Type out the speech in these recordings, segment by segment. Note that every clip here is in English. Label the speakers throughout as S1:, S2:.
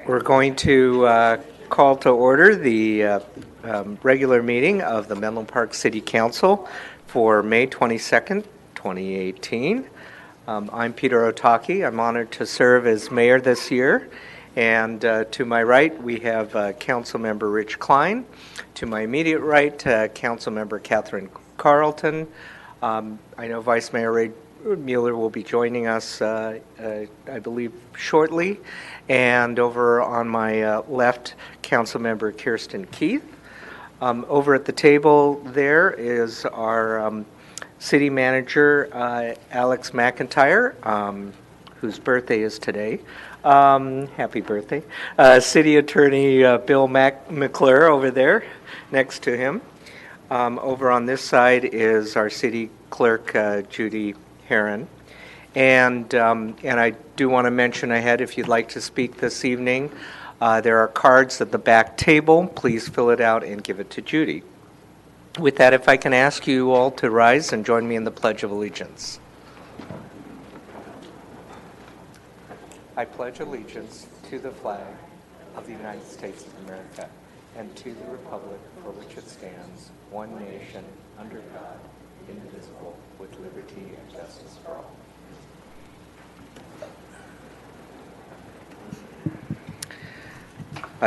S1: We're going to call to order the regular meeting of the Menlo Park City Council for May 22nd, 2018. I'm Peter Otake. I'm honored to serve as mayor this year. And to my right, we have Councilmember Rich Klein. To my immediate right, Councilmember Catherine Carlton. I know Vice Mayor Ray Mueller will be joining us, I believe, shortly. And over on my left, Councilmember Kirsten Keith. Over at the table there is our city manager, Alex McIntyre, whose birthday is today. Happy birthday. City Attorney Bill McClure over there next to him. Over on this side is our city clerk, Judy Heron. And I do want to mention ahead, if you'd like to speak this evening, there are cards at the back table. Please fill it out and give it to Judy. With that, if I can ask you all to rise and join me in the Pledge of Allegiance. I pledge allegiance to the flag of the United States of America and to the republic for which it stands, one nation, under God, indivisible, with liberty and justice for all.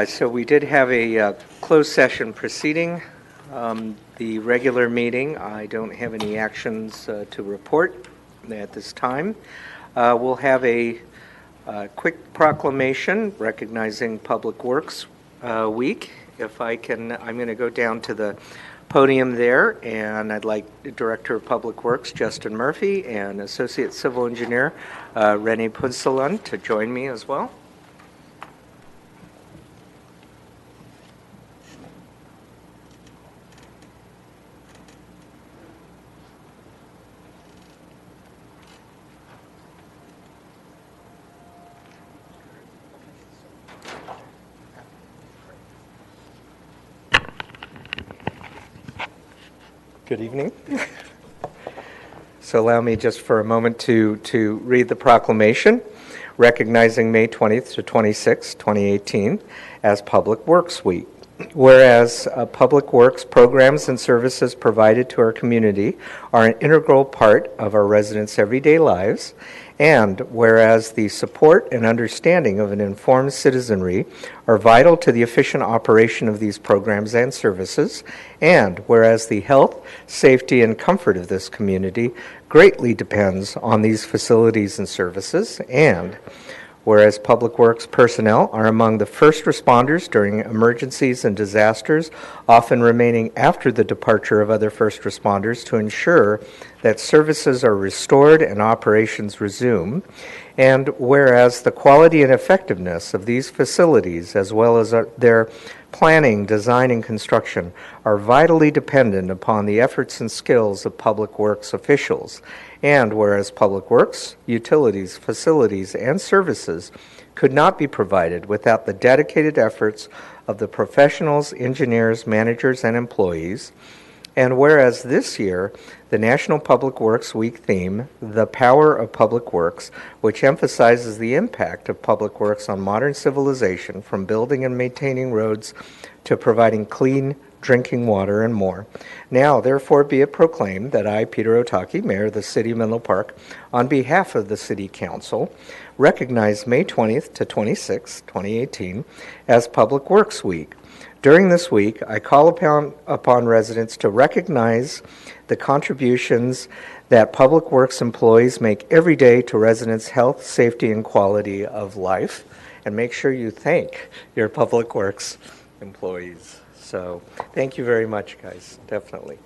S1: So we did have a closed session preceding the regular meeting. I don't have any actions to report at this time. We'll have a quick proclamation recognizing Public Works Week. If I can, I'm going to go down to the podium there, and I'd like the Director of Public Works, Justin Murphy, and Associate Civil Engineer, Renee Punsalan, to join me as well. Good evening. So allow me just for a moment to read the proclamation recognizing May 20th to 26th, 2018 as Public Works Week. Whereas Public Works programs and services provided to our community are an integral part of our residents' everyday lives, and whereas the support and understanding of an informed citizenry are vital to the efficient operation of these programs and services, and whereas the health, safety, and comfort of this community greatly depends on these facilities and services, and whereas Public Works personnel are among the first responders during emergencies and disasters, often remaining after the departure of other first responders to ensure that services are restored and operations resume, and whereas the quality and effectiveness of these facilities, as well as their planning, design, and construction, are vitally dependent upon the efforts and skills of Public Works officials, and whereas Public Works, utilities, facilities, and services could not be provided without the dedicated efforts of the professionals, engineers, managers, and employees, and whereas this year, the National Public Works Week theme, The Power of Public Works, which emphasizes the impact of public works on modern civilization, from building and maintaining roads to providing clean drinking water and more. Now, therefore, be it proclaimed that I, Peter Otake, Mayor of the City of Menlo Park, on behalf of the City Council, recognize May 20th to 26th, 2018, as Public Works Week. During this week, I call upon residents to recognize the contributions that Public Works employees make every day to residents' health, safety, and quality of life, and make sure you thank your Public Works employees. So thank you very much, guys, definitely.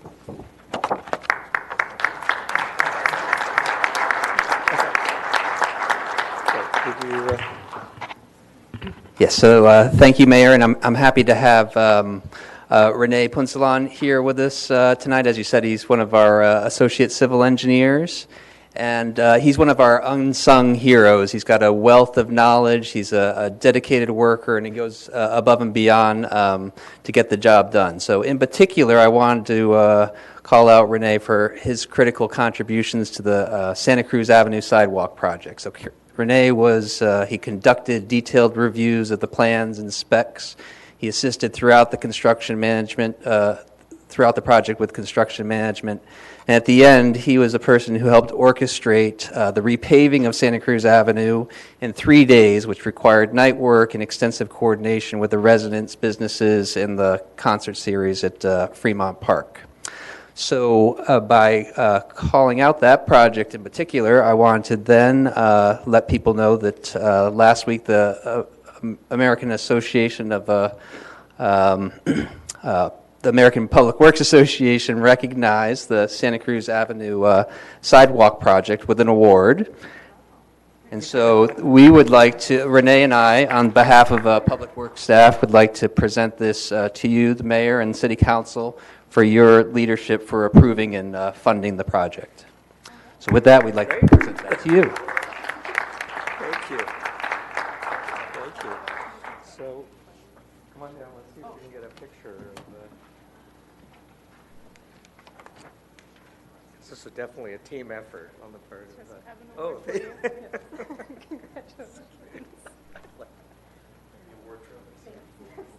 S2: Yes, so thank you, Mayor, and I'm happy to have Renee Punsalan here with us tonight. As you said, he's one of our associate civil engineers, and he's one of our unsung heroes. He's got a wealth of knowledge. He's a dedicated worker, and he goes above and beyond to get the job done. So in particular, I wanted to call out Renee for his critical contributions to the Santa Cruz Avenue sidewalk project. So Renee he conducted detailed reviews of the plans and specs. He assisted throughout the construction management, throughout the project with construction management. And at the end, he was a person who helped orchestrate the repaving of Santa Cruz Avenue in 3 days, which required night work and extensive coordination with the residents, businesses, and the concert series at Fremont Park. So by calling out that project in particular, I wanted to then let people know that last week the American Association of the American Public Works Association recognized the Santa Cruz Avenue sidewalk project with an award. And so we would like to, Renee and I, on behalf of Public Works staff, would like to present this to you, the mayor and city council, for your leadership for approving and funding the project. So with that, we'd like to present that to you.
S1: Thank you. Thank you. So, come on down, let's see if we can get a picture of This is definitely a team effort on the part of the... Oh,
S3: Congratulations.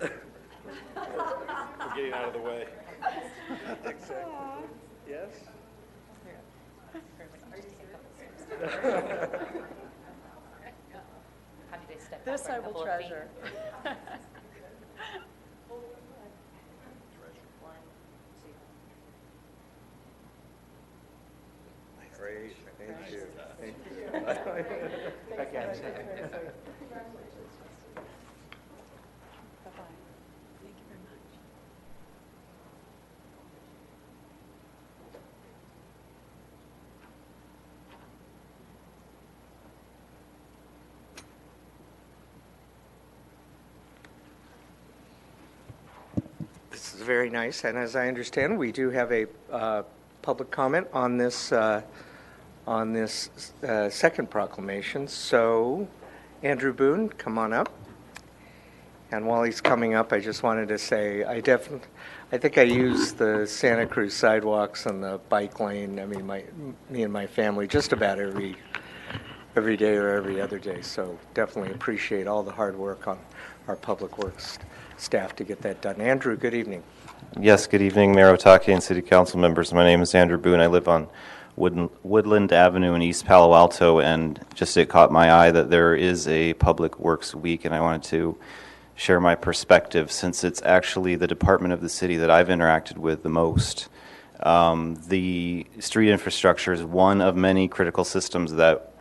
S4: We're getting out of the way.
S1: exactly. Yes?
S3: This I will treasure.
S1: Great, thank you. Thank you. Again. This is very nice, and as I understand, we do have a public comment on this second proclamation. So, Andrew Boone, come on up. And while he's coming up, I just wanted to say I think I use the Santa Cruz sidewalks and the bike lane. I mean, me and my family just about every day or every other day. So definitely appreciate all the hard work on our Public Works staff to get that done. Andrew, good evening.
S4: Yes, good evening, Mayor Otake and City Council members. My name is Andrew Boone. I live on Woodland Avenue in East Palo Alto, and just it caught my eye that there is a Public Works Week, and I wanted to share my perspective since it's actually the department of the city that I've interacted with the most. The street infrastructure is one of many critical systems that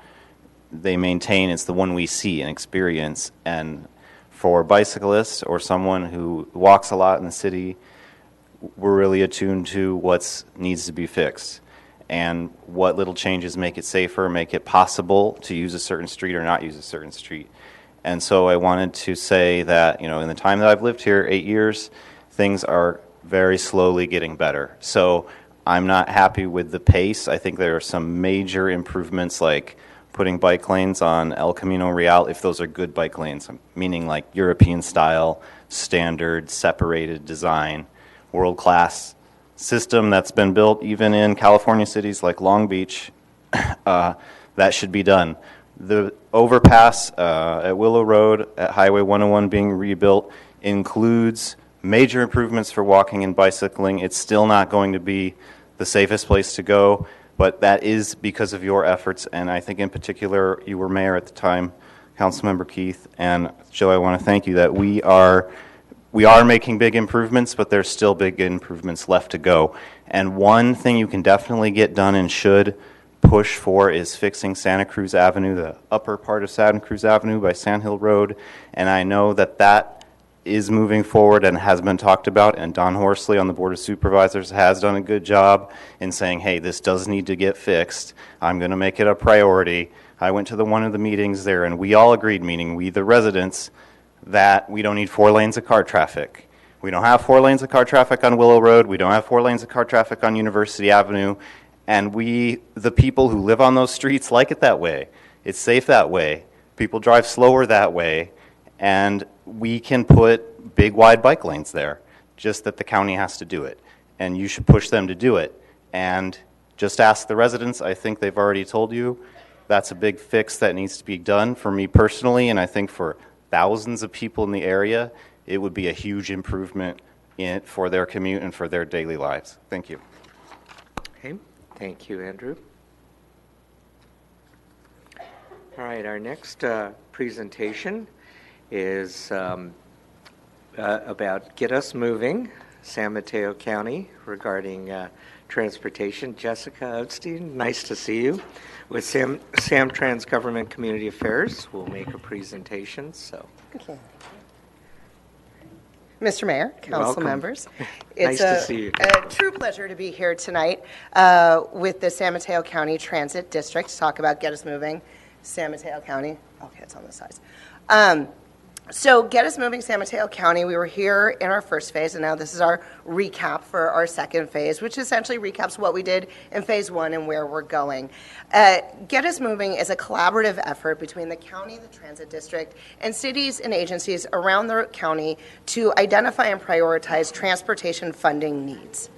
S4: they maintain. It's the one we see and experience, and for bicyclists or someone who walks a lot in the city, we're really attuned to what needs to be fixed and what little changes make it safer, make it possible to use a certain street or not use a certain street. And so I wanted to say that, in the time that I've lived here, 8 years, things are very slowly getting better. So I'm not happy with the pace. I think there are some major improvements like putting bike lanes on El Camino Real, if those are good bike lanes, meaning like European style, standard, separated design, world-class system that's been built even in California cities like Long Beach, that should be done. The overpass at Willow Road at Highway 101 being rebuilt includes major improvements for walking and bicycling. It's still not going to be the safest place to go, but that is because of your efforts, and I think in particular you were mayor at the time, Councilmember Keith, and Joe, I want to thank you that we are making big improvements, but there's still big improvements left to go. And one thing you can definitely get done and should push for is fixing Santa Cruz Avenue, the upper part of Santa Cruz Avenue by Sand Hill Road, and I know that is moving forward and has been talked about, and Don Horsley on the Board of Supervisors has done a good job in saying, hey, this does need to get fixed. I'm going to make it a priority. I went to one of the meetings there, and we all agreed, meaning we, the residents, that we don't need 4 lanes of car traffic. We don't have 4 lanes of car traffic on Willow Road. We don't have 4 lanes of car traffic on University Avenue. And we, the people who live on those streets, like it that way. It's safe that way. People drive slower that way. And we can put big, wide bike lanes there, just that the county has to do it. And you should push them to do it. And just ask the residents. I think they've already told you. That's a big fix that needs to be done for me personally, and I think for thousands of people in the area, it would be a huge improvement for their commute and for their daily lives. Thank you.
S1: Okay, thank you, Andrew. All right, our next presentation is about Get Us Moving, San Mateo County, regarding transportation. Jessica Odstein, nice to see you, with Samtrans Government Community Affairs will make a presentation. So,
S5: Okay. Mr. Mayor, council
S1: Welcome.
S5: members,
S1: Nice to see you.
S5: a true pleasure to be here tonight with the San Mateo County Transit District to talk about Get Us Moving, San Mateo County. Okay, it's on the sides. So Get Us Moving San Mateo County, we were here in our first phase, and now this is our recap for our second phase, which essentially recaps what we did in phase one and where we're going. Get Us Moving is a collaborative effort between the county, the transit district, and cities and agencies around the county to identify and prioritize transportation funding needs.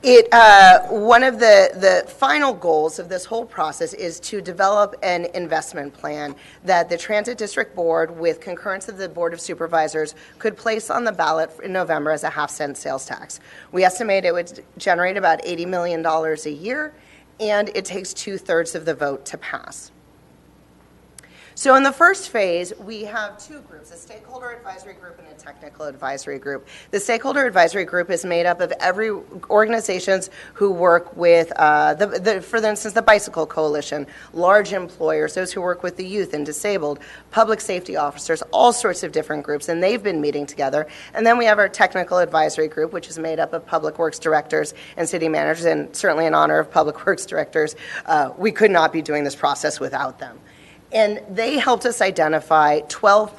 S5: One of the final goals of this whole process is to develop an investment plan that the Transit District Board, with concurrence of the Board of Supervisors, could place on the ballot in November as a half-cent sales tax. We estimate it would generate about $80 million a year, and it takes 2/3 of the vote to pass. So in the first phase, we have two groups, a stakeholder advisory group and a technical advisory group. The stakeholder advisory group is made up of every organizations who work with, for instance, the Bicycle Coalition, large employers, those who work with the youth and disabled, public safety officers, all sorts of different groups, and they've been meeting together. And then we have our technical advisory group, which is made up of public works directors and city managers, and certainly in honor of public works directors, we could not be doing this process without them. And they helped us identify 12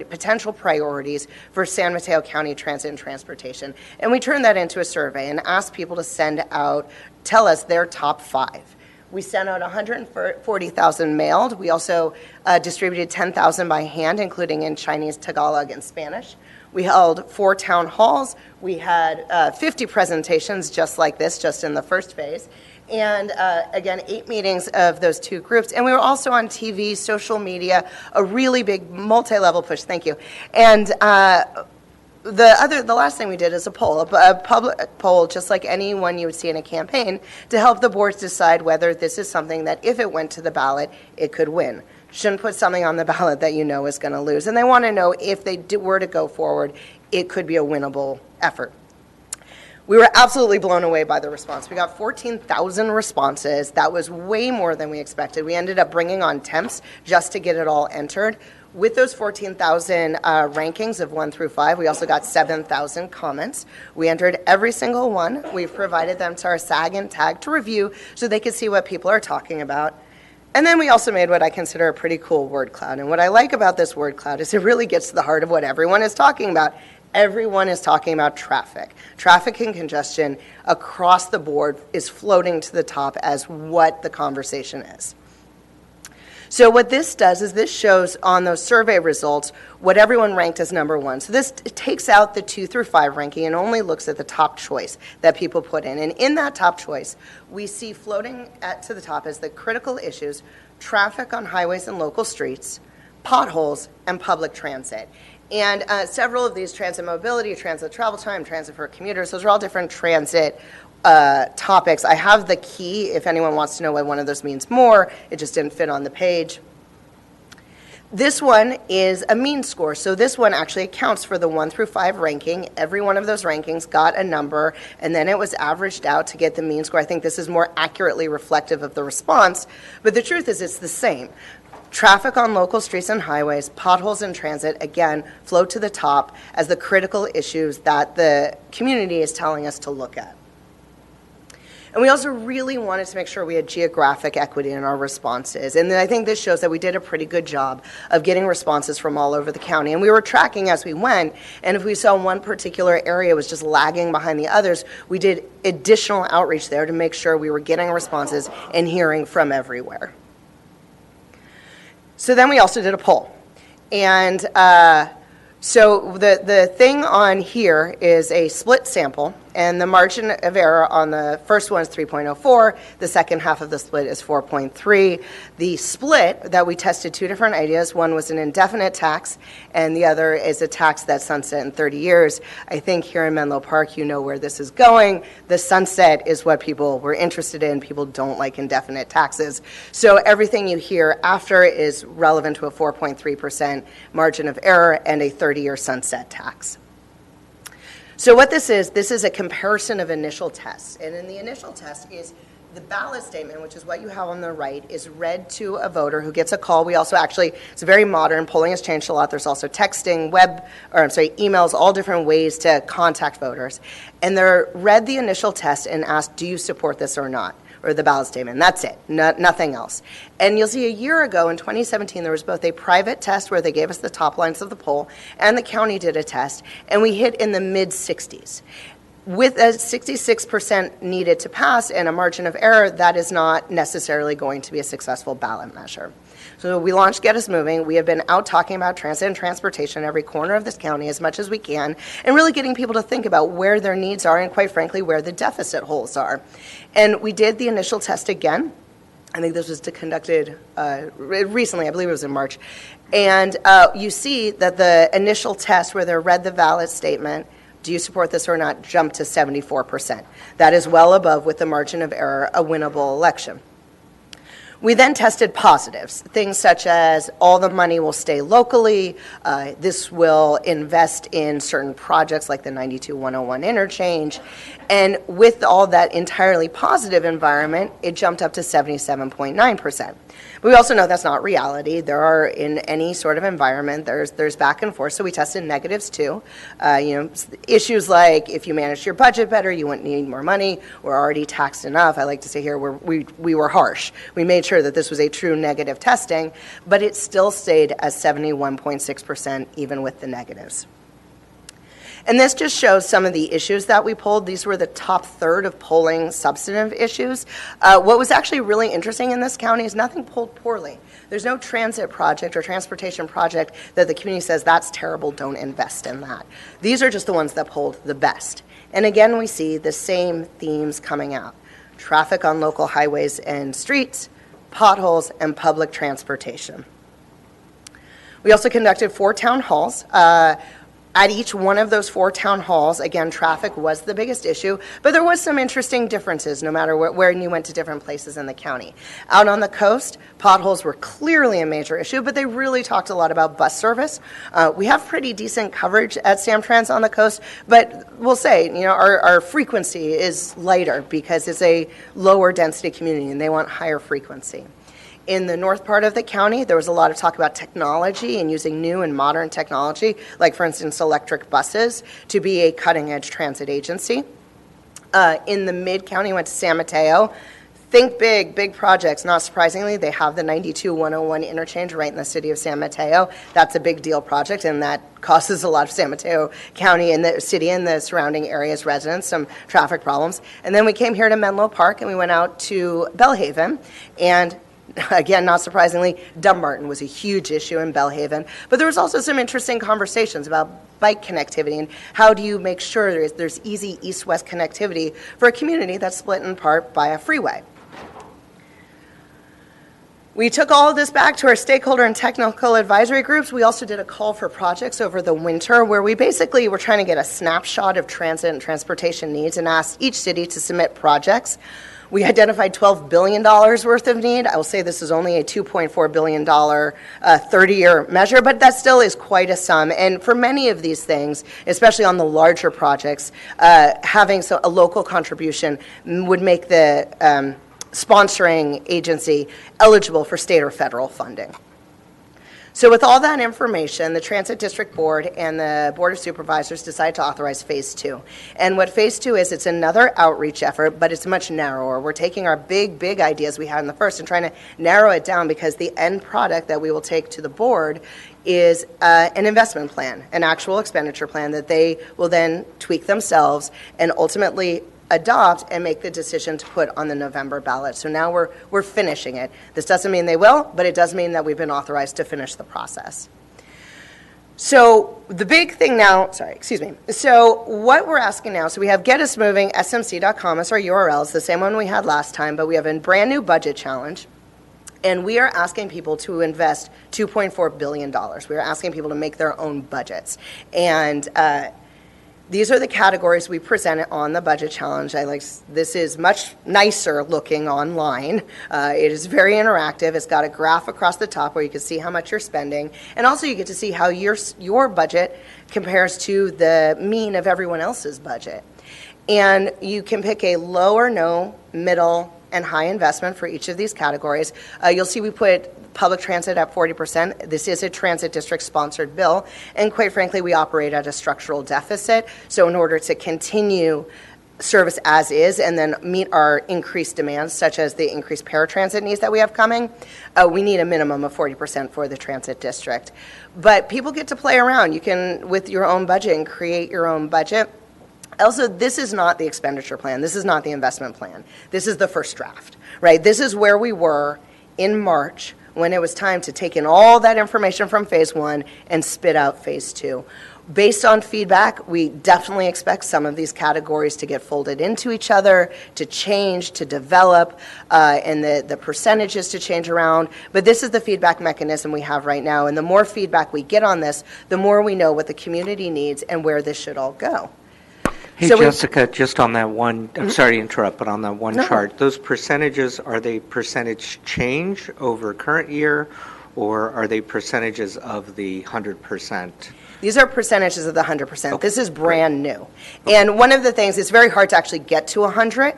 S5: potential priorities for San Mateo County transit and transportation. And we turned that into a survey and asked people to tell us their top 5. We sent out 140,000 mailed. We also distributed 10,000 by hand, including in Chinese, Tagalog, and Spanish. We held 4 town halls. We had 50 presentations just like this, just in the first phase. And again, 8 meetings of those 2 groups. And we were also on TV, social media, a really big multi-level push. Thank you. And the last thing we did is a poll, a public poll, just like any one you would see in a campaign, to help the boards decide whether this is something that, if it went to the ballot, it could win. Shouldn't put something on the ballot that you know is going to lose. And they want to know if they were to go forward, it could be a winnable effort. We were absolutely blown away by the response. We got 14,000 responses. That was way more than we expected. We ended up bringing on temps just to get it all entered. With those 14,000 rankings of 1 through 5, we also got 7,000 comments. We entered every single one. We've provided them to our SAG and TAG to review so they could see what people are talking about. And then we also made what I consider a pretty cool word cloud. And what I like about this word cloud is it really gets to the heart of what everyone is talking about. Everyone is talking about traffic. Traffic and congestion across the board is floating to the top as what the conversation is. So what this does is this shows on those survey results what everyone ranked as number 1. So this takes out the 2 through 5 ranking and only looks at the top choice that people put in. And in that top choice, we see floating to the top as the critical issues: traffic on highways and local streets, potholes, and public transit. And several of these, transit mobility, transit travel time, transit for commuters, those are all different transit topics. I have the key if anyone wants to know what one of those means more. It just didn't fit on the page. This one is a mean score. So this one actually accounts for the 1 through 5 ranking. Every one of those rankings got a number, and then it was averaged out to get the mean score. I think this is more accurately reflective of the response, but the truth is it's the same. Traffic on local streets and highways, potholes in transit, again, float to the top as the critical issues that the community is telling us to look at. And we also really wanted to make sure we had geographic equity in our responses. And I think this shows that we did a pretty good job of getting responses from all over the county. And we were tracking as we went, and if we saw one particular area was just lagging behind the others, we did additional outreach there to make sure we were getting responses and hearing from everywhere. So then we also did a poll. And so the thing on here is a split sample And the margin of error on the first one is 3.04. The second half of the split is 4.3. The split that we tested two different ideas. One was an indefinite tax, and the other is a tax that sunset in 30 years. I think here in Menlo Park, you know where this is going. The sunset is what people were interested in. People don't like indefinite taxes. So everything you hear after is relevant to a 4.3% margin of error and a 30-year sunset tax. So what this is a comparison of initial tests. And in the initial test is the ballot statement, which is what you have on the right, is read to a voter who gets a call. We also it's very modern. Polling has changed a lot. There's also texting, emails, all different ways to contact voters. And they're read the initial test and asked, do you support this or not? Or the ballot statement. That's it. Nothing else. And you'll see a year ago in 2017, there was both a private test where they gave us the top lines of the poll, and the county did a test, and we hit in the mid-60s. With a 66% needed to pass and a margin of error, that is not necessarily going to be a successful ballot measure. So we launched Get Us Moving. We have been out talking about transit and transportation in every corner of this county as much as we can, and really getting people to think about where their needs are and, quite frankly, where the deficit holes are. And we did the initial test again. I think this was conducted recently. I believe it was in March. And you see that the initial test where they read the ballot statement, do you support this or not, jumped to 74%. That is well above, with the margin of error, a winnable election. We then tested positives, things such as all the money will stay locally, this will invest in certain projects like the 92-101 interchange, and with all that entirely positive environment, it jumped up to 77.9%. But we also know that's not reality. There are, in any sort of environment, there's back and forth, so we tested negatives too. Issues like if you managed your budget better, you wouldn't need more money, we're already taxed enough. I like to say here we were harsh. We made sure that this was a true negative testing, but it still stayed at 71.6% even with the negatives. And this just shows some of the issues that we polled. These were the top third of polling substantive issues. What was actually really interesting in this county is nothing polled poorly. There's no transit project or transportation project that the community says, that's terrible, don't invest in that. These are just the ones that polled the best. And again, we see the same themes coming out. Traffic on local highways and streets, potholes, and public transportation. We also conducted 4 town halls. At each one of those 4 town halls, again, traffic was the biggest issue, but there was some interesting differences no matter where you went to different places in the county. Out on the coast, potholes were clearly a major issue, but they really talked a lot about bus service. We have pretty decent coverage at Samtrans on the coast, but we'll say, our frequency is lighter because it's a lower density community and they want higher frequency. In the north part of the county, there was a lot of talk about technology and using new and modern technology, like, for instance, electric buses, to be a cutting-edge transit agency. In the mid-county, went to San Mateo. Think big projects. Not surprisingly, they have the 92-101 interchange right in the city of San Mateo. That's a big deal project, and that causes a lot of San Mateo County and the city and the surrounding areas residents some traffic problems. And then we came here to Menlo Park, and we went out to Bellhaven, and again, not surprisingly, Dumbarton was a huge issue in Bellhaven. But there was also some interesting conversations about bike connectivity and how do you make sure there's easy east-west connectivity for a community that's split in part by a freeway. We took all of this back to our stakeholder and technical advisory groups. We also did a call for projects over the winter where we basically were trying to get a snapshot of transit and transportation needs and asked each city to submit projects. We identified $12 billion worth of need. I will say this is only a $2.4 billion 30-year measure, but that still is quite a sum. And for many of these things, especially on the larger projects, having a local contribution would make the sponsoring agency eligible for state or federal funding. So with all that information, the Transit District Board and the Board of Supervisors decided to authorize Phase 2. And what Phase 2 is, it's another outreach effort, but it's much narrower. We're taking our big ideas we had in the first and trying to narrow it down because the end product that we will take to the board is an investment plan, an actual expenditure plan that they will then tweak themselves and ultimately adopt and make the decision to put on the November ballot. So now we're finishing it. This doesn't mean they will, but it does mean that we've been authorized to finish the process. So the big thing now, So what we're asking now, so we have Get Us Moving, smc.com as our URL. It's the same one we had last time, but we have a brand new budget challenge. And we are asking people to invest $2.4 billion. We are asking people to make their own budgets. And these are the categories we presented on the budget challenge. This is much nicer looking online. It is very interactive. It's got a graph across the top where you can see how much you're spending. And also you get to see how your budget compares to the mean of everyone else's budget. And you can pick a low or no, middle, and high investment for each of these categories. You'll see we put public transit at 40%. This is a transit district sponsored bill, and quite frankly, we operate at a structural deficit. So in order to continue service as is and then meet our increased demands, such as the increased paratransit needs that we have coming, we need a minimum of 40% for the transit district. But people get to play around. You can, with your own budget, and create your own budget. Also, this is not the expenditure plan. This is not the investment plan. This is the first draft, right? This is where we were in March when it was time to take in all that information from phase one and spit out phase two. Based on feedback, we definitely expect some of these categories to get folded into each other, to change, to develop, and the percentages to change around. But this is the feedback mechanism we have right now. And the more feedback we get on this, the more we know what the community needs and where this should all go.
S1: Hey,
S5: So
S1: Jessica, just on that one, I'm sorry to interrupt, but on that one
S5: No.
S1: chart, those percentages, are they percentage change over current year, or are they percentages of the 100%?
S5: These are percentages of the 100%. This is brand new. And one of the things, it's very hard to actually get to 100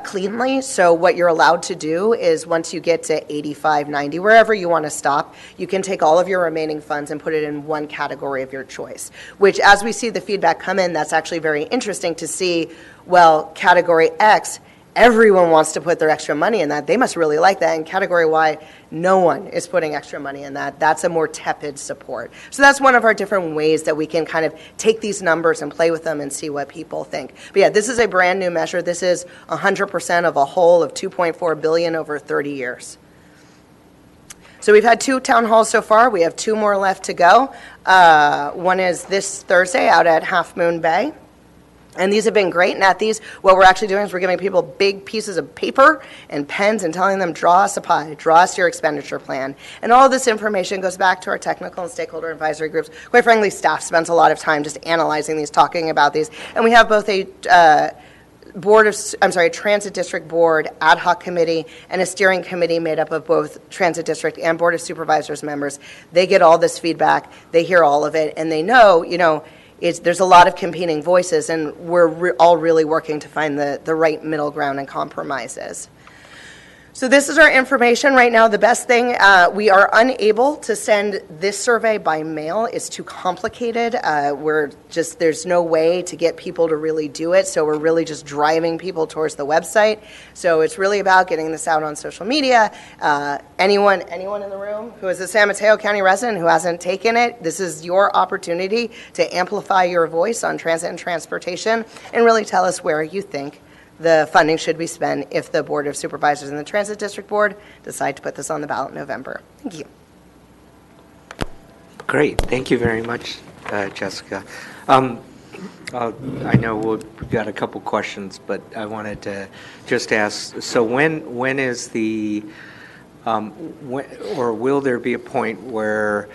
S5: cleanly. So what you're allowed to do is once you get to 85, 90, wherever you want to stop, you can take all of your remaining funds and put it in one category of your choice, which as we see the feedback come in, that's actually very interesting to see, well, category X, everyone wants to put their extra money in that. They must really like that. And category Y, no one is putting extra money in that. That's a more tepid support. So that's one of our different ways that we can kind of take these numbers and play with them and see what people think. But yeah, this is a brand new measure. This is 100% of a whole of $2.4 billion over 30 years. So we've had 2 town halls so far. We have 2 more left to go. One is this Thursday out at Half Moon Bay. And these have been great. And at these, what we're actually doing is we're giving people big pieces of paper and pens and telling them, draw us a pie, draw us your expenditure plan. And all this information goes back to our technical and stakeholder advisory groups. Quite frankly, staff spends a lot of time just analyzing these, talking about these. And we have both a Transit District Board ad hoc committee and a steering committee made up of both Transit District and Board of Supervisors members. They get all this feedback, they hear all of it, and they know, there's a lot of competing voices, and we're all really working to find the right middle ground and compromises. So this is our information right now. The best thing, we are unable to send this survey by mail. It's too complicated. There's no way to get people to really do it, so we're really just driving people towards the website. So it's really about getting this out on social media. Anyone in the room who is a San Mateo County resident who hasn't taken it, this is your opportunity to amplify your voice on transit and transportation and really tell us where you think the funding should be spent if the Board of Supervisors and the Transit District Board decide to put this on the ballot in November. Thank you.
S1: Great. Thank you very much, Jessica. I know we've got a couple questions, but I wanted to just ask, so when is the, or will there be a point where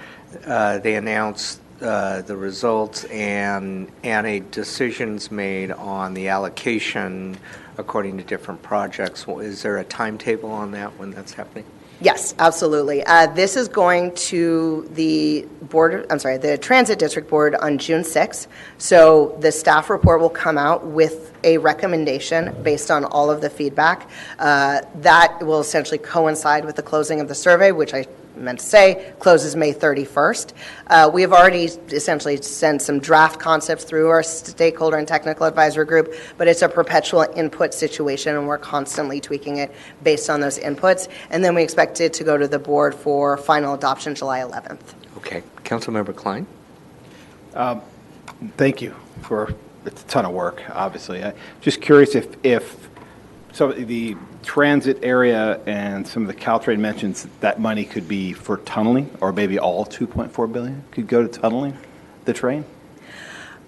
S1: they announce the results and a decision's made on the allocation according to different projects? Is there a timetable on that when that's happening?
S5: Yes, absolutely. This is going to the the Transit District Board on June 6th. So the staff report will come out with a recommendation based on all of the feedback. That will essentially coincide with the closing of the survey, which I meant to say closes May 31st. We have already essentially sent some draft concepts through our stakeholder and technical advisory group, but it's a perpetual input situation, and we're constantly tweaking it based on those inputs. And then we expect it to go to the board for final adoption July 11th.
S1: Okay. Councilmember Klein?
S6: Thank you for, it's a ton of work, obviously. I'm just curious if So the transit area and some of the Caltrain mentions that money could be for tunneling, or maybe all 2.4 billion could go to tunneling the train?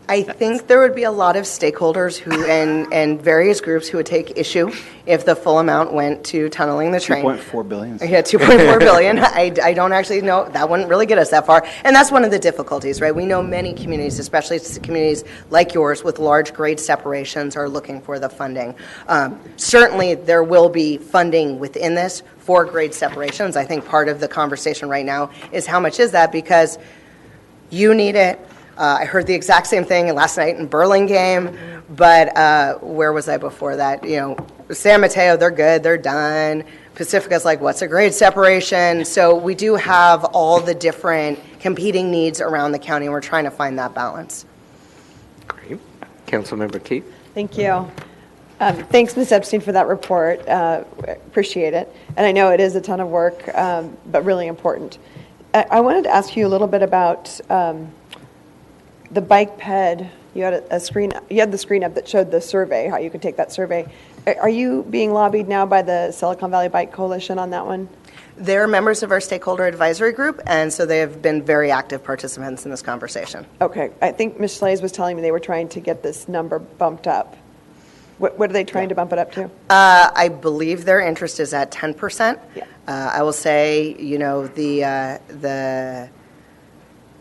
S5: I think there would be a lot of stakeholders who, and various groups who would take issue if the full amount went to tunneling the train.
S6: 2.4 billion?
S5: Yeah, 2.4 billion. I don't actually know. That wouldn't really get us that far. And that's one of the difficulties, right? We know many communities, especially communities like yours with large grade separations, are looking for the funding. Certainly, there will be funding within this for grade separations. I think part of the conversation right now is how much is that, because you need it. I heard the exact same thing last night in Burlingame, but where was I before that? You know, San Mateo, they're good, they're done. Pacifica's like, what's a grade separation? So we do have all the different competing needs around the county, and we're trying to find that balance.
S1: Great. Councilmember Keith?
S7: Thank you. Thanks, Ms. Epstein, for that report. Appreciate it. And I know it is a ton of work, but really important. I wanted to ask you a little bit about the bike ped. You had a screen. You had the screen up that showed the survey, how you could take that survey. Are you being lobbied now by the Silicon Valley Bike Coalition on that one?
S5: They're members of our stakeholder advisory group, and so they have been very active participants in this conversation.
S7: Okay. I think Ms. Schlaze was telling me they were trying to get this number bumped up. What are they trying to bump it up to?
S5: I believe their interest is at 10%.
S7: Yeah.
S5: I will say, you know, the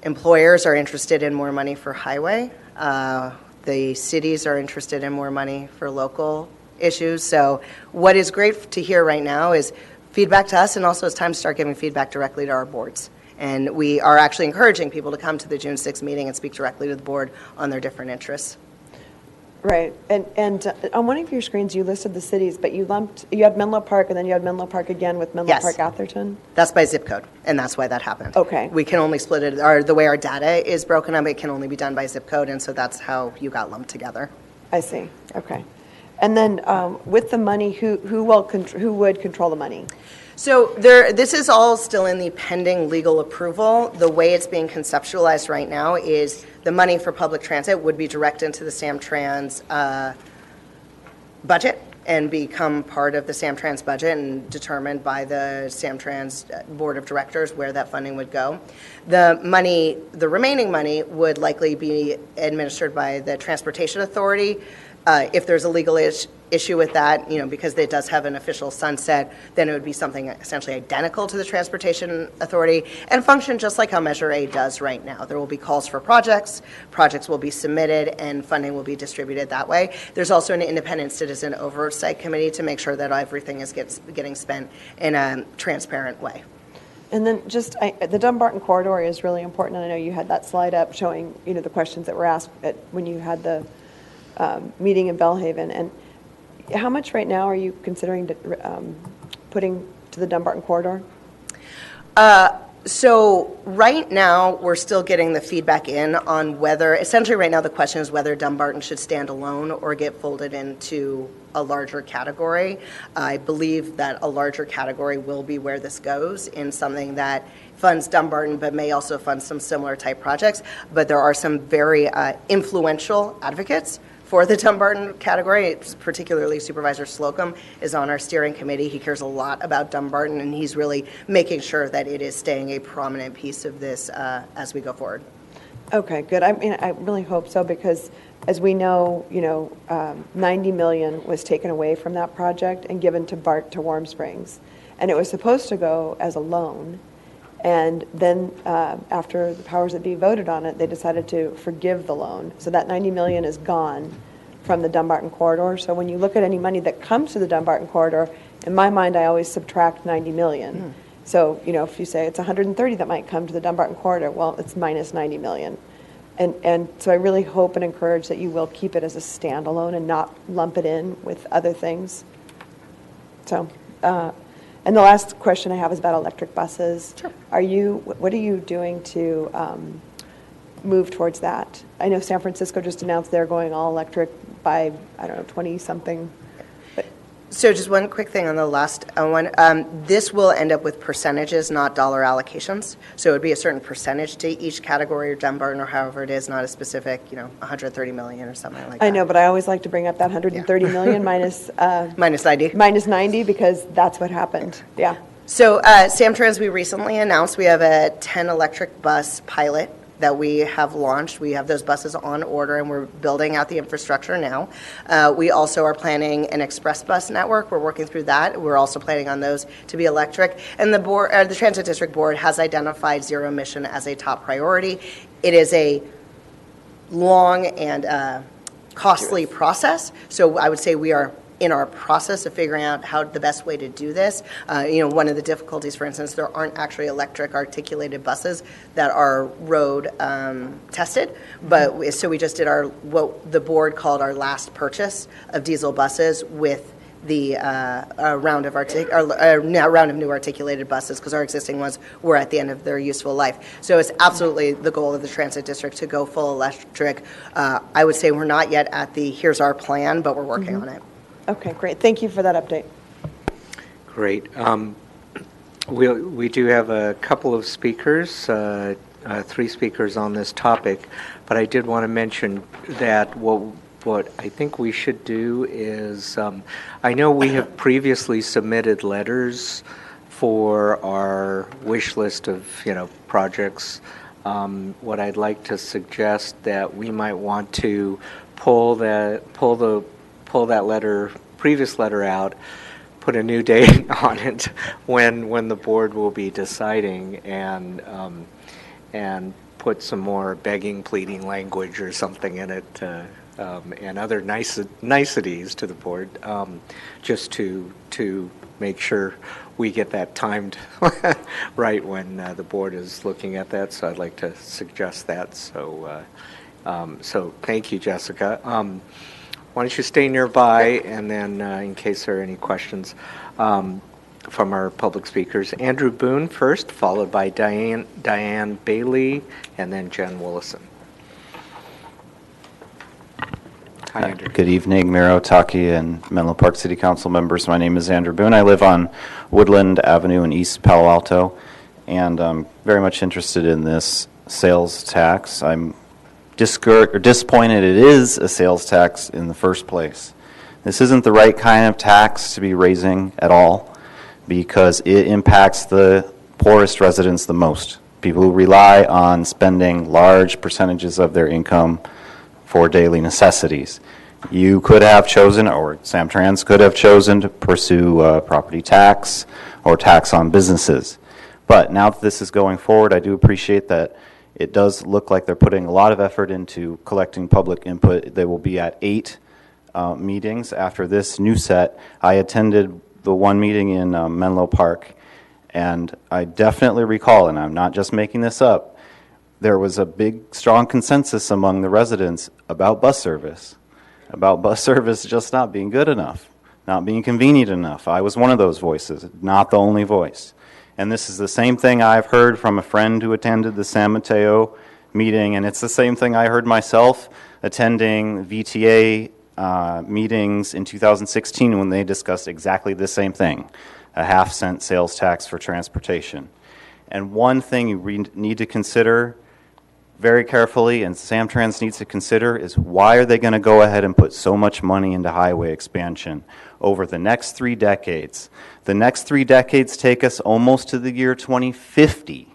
S5: employers are interested in more money for highway. The cities are interested in more money for local issues. So what is great to hear right now is feedback to us, and also it's time to start giving feedback directly to our boards. And we are actually encouraging people to come to the June 6th meeting and speak directly to the board on their different interests.
S7: Right. And on one of your screens, you listed the cities, but you had Menlo Park, and then you had Menlo Park again with Menlo
S5: Yes.
S7: Park Atherton?
S5: That's by zip code, and that's why that happened.
S7: Okay.
S5: We can only split it, or the way our data is broken up, it can only be done by zip code, and so that's how you got lumped together.
S7: I see. Okay. And then with the money, who would control the money?
S5: So this is all still in the pending legal approval. The way it's being conceptualized right now is the money for public transit would be directed into the Samtrans budget and become part of the Samtrans budget and determined by the Samtrans Board of Directors where that funding would go. The remaining money would likely be administered by the Transportation Authority. If there's a legal issue with that, you know, because it does have an official sunset, then it would be something essentially identical to the Transportation Authority and function just like how Measure A does right now. There will be calls for projects will be submitted, and funding will be distributed that way. There's also an independent citizen oversight committee to make sure that everything is getting spent in a transparent way.
S7: And then just the Dumbarton corridor is really important, and I know you had that slide up showing, you know, the questions that were asked when you had the meeting in Bellhaven. And how much right now are you considering putting to the Dumbarton corridor?
S5: So right now, we're still getting the feedback in on whether, essentially right now the question is whether Dumbarton should stand alone or get folded into a larger category. I believe that a larger category will be where this goes, in something that funds Dumbarton but may also fund some similar type projects. But there are some very influential advocates for the Dumbarton category. Particularly Supervisor Slocum is on our steering committee. He cares a lot about Dumbarton, and he's really making sure that it is staying a prominent piece of this as we go forward.
S7: Okay, good. I mean, I really hope so, because as we know, you know, $90 million was taken away from that project and given to BART to Warm Springs. And it was supposed to go as a loan. And then after the powers that be voted on it, they decided to forgive the loan. So that $90 million is gone from the Dumbarton corridor. So when you look at any money that comes to the Dumbarton corridor, in my mind, I always subtract $90 million. So, you know, if you say it's 130 that might come to the Dumbarton corridor, well, it's minus $90 million. And so I really hope and encourage that you will keep it as a standalone and not lump it in with other things. So, and the last question I have is about electric buses.
S5: Sure.
S7: What are you doing to move towards that? I know San Francisco just announced they're going all electric by, I don't know, 20-something.
S5: So just one quick thing on the last one. This will end up with percentages, not dollar allocations. So it would be a certain percentage to each category or Dunbarton or however it is, not a specific, 130 million or something like that.
S7: I know, but I always like to bring up that 130 million minus,
S5: Minus 90.
S7: minus 90 because that's what happened. Yeah.
S5: So Samtrans, we recently announced we have a 10 electric bus pilot that we have launched. We have those buses on order, and we're building out the infrastructure now. We also are planning an express bus network. We're working through that. We're also planning on those to be electric. And the Transit District Board has identified zero emission as a top priority. It is a long and costly process, so I would say we are in our process of figuring out how the best way to do this. One of the difficulties, for instance, there aren't actually electric articulated buses that are road tested, but so we just did what the board called our last purchase of diesel buses with the round of new articulated buses, because our existing ones were at the end of their useful life. So it's absolutely the goal of the Transit District to go full electric. I would say we're not yet at the here's our plan, but we're working on it.
S7: Okay, great. Thank you for that update.
S1: Great. We do have a couple of speakers, 3 speakers on this topic, but I did want to mention that what I think we should do is, I know we have previously submitted letters for our wish list of, projects. What I'd like to suggest that we might want to pull that previous letter out, put a new date on it when the board will be deciding, and put some more begging, pleading language or something in it, and other niceties to the board, just to make sure we get that timed right when the board is looking at that. So I'd like to suggest that. So thank you, Jessica. Why don't you stay nearby, and then in case there are any questions from our public speakers. Andrew Boone first, followed by Diane Bailey, and then Jen Willison. Hi, Andrew.
S4: Good evening, Mayor Otake and Menlo Park City Council members. My name is Andrew Boone. I live on Woodland Avenue in East Palo Alto, and I'm very much interested in this sales tax. I'm disappointed it is a sales tax in the first place. This isn't the right kind of tax to be raising at all, because it impacts the poorest residents the most. People who rely on spending large percentages of their income for daily necessities. You could have chosen, or Samtrans could have chosen, to pursue property tax or tax on businesses. But now that this is going forward, I do appreciate that it does look like they're putting a lot of effort into collecting public input. They will be at 8 meetings after this new set. I attended the one meeting in Menlo Park, and I definitely recall, and I'm not just making this up, there was a big, strong consensus among the residents about bus service just not being good enough, not being convenient enough. I was one of those voices, not the only voice. And this is the same thing I've heard from a friend who attended the San Mateo meeting, and it's the same thing I heard myself attending VTA meetings in 2016 when they discussed exactly the same thing, a half-cent sales tax for transportation. And one thing you need to consider very carefully, and Samtrans needs to consider, is why are they going to go ahead and put so much money into highway expansion over the next 3 decades? The next 3 decades take us almost to the year 2050.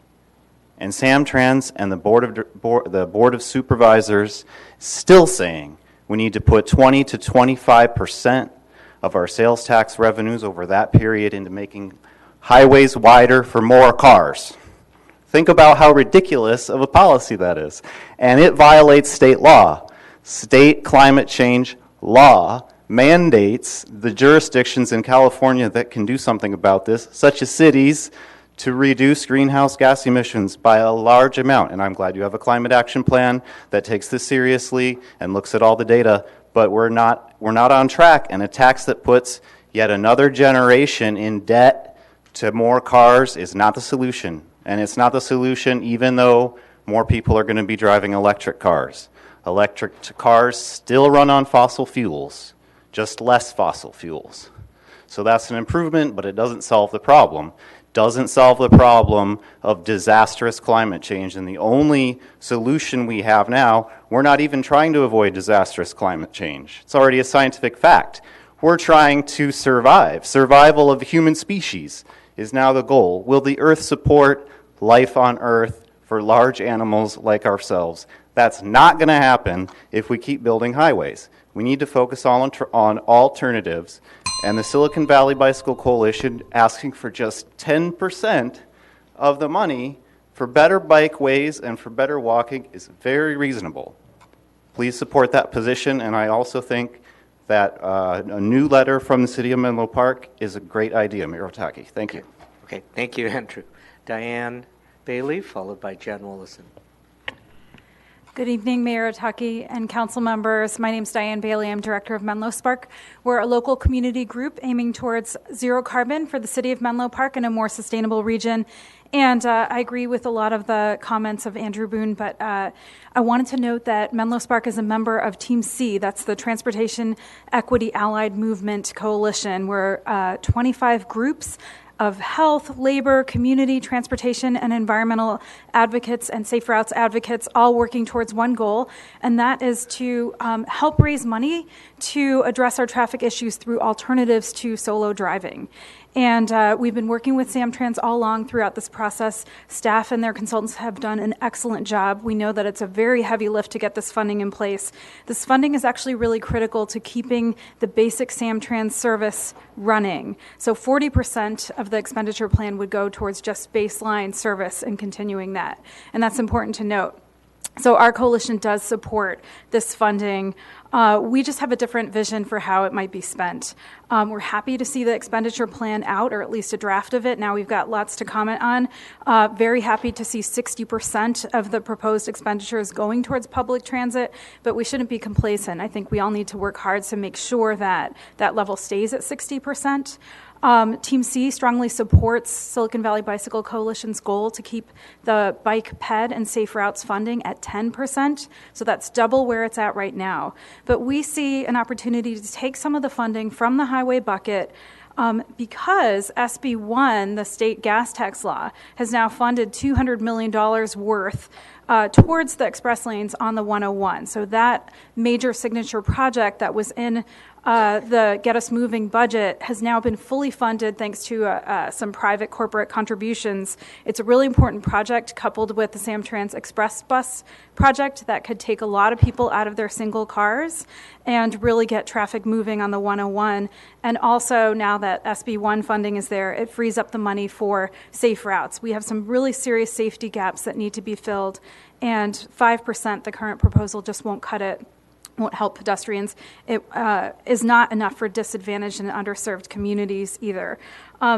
S4: And Samtrans and the Board of Supervisors still saying we need to put 20 to 25% of our sales tax revenues over that period into making highways wider for more cars. Think about how ridiculous of a policy that is. And it violates state law. State climate change law mandates the jurisdictions in California that can do something about this, such as cities, to reduce greenhouse gas emissions by a large amount. And I'm glad you have a climate action plan that takes this seriously and looks at all the data, but we're not on track. And a tax that puts yet another generation in debt to more cars is not the solution. And it's not the solution even though more people are going to be driving electric cars. Electric cars still run on fossil fuels, just less fossil fuels. So that's an improvement, but it doesn't solve the problem. Doesn't solve the problem of disastrous climate change. And the only solution we have now, we're not even trying to avoid disastrous climate change. It's already a scientific fact. We're trying to survive. Survival of the human species is now the goal. Will the Earth support life on Earth for large animals like ourselves? That's not going to happen if we keep building highways. We need to focus on alternatives, and the Silicon Valley Bicycle Coalition asking for just 10% of the money for better bikeways and for better walking is very reasonable. Please support that position, and I also think that a new letter from the City of Menlo Park is a great idea, Mayor Otake. Thank you.
S1: Okay, thank you, Andrew. Diane Bailey, followed by Jen Willison.
S3: Good evening, Mayor Otake and council members. My name is Diane Bailey. I'm director of Menlo Spark. We're a local community group aiming towards zero carbon for the city of Menlo Park and a more sustainable region. And I agree with a lot of the comments of Andrew Boone, but I wanted to note that Menlo Spark is a member of Team C. That's the Transportation Equity Allied Movement Coalition. We're 25 groups of health, labor, community, transportation, and environmental advocates and safe routes advocates, all working towards one goal, and that is to help raise money to address our traffic issues through alternatives to solo driving. And we've been working with Samtrans all along throughout this process. Staff and their consultants have done an excellent job. We know that it's a very heavy lift to get this funding in place. This funding is actually really critical to keeping the basic Samtrans service running. So 40% of the expenditure plan would go towards just baseline service and continuing that. And that's important to note. So our coalition does support this funding. We just have a different vision for how it might be spent. We're happy to see the expenditure plan out, or at least a draft of it. Now we've got lots to comment on. Very happy to see 60% of the proposed expenditures going towards public transit, but we shouldn't be complacent. I think we all need to work hard to make sure that that level stays at 60%. Team C strongly supports Silicon Valley Bicycle Coalition's goal to keep the bike, ped, and safe routes funding at 10%. So that's double where it's at right now. But we see an opportunity to take some of the funding from the highway bucket because SB 1, the state gas tax law, has now funded $200 million worth towards the express lanes on the 101. So that major signature project that was in the Get Us Moving budget has now been fully funded thanks to some private corporate contributions. It's a really important project coupled with the Samtrans Express Bus project that could take a lot of people out of their single cars and really get traffic moving on the 101. And also now that SB 1 funding is there, it frees up the money for safe routes. We have some really serious safety gaps that need to be filled, and 5%, the current proposal, just won't cut it. Won't help pedestrians. It is not enough for disadvantaged and underserved communities either.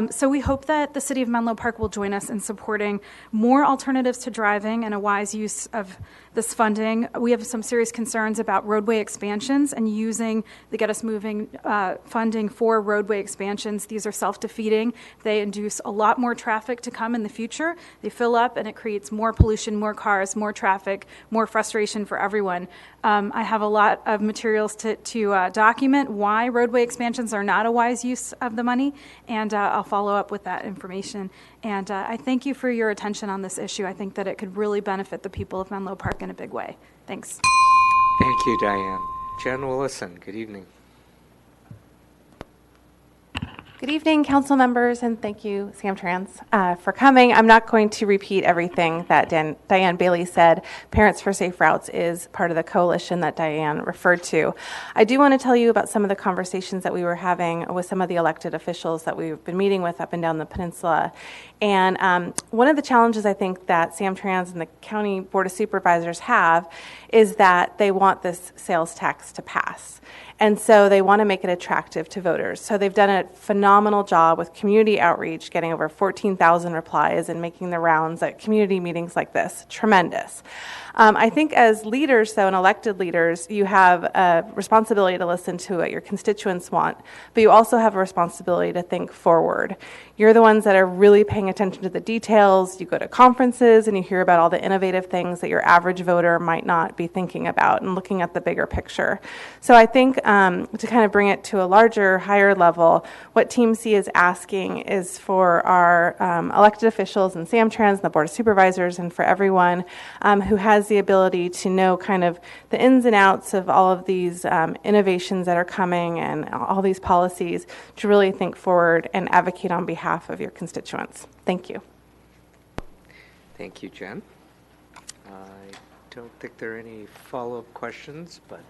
S3: So we hope that the City of Menlo Park will join us in supporting more alternatives to driving and a wise use of this funding. We have some serious concerns about roadway expansions and using the Get Us Moving funding for roadway expansions. These are self-defeating. They induce a lot more traffic to come in the future. They fill up and it creates more pollution, more cars, more traffic, more frustration for everyone. I have a lot of materials to document why roadway expansions are not a wise use of the money, and I'll follow up with that information. And I thank you for your attention on this issue. I think that it could really benefit the people of Menlo Park in a big way. Thanks.
S1: Thank you, Diane. Jen Willison, good evening.
S8: Good evening, council members, and thank you, Samtrans, for coming. I'm not going to repeat everything that Diane Bailey said. Parents for Safe Routes is part of the coalition that Diane referred to. I do want to tell you about some of the conversations that we were having with some of the elected officials that we've been meeting with up and down the peninsula. And one of the challenges I think that Samtrans and the County Board of Supervisors have is that they want this sales tax to pass. And so they want to make it attractive to voters. So they've done a phenomenal job with community outreach, getting over 14,000 replies and making the rounds at community meetings like this. Tremendous. I think as leaders, though, and elected leaders, you have a responsibility to listen to what your constituents want, but you also have a responsibility to think forward. You're the ones that are really paying attention to the details. You go to conferences and you hear about all the innovative things that your average voter might not be thinking about and looking at the bigger picture. So I think to kind of bring it to a larger, higher level, what Team C is asking is for our elected officials and Samtrans and the Board of Supervisors and for everyone who has the ability to know kind of the ins and outs of all of these innovations that are coming and all these policies to really think forward and advocate on behalf of your constituents. Thank you.
S1: Thank you, Jen. I don't think there are any follow-up questions, but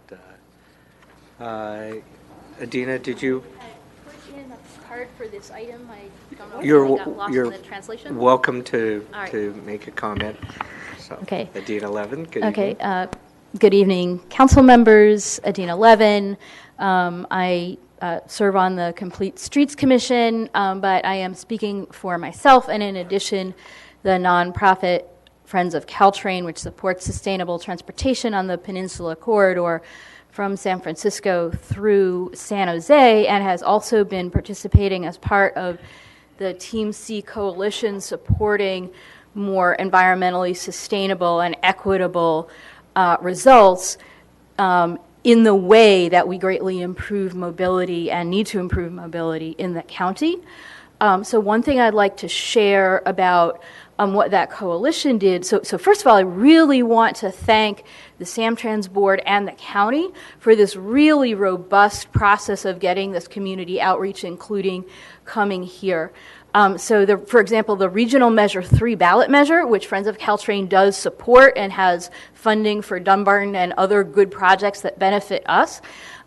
S1: Adina, did you?
S9: I put in a card for this item. I don't know if
S1: You're,
S9: I got lost in the translation.
S1: welcome to
S9: All right.
S1: to make a comment. So,
S9: Okay.
S1: Adina Levin, good
S9: Okay.
S1: evening.
S9: Good evening, council members. Adina Levin. I serve on the Complete Streets Commission, but I am speaking for myself and in addition, the nonprofit Friends of Caltrain, which supports sustainable transportation on the Peninsula Corridor from San Francisco through San Jose, and has also been participating as part of the Team C coalition supporting more environmentally sustainable and equitable results in the way that we greatly improve mobility and need to improve mobility in the county. So one thing I'd like to share about what that coalition did. So first of all, I really want to thank the Samtrans board and the county for this really robust process of getting this community outreach, including coming here. For example, the Regional Measure 3 ballot measure, which Friends of Caltrain does support and has funding for Dunbarton and other good projects that benefit us,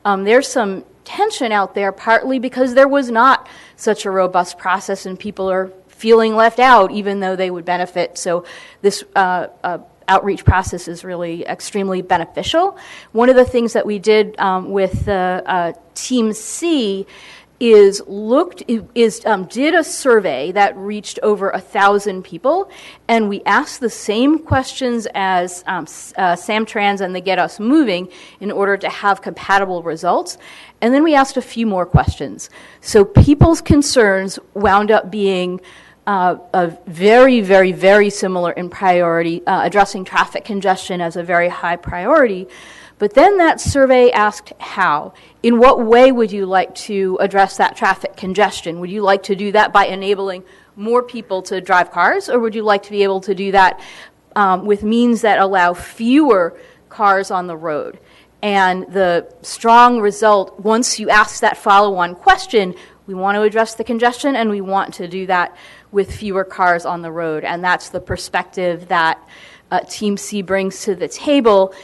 S9: there's some tension out there, partly because there was not such a robust process and people are feeling left out, even though they would benefit. So this outreach process is really extremely beneficial. One of the things that we did with Team C is did a survey that reached over 1,000 people, and we asked the same questions as Samtrans and the Get Us Moving in order to have compatible results. And then we asked a few more questions. So people's concerns wound up being very, very, very similar in priority, addressing traffic congestion as a very high priority. But then that survey asked how. In what way would you like to address that traffic congestion? Would you like to do that by enabling more people to drive cars, or would you like to be able to do that with means that allow fewer cars on the road? And the strong result, once you ask that follow-on question, we want to address the congestion and we want to do that with fewer cars on the road. And that's the perspective that Team C brings to the table,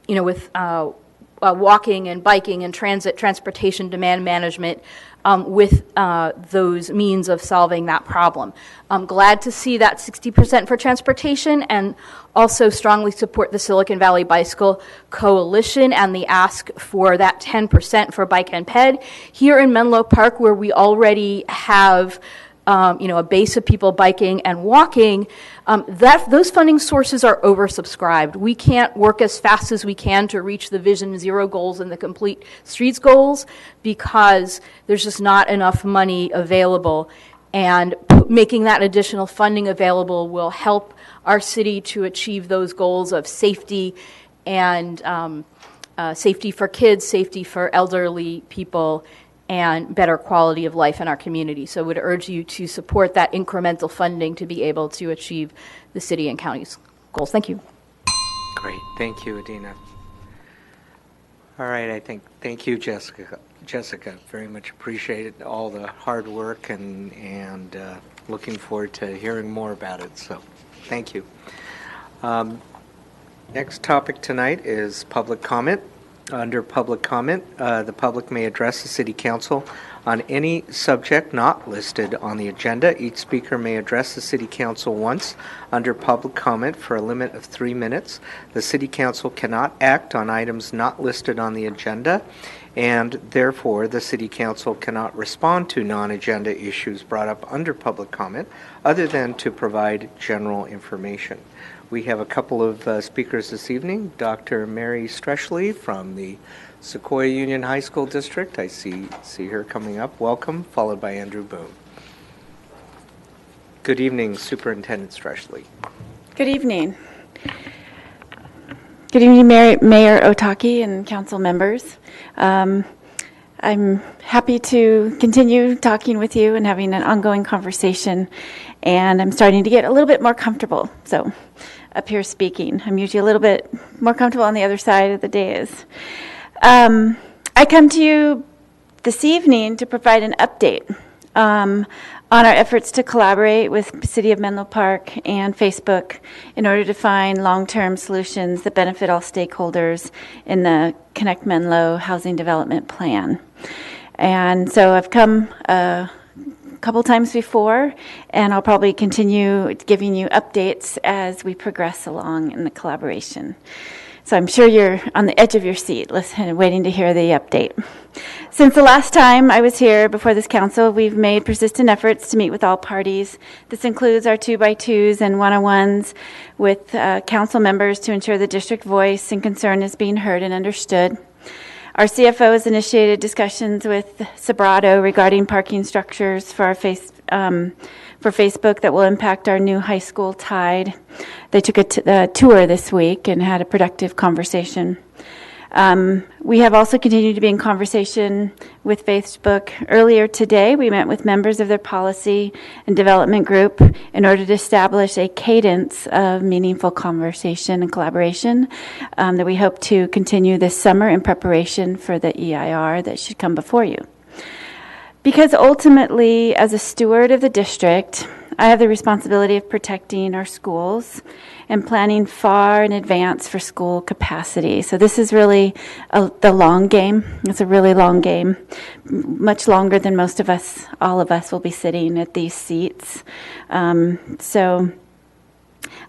S9: with walking and biking and transportation demand management with those means of solving that problem. I'm glad to see that 60% for transportation, and also strongly support the Silicon Valley Bicycle Coalition and the ask for that 10% for bike and ped. Here in Menlo Park, where we already have a base of people biking and walking, those funding sources are oversubscribed. We can't work as fast as we can to reach the Vision Zero goals and the Complete Streets goals because there's just not enough money available. And making that additional funding available will help our city to achieve those goals of safety and safety for kids, safety for elderly people, and better quality of life in our community. So I would urge you to support that incremental funding to be able to achieve the city and county's goals. Thank you.
S1: Great, thank you, Adina. All right, thank you, Jessica. Very much appreciated all the hard work and looking forward to hearing more about it. So, thank you. Next topic tonight is public comment. Under public comment, the public may address the City Council on any subject not listed on the agenda. Each speaker may address the City Council once under public comment for a limit of 3 minutes. The City Council cannot act on items not listed on the agenda, and therefore the City Council cannot respond to non-agenda issues brought up under public comment other than to provide general information. We have a couple of speakers this evening. Dr. Mary Streschley from the Sequoia Union High School District. I see her coming up. Welcome, followed by Andrew Boone. Good evening, Superintendent Streschley.
S10: Good evening. Good evening, Mayor Otaki and council members. I'm happy to continue talking with you and having an ongoing conversation, and I'm starting to get a little bit more comfortable. So, up here speaking, I'm usually a little bit more comfortable on the other side of the dais. I come to you this evening to provide an update on our efforts to collaborate with the City of Menlo Park and Facebook in order to find long-term solutions that benefit all stakeholders in the Connect Menlo Housing Development Plan. And so I've come a couple times before, and I'll probably continue giving you updates as we progress along in the collaboration. So I'm sure you're on the edge of your seat, listening, waiting to hear the update. Since the last time I was here before this council, we've made persistent efforts to meet with all parties. This includes our 2x2s and one-on-ones with council members to ensure the district voice and concern is being heard and understood. Our CFO has initiated discussions with Sobrato regarding parking structures for our Facebook that will impact our new high school Tide. They took a tour this week and had a productive conversation. We have also continued to be in conversation with Facebook. Earlier today, we met with members of their policy and development group in order to establish a cadence of meaningful conversation and collaboration that we hope to continue this summer in preparation for the EIR that should come before you. Because ultimately, as a steward of the district, I have the responsibility of protecting our schools and planning far in advance for school capacity. So this is really the long game. It's a really long game, much longer than most of us, all of us will be sitting at these seats. So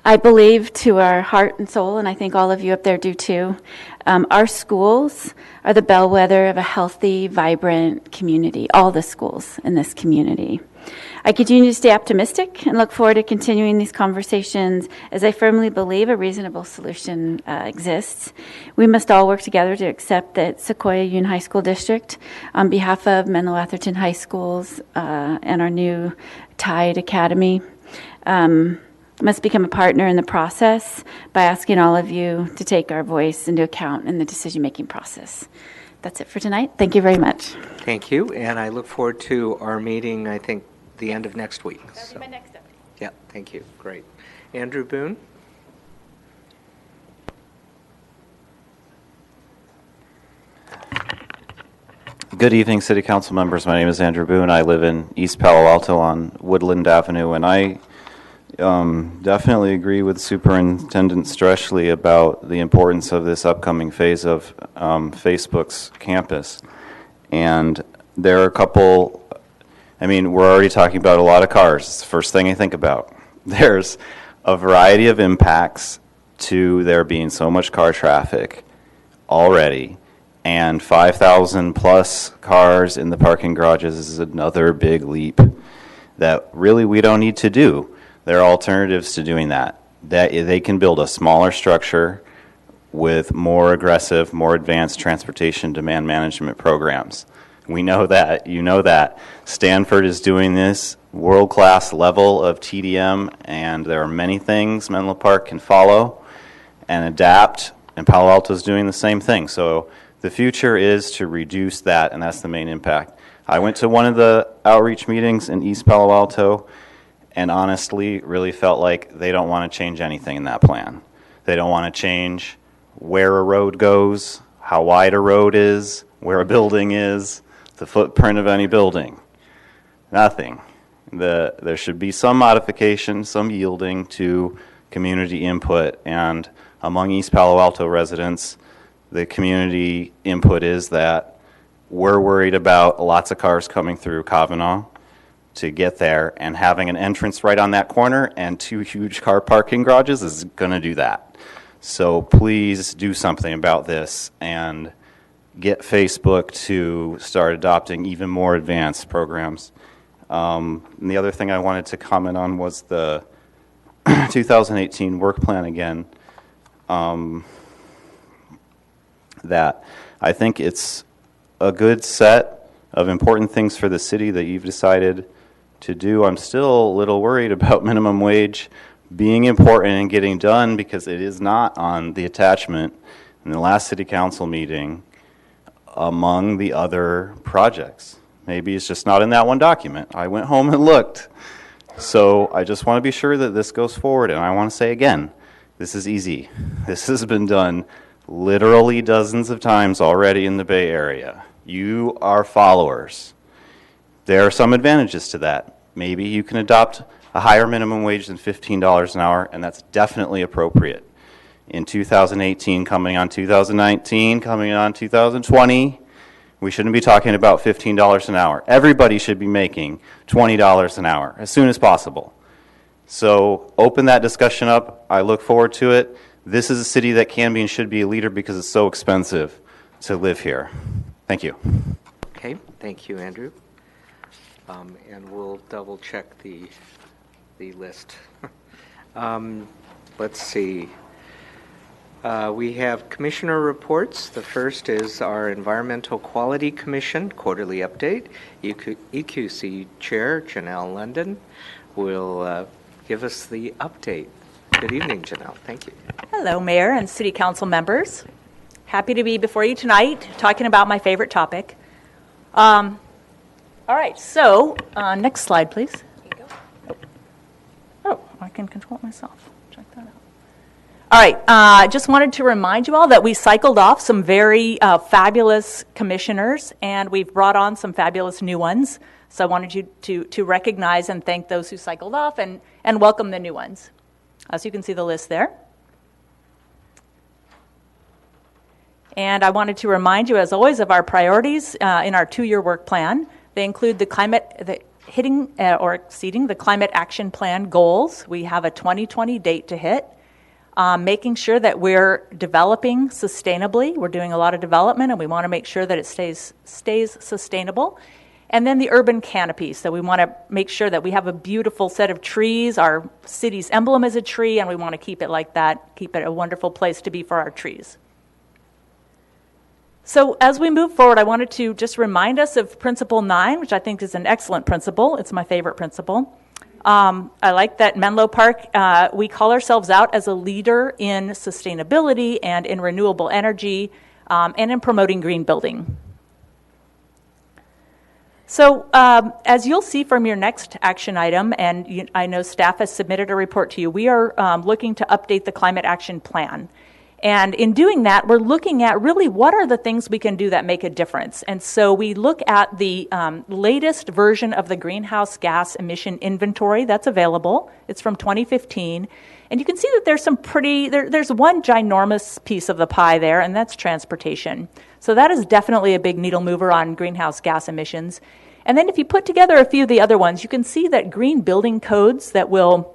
S10: I believe to our heart and soul, and I think all of you up there do too, our schools are the bellwether of a healthy, vibrant community, all the schools in this community. I continue to stay optimistic and look forward to continuing these conversations as I firmly believe a reasonable solution exists. We must all work together to accept that Sequoia Union High School District, on behalf of Menlo Atherton High Schools and our new Tide Academy, must become a partner in the process by asking all of you to take our voice into account in the decision-making process. That's it for tonight. Thank you very much.
S1: Thank you, and I look forward to our meeting, I think, the end of next week.
S8: That'll be my next update.
S1: Yeah, thank you. Great. Andrew Boone?
S4: Good evening, City Council members. My name is Andrew Boone. I live in East Palo Alto on Woodland Avenue, and I definitely agree with Superintendent Streschley about the importance of this upcoming phase of Facebook's campus. And there are a couple, we're already talking about a lot of cars. It's the first thing I think about. There's a variety of impacts to there being so much car traffic already, and 5,000 plus cars in the parking garages is another big leap that really we don't need to do. There are alternatives to doing that. That they can build a smaller structure with more aggressive, more advanced transportation demand management programs. We know that. You know that. Stanford is doing this world-class level of TDM, and there are many things Menlo Park can follow and adapt, and Palo Alto is doing the same thing. So the future is to reduce that, and that's the main impact. I went to one of the outreach meetings in East Palo Alto, and honestly really felt like they don't want to change anything in that plan. They don't want to change where a road goes, how wide a road is, where a building is, the footprint of any building. Nothing. There should be some modification, some yielding to community input, and among East Palo Alto residents, the community input is that we're worried about lots of cars coming through Kavanaugh to get there, and having an entrance right on that corner and 2 huge car parking garages is going to do that. So please do something about this and get Facebook to start adopting even more advanced programs. And the other thing I wanted to comment on was the 2018 work plan again. That I think it's a good set of important things for the city that you've decided to do. I'm still a little worried about minimum wage, being important and getting done because it is not on the attachment in the last city council meeting among the other projects. Maybe it's just not in that one document. I went home and looked. So I just want to be sure that this goes forward. And I want to say again, this is easy. This has been done literally dozens of times already in the Bay Area. You are followers. There are some advantages to that. Maybe you can adopt a higher minimum wage than $15 an hour, and that's definitely appropriate. In 2018, coming on 2019, coming on 2020, we shouldn't be talking about $15 an hour. Everybody should be making $20 an hour as soon as possible. So open that discussion up. I look forward to it. This is a city that can be and should be a leader because it's so expensive to live here. Thank you.
S1: Okay, thank you, Andrew. And we'll double check the list. Let's see. We have commissioner reports. The first is our Environmental Quality Commission quarterly update. EQC Chair Janelle London will give us the update. Good evening, Janelle. Thank you.
S11: Hello, Mayor and City Council members. Happy to be before you tonight talking about my favorite topic. All right, so next slide, please. Oh, I can control it myself. Check that out. All right, just wanted to remind you all that we cycled off some very fabulous commissioners, and we've brought on some fabulous new ones. So I wanted you to recognize and thank those who cycled off and welcome the new ones. As you can see the list there. And I wanted to remind you, as always, of our priorities in our 2-year work plan. They include hitting or exceeding the climate action plan goals. We have a 2020 date to hit. Making sure that we're developing sustainably. We're doing a lot of development, and we want to make sure that it stays sustainable. And then the urban canopy. So we want to make sure that we have a beautiful set of trees. Our city's emblem is a tree, and we want to keep it like that, keep it a wonderful place to be for our trees. So as we move forward, I wanted to just remind us of Principle 9, which I think is an excellent principle. It's my favorite principle. I like that Menlo Park, we call ourselves out as a leader in sustainability and in renewable energy and in promoting green building. So as you'll see from your next action item, and I know staff has submitted a report to you, we are looking to update the climate action plan. And in doing that, we're looking at really what are the things we can do that make a difference. And so we look at the latest version of the greenhouse gas emission inventory that's available. It's from 2015. And you can see that there's there's one ginormous piece of the pie there, and that's transportation. So that is definitely a big needle mover on greenhouse gas emissions. And then if you put together a few of the other ones, you can see that green building codes that will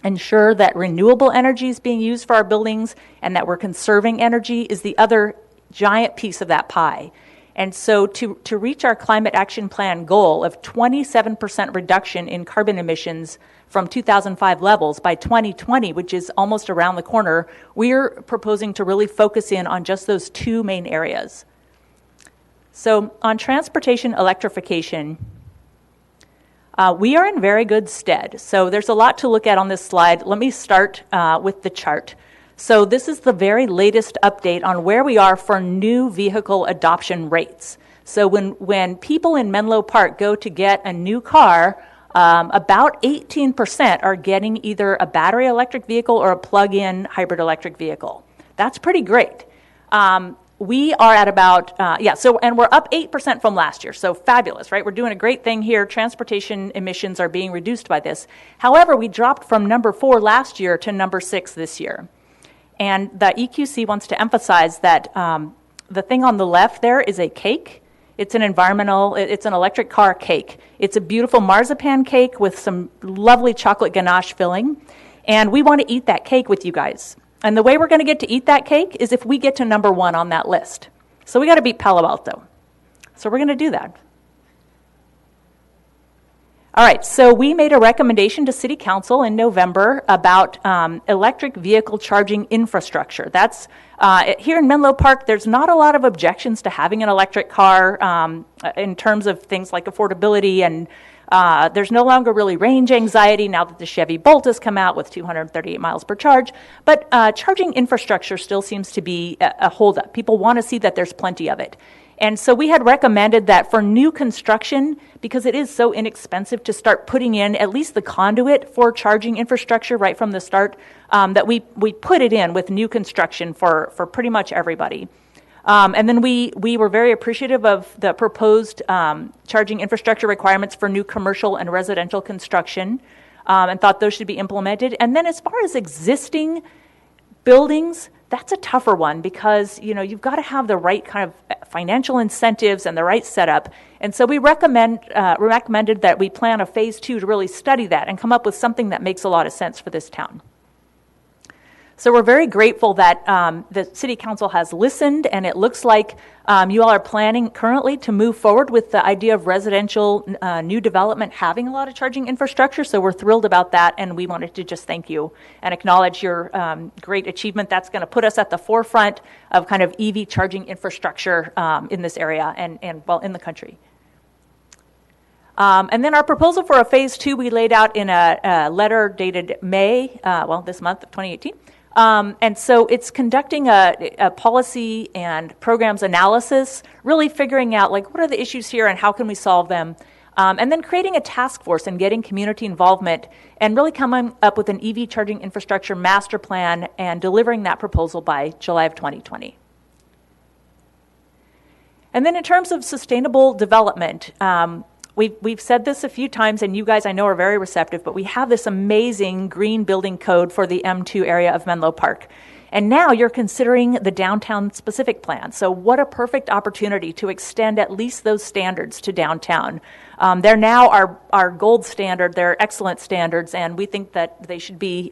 S11: ensure that renewable energy is being used for our buildings and that we're conserving energy is the other giant piece of that pie. And so to reach our climate action plan goal of 27% reduction in carbon emissions from 2005 levels by 2020, which is almost around the corner, we're proposing to really focus in on just those 2 main areas. So on transportation electrification, we are in very good stead. So there's a lot to look at on this slide. Let me start with the chart. So this is the very latest update on where we are for new vehicle adoption rates. So when people in Menlo Park go to get a new car, about 18% are getting either a battery electric vehicle or a plug-in hybrid electric vehicle. That's pretty great. We are at about, and we're up 8% from last year, so fabulous, right? We're doing a great thing here. Transportation emissions are being reduced by this. However, we dropped from number 4 last year to number 6 this year. And the EQC wants to emphasize that the thing on the left there is a cake. It's an electric car cake. It's a beautiful marzipan cake with some lovely chocolate ganache filling. And we want to eat that cake with you guys. And the way we're going to get to eat that cake is if we get to number 1 on that list. So we got to beat Palo Alto. So we're going to do that. All right, so we made a recommendation to City Council in November about electric vehicle charging infrastructure. That's here in Menlo Park, there's not a lot of objections to having an electric car in terms of things like affordability and There's no longer really range anxiety now that the Chevy Bolt has come out with 238 miles per charge, but charging infrastructure still seems to be a holdup. People want to see that there's plenty of it. And so we had recommended that for new construction, because it is so inexpensive to start putting in at least the conduit for charging infrastructure right from the start, that we put it in with new construction for pretty much everybody. And then we were very appreciative of the proposed charging infrastructure requirements for new commercial and residential construction, and thought those should be implemented. And then as far as existing buildings, that's a tougher one because, you've got to have the right kind of financial incentives and the right setup. And so we recommended that we plan a phase 2 to really study that and come up with something that makes a lot of sense for this town. So we're very grateful that the City Council has listened, and it looks like you all are planning currently to move forward with the idea of residential new development having a lot of charging infrastructure. So we're thrilled about that, and we wanted to just thank you and acknowledge your great achievement. That's going to put us at the forefront of kind of EV charging infrastructure in this area and in the country. And then our proposal for a phase 2 we laid out in a letter dated May, this month of 2018. And so it's conducting a policy and programs analysis, really figuring out what are the issues here and how can we solve them, and then creating a task force and getting community involvement and really coming up with an EV charging infrastructure master plan and delivering that proposal by July of 2020. And then in terms of sustainable development, We've said this a few times, and you guys I know are very receptive, but we have this amazing green building code for the M2 area of Menlo Park. And now you're considering the downtown specific plan. So what a perfect opportunity to extend at least those standards to downtown. They're now our gold standard, they're excellent standards, and we think that they should be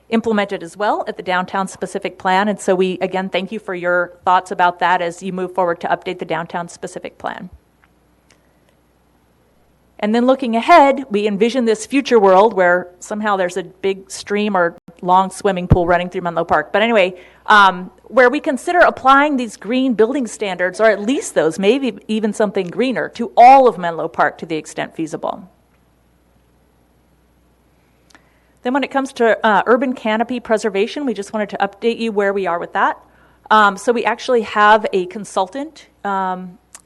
S11: implemented as well at the downtown specific plan. And so we, again, thank you for your thoughts about that as you move forward to update the downtown specific plan. And then looking ahead, we envision this future world where somehow there's a big stream or long swimming pool running through Menlo Park. But anyway, where we consider applying these green building standards, or at least those, maybe even something greener, to all of Menlo Park to the extent feasible. Then when it comes to urban canopy preservation, we just wanted to update you where we are with that. So we actually have a consultant,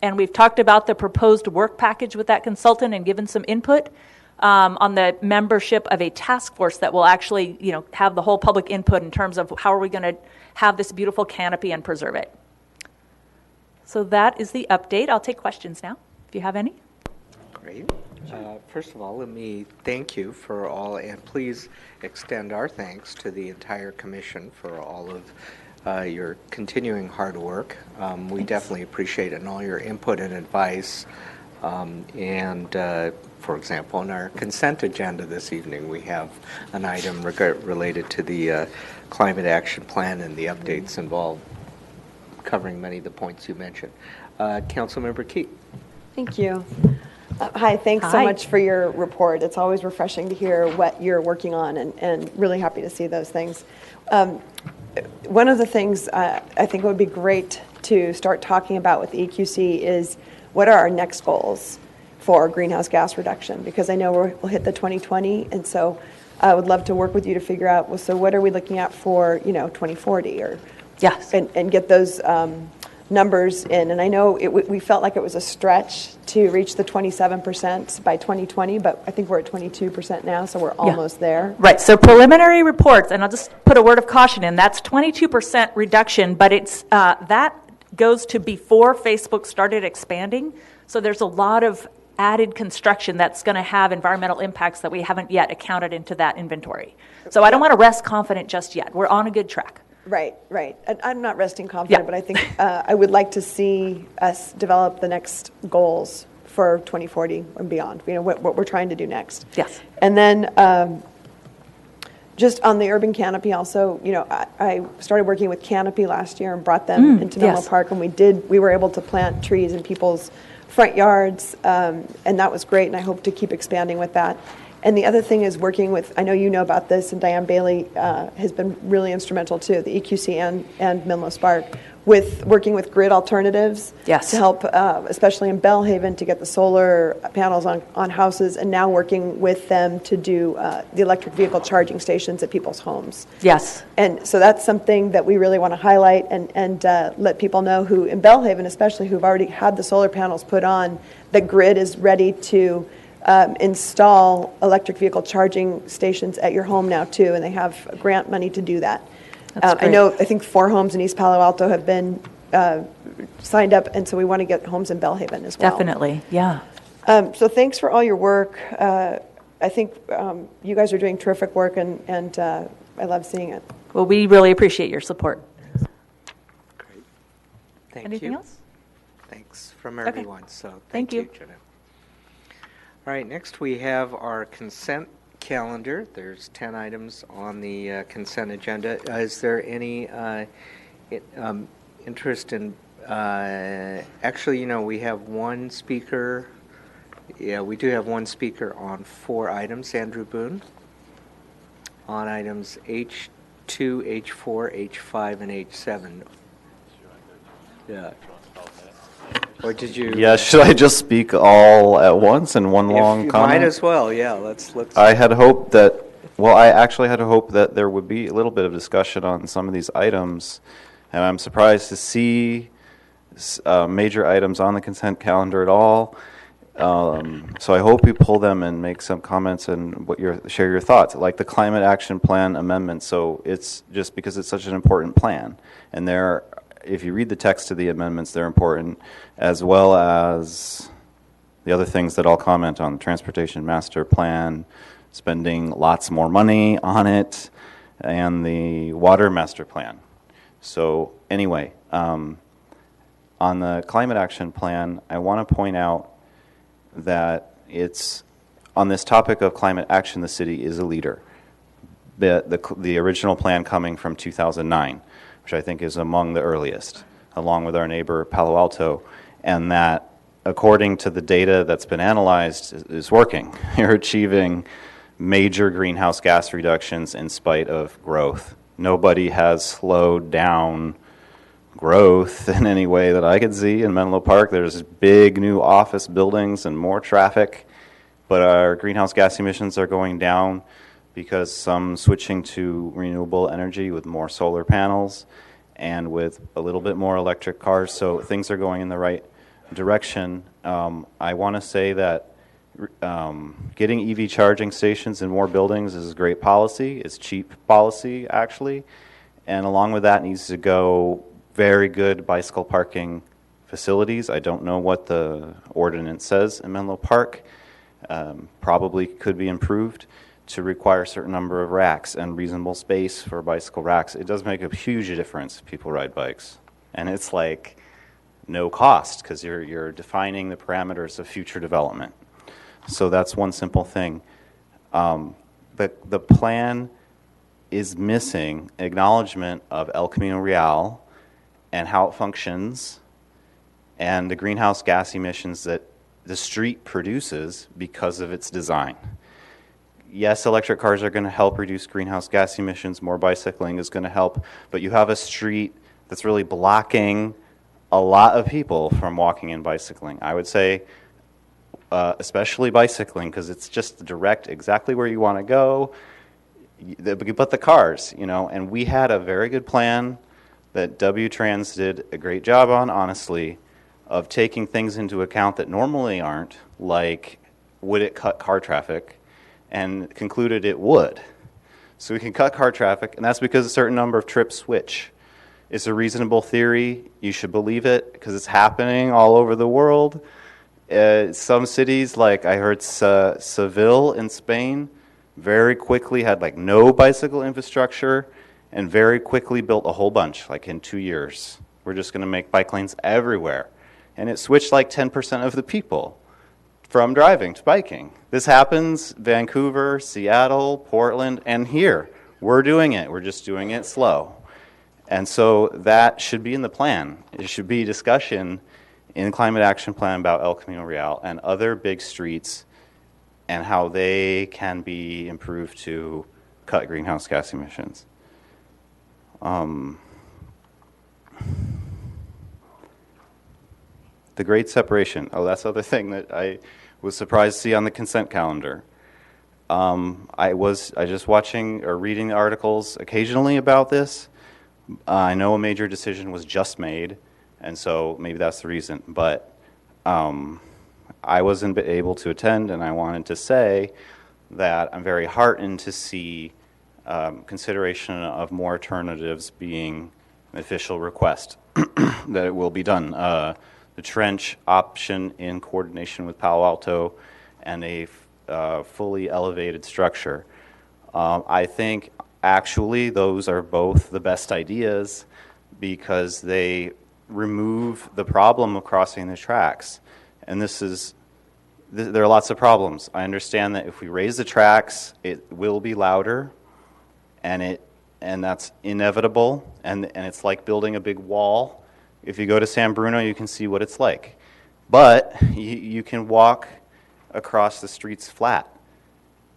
S11: and we've talked about the proposed work package with that consultant and given some input on the membership of a task force that will actually, have the whole public input in terms of how are we going to have this beautiful canopy and preserve it. So that is the update. I'll take questions now, if you have any.
S1: Great. First of all, let me thank you for all, and please extend our thanks to the entire commission for all of your continuing hard work. We definitely appreciate it, and all your input and advice. For example, in our consent agenda this evening, we have an item related to the climate action plan and the updates involved, covering many of the points you mentioned. Councilmember Key.
S7: Thank you. Hi, thanks so much for your report. It's always refreshing to hear what you're working on, and really happy to see those things. One of the things I think would be great to start talking about with EQC is what are our next goals for greenhouse gas reduction? Because I know we'll hit the 2020, and so I would love to work with you to figure out, well, so what are we looking at for, 2040, or
S11: yes,
S7: and get those numbers in. And I know we felt like it was a stretch to reach the 27% by 2020, but I think we're at 22% now, so we're almost there.
S11: Right, so preliminary reports, and I'll just put a word of caution in, that's 22% reduction, but it's that goes to before Facebook started expanding, so there's a lot of added construction that's going to have environmental impacts that we haven't yet accounted into that inventory. So I don't want to rest confident just yet. We're on a good track.
S7: Right. And I'm not resting confident, but I think I would like to see us develop the next goals for 2040 and beyond, what we're trying to do next.
S11: Yes.
S7: And then just on the urban canopy also, I started working with Canopy last year and brought them into Menlo Park, and we were able to plant trees in people's front yards, and that was great, and I hope to keep expanding with that. And the other thing is working with, I know you know about this, and Diane Bailey has been really instrumental too, the EQC and Menlo Spark, with working with Grid Alternatives.
S11: Yes.
S7: To help, especially in Bellhaven, to get the solar panels on houses, and now working with them to do the electric vehicle charging stations at people's homes.
S11: Yes.
S7: And so that's something that we really want to highlight and let people know who, in Bellhaven especially, who've already had the solar panels put on, that Grid is ready to install electric vehicle charging stations at your home now too, and they have grant money to do that. I think 4 homes in East Palo Alto have been signed up, and so we want to get homes in Bellhaven as well.
S11: Definitely, yeah.
S7: So thanks for all your work. I think you guys are doing terrific work, and I love seeing it.
S11: Well, we really appreciate your support.
S1: Great. Thank
S11: Anything
S1: you.
S11: else?
S1: Thanks from
S11: Okay.
S1: everyone. So
S11: Thank you.
S1: Jeanette. All right, next we have our consent calendar. There's 10 items on the consent agenda. Is there any interest in, actually, we have one speaker. Yeah, we do have one speaker on 4 items, Andrew Boone, on items H2, H4, H5, and H7. Yeah. Or did you?
S4: Yeah, should I just speak all at once in one long
S1: you
S4: comment?
S1: might as well, yeah. Let's.
S4: I had hoped that, I actually had hoped that there would be a little bit of discussion on some of these items, and I'm surprised to see major items on the consent calendar at all. So I hope you pull them and make some comments and share your thoughts, like the Climate Action Plan amendment. So it's just because it's such an important plan, and if you read the text of the amendments, they're important, as well as the other things that I'll comment on, the Transportation Master Plan, spending lots more money on it, and the Water Master Plan. So anyway, on the Climate Action Plan, I want to point out that on this topic of climate action, the city is a leader. The original plan coming from 2009, which I think is among the earliest, along with our neighbor Palo Alto, and that according to the data that's been analyzed is working. You're achieving major greenhouse gas reductions in spite of growth. Nobody has slowed down growth in any way that I could see in Menlo Park. There's big new office buildings and more traffic, but our greenhouse gas emissions are going down because some switching to renewable energy with more solar panels and with a little bit more electric cars. So things are going in the right direction. I want to say that getting EV charging stations in more buildings is great policy. It's cheap policy, actually. And along with that needs to go very good bicycle parking facilities. I don't know what the ordinance says in Menlo Park. Probably could be improved to require a certain number of racks and reasonable space for bicycle racks. It does make a huge difference if people ride bikes. And it's like no cost because you're defining the parameters of future development. So that's one simple thing. But the plan is missing acknowledgement of El Camino Real and how it functions and the greenhouse gas emissions that the street produces because of its design. Yes, electric cars are going to help reduce greenhouse gas emissions. More bicycling is going to help. But you have a street that's really blocking a lot of people from walking and bicycling. I would say especially bicycling because it's just direct exactly where you want to go. But the cars, and we had a very good plan that W-Trans did a great job on, honestly, of taking things into account that normally aren't, like would it cut car traffic, and concluded it would. So we can cut car traffic, and that's because a certain number of trips switch. It's a reasonable theory. You should believe it because it's happening all over the world. Some cities, like I heard Seville in Spain, very quickly had like no bicycle infrastructure and very quickly built a whole bunch, like in 2 years. We're just going to make bike lanes everywhere. And it switched like 10% of the people from driving to biking. This happens Vancouver, Seattle, Portland, and here. We're doing it. We're just doing it slow. And so that should be in the plan. It should be discussion in the Climate Action Plan about El Camino Real and other big streets and how they can be improved to cut greenhouse gas emissions. The grade separation. Oh, that's the other thing that I was surprised to see on the consent calendar. I just watching or reading the articles occasionally about this. I know a major decision was just made, and so maybe that's the reason. But I wasn't able to attend, and I wanted to say that I'm very heartened to see consideration of more alternatives being an official request that it will be done. The trench option in coordination with Palo Alto and a fully elevated structure. I think actually those are both the best ideas because they remove the problem of crossing the tracks. And there are lots of problems. I understand that if we raise the tracks, it will be louder, and that's inevitable, and it's like building a big wall. If you go to San Bruno, you can see what it's like. But you can walk across the streets flat,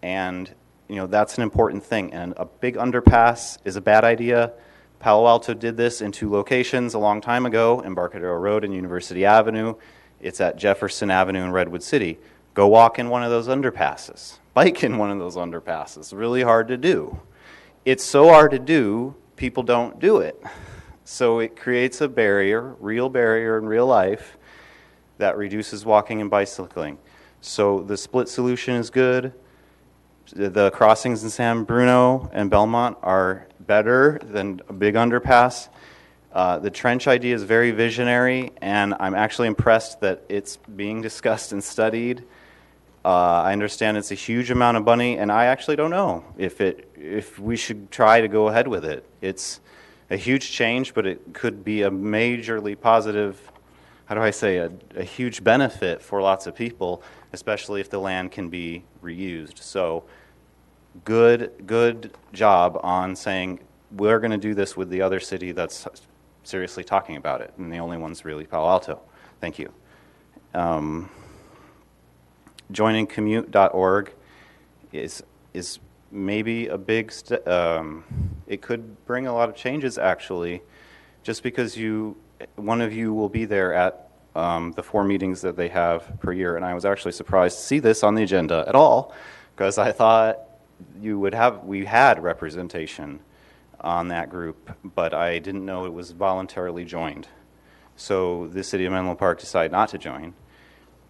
S4: and that's an important thing. And a big underpass is a bad idea. Palo Alto did this in 2 locations a long time ago, Embarcadero Road and University Avenue. It's at Jefferson Avenue in Redwood City. Go walk in one of those underpasses. Bike in one of those underpasses. Really hard to do. It's so hard to do, people don't do it. So it creates a barrier, real barrier in real life, that reduces walking and bicycling. So the split solution is good. The crossings in San Bruno and Belmont are better than a big underpass. The trench idea is very visionary, and I'm actually impressed that it's being discussed and studied. I understand it's a huge amount of money, and I actually don't know if we should try to go ahead with it. It's a huge change, but it could be a majorly positive, a huge benefit for lots of people, especially if the land can be reused. So good job on saying we're going to do this with the other city that's seriously talking about it, and the only one's really Palo Alto. Thank you. Joining commute.org is maybe a big it could bring a lot of changes, actually, just because one of you will be there at the 4 meetings that they have per year. And I was actually surprised to see this on the agenda at all, because I thought we had representation on that group, but I didn't know it was voluntarily joined. So the City of Menlo Park decided not to join,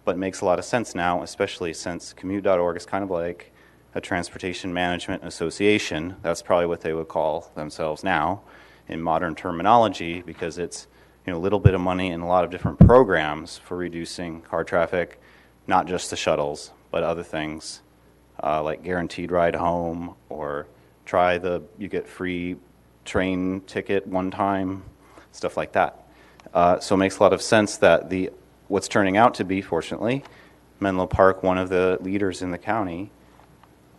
S4: but it makes a lot of sense now, especially since commute.org is kind of like a transportation management association. That's probably what they would call themselves now in modern terminology, because it's a little bit of money and a lot of different programs for reducing car traffic, not just the shuttles, but other things like guaranteed ride home, or you get free train ticket one time, stuff like that. So it makes a lot of sense that what's turning out to be, fortunately, Menlo Park, one of the leaders in the county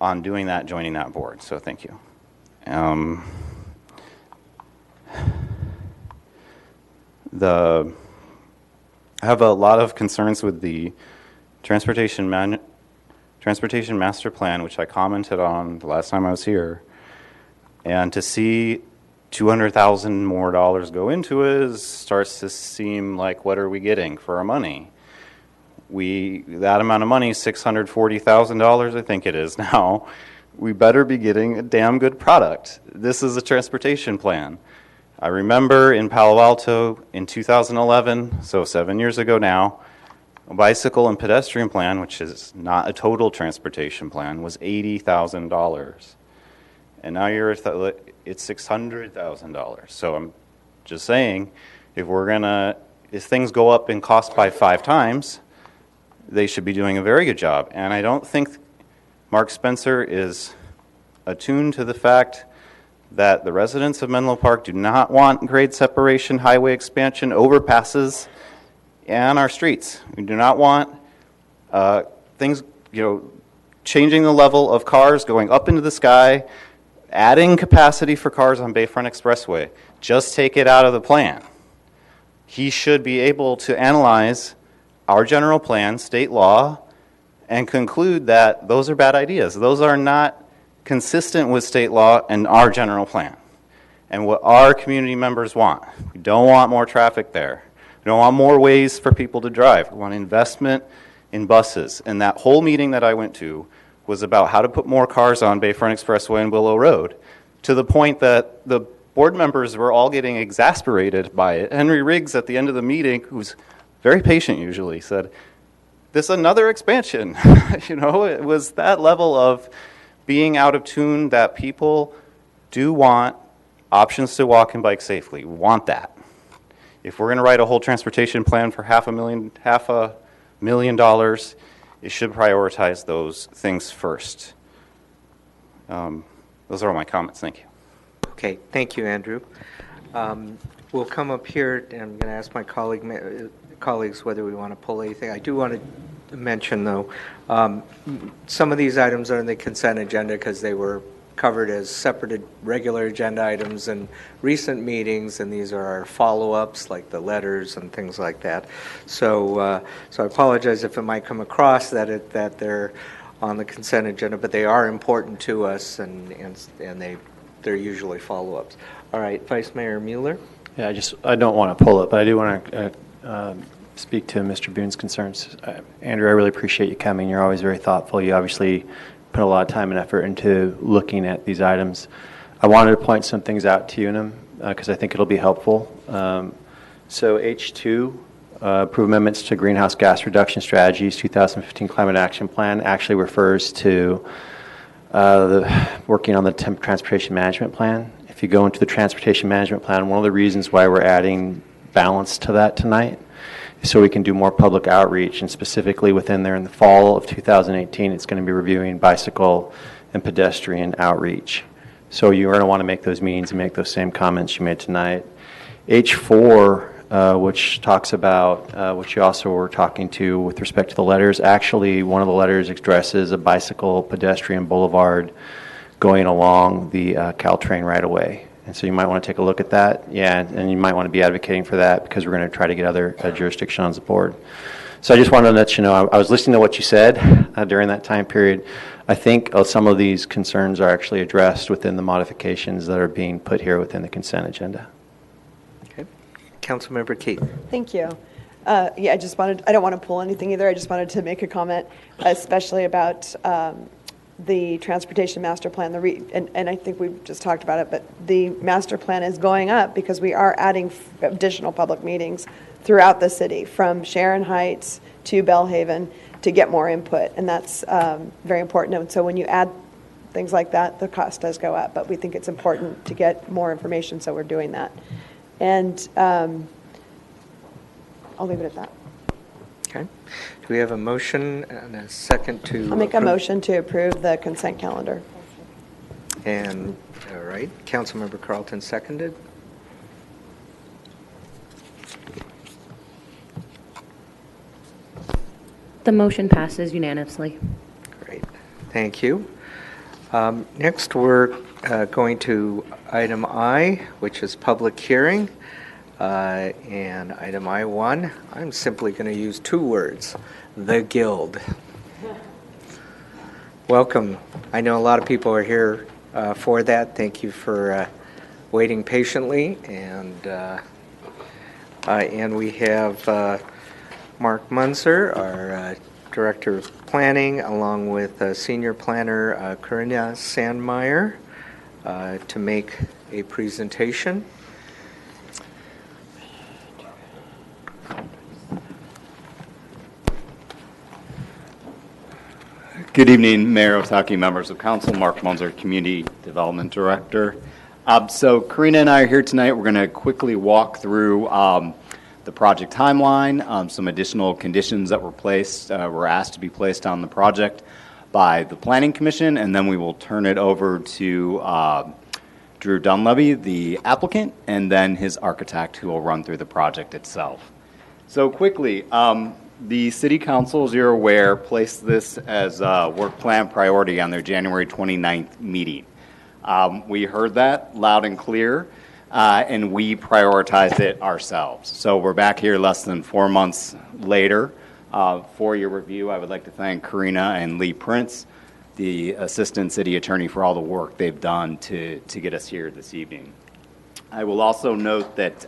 S4: on doing that, joining that board. So thank you. I have a lot of concerns with the transportation master plan, which I commented on the last time I was here. And to see $200,000 more go into it starts to seem like, what are we getting for our money? That amount of money, $640,000, I think it is now. We better be getting a damn good product. This is a transportation plan. I remember in Palo Alto in 2011, so 7 years ago now, a bicycle and pedestrian plan, which is not a total transportation plan, was $80,000. And now it's $600,000. So I'm just saying, if things go up in cost by 5 times, they should be doing a very good job. And I don't think Mark Spencer is attuned to the fact that the residents of Menlo Park do not want grade separation, highway expansion, overpasses, and our streets. We do not want things, changing the level of cars going up into the sky, adding capacity for cars on Bayfront Expressway. Just take it out of the plan. He should be able to analyze our general plan, state law, and conclude that those are bad ideas. Those are not consistent with state law and our general plan and what our community members want. We don't want more traffic there. We don't want more ways for people to drive. We want investment in buses. And that whole meeting that I went to was about how to put more cars on Bayfront Expressway and Willow Road, to the point that the board members were all getting exasperated by it. Henry Riggs, at the end of the meeting, who's very patient usually, said, "This is another expansion." It was that level of being out of tune that people do want options to walk and bike safely. We want that. If we're going to write a whole transportation plan for $500,000, it should prioritize those things first. Those are all my comments. Thank you.
S1: Okay, thank you, Andrew. We'll come up here, and I'm going to ask my colleagues whether we want to pull anything. I do want to mention, though, some of these items are in the consent agenda because they were covered as separate regular agenda items in recent meetings, and these are our follow-ups, like the letters and things like that. So I apologize if it might come across that they're on the consent agenda, but they are important to us, and they're usually follow-ups. All right, Vice Mayor Mueller.
S12: Yeah, I don't want to pull it, but I do want to speak to Mr. Boone's concerns. Andrew, I really appreciate you coming. You're always very thoughtful. You obviously put a lot of time and effort into looking at these items. I wanted to point some things out to you, because I think it'll be helpful. So H2, approve amendments to Greenhouse Gas Reduction Strategies 2015 Climate Action Plan, actually refers to working on the Transportation Management Plan. If you go into the Transportation Management Plan, one of the reasons why we're adding balance to that tonight is so we can do more public outreach, and specifically within there in the fall of 2018, it's going to be reviewing bicycle and pedestrian outreach. So you're going to want to make those meetings and make those same comments you made tonight. H4, which talks about, which you also were talking to with respect to the letters, actually one of the letters addresses a bicycle pedestrian boulevard going along the Caltrain right away. And so you might want to take a look at that. Yeah, and you might want to be advocating for that, because we're going to try to get other jurisdictions on board. So I just wanted to let you know, I was listening to what you said during that time period. I think some of these concerns are actually addressed within the modifications that are being put here within the consent agenda.
S1: Okay. Councilmember Keith.
S7: Thank you. I don't want to pull anything either. I just wanted to make a comment, especially about the transportation master plan, and I think we've just talked about it, but the master plan is going up because we are adding additional public meetings throughout the city, from Sharon Heights to Bellhaven, to get more input, and that's very important. And so when you add things like that, the cost does go up, but we think it's important to get more information, so we're doing that. And I'll leave it at that.
S1: Okay. Do we have a motion and a second to
S7: I'll make a motion to approve the consent calendar.
S1: And, all right, Councilmember Carlton seconded.
S13: The motion passes unanimously.
S1: Great. Thank you. Next, we're going to item I, which is public hearing. And item I1, I'm simply going to use two words: the Guild. Welcome. I know a lot of people are here for that. Thank you for waiting patiently. And we have Mark Munzer, our Director of Planning, along with Senior Planner Karina Sandmeyer, to make a presentation.
S14: Good evening, Mayor Otake, members of council. Mark Munzer, Community Development Director. So Karina and I are here tonight. We're going to quickly walk through the project timeline, some additional conditions that were asked to be placed on the project by the Planning Commission, and then we will turn it over to Drew Dunleavy, the applicant, and then his architect, who will run through the project itself. So quickly, the City Council, as you're aware, placed this as a work plan priority on their January 29th meeting. We heard that loud and clear, and we prioritized it ourselves. So we're back here less than 4 months later for your review. I would like to thank Karina and Lee Prince, the Assistant City Attorney, for all the work they've done to get us here this evening. I will also note that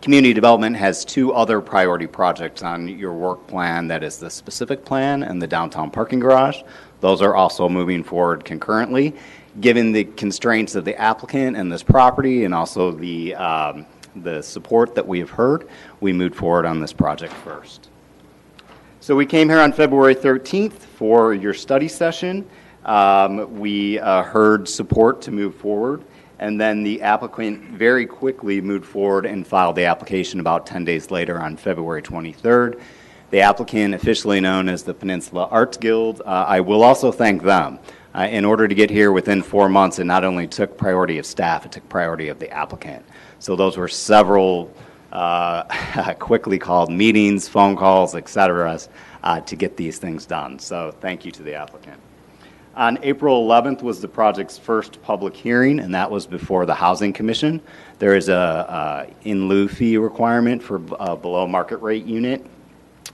S14: Community Development has two other priority projects on your work plan. That is the specific plan and the downtown parking garage. Those are also moving forward concurrently. Given the constraints of the applicant and this property and also the support that we have heard, we moved forward on this project first. So we came here on February 13th for your study session. We heard support to move forward. And then the applicant very quickly moved forward and filed the application about 10 days later on February 23rd. The applicant, officially known as the Peninsula Arts Guild, I will also thank them. In order to get here within 4 months, it not only took priority of staff, it took priority of the applicant. So those were several quickly called meetings, phone calls, et cetera, to get these things done. So thank you to the applicant. On April 11th was the project's first public hearing, and that was before the Housing Commission. There is a in lieu fee requirement for a below market rate unit.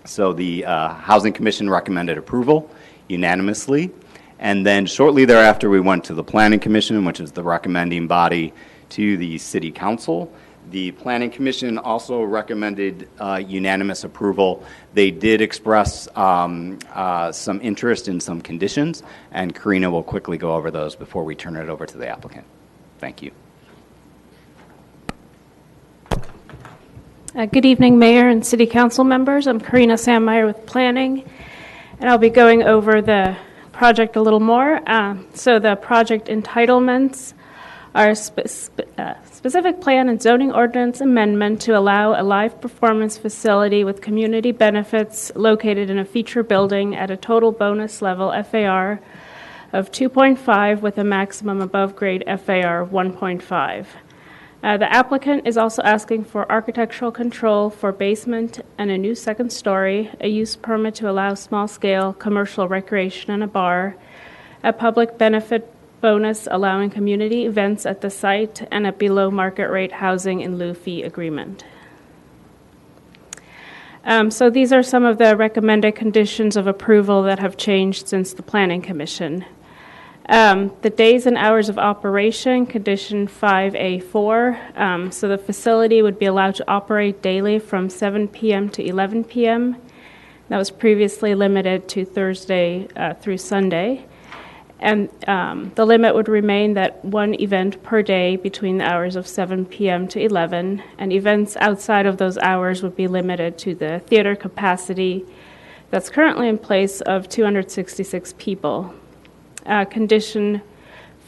S14: So the Housing Commission recommended approval unanimously. And then shortly thereafter, we went to the Planning Commission, which is the recommending body to the City Council. The Planning Commission also recommended unanimous approval. They did express some interest in some conditions, and Karina will quickly go over those before we turn it over to the applicant. Thank you.
S15: Good evening, Mayor and City Council members. I'm Karina Sandmeyer with Planning, and I'll be going over the project a little more. So the project entitlements are specific plan and zoning ordinance amendment to allow a live performance facility with community benefits located in a feature building at a total bonus level FAR of 2.5 with a maximum above grade FAR of 1.5. The applicant is also asking for architectural control for basement and a new second story, a use permit to allow small-scale commercial recreation and a bar, a public benefit bonus allowing community events at the site, and a below market rate housing in lieu fee agreement. So these are some of the recommended conditions of approval that have changed since the Planning Commission. The days and hours of operation, condition 5A4. So the facility would be allowed to operate daily from 7 p.m. to 11 p.m. That was previously limited to Thursday through Sunday. And the limit would remain that one event per day between the hours of 7 p.m. to 11, and events outside of those hours would be limited to the theater capacity that's currently in place of 266 people. Condition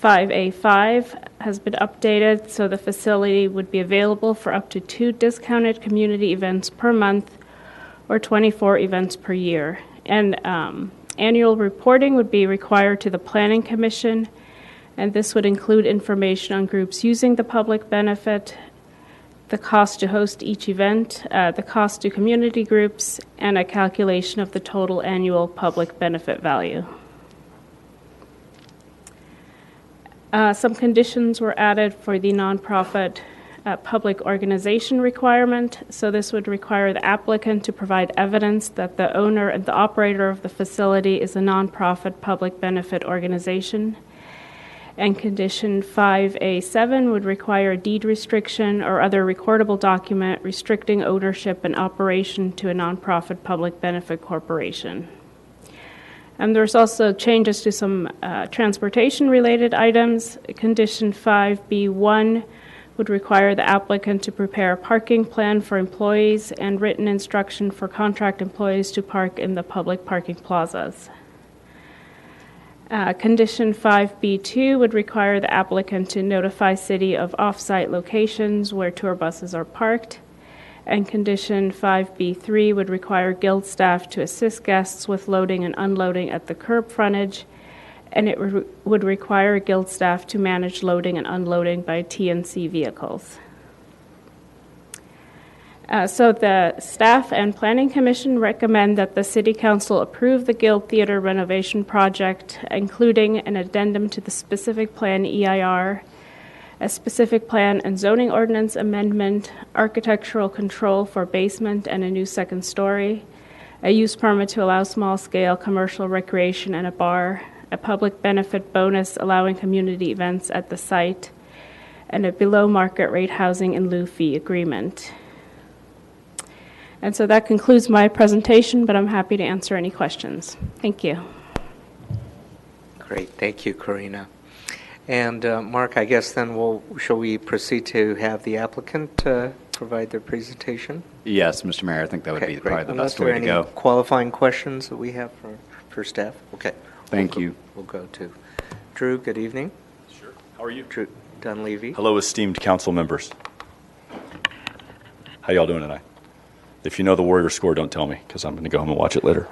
S15: 5A5 has been updated, so the facility would be available for up to 2 discounted community events per month or 24 events per year. And annual reporting would be required to the Planning Commission, and this would include information on groups using the public benefit, the cost to host each event, the cost to community groups, and a calculation of the total annual public benefit value. Some conditions were added for the nonprofit public organization requirement. So this would require the applicant to provide evidence that the owner and the operator of the facility is a nonprofit public benefit organization. And condition 5A7 would require a deed restriction or other recordable document restricting ownership and operation to a nonprofit public benefit corporation. And there's also changes to some transportation-related items. Condition 5B1 would require the applicant to prepare a parking plan for employees and written instruction for contract employees to park in the public parking plazas. Condition 5B2 would require the applicant to notify city of off-site locations where tour buses are parked. And condition 5B3 would require guild staff to assist guests with loading and unloading at the curb frontage, and it would require guild staff to manage loading and unloading by TNC vehicles. So the staff and Planning Commission recommend that the City Council approve the Guild Theater renovation project, including an addendum to the specific plan EIR, a specific plan and zoning ordinance amendment, architectural control for basement and a new second story, a use permit to allow small-scale commercial recreation and a bar, a public benefit bonus allowing community events at the site, and a below-market rate housing in lieu fee agreement. And so that concludes my presentation, but I'm happy to answer any questions. Thank you.
S1: Great, thank you, Karina. And Mark, I guess then shall we proceed to have the applicant provide their presentation?
S14: Yes, Mr. Mayor, I think that would be probably the
S1: Unless
S14: best
S1: there
S14: way
S1: are
S14: to
S1: any
S14: go.
S1: qualifying questions that we have for staff? Okay.
S14: Thank you.
S1: We'll go to Drew. Good evening.
S16: Sure. How are you?
S1: Drew Dunleavy.
S16: Hello, esteemed council members. How y'all doing tonight? If you know the Warrior score, don't tell me, because I'm going to go home and watch it later.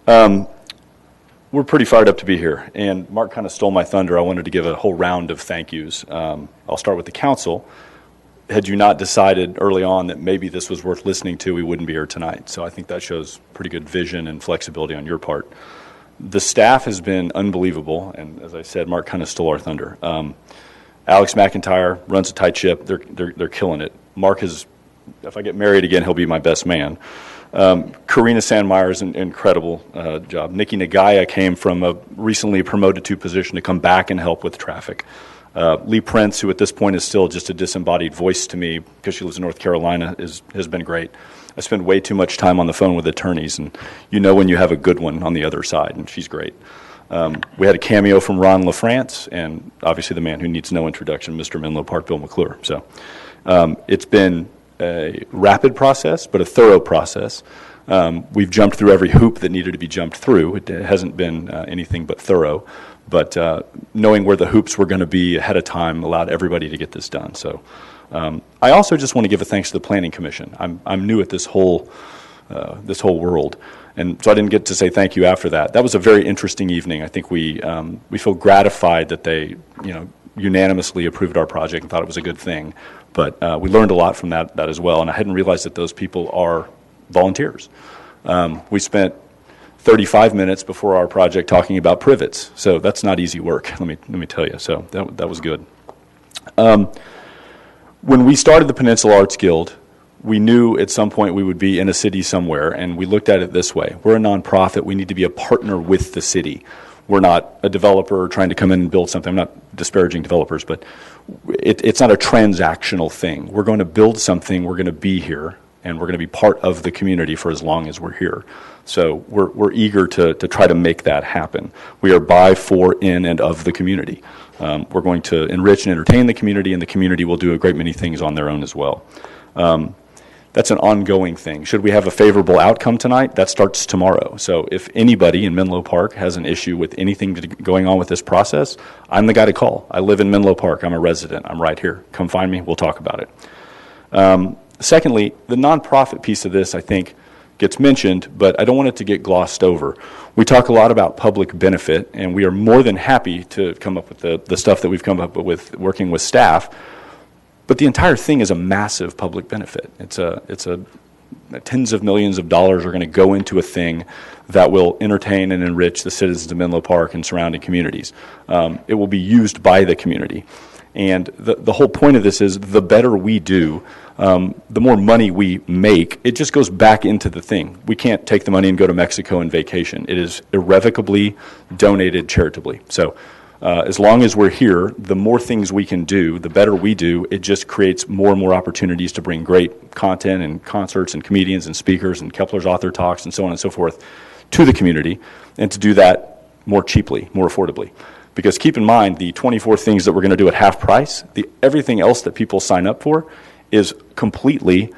S16: We're pretty fired up to be here, and Mark kind of stole my thunder. I wanted to give a whole round of thank yous. I'll start with the council. Had you not decided early on that maybe this was worth listening to, we wouldn't be here tonight. So I think that shows pretty good vision and flexibility on your part. The staff has been unbelievable, and as I said, Mark kind of stole our thunder. Alex McIntyre runs a tight ship. They're killing it. Mark is, if I get married again, he'll be my best man. Karina Sandmeyer's an incredible job. Nikki Nagaya came from a recently promoted to position to come back and help with traffic. Lee Prince, who at this point is still just a disembodied voice to me because she lives in North Carolina, has been great. I spend way too much time on the phone with attorneys, and you know when you have a good one on the other side, and she's great. We had a cameo from Ron LaFrance, and obviously the man who needs no introduction, Mr. Menlo Park, Bill McClure. So it's been a rapid process, but a thorough process. We've jumped through every hoop that needed to be jumped through. It hasn't been anything but thorough, but knowing where the hoops were going to be ahead of time allowed everybody to get this done. So I also just want to give a thanks to the Planning Commission. I'm new at this whole world, and so I didn't get to say thank you after that. That was a very interesting evening. I think we feel gratified that they unanimously approved our project and thought it was a good thing. But we learned a lot from that as well, and I hadn't realized that those people are volunteers. We spent 35 minutes before our project talking about privets, so that's not easy work. Let me tell you. So that was good. When we started the Peninsula Arts Guild, we knew at some point we would be in a city somewhere, and we looked at it this way: we're a nonprofit. We need to be a partner with the city. We're not a developer trying to come in and build something. I'm not disparaging developers, but it's not a transactional thing. We're going to build something, we're going to be here, and we're going to be part of the community for as long as we're here. So we're eager to try to make that happen. We are by, for, in, and of the community. We're going to enrich and entertain the community, and the community will do a great many things on their own as well. That's an ongoing thing. Should we have a favorable outcome tonight, that starts tomorrow. So if anybody in Menlo Park has an issue with anything going on with this process, I'm the guy to call. I live in Menlo Park. I'm a resident. I'm right here. Come find me. We'll talk about it. Secondly, the nonprofit piece of this, I think, gets mentioned, but I don't want it to get glossed over. We talk a lot about public benefit, and we are more than happy to come up with the stuff that we've come up with working with staff. But the entire thing is a massive public benefit. It's a tens of millions of dollars are going to go into a thing that will entertain and enrich the citizens of Menlo Park and surrounding communities. It will be used by the community. And the whole point of this is the better we do, the more money we make, it just goes back into the thing. We can't take the money and go to Mexico and vacation. It is irrevocably donated charitably. So as long as we're here, the more things we can do, the better we do. It just creates more and more opportunities to bring great content and concerts and comedians and speakers and Kepler's author talks and so on and so forth to the community, and to do that more cheaply, more affordably. Because keep in mind, the 24 things that we're going to do at half price, everything else that people sign up for is completely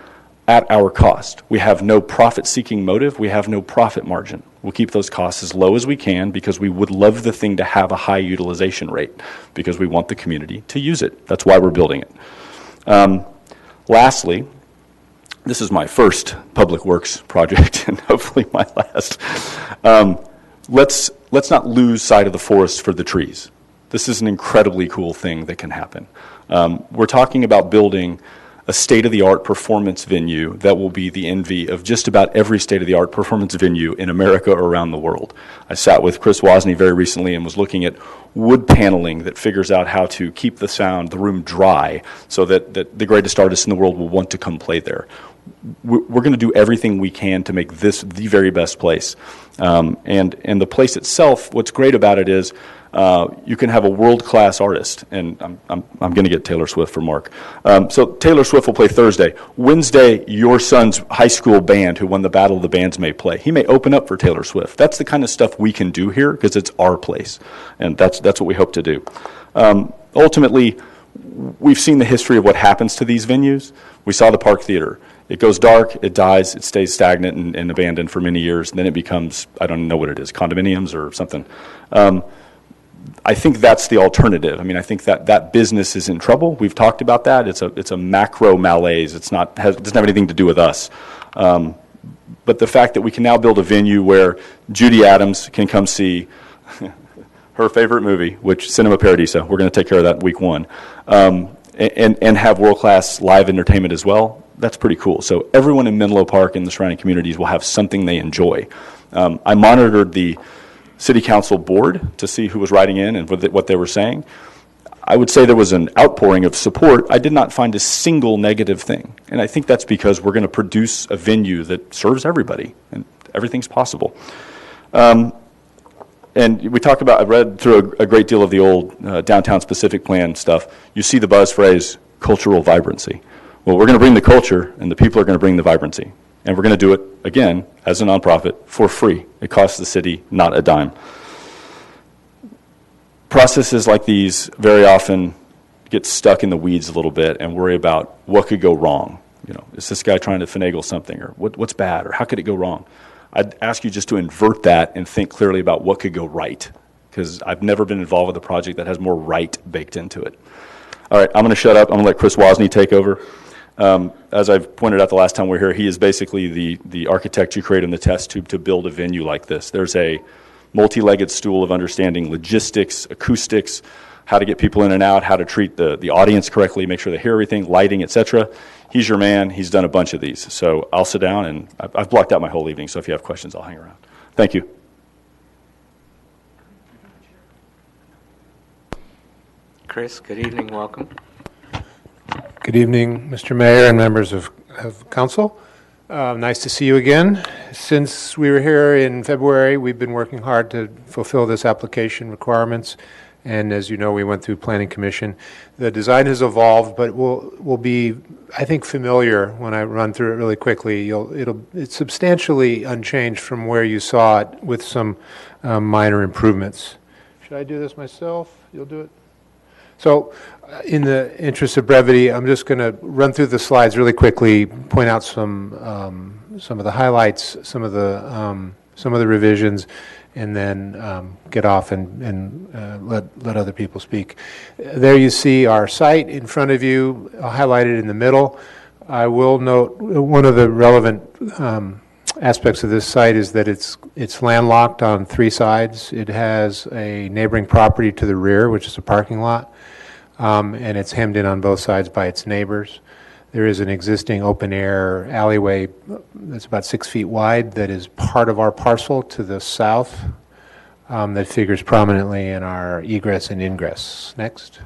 S16: at our cost. We have no profit-seeking motive. We have no profit margin. We'll keep those costs as low as we can because we would love the thing to have a high utilization rate because we want the community to use it. That's why we're building it. Lastly, this is my first public works project and hopefully my last. Let's not lose sight of the forest for the trees. This is an incredibly cool thing that can happen. We're talking about building a state-of-the-art performance venue that will be the envy of just about every state-of-the-art performance venue in America or around the world. I sat with Chris Wozni very recently and was looking at wood paneling that figures out how to keep the room dry, so that the greatest artists in the world will want to come play there. We're going to do everything we can to make this the very best place. And the place itself, what's great about it is You can have a world-class artist, and I'm going to get Taylor Swift for Mark. So Taylor Swift will play Thursday. Wednesday, your son's high school band, who won the Battle of the Bands, may play. He may open up for Taylor Swift. That's the kind of stuff we can do here because it's our place, and that's what we hope to do. Ultimately, we've seen the history of what happens to these venues. We saw the Park Theater. It goes dark, it dies, it stays stagnant and abandoned for many years, and then it becomes, I don't know what it is, condominiums or something. I think that's the alternative. I mean, I think that business is in trouble. We've talked about that. It's a macro malaise. It doesn't have anything to do with us. But the fact that we can now build a venue where Judy Adams can come see her favorite movie, which Cinema Paradiso, we're going to take care of that week 1, and have world-class live entertainment as well, that's pretty cool. So everyone in Menlo Park and the surrounding communities will have something they enjoy. I monitored the City Council board to see who was writing in and what they were saying. I would say there was an outpouring of support. I did not find a single negative thing. And I think that's because we're going to produce a venue that serves everybody, and everything's possible. And we talked about, I read through a great deal of the old downtown specific plan stuff. You see the buzz phrase, cultural vibrancy. Well, we're going to bring the culture, and the people are going to bring the vibrancy. And we're going to do it, again, as a nonprofit, for free. It costs the city not a dime. Processes like these very often get stuck in the weeds a little bit and worry about what could go wrong. You know, is this guy trying to finagle something, or what's bad, or how could it go wrong? I'd ask you just to invert that and think clearly about what could go right, because I've never been involved with a project that has more right baked into it. All right, I'm going to shut up. I'm going to let Chris Wozni take over. As I've pointed out the last time we were here, he is basically the architect who created the test tube to build a venue like this. There's a multi-legged stool of understanding logistics, acoustics, how to get people in and out, how to treat the audience correctly, make sure they hear everything, lighting, etc. He's your man. He's done a bunch of these. So I'll sit down, and I've blocked out my whole evening, so if you have questions, I'll hang around. Thank you.
S1: Chris, good evening. Welcome.
S17: Good evening, Mr. Mayor and members of council. Nice to see you again. Since we were here in February, we've been working hard to fulfill this application requirements. And as you know, we went through Planning Commission. The design has evolved, but will be, I think, familiar when I run through it really quickly. It's substantially unchanged from where you saw it, with some minor improvements. Should I do this myself? You'll do it? So, in the interest of brevity, I'm just going to run through the slides really quickly, point out some of the highlights, some of the revisions, and then get off and let other people speak. There you see our site in front of you, highlighted in the middle. I will note one of the relevant aspects of this site is that it's landlocked on 3 sides. It has a neighboring property to the rear, which is a parking lot. And it's hemmed in on both sides by its neighbors. There is an existing open-air alleyway that's about 6 feet wide that is part of our parcel to the south that figures prominently in our egress and ingress. Next.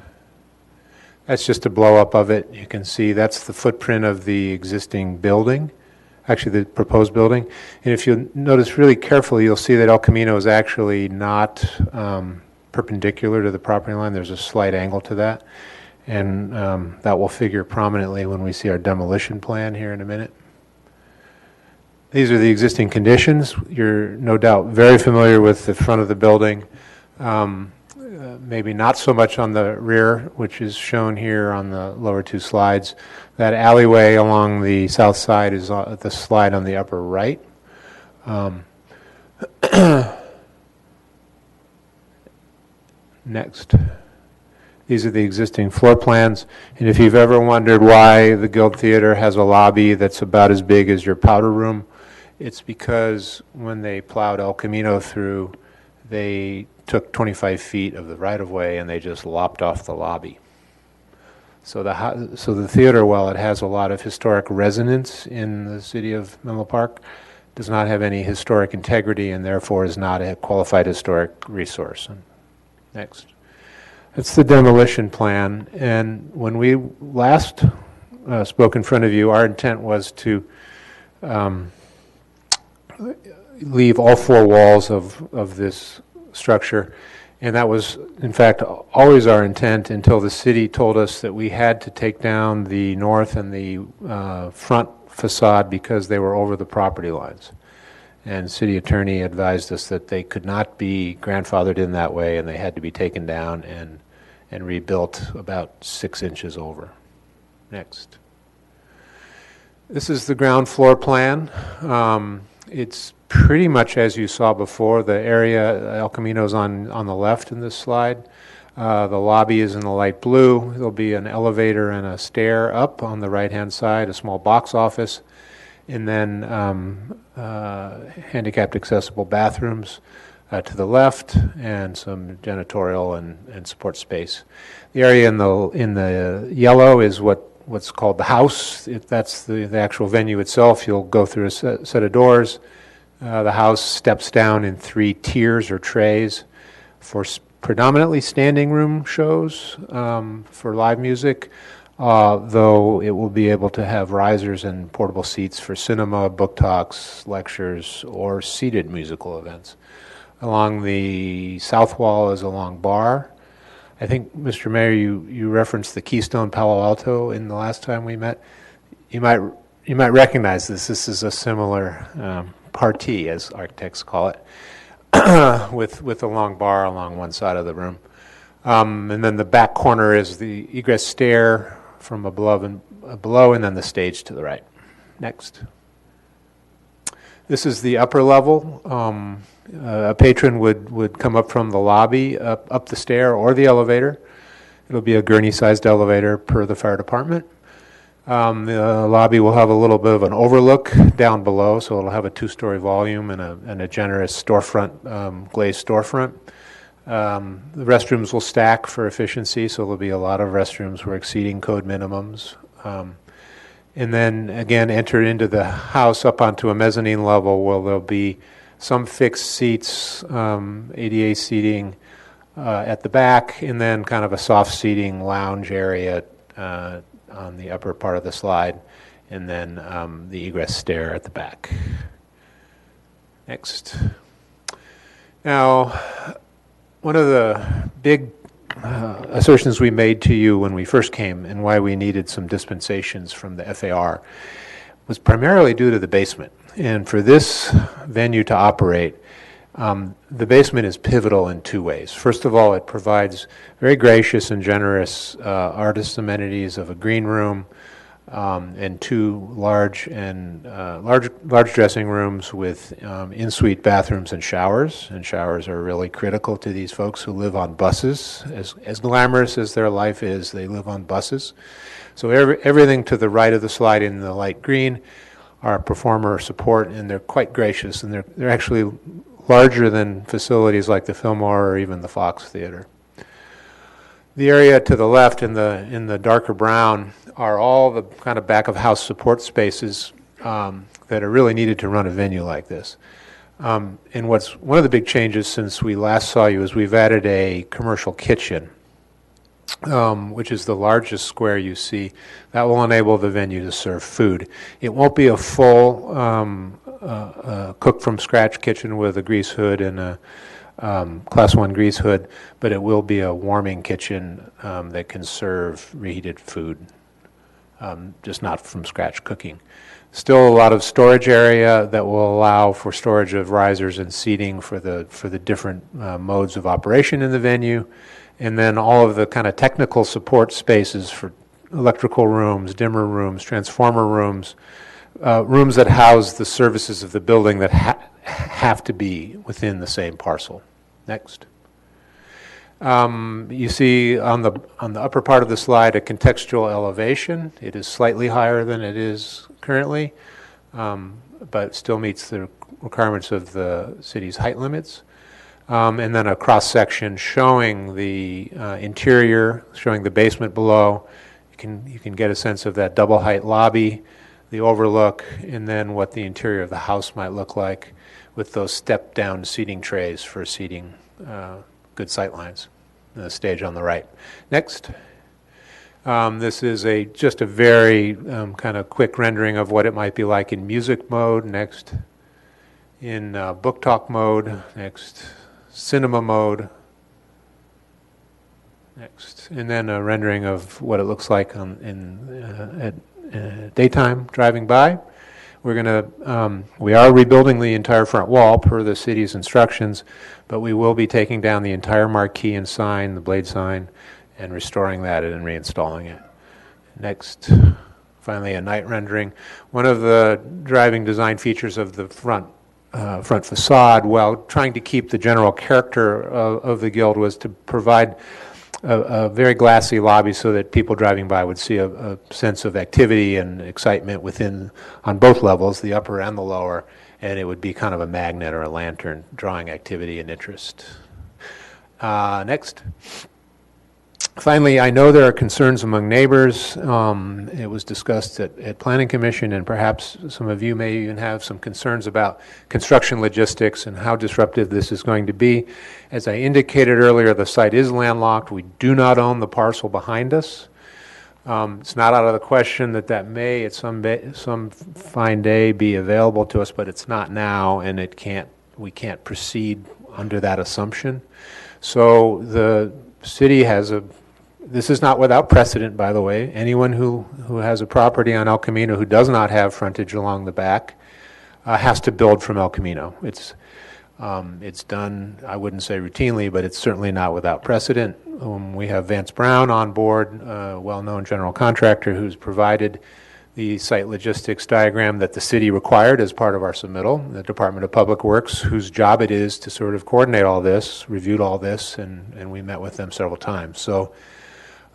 S17: That's just a blow-up of it. You can see that's the footprint of the existing building, actually the proposed building. And if you notice really carefully, you'll see that El Camino is actually not perpendicular to the property line. There's a slight angle to that, and that will figure prominently when we see our demolition plan here in a minute. These are the existing conditions. You're no doubt very familiar with the front of the building, maybe not so much on the rear, which is shown here on the lower 2 slides. That alleyway along the south side is the slide on the upper right. Next. These are the existing floor plans, and if you've ever wondered why the Guild Theater has a lobby that's about as big as your powder room, it's because when they plowed El Camino through, they took 25 feet of the right-of-way and they just lopped off the lobby. So the theater, while it has a lot of historic resonance in the city of Menlo Park, does not have any historic integrity and therefore is not a qualified historic resource. Next. That's the demolition plan, and when we last spoke in front of you, our intent was to leave all 4 walls of this structure And that was, in fact, always our intent until the city told us that we had to take down the north and the front facade because they were over the property lines. And city attorney advised us that they could not be grandfathered in that way, and they had to be taken down and rebuilt about 6 inches over. Next. This is the ground floor plan. It's pretty much as you saw before. The area, El Camino's on the left in this slide. The lobby is in the light blue. There'll be an elevator and a stair up on the right-hand side, a small box office, and then handicapped accessible bathrooms to the left, and some janitorial and support space. The area in the yellow is what's called the house. That's the actual venue itself. You'll go through a set of doors. The house steps down in 3 tiers or trays for predominantly standing room shows for live music, though it will be able to have risers and portable seats for cinema, book talks, lectures, or seated musical events. Along the south wall is a long bar. I think, Mr. Mayor, you referenced the Keystone Palo Alto in the last time we met. You might recognize this. This is a similar party, as architects call it, with a long bar along one side of the room. And then the back corner is the egress stair from below, and then the stage to the right. Next. This is the upper level. A patron would come up from the lobby, up the stair or the elevator. It'll be a gurney-sized elevator per the fire department. The lobby will have a little bit of an overlook down below, so it'll have a 2-story volume and a generous storefront, glazed storefront. The restrooms will stack for efficiency, so there'll be a lot of restrooms. We're exceeding code minimums. And then, again, enter into the house up onto a mezzanine level where there'll be some fixed seats, ADA seating at the back, and then kind of a soft seating lounge area on the upper part of the slide, and then the egress stair at the back. Next. Now, one of the big assertions we made to you when we first came and why we needed some dispensations from the FAR was primarily due to the basement. And for this venue to operate, the basement is pivotal in 2 ways. First of all, it provides very gracious and generous artist amenities of a green room and 2 large dressing rooms with in-suite bathrooms and showers. And showers are really critical to these folks who live on buses. As glamorous as their life is, they live on buses. So everything to the right of the slide in the light green are performer support, and they're quite gracious, and they're actually larger than facilities like the Fillmore or even the Fox Theater. The area to the left in the darker brown are all the kind of back of house support spaces that are really needed to run a venue like this. And one of the big changes since we last saw you is we've added a commercial kitchen, which is the largest square you see. That will enable the venue to serve food. It won't be a full cook from scratch kitchen with a grease hood and a Class 1 grease hood, but it will be a warming kitchen that can serve reheated food, just not from scratch cooking. Still a lot of storage area that will allow for storage of risers and seating for the different modes of operation in the venue, and then all of the kind of technical support spaces for electrical rooms, dimmer rooms, transformer rooms, rooms that house the services of the building that have to be within the same parcel. Next. You see on the upper part of the slide a contextual elevation. It is slightly higher than it is currently, but still meets the requirements of the city's height limits. And then a cross-section showing the interior, showing the basement below. You can get a sense of that double height lobby, the overlook, and then what the interior of the house might look like with those step-down seating trays for seating good sight lines. The stage on the right. Next. This is just a very kind of quick rendering of what it might be like in music mode. Next. In book talk mode. Next. Cinema mode. Next. And then a rendering of what it looks like at daytime driving by. We are rebuilding the entire front wall per the city's instructions, but we will be taking down the entire marquee and sign, the blade sign, and restoring that and reinstalling it. Next, finally, a night rendering. One of the driving design features of the front facade, while trying to keep the general character of the Guild, was to provide a very glassy lobby so that people driving by would see a sense of activity and excitement on both levels, the upper and the lower, and it would be kind of a magnet or a lantern drawing activity and interest. Next. Finally, I know there are concerns among neighbors. It was discussed at Planning Commission, and perhaps some of you may even have some concerns about construction logistics and how disruptive this is going to be. As I indicated earlier, the site is landlocked. We do not own the parcel behind us. It's not out of the question that may at some fine day be available to us, but it's not now, and we can't proceed under that assumption. So the city this is not without precedent, by the way. Anyone who has a property on El Camino who does not have frontage along the back has to build from El Camino. It's done, I wouldn't say routinely, but it's certainly not without precedent. We have Vance Brown on board, a well-known general contractor who's provided the site logistics diagram that the city required as part of our submittal. The Department of Public Works, whose job it is to sort of coordinate all this, reviewed all this, and we met with them several times. So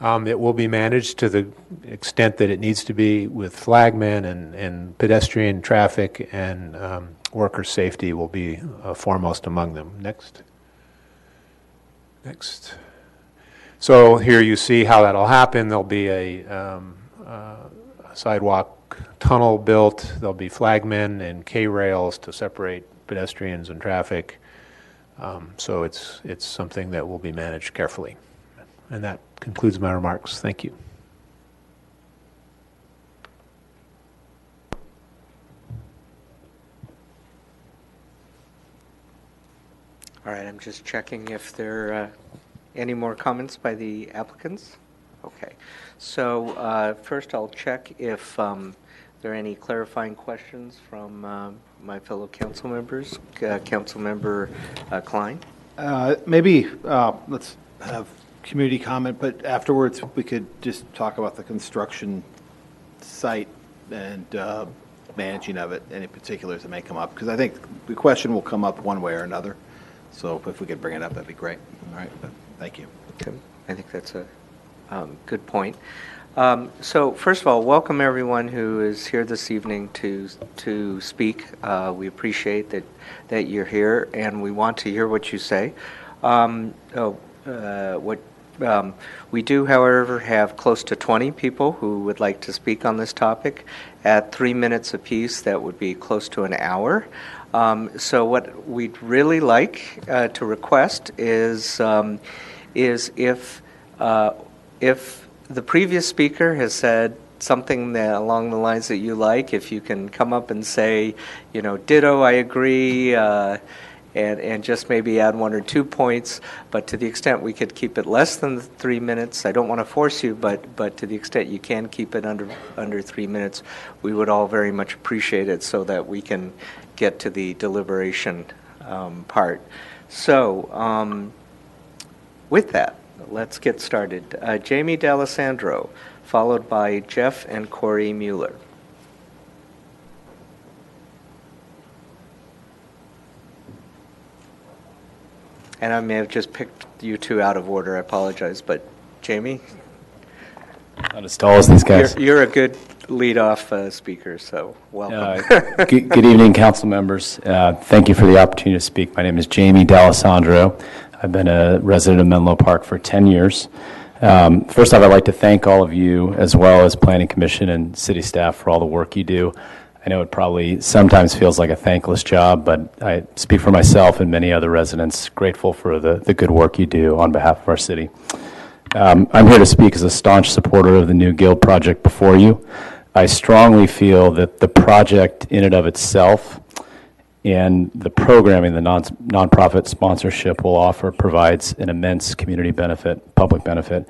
S17: it will be managed to the extent that it needs to be with flagmen and pedestrian traffic, and worker safety will be foremost among them. Next. So here you see how that'll happen. There'll be a sidewalk tunnel built. There'll be flagmen and K-rails to separate pedestrians and traffic. So it's something that will be managed carefully. And that concludes my remarks. Thank you.
S1: All right, I'm just checking if there are any more comments by the applicants. Okay, so first I'll check if there are any clarifying questions from my fellow council members. Councilmember Klein?
S6: Maybe let's have community comment, but afterwards we could just talk about the construction site and managing of it, any particulars that may come up, because I think the question will come up one way or another. So if we could bring it up, that'd be great. All right, thank you.
S1: Okay. I think that's a good point. So first of all, welcome everyone who is here this evening to speak. We appreciate that you're here, and we want to hear what you say. We do, however, have close to 20 people who would like to speak on this topic. At 3 minutes apiece, that would be close to an hour. So what we'd really like to request is if the previous speaker has said something along the lines that you like, if you can come up and say, ditto, I agree, and just maybe add 1 or 2 points. But to the extent we could keep it less than 3 minutes, I don't want to force you, but to the extent you can keep it under 3 minutes, we would all very much appreciate it so that we can get to the deliberation part. So with that, let's get started. Jamie D'Alessandro, followed by Jeff and Corey Mueller. And I may have just picked you two out of order. I apologize, but Jamie?
S18: Not as tall as these guys.
S1: You're a good lead-off speaker, so welcome.
S18: Good evening, council members. Thank you for the opportunity to speak. My name is Jamie D'Alessandro. I've been a resident of Menlo Park for 10 years. First off, I'd like to thank all of you, as well as Planning Commission and city staff, for all the work you do. I know it probably sometimes feels like a thankless job, but I speak for myself and many other residents, grateful for the good work you do on behalf of our city. I'm here to speak as a staunch supporter of the new Guild project before you. I strongly feel that the project in and of itself and the programming the nonprofit sponsorship will offer provides an immense community benefit, public benefit.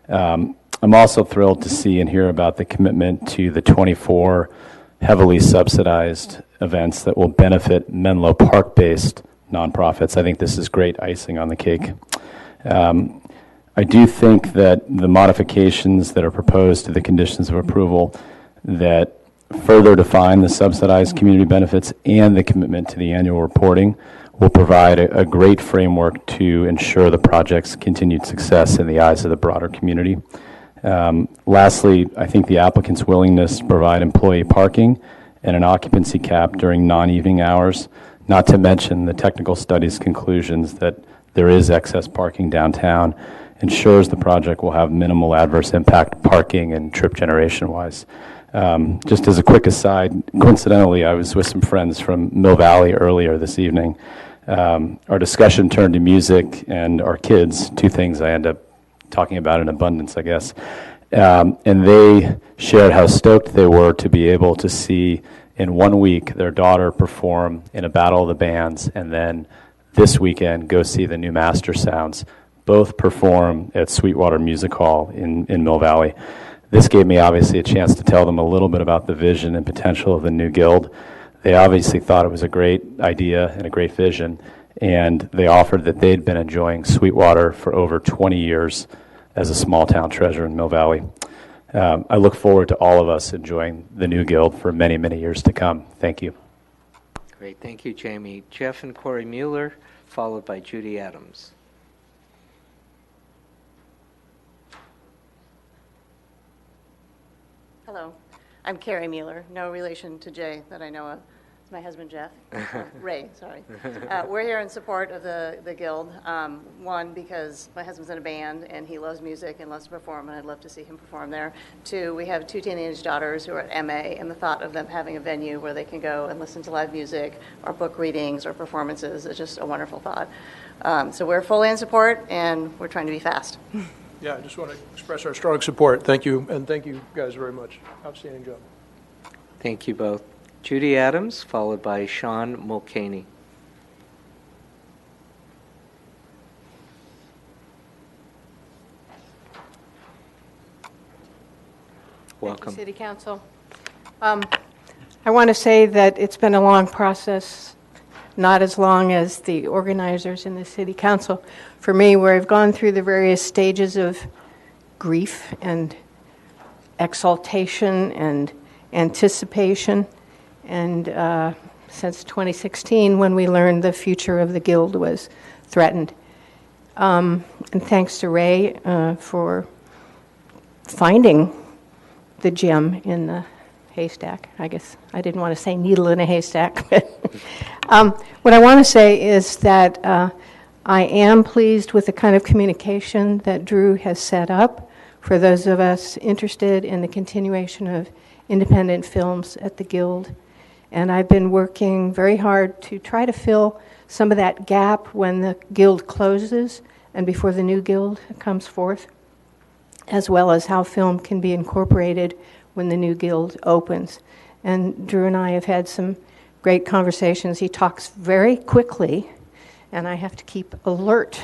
S18: I'm also thrilled to see and hear about the commitment to the 24 heavily subsidized events that will benefit Menlo Park-based nonprofits. I think this is great icing on the cake. I do think that the modifications that are proposed to the conditions of approval that further define the subsidized community benefits and the commitment to the annual reporting will provide a great framework to ensure the project's continued success in the eyes of the broader community. Lastly, I think the applicant's willingness to provide employee parking and an occupancy cap during non-evening hours, not to mention the technical studies conclusions that there is excess parking downtown, ensures the project will have minimal adverse impact parking and trip generation-wise. Just as a quick aside, coincidentally, I was with some friends from Mill Valley earlier this evening. Our discussion turned to music and our kids, two things I end up talking about in abundance, I guess. And they shared how stoked they were to be able to see in 1 week their daughter perform in a battle of the bands, and then this weekend go see the new Master Sounds both perform at Sweetwater Music Hall in Mill Valley. This gave me obviously a chance to tell them a little bit about the vision and potential of the new guild. They obviously thought it was a great idea and a great vision, and they offered that they'd been enjoying Sweetwater for over 20 years as a small town treasure in Mill Valley. I look forward to all of us enjoying the new guild for many, many years to come. Thank you.
S1: Great, thank you, Jamie. Jeff and Corey Mueller, followed by Judy Adams.
S19: Hello, I'm Carrie Mueller, no relation to Jay that I know of. It's my husband, Jeff. Ray, sorry. We're here in support of the Guild. One, because my husband's in a band and he loves music and loves to perform, and I'd love to see him perform there. Two, we have 2 teenage daughters who are at MA, and the thought of them having a venue where they can go and listen to live music or book readings or performances is just a wonderful thought. So we're fully in support, and we're trying to be fast.
S20: Yeah, I just want to express our strong support. Thank you, and thank you guys very much. Outstanding job.
S1: Thank you both. Judy Adams, followed by Sean Mulcahy. Welcome.
S21: Thank you, City Council. I want to say that it's been a long process, not as long as the organizers in the City Council. For me, where I've gone through the various stages of grief and exaltation and anticipation, and since 2016, when we learned the future of the Guild was threatened. And thanks to Ray for finding the gem in the haystack. I guess I didn't want to say needle in a haystack. But what I want to say is that I am pleased with the kind of communication that Drew has set up for those of us interested in the continuation of independent films at the Guild. And I've been working very hard to try to fill some of that gap when the Guild closes and before the new Guild comes forth, as well as how film can be incorporated when the new Guild opens. And Drew and I have had some great conversations. He talks very quickly, and I have to keep alert.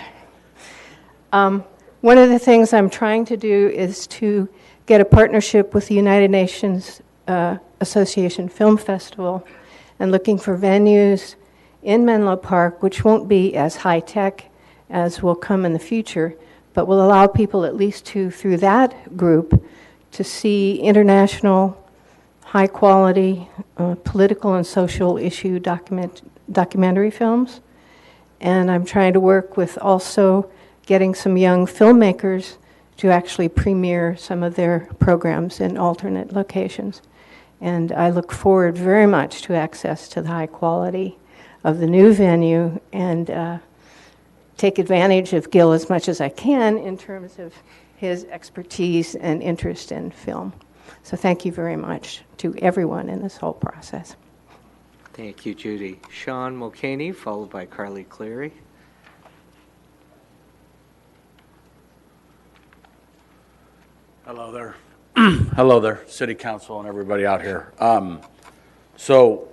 S21: One of the things I'm trying to do is to get a partnership with the United Nations Association Film Festival, and looking for venues in Menlo Park, which won't be as high-tech as will come in the future, but will allow people at least to, through that group, to see international, high-quality, political and social issue documentary films. And I'm trying to work with also getting some young filmmakers to actually premiere some of their programs in alternate locations. And I look forward very much to access to the high quality of the new venue, and take advantage of Gil as much as I can in terms of his expertise and interest in film. So thank you very much to everyone in this whole process.
S1: Thank you, Judy. Sean Mulcahy, followed by Carly Cleary.
S22: Hello there. Hello there, City Council and everybody out here. So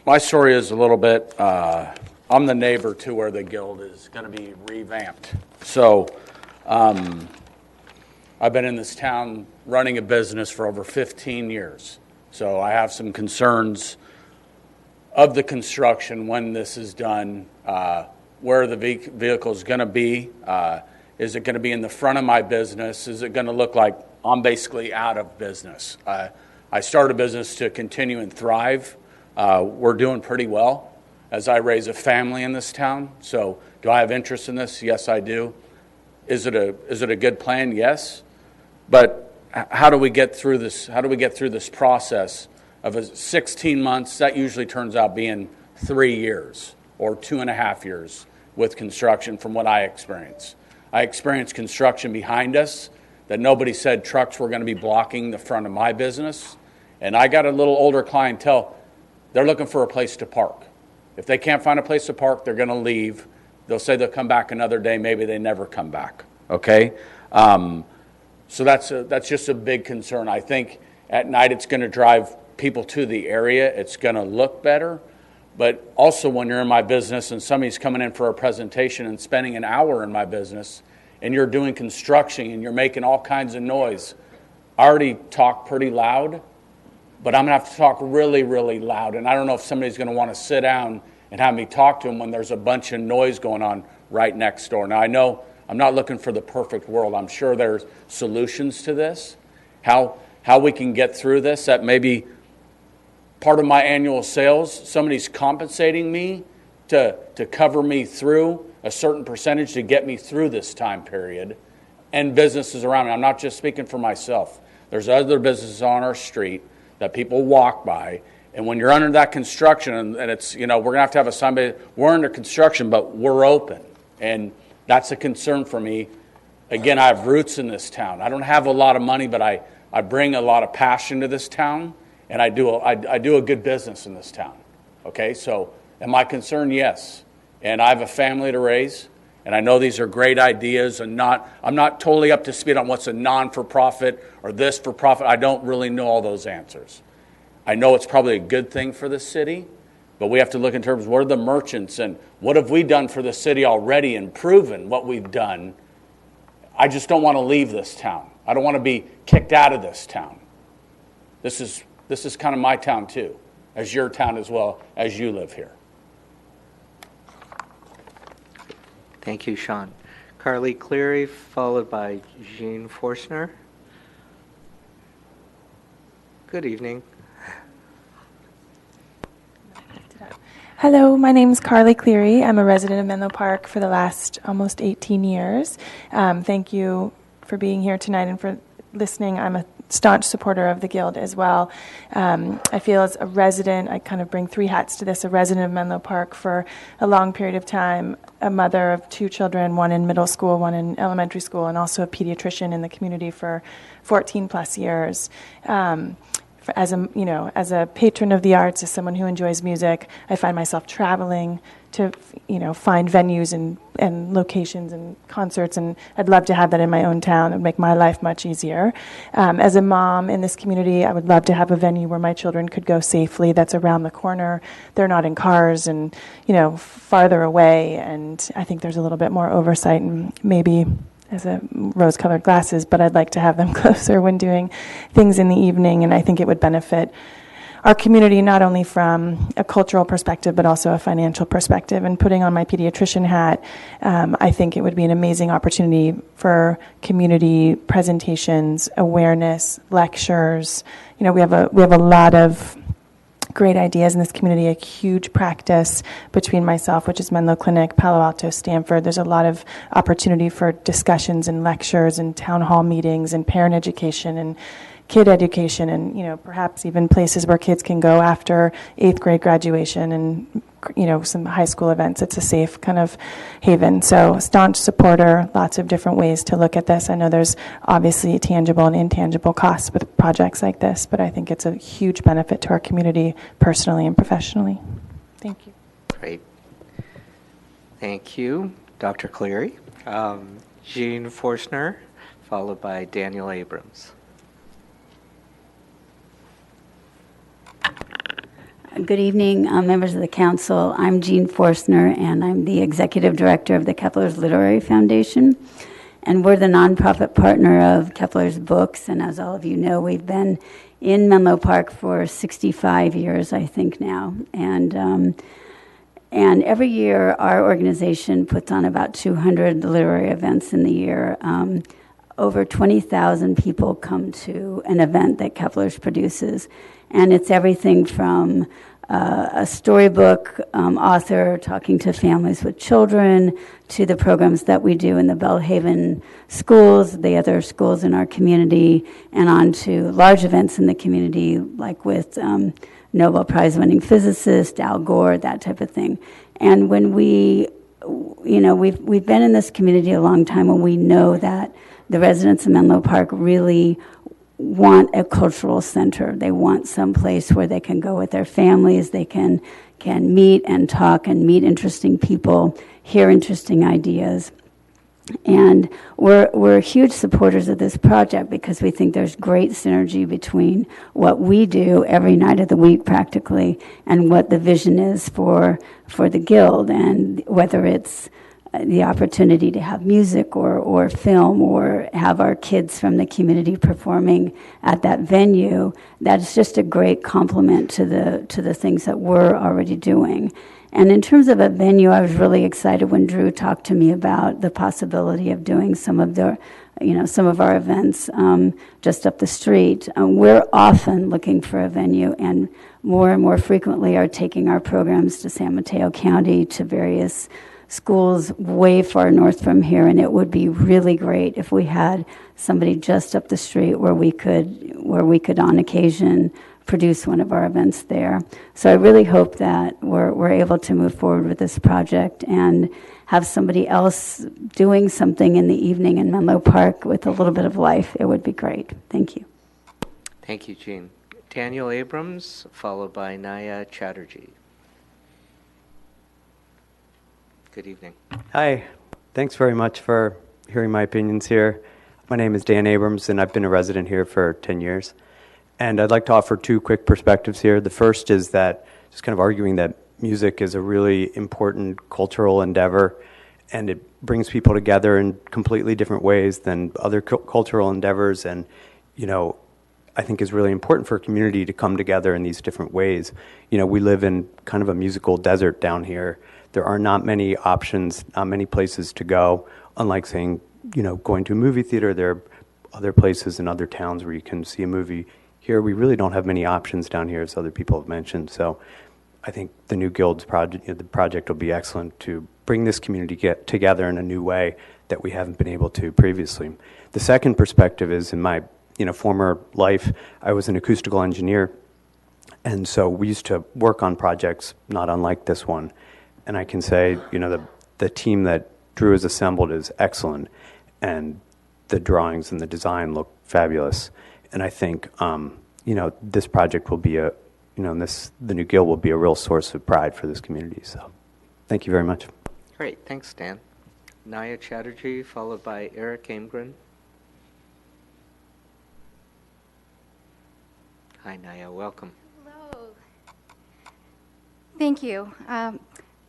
S22: My story is a little bit, I'm the neighbor to where the Guild is going to be revamped. So I've been in this town running a business for over 15 years. So I have some concerns of the construction when this is done, where the vehicle is going to be. Is it going to be in the front of my business? Is it going to look like I'm basically out of business? I started a business to continue and thrive. We're doing pretty well as I raise a family in this town. So do I have interest in this? Yes, I do. Is it a good plan? Yes. But how do we get through this? How do we get through this process of 16 months? That usually turns out being 3 years or 2.5 years with construction from what I experience. I experienced construction behind us that nobody said trucks were going to be blocking the front of my business. And I got a little older clientele. They're looking for a place to park. If they can't find a place to park, they're going to leave. They'll say they'll come back another day. Maybe they never come back. Okay? So that's just a big concern. I think at night it's going to drive people to the area. It's going to look better. But also when you're in my business and somebody's coming in for a presentation and spending an hour in my business and you're doing construction and you're making all kinds of noise, I already talk pretty loud, but I'm going to have to talk really, really loud. And I don't know if somebody's going to want to sit down and have me talk to them when there's a bunch of noise going on right next door. Now, I know I'm not looking for the perfect world. I'm sure there's solutions to this, how we can get through this, that maybe part of my annual sales, somebody's compensating me to cover me through a certain percentage to get me through this time period, and businesses around me. I'm not just speaking for myself. There's other businesses on our street that people walk by, and when you're under that construction, and it's, we're going to have a sign, we're under construction, but we're open, and that's a concern for me. Again, I have roots in this town. I don't have a lot of money, but I bring a lot of passion to this town, and I do a good business in this town. Okay, so am I concerned? Yes. And I have a family to raise, and I know these are great ideas, and I'm not totally up to speed on what's a non-for-profit or this for profit. I don't really know all those answers. I know it's probably a good thing for the city, but we have to look in terms of what are the merchants and what have we done for the city already and proven what we've done. I just don't want to leave this town. I don't want to be kicked out of this town. This is kind of my town too, as your town as well as you live here.
S1: Thank you, Sean. Carly Cleary, followed by Jean Forstner. Good evening.
S2: Hello, my name is Carly Cleary. I'm a resident of Menlo Park for the last almost 18 years. Thank you for being here tonight and for listening. I'm a staunch supporter of the Guild as well. I feel as a resident, I kind of bring 3 hats to this, a resident of Menlo Park for a long period of time, a mother of 2 children, one in middle school, one in elementary school, and also a pediatrician in the community for 14 plus years. As a patron of the arts, as someone who enjoys music, I find myself traveling to, find venues and locations and concerts, and I'd love to have that in my own town. It would make my life much easier. As a mom in this community, I would love to have a venue where my children could go safely that's around the corner. They're not in cars and, farther away, and I think there's a little bit more oversight and maybe as a rose-colored glasses, but I'd like to have them closer when doing things in the evening, and I think it would benefit our community not only from a cultural perspective, but also a financial perspective. And putting on my pediatrician hat, I think it would be an amazing opportunity for community presentations, awareness, lectures. We have a lot of great ideas in this community, a huge practice between myself, which is Menlo Clinic, Palo Alto, Stanford. There's a lot of opportunity for discussions and lectures and town hall meetings and parent education and kid education and, perhaps even places where kids can go after 8th grade graduation and, some high school events. It's a safe kind of haven. So staunch supporter, lots of different ways to look at this. I know there's obviously tangible and intangible costs with projects like this, but I think it's a huge benefit to our community personally and professionally. Thank you.
S1: Great. Thank you, Dr. Cleary. Jean Forstner, followed by Daniel Abrams.
S3: Good evening, members of the council. I'm Jean Forstner, and I'm the executive director of the Kepler's Literary Foundation. And we're the nonprofit partner of Kepler's Books. And as all of you know, we've been in Menlo Park for 65 years, I think now. And every year, our organization puts on about 200 literary events in the year. Over 20,000 people come to an event that Kepler's produces. And it's everything from a storybook author talking to families with children to the programs that we do in the Bellhaven schools, the other schools in our community, and on to large events in the community like with Nobel Prize winning physicist, Al Gore, that type of thing. And when we've been in this community a long time, and we know that the residents of Menlo Park really want a cultural center. They want some place where they can go with their families, they can meet and talk and meet interesting people, hear interesting ideas. And we're huge supporters of this project because we think there's great synergy between what we do every night of the week practically and what the vision is for the Guild, and whether it's the opportunity to have music or film or have our kids from the community performing at that venue. That's just a great complement to the things that we're already doing. And in terms of a venue, I was really excited when Drew talked to me about the possibility of doing some of our events just up the street. We're often looking for a venue, and more frequently are taking our programs to San Mateo County, to various schools way far north from here, and it would be really great if we had somebody just up the street where we could on occasion produce one of our events there. So I really hope that we're able to move forward with this project and have somebody else doing something in the evening in Menlo Park with a little bit of life. It would be great. Thank you.
S1: Thank you, Jean. Daniel Abrams, followed by Naya Chatterjee. Good evening.
S5: Hi. Thanks very much for hearing my opinions here. My name is Dan Abrams, and I've been a resident here for 10 years. And I'd like to offer two quick perspectives here. The first is that just kind of arguing that music is a really important cultural endeavor, and it brings people together in completely different ways than other cultural endeavors. And, I think is really important for a community to come together in these different ways. We live in kind of a musical desert down here. There are not many options, not many places to go. Unlike saying, going to a movie theater, there are other places in other towns where you can see a movie. Here, we really don't have many options down here, as other people have mentioned. So I think the new Guild's project, the project will be excellent to bring this community together in a new way that we haven't been able to previously. The second perspective is in my former life, I was an acoustical engineer. And so we used to work on projects not unlike this one. And I can say, the team that Drew has assembled is excellent, and the drawings and the design look fabulous. And I think, this project will be the new Guild will be a real source of pride for this community. So, thank you very much.
S1: Great, thanks, Dan. Naya Chatterjee, followed by Eric Amgren. Hi, Naya, welcome.
S23: Hello. Thank you.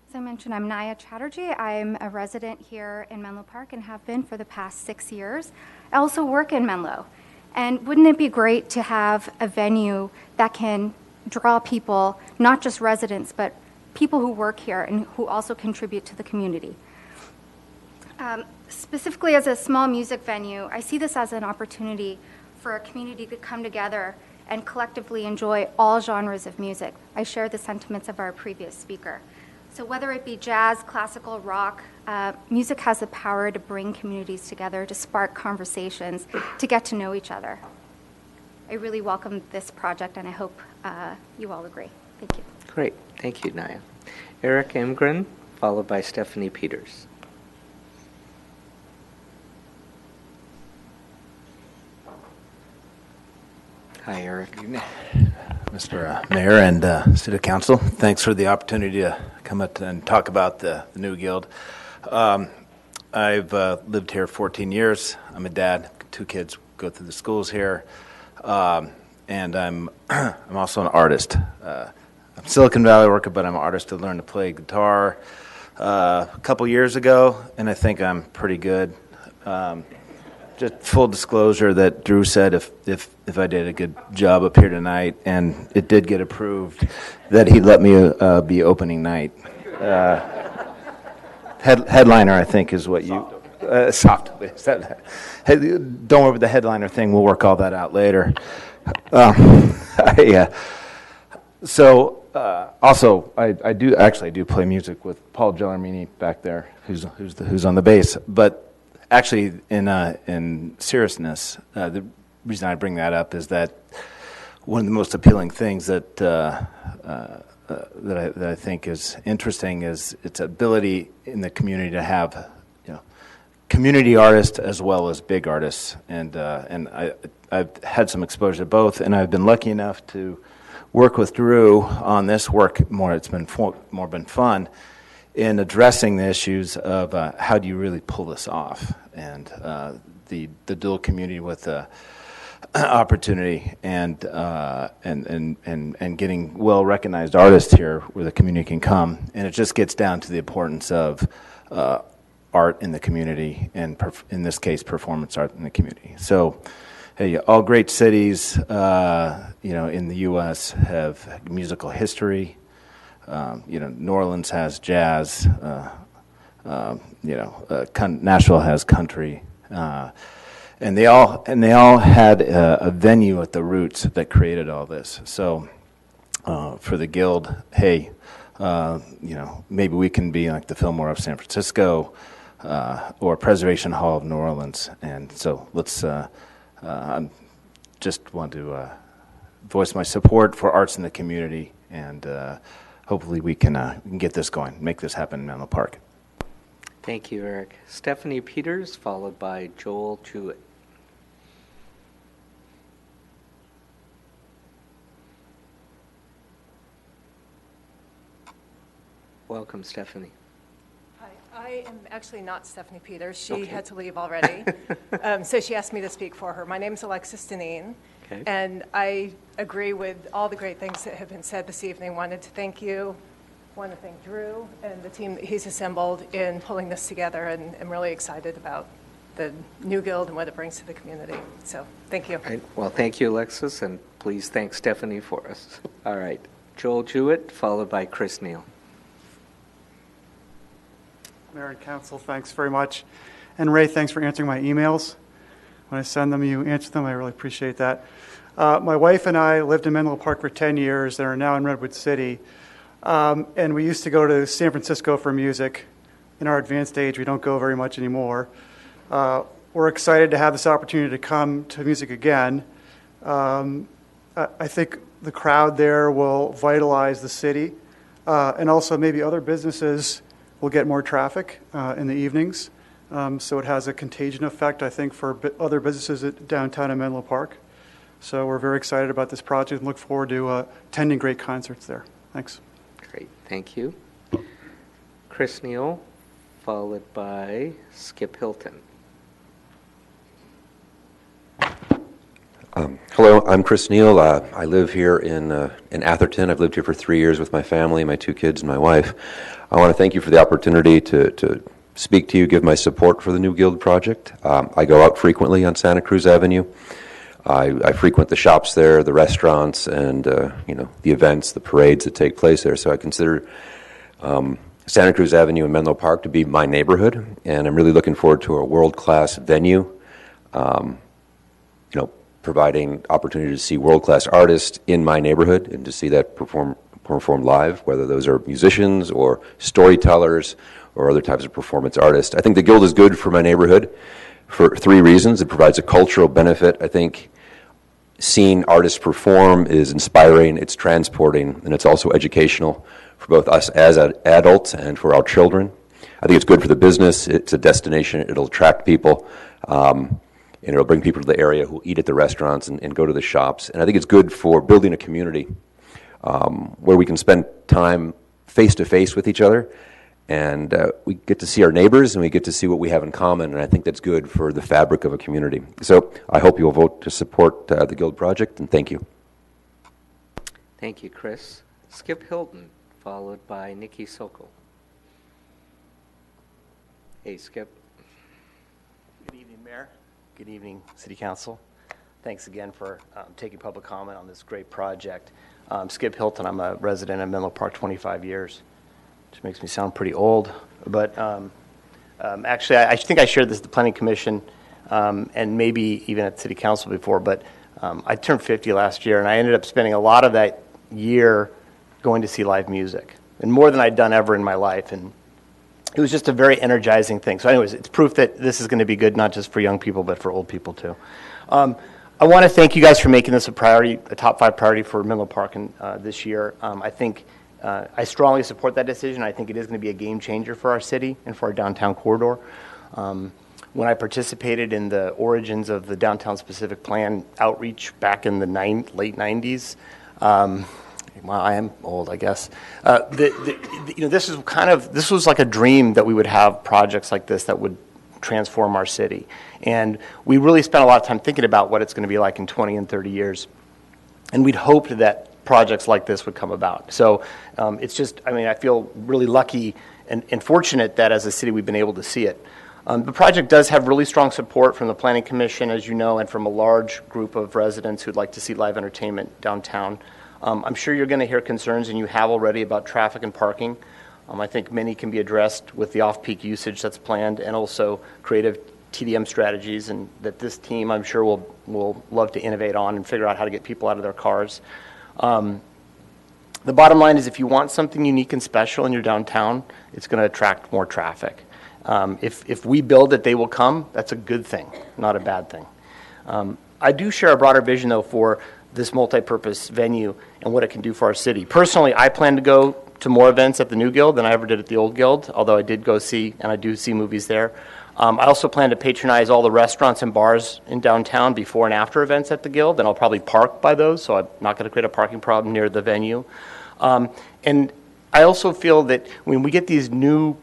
S23: As I mentioned, I'm Naya Chatterjee. I'm a resident here in Menlo Park and have been for the past 6 years. I also work in Menlo. And wouldn't it be great to have a venue that can draw people, not just residents, but people who work here and who also contribute to the community? Specifically as a small music venue, I see this as an opportunity for a community to come together and collectively enjoy all genres of music. I share the sentiments of our previous speaker. So whether it be jazz, classical, rock, music has the power to bring communities together, to spark conversations, to get to know each other. I really welcome this project, and I hope you all agree. Thank you.
S1: Great. Thank you, Naya. Eric Amgren, followed by Stephanie Peters. Hi, Eric.
S24: Mr. Mayor and City Council, thanks for the opportunity to come up and talk about the new Guild. I've lived here 14 years. I'm a dad. 2 kids go through the schools here, and I'm I'm also an artist. Silicon Valley worker, but I'm an artist. I learned to play guitar a couple years ago, and I think I'm pretty good. Just full disclosure that Drew said if I did a good job up here tonight, and it did get approved, that he'd let me be opening night. Headliner, I think, is what you... soft. Don't worry about the headliner thing. We'll work all that out later. Also, I do play music with Paul Gellermini back there, who's on the bass. But actually, in seriousness, the reason I bring that up is that one of the most appealing things that I think is interesting is its ability in the community to have community artists as well as big artists, and I've had some exposure to both, and I've been lucky enough to work with Drew on this work more. It's been more been fun in addressing the issues of how do you really pull this off, and the dual community with the opportunity and getting well recognized artists here where the community can come, and it just gets down to the importance of art in the community, and in this case, performance art in the community. So, hey, all great cities, in the U.S. have musical history. New Orleans has jazz. Nashville has country, and they all had a venue at the roots that created all this. So, for the Guild, hey, maybe we can be like the Fillmore of San Francisco. Or Preservation Hall of New Orleans, and so let's. I just want to voice my support for arts in the community, and hopefully we can get this going, make this happen in Menlo Park.
S1: Thank you, Eric. Stephanie Peters, followed by Joel Jewett. Welcome, Stephanie.
S8: I am actually not Stephanie Peters. She
S1: Okay.
S8: had to leave already. So she asked me to speak for her. My name is Alexis Deneen,
S1: Okay.
S8: and I agree with all the great things that have been said this evening. Wanted to thank you. Want to thank Drew and the team that he's assembled in pulling this together, and I'm really excited about the new Guild and what it brings to the community. So thank you.
S1: Right. Well, thank you, Alexis, and please thank Stephanie for us. All right. Joel Jewett, followed by Chris Neal.
S9: Mayor and Council, thanks very much. And Ray, thanks for answering my emails. When I send them, you answer them. I really appreciate that. My wife and I lived in Menlo Park for 10 years and are now in Redwood City. And we used to go to San Francisco for music. In our advanced age, we don't go very much anymore. We're excited to have this opportunity to come to music again. I think the crowd there will vitalize the city, and also maybe other businesses will get more traffic in the evenings. So it has a contagion effect, I think, for other businesses at downtown in Menlo Park. So we're very excited about this project and look forward to attending great concerts there. Thanks.
S1: Great, thank you. Chris Neal, followed by Skip Hilton.
S10: Hello, I'm Chris Neal. I live here in Atherton. I've lived here for 3 years with my family, my 2 kids, and my wife. I want to thank you for the opportunity to speak to you, give my support for the New Guild project. I go out frequently on Santa Cruz Avenue. I frequent the shops there, the restaurants, and the events, the parades that take place there. So I consider Santa Cruz Avenue and Menlo Park to be my neighborhood, and I'm really looking forward to a world-class venue. Providing opportunity to see world-class artists in my neighborhood and to see that perform live, whether those are musicians or storytellers or other types of performance artists. I think the Guild is good for my neighborhood for 3 reasons. It provides a cultural benefit. I think seeing artists perform is inspiring, it's transporting, and it's also educational for both us as adults and for our children. I think it's good for the business. It's a destination. It'll attract people. And it'll bring people to the area who eat at the restaurants and go to the shops. And I think it's good for building a community where we can spend time face-to-face with each other. And we get to see our neighbors and we get to see what we have in common. And I think that's good for the fabric of a community. So I hope you'll vote to support the Guild project, and thank you.
S1: Thank you, Chris. Skip Hilton, followed by Nikki Sokol. Hey, Skip.
S4: Good evening, Mayor. Good evening, City Council. Thanks again for taking public comment on this great project. Skip Hilton, I'm a resident of Menlo Park 25 years, which makes me sound pretty old. But actually, I think I shared this at the Planning Commission and maybe even at City Council before, but I turned 50 last year, and I ended up spending a lot of that year going to see live music, and more than I'd done ever in my life. And it was just a very energizing thing. So anyways, it's proof that this is going to be good, not just for young people, but for old people too. I want to thank you guys for making this a priority, a top 5 priority for Menlo Park this year. I think I strongly support that decision. I think it is going to be a game changer for our city and for our downtown corridor. When I participated in the origins of the Downtown Specific Plan outreach back in the late 90s, well, I am old, I guess. This was like a dream that we would have projects like this that would transform our city. And we really spent a lot of time thinking about what it's going to be like in 20 and 30 years. And we'd hoped that projects like this would come about. So it's just, I feel really lucky and fortunate that as a city we've been able to see it. The project does have really strong support from the Planning Commission, as you know, and from a large group of residents who'd like to see live entertainment downtown. I'm sure you're going to hear concerns, and you have already, about traffic and parking. I think many can be addressed with the off-peak usage that's planned, and also creative TDM strategies, and that this team, I'm sure, will love to innovate on and figure out how to get people out of their cars. The bottom line is, if you want something unique and special in your downtown, it's going to attract more traffic. If we build it, they will come. That's a good thing, not a bad thing. I do share a broader vision, though, for this multi-purpose venue and what it can do for our city. Personally, I plan to go to more events at the New Guild than I ever did at the Old Guild, although I did go see, and I do see movies there. I also plan to patronize all the restaurants and bars in downtown before and after events at the Guild, and I'll probably park by those, so I'm not going to create a parking problem near the venue. And I also feel that when we get these new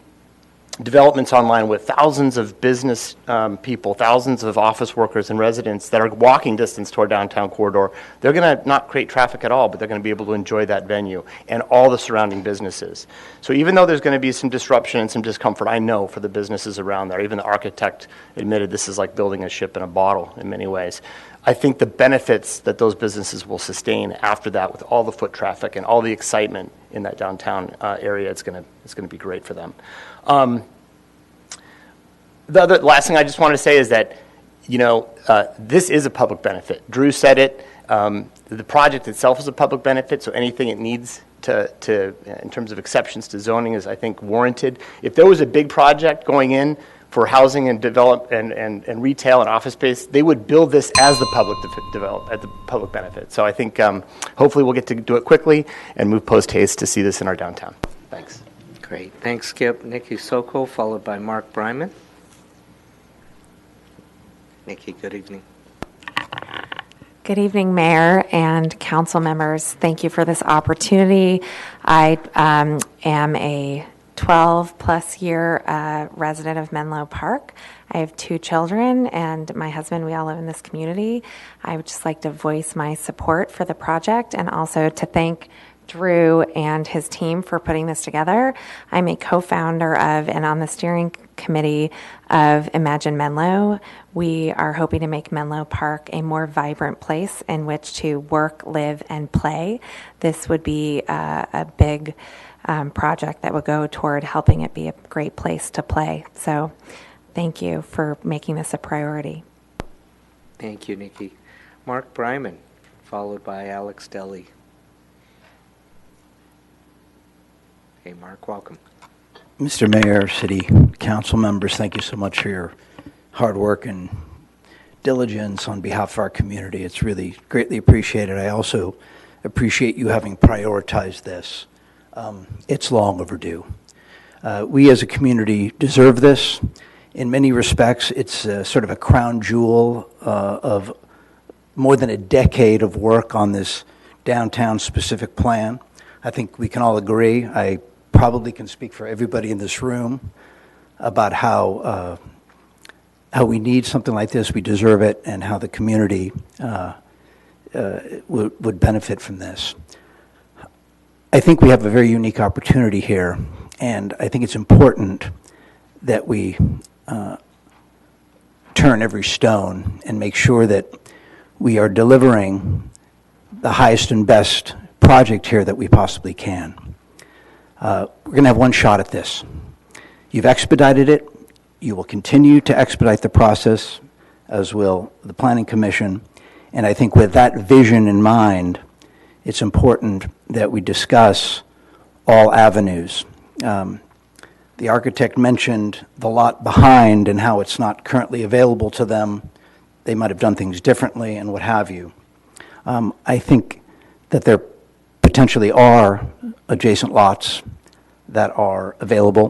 S4: developments online with thousands of business people, thousands of office workers and residents that are walking distance to our downtown corridor, they're going to not create traffic at all, but they're going to be able to enjoy that venue and all the surrounding businesses. So even though there's going to be some disruption and some discomfort, I know, for the businesses around there, even the architect admitted this is like building a ship in a bottle in many ways. I think the benefits that those businesses will sustain after that, with all the foot traffic and all the excitement in that downtown area, it's going to be great for them. The last thing I just want to say is that, this is a public benefit. Drew said it. The project itself is a public benefit, so anything it needs to in terms of exceptions to zoning is, I think, warranted. If there was a big project going in for housing and develop and retail and office space, they would build this as the public benefit. So I think hopefully we'll get to do it quickly and move post haste to see this in our downtown. Thanks.
S1: Great. Thanks, Skip. Nikki Sokol, followed by Mark Bryman. Nikki, good evening.
S7: Good evening, Mayor and council members. Thank you for this opportunity. I am a 12-plus year resident of Menlo Park. I have 2 children and my husband. We all live in this community. I would just like to voice my support for the project and also to thank Drew and his team for putting this together. I'm a co-founder of and on the steering committee of Imagine Menlo. We are hoping to make Menlo Park a more vibrant place in which to work, live, and play. This would be a big project that would go toward helping it be a great place to play. So thank you for making this a priority.
S1: Thank you, Nikki. Mark Bryman, followed by Alex Deli. Hey, Mark, welcome.
S11: Mr. Mayor, City Council members, thank you so much for your hard work and diligence on behalf of our community. It's really greatly appreciated. I also appreciate you having prioritized this. It's long overdue. We as a community deserve this. In many respects, it's sort of a crown jewel of more than a decade of work on this downtown specific plan. I think we can all agree. I probably can speak for everybody in this room about how we need something like this, we deserve it, and how the community would benefit from this. I think we have a very unique opportunity here, and I think it's important that we turn every stone and make sure that we are delivering the highest and best project here that we possibly can. We're going to have one shot at this. You've expedited it. You will continue to expedite the process, as will the Planning Commission. And I think with that vision in mind, it's important that we discuss all avenues. The architect mentioned the lot behind and how it's not currently available to them. They might have done things differently and what have you. I think that there potentially are adjacent lots that are available,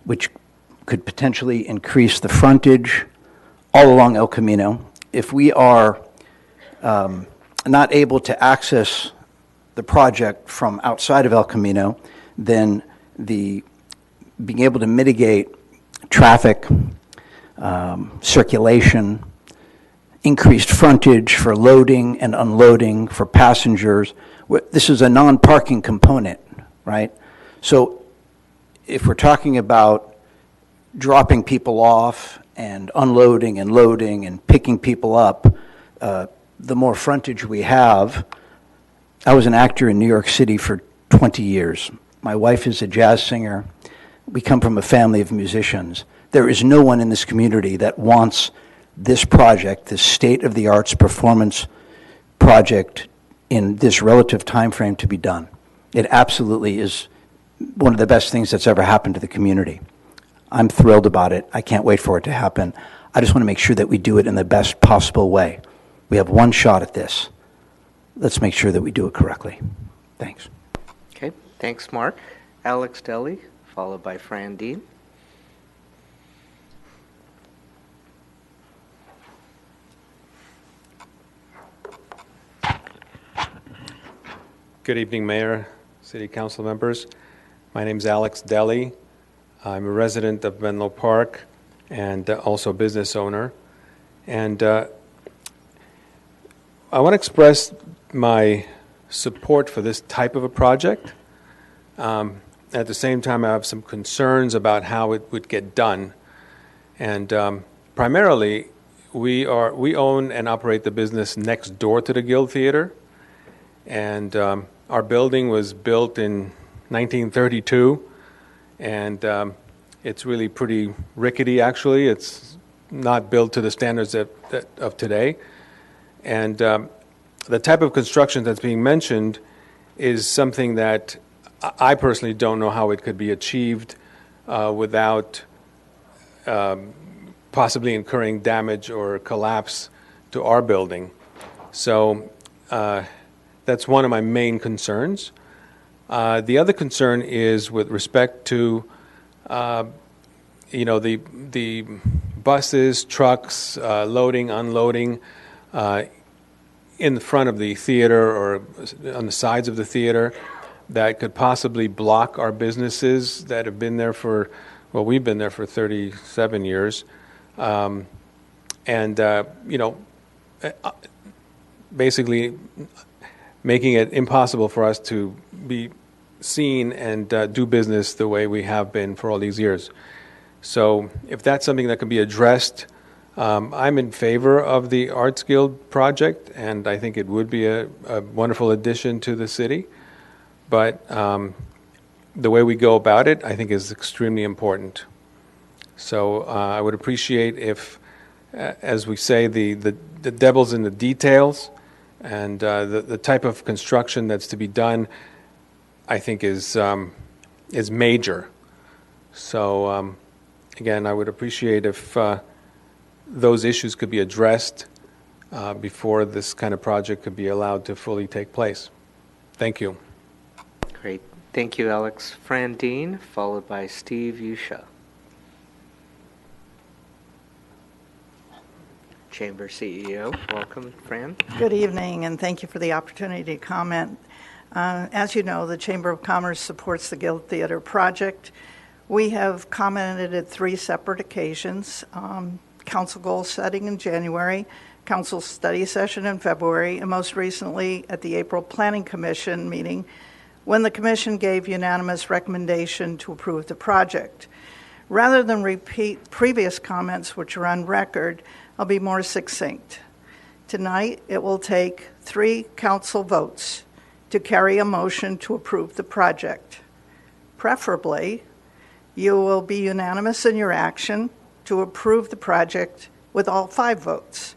S11: which could potentially increase the frontage all along El Camino. If we are not able to access the project from outside of El Camino, then being able to mitigate traffic, circulation, increased frontage for loading and unloading for passengers. This is a non-parking component, right? So if we're talking about dropping people off and unloading and loading and picking people up, the more frontage we have. I was an actor in New York City for 20 years. My wife is a jazz singer. We come from a family of musicians. There is no one in this community that wants this project, this state-of-the-arts performance project in this relative time frame to be done. It absolutely is one of the best things that's ever happened to the community. I'm thrilled about it. I can't wait for it to happen. I just want to make sure that we do it in the best possible way. We have one shot at this. Let's make sure that we do it correctly. Thanks.
S1: Okay, thanks, Mark. Alex Deli, followed by Fran Dean.
S17: Good evening, Mayor, City Council members. My name is Alex Deli. I'm a resident of Menlo Park and also a business owner. And I want to express my support for this type of a project. At the same time, I have some concerns about how it would get done. And primarily, we own and operate the business next door to the Guild Theater. And our building was built in 1932, and it's really pretty rickety, actually. It's not built to the standards of today. And the type of construction that's being mentioned is something that I personally don't know how it could be achieved without possibly incurring damage or collapse to our building. So that's one of my main concerns. The other concern is with respect to, the buses, trucks, loading, unloading in the front of the theater or on the sides of the theater that could possibly block our businesses that have been there we've been there for 37 years. Basically making it impossible for us to be seen and do business the way we have been for all these years. So if that's something that can be addressed, I'm in favor of the Arts Guild project, and I think it would be a wonderful addition to the city. But the way we go about it, I think, is extremely important. So I would appreciate if, as we say, the devil's in the details, and the type of construction that's to be done, I think, is major. So again, I would appreciate if those issues could be addressed before this kind of project could be allowed to fully take place. Thank you.
S1: Great. Thank you, Alex. Fran Dean, followed by Steve Yusha. Chamber CEO. Welcome, Fran.
S12: Good evening, and thank you for the opportunity to comment. As you know, the Chamber of Commerce supports the Guild Theater project. We have commented at 3 separate occasions. Council goal setting in January, Council study session in February, and most recently at the April Planning Commission meeting, when the Commission gave unanimous recommendation to approve the project. Rather than repeat previous comments which are on record, I'll be more succinct. Tonight, it will take 3 council votes to carry a motion to approve the project. Preferably, you will be unanimous in your action to approve the project with all 5 votes.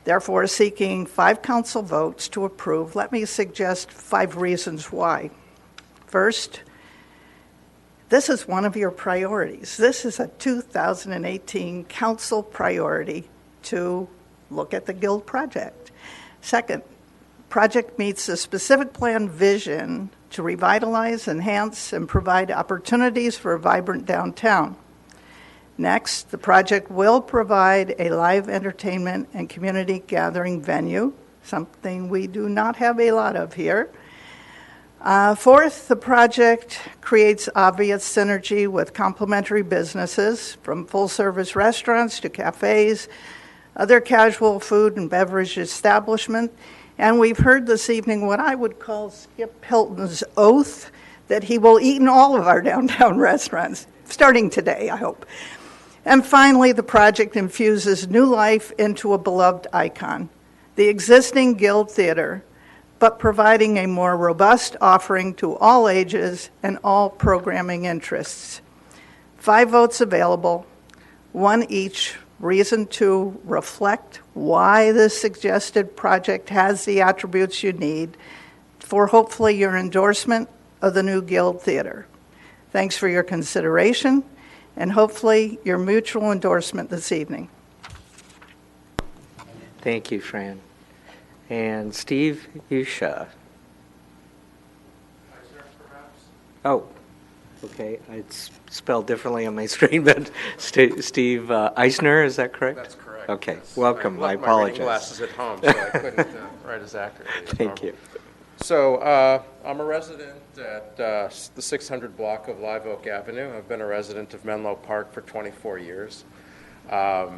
S12: Therefore, seeking 5 council votes to approve, let me suggest 5 reasons why. First, this is one of your priorities. This is a 2018 council priority to look at the Guild project. Second, project meets a specific plan vision to revitalize, enhance, and provide opportunities for a vibrant downtown. Next, the project will provide a live entertainment and community gathering venue, something we do not have a lot of here. Fourth, the project creates obvious synergy with complementary businesses, from full-service restaurants to cafes, other casual food and beverage establishment. And we've heard this evening what I would call Skip Hilton's oath that he will eat in all of our downtown restaurants, starting today, I hope. And finally, the project infuses new life into a beloved icon, the existing Guild Theater, but providing a more robust offering to all ages and all programming interests. 5 votes available, 1 each. Reason to reflect why this suggested project has the attributes you need for hopefully your endorsement of the new Guild Theater. Thanks for your consideration and hopefully your mutual endorsement this evening.
S1: Thank you, Fran. And Steve Usha. Oh, okay. It's spelled differently on my screen, but Steve Eisner, is that correct?
S13: That's correct.
S1: Okay,
S13: yes.
S1: welcome. I
S13: I
S1: apologize.
S13: left my reading glasses at home, so I couldn't write as accurately as
S1: Thank
S13: normal.
S1: you.
S13: So I'm a resident at the 600 block of Live Oak Avenue. I've been a resident of Menlo Park for 24 years. I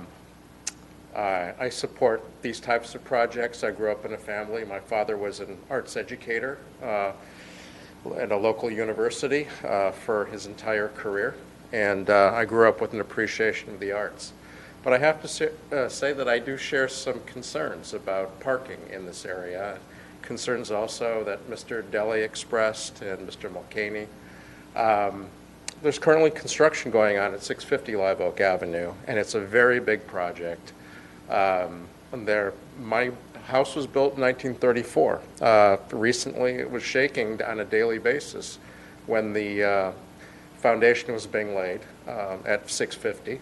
S13: support these types of projects. I grew up in a family. My father was an arts educator at a local university for his entire career, and I grew up with an appreciation of the arts. But I have to say that I do share some concerns about parking in this area, concerns also that Mr. Deli expressed and Mr. Mulcahy. There's currently construction going on at 650 Live Oak Avenue, and it's a very big project. My house was built in 1934. Recently, it was shaking on a daily basis when the foundation was being laid at 650.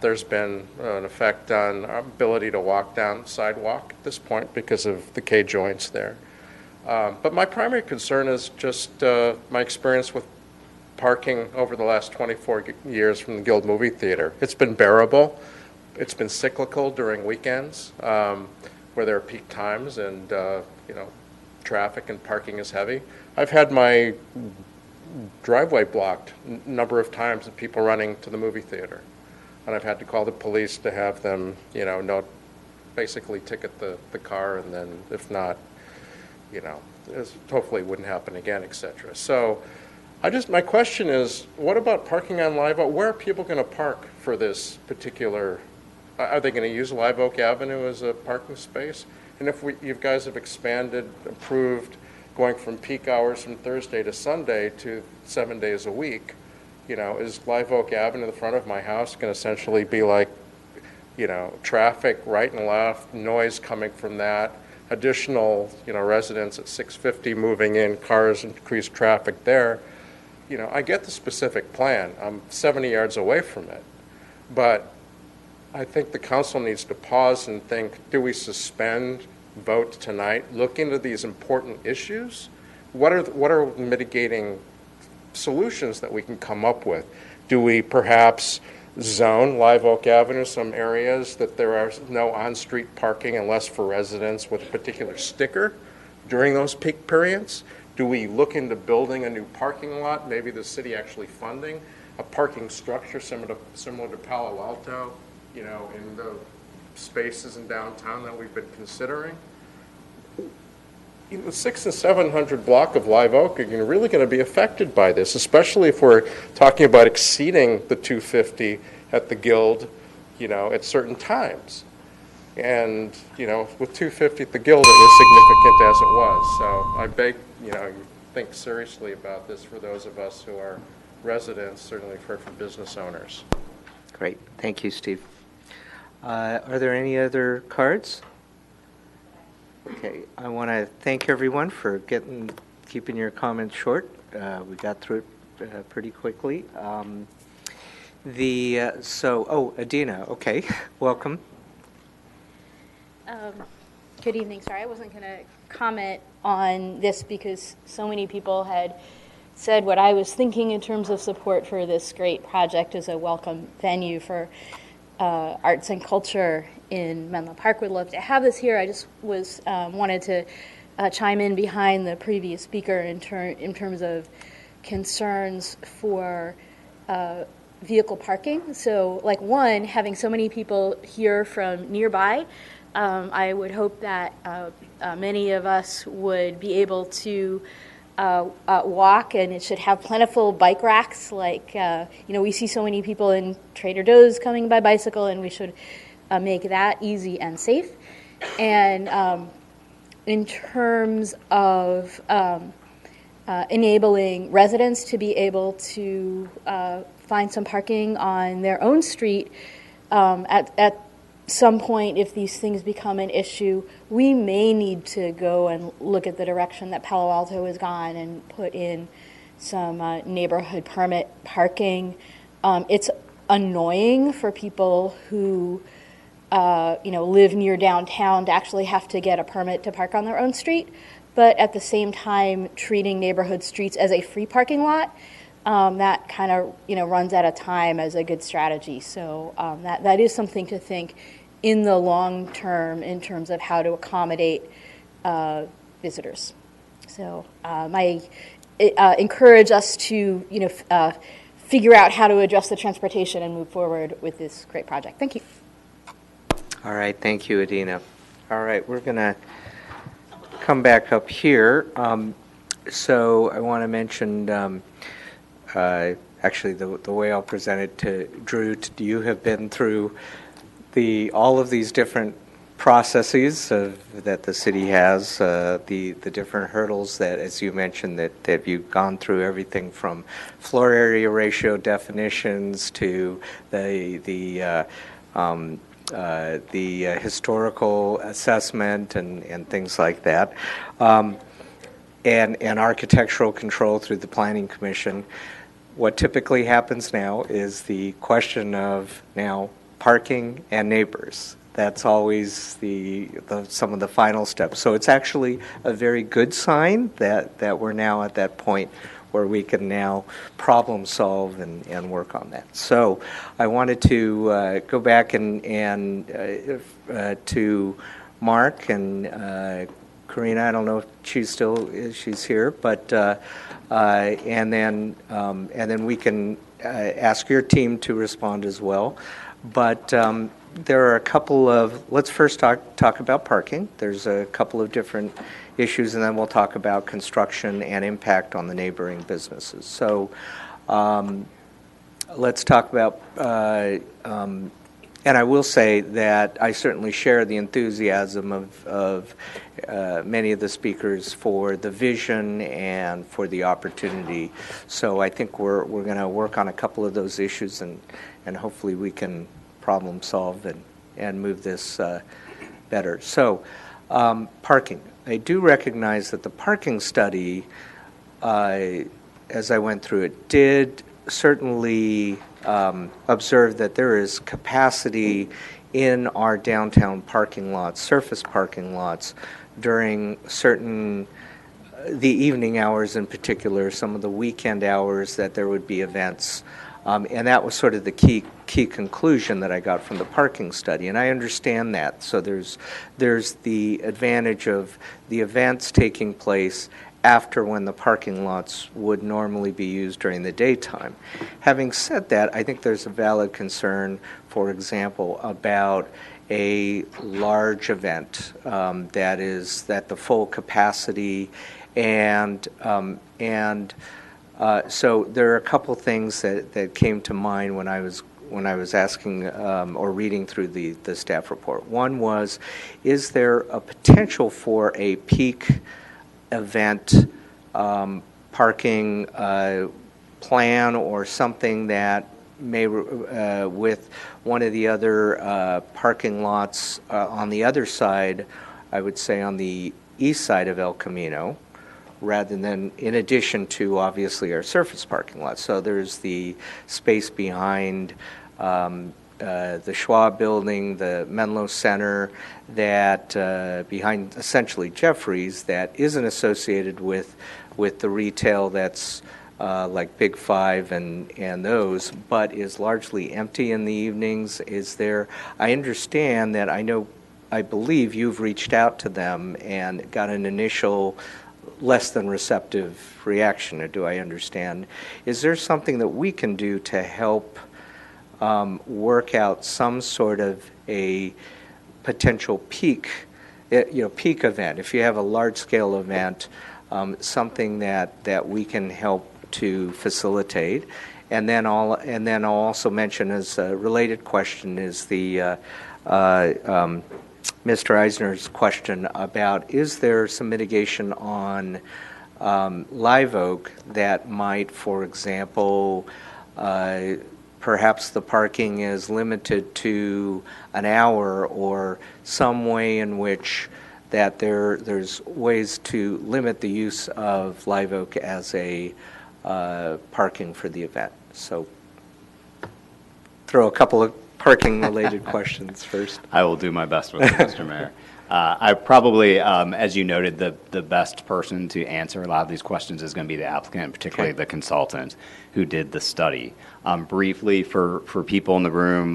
S13: There's been an effect on our ability to walk down the sidewalk at this point because of the K-joints there. But my primary concern is just my experience with parking over the last 24 years from the Guild Movie Theater. It's been bearable. It's been cyclical during weekends where there are peak times and traffic and parking is heavy. I've had my driveway blocked a number of times with people running to the movie theater, and I've had to call the police to have them, basically ticket the car, and then if not, hopefully it wouldn't happen again, etc. So my question is, what about parking on Live Oak? Where are people going to park for this particular? Are they going to use Live Oak Avenue as a parking space? And if you guys have expanded, approved, going from peak hours from Thursday to Sunday to 7 days a week, is Live Oak Avenue, the front of my house, going to essentially be like, traffic right and left, noise coming from that, additional, residents at 650 moving in, cars, increased traffic there. I get the specific plan. I'm 70 yards away from it. But I think the council needs to pause and think, do we suspend vote tonight, look into these important issues? What are mitigating solutions that we can come up with? Do we perhaps zone Live Oak Avenue some areas that there are no on-street parking unless for residents with a particular sticker during those peak periods? Do we look into building a new parking lot, maybe the city actually funding a parking structure similar to Palo Alto, in the spaces in downtown that we've been considering? the 600 and 700 block of Live Oak are really going to be affected by this, especially if we're talking about exceeding the 250 at the Guild, at certain times. And, with 250 at the Guild, it was significant as it was. So I beg, you think seriously about this for those of us who are residents, certainly for business owners.
S1: Great. Thank you, Steve. Are there any other cards? Okay. I want to thank everyone for keeping your comments short. We got through it pretty quickly. Adina, okay. Welcome.
S6: Good evening. Sorry, I wasn't going to comment on this because so many people had said what I was thinking in terms of support for this great project as a welcome venue for arts and culture in Menlo Park. Would love to have this here. I just wanted to chime in behind the previous speaker in terms of concerns for vehicle parking. So, having so many people here from nearby, I would hope that many of us would be able to walk, and it should have plentiful bike racks. We see so many people in Trader Joe's coming by bicycle, and we should make that easy and safe. And in terms of enabling residents to be able to find some parking on their own street at some point, if these things become an issue, we may need to go and look at the direction that Palo Alto has gone and put in some neighborhood permit parking. It's annoying for people who live near downtown to actually have to get a permit to park on their own street, but at the same time, treating neighborhood streets as a free parking lot, that kind of runs out of time as a good strategy. So that is something to think in the long term in terms of how to accommodate visitors. So I encourage us to figure out how to address the transportation and move forward with this great project. Thank you.
S1: All right. Thank you, Adina. All right. We're going to come back up here. So I want to mention actually, the way I'll present it to Drew, you have been through all of these different processes that the city has, the different hurdles that, as you mentioned, that you've gone through, everything from floor area ratio definitions to the historical assessment and things like that, and architectural control through the Planning Commission. What typically happens now is the question of now parking and neighbors. That's always some of the final steps. So it's actually a very good sign that we're now at that point where we can now problem solve and work on that. So I wanted to go back and to Mark and Karina. I don't know if she's here, but and then we can ask your team to respond as well. But there are a couple of, let's first talk about parking. There's a couple of different issues, and then we'll talk about construction and impact on the neighboring businesses. So let's talk about, and I will say that I certainly share the enthusiasm of many of the speakers for the vision and for the opportunity. So I think we're going to work on a couple of those issues, and hopefully we can problem solve and move this better. So parking. I do recognize that the parking study, as I went through it, did certainly observe that there is capacity in our downtown parking lots, surface parking lots, during the evening hours in particular, some of the weekend hours that there would be events. And that was sort of the key conclusion that I got from the parking study, and I understand that. So there's the advantage of the events taking place after when the parking lots would normally be used during the daytime. Having said that, I think there's a valid concern, for example, about a large event that is at the full capacity, and so there are a couple things that came to mind when I was asking or reading through the staff report. One was, is there a potential for a peak event parking plan or something that may, with one of the other parking lots on the other side, I would say on the east side of El Camino, rather than, in addition to obviously our surface parking lot. So there's the space behind the Schwab building, the Menlo Center, that behind essentially Jeffries, that isn't associated with the retail that's like Big Five and those, but is largely empty in the evenings. Is there, I understand that, I believe you've reached out to them and got an initial less than receptive reaction, or do I understand? Is there something that we can do to help work out some sort of a potential peak event? If you have a large-scale event, something that we can help to facilitate. And then I'll also mention as a related question is the Mr. Eisner's question about, is there some mitigation on Live Oak that might, for example, perhaps the parking is limited to an hour, or some way in which that there's ways to limit the use of Live Oak as a parking for the event. So throw a couple of parking-related questions first.
S14: I will do my best with it, Mr. Mayor. I probably, as you noted, the best person to answer a lot of these questions is going to be the applicant, particularly the consultant who did the study. Briefly, for people in the room,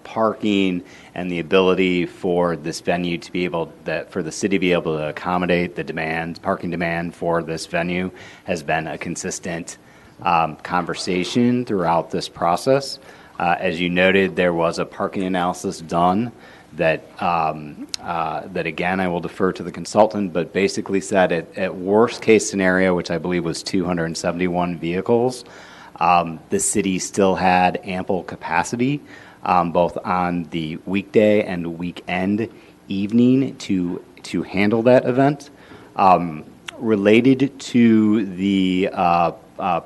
S14: parking and the ability for this venue to be able, for the city to be able to accommodate the parking demand for this venue has been a consistent conversation throughout this process. As you noted, there was a parking analysis done that again, I will defer to the consultant, but basically said at worst case scenario, which I believe was 271 vehicles, the city still had ample capacity, both on the weekday and weekend evening to handle that event. Related to the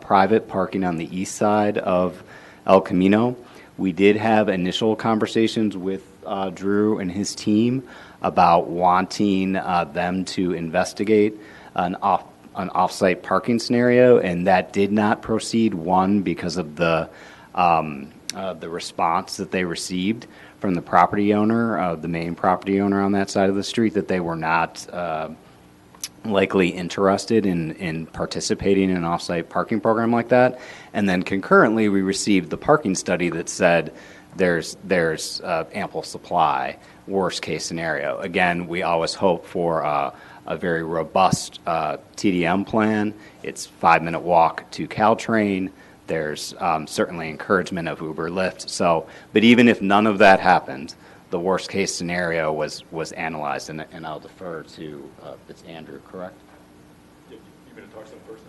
S14: private parking on the east side of El Camino, we did have initial conversations with Drew and his team about wanting them to investigate an off-site parking scenario, and that did not proceed. One, because of the response that they received from the property owner, the main property owner on that side of the street, that they were not likely interested in participating in an off-site parking program like that. And then concurrently, we received the parking study that said there's ample supply, worst case scenario. Again, we always hope for a very robust TDM plan. It's 5-minute walk to Caltrain. There's certainly encouragement of Uber, Lyft. So, but even if none of that happened, the worst case scenario was analyzed, and I'll defer to, it's Andrew, correct?
S15: You're going to talk some first?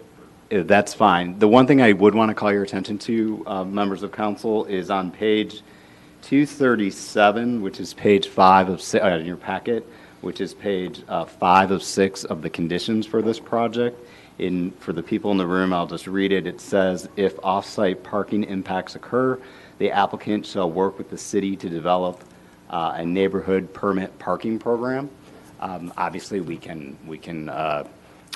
S14: That's fine. The one thing I would want to call your attention to, members of council, is on page 237, which is page 5 of 6, in your packet, which is page 5 of 6 of the conditions for this project. For the people in the room, I'll just read it. It says, if off-site parking impacts occur, the applicant shall work with the city to develop a neighborhood permit parking program. Obviously, we can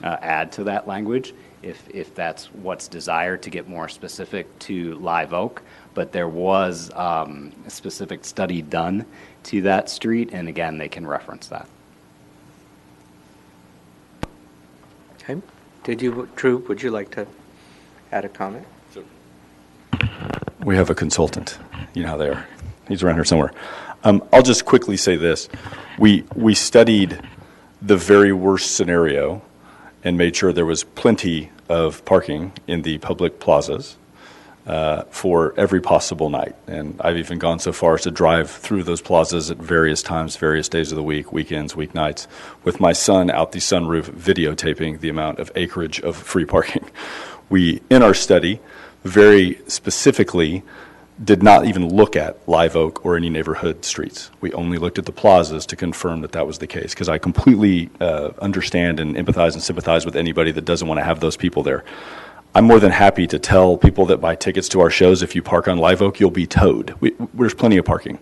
S14: add to that language if that's what's desired to get more specific to Live Oak. But there was a specific study done to that street, and again, they can reference that.
S1: Okay. Drew, would you like to add a comment?
S15: We have a consultant. You know how they are. He's around here somewhere. I'll just quickly say this. We studied the very worst scenario and made sure there was plenty of parking in the public plazas. for every possible night. And I've even gone so far as to drive through those plazas at various times, various days of the week, weekends, weeknights, with my son out the sunroof videotaping the amount of acreage of free parking. We, in our study, very specifically did not even look at Live Oak or any neighborhood streets. We only looked at the plazas to confirm that that was the case, because I completely understand and empathize and sympathize with anybody that doesn't want to have those people there. I'm more than happy to tell people that buy tickets to our shows, if you park on Live Oak, you'll be towed. There's plenty of parking.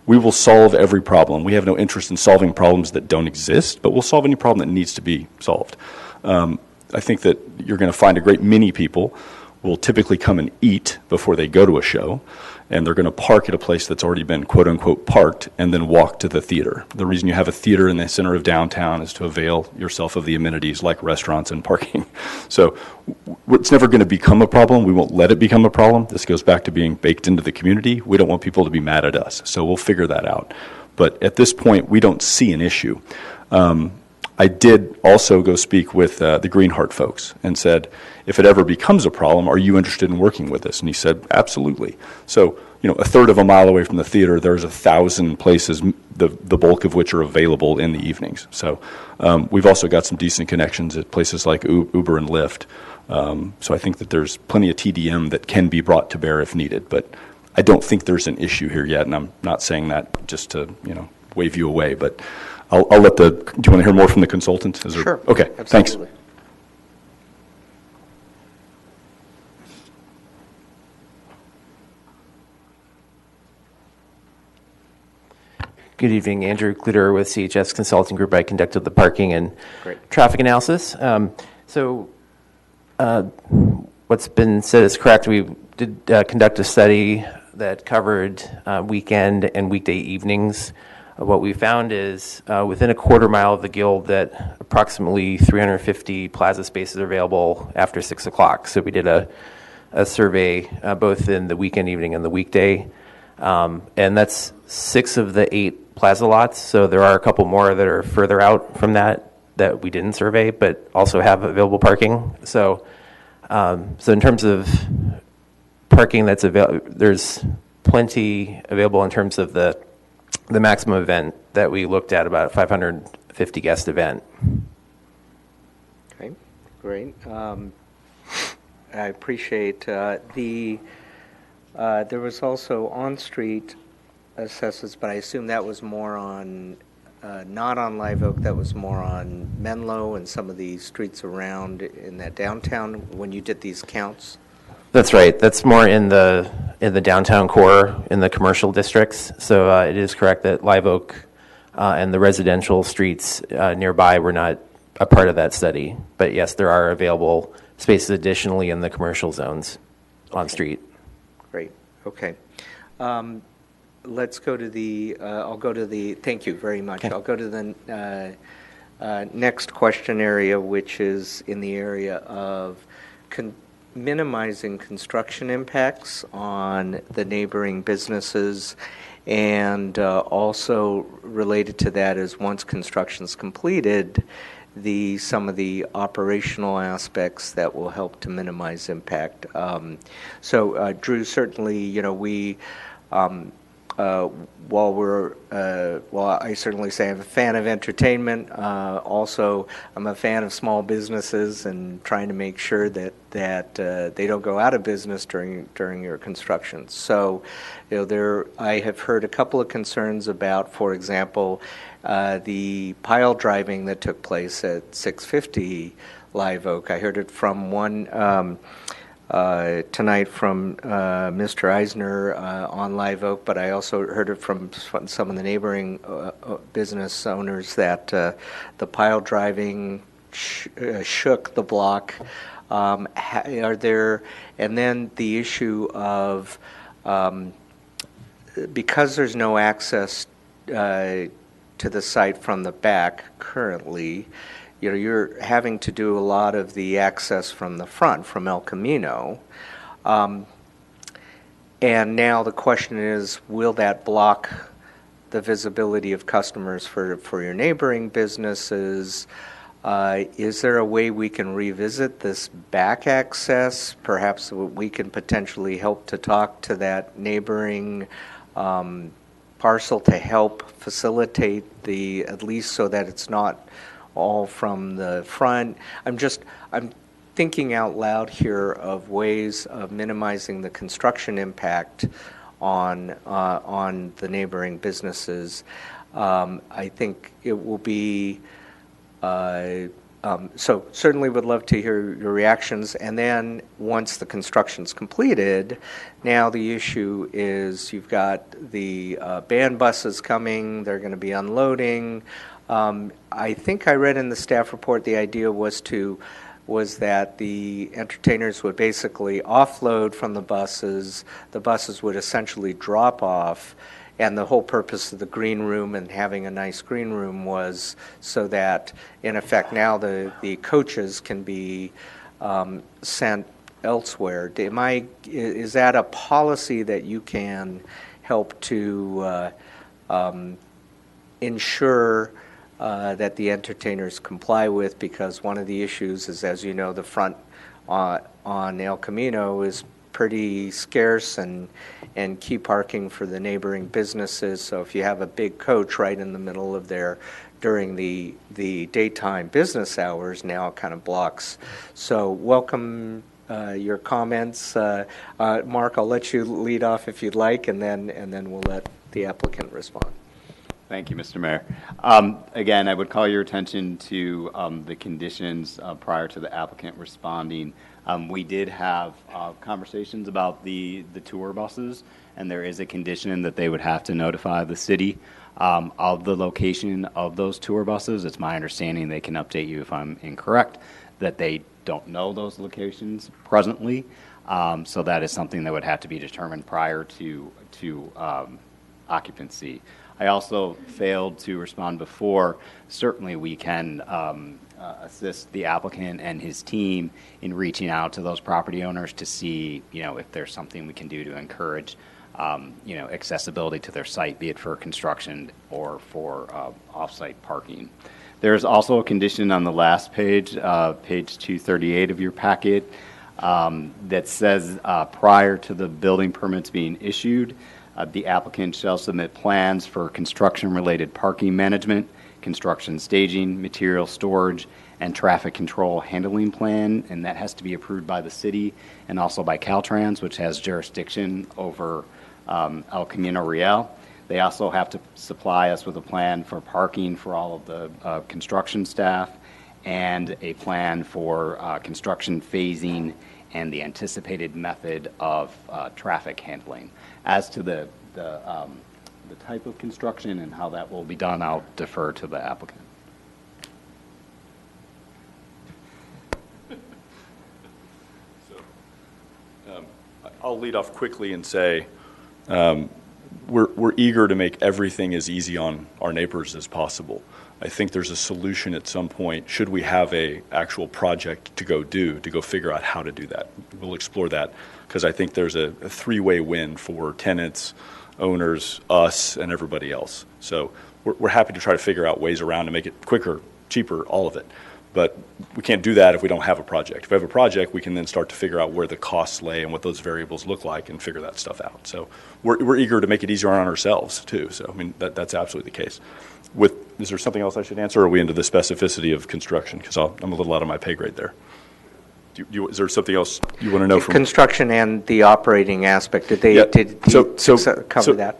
S15: We will solve every problem. We have no interest in solving problems that don't exist, but we'll solve any problem that needs to be solved. I think that you're going to find a great many people will typically come and eat before they go to a show, and they're going to park at a place that's already been quote-unquote parked and then walk to the theater. The reason you have a theater in the center of downtown is to avail yourself of the amenities like restaurants and parking. So it's never going to become a problem. We won't let it become a problem. This goes back to being baked into the community. We don't want people to be mad at us, so we'll figure that out. But at this point, we don't see an issue. I did also go speak with the Greenheart folks and said, if it ever becomes a problem, are you interested in working with us? And he said, absolutely. So, a third of a mile away from the theater, there's 1,000 places, the bulk of which are available in the evenings. So we've also got some decent connections at places like Uber and Lyft. So I think that there's plenty of TDM that can be brought to bear if needed. But I don't think there's an issue here yet, and I'm not saying that just to, wave you away. But I'll let do you want to hear more from the consultant?
S1: Sure.
S15: Okay,
S1: absolutely.
S15: thanks.
S16: Good evening, Andrew Kluter with CHS Consulting Group. I conducted the parking and traffic analysis. What's been said is correct. We did conduct a study that covered weekend and weekday evenings. What we found is within a quarter mile of the Guild that approximately 350 plaza spaces are available after 6 o'clock. So we did a survey both in the weekend evening and the weekday. And that's 6 of the 8 plaza lots. So there are a couple more that are further out from that we didn't survey, but also have available parking. So in terms of parking that's available, there's plenty available in terms of the maximum event that we looked at, about a 550 guest event.
S1: Okay, great. I appreciate there was also on-street assessments, but I assume that was more on, not on Live Oak, that was more on Menlo and some of the streets around in that downtown when you did these counts?
S16: That's right. That's more in the downtown core, in the commercial districts. So it is correct that Live Oak and the residential streets nearby were not a part of that study. But yes, there are available spaces additionally in the commercial zones on street.
S1: Great. Okay. Let's go to the, thank you very much. Okay. I'll go to the next question area, which is in the area of minimizing construction impacts on the neighboring businesses, and also related to that is once construction's completed, some of the operational aspects that will help to minimize impact. Drew, certainly, we while I certainly say I'm a fan of entertainment, also I'm a fan of small businesses and trying to make sure that they don't go out of business during your construction. So, I have heard a couple of concerns about, for example, the pile driving that took place at 650 Live Oak. I heard it from one tonight from Mr. Eisner on Live Oak, but I also heard it from some of the neighboring business owners that the pile driving shook the block. And then the issue of because there's no access to the site from the back currently, you're having to do a lot of the access from the front, from El Camino. And now the question is, will that block the visibility of customers for your neighboring businesses? Is there a way we can revisit this back access? Perhaps we can potentially help to talk to that neighboring parcel to help facilitate at least so that it's not all from the front. I'm thinking out loud here of ways of minimizing the construction impact on the neighboring businesses. I think it will be, so certainly would love to hear your reactions. And then once the construction's completed, now the issue is you've got the band buses coming, they're going to be unloading. I think I read in the staff report the idea was that the entertainers would basically offload from the buses would essentially drop off, and the whole purpose of the green room and having a nice green room was so that, in effect, now the coaches can be sent elsewhere. Is that a policy that you can help to ensure that the entertainers comply with? Because one of the issues is, as you know, the front on El Camino is pretty scarce and key parking for the neighboring businesses. So if you have a big coach right in the middle of there during the daytime business hours, now it kind of blocks. So welcome your comments. Mark, I'll let you lead off if you'd like, and then we'll let the applicant respond.
S14: Thank you, Mr. Mayor. Again, I would call your attention to the conditions prior to the applicant responding. We did have conversations about the tour buses, and there is a condition that they would have to notify the city of the location of those tour buses. It's my understanding, they can update you if I'm incorrect, that they don't know those locations presently. So that is something that would have to be determined prior to occupancy. I also failed to respond before. Certainly we can assist the applicant and his team in reaching out to those property owners to see, if there's something we can do to encourage, accessibility to their site, be it for construction or for off-site parking. There's also a condition on the last page, page 238 of your packet, that says prior to the building permits being issued, the applicant shall submit plans for construction-related parking management, construction staging, material storage, and traffic control handling plan, and that has to be approved by the city and also by Caltrans, which has jurisdiction over El Camino Real. They also have to supply us with a plan for parking for all of the construction staff and a plan for construction phasing and the anticipated method of traffic handling. As to the type of construction and how that will be done, I'll defer to the applicant.
S15: I'll lead off quickly and say we're eager to make everything as easy on our neighbors as possible. I think there's a solution at some point, should we have a actual project to go figure out how to do that. We'll explore that, because I think there's a three-way win for tenants, owners, us, and everybody else. So we're happy to try to figure out ways around to make it quicker, cheaper, all of it. But we can't do that if we don't have a project. If we have a project, we can then start to figure out where the costs lay and what those variables look like and figure that stuff out. So we're eager to make it easier on ourselves, too. So, I mean, that's absolutely the case. Is there something else I should answer, or are we into the specificity of construction? Because I'm a little out of my pay grade there. Is there something else you want to know from
S1: construction and the operating aspect? Did they cover that?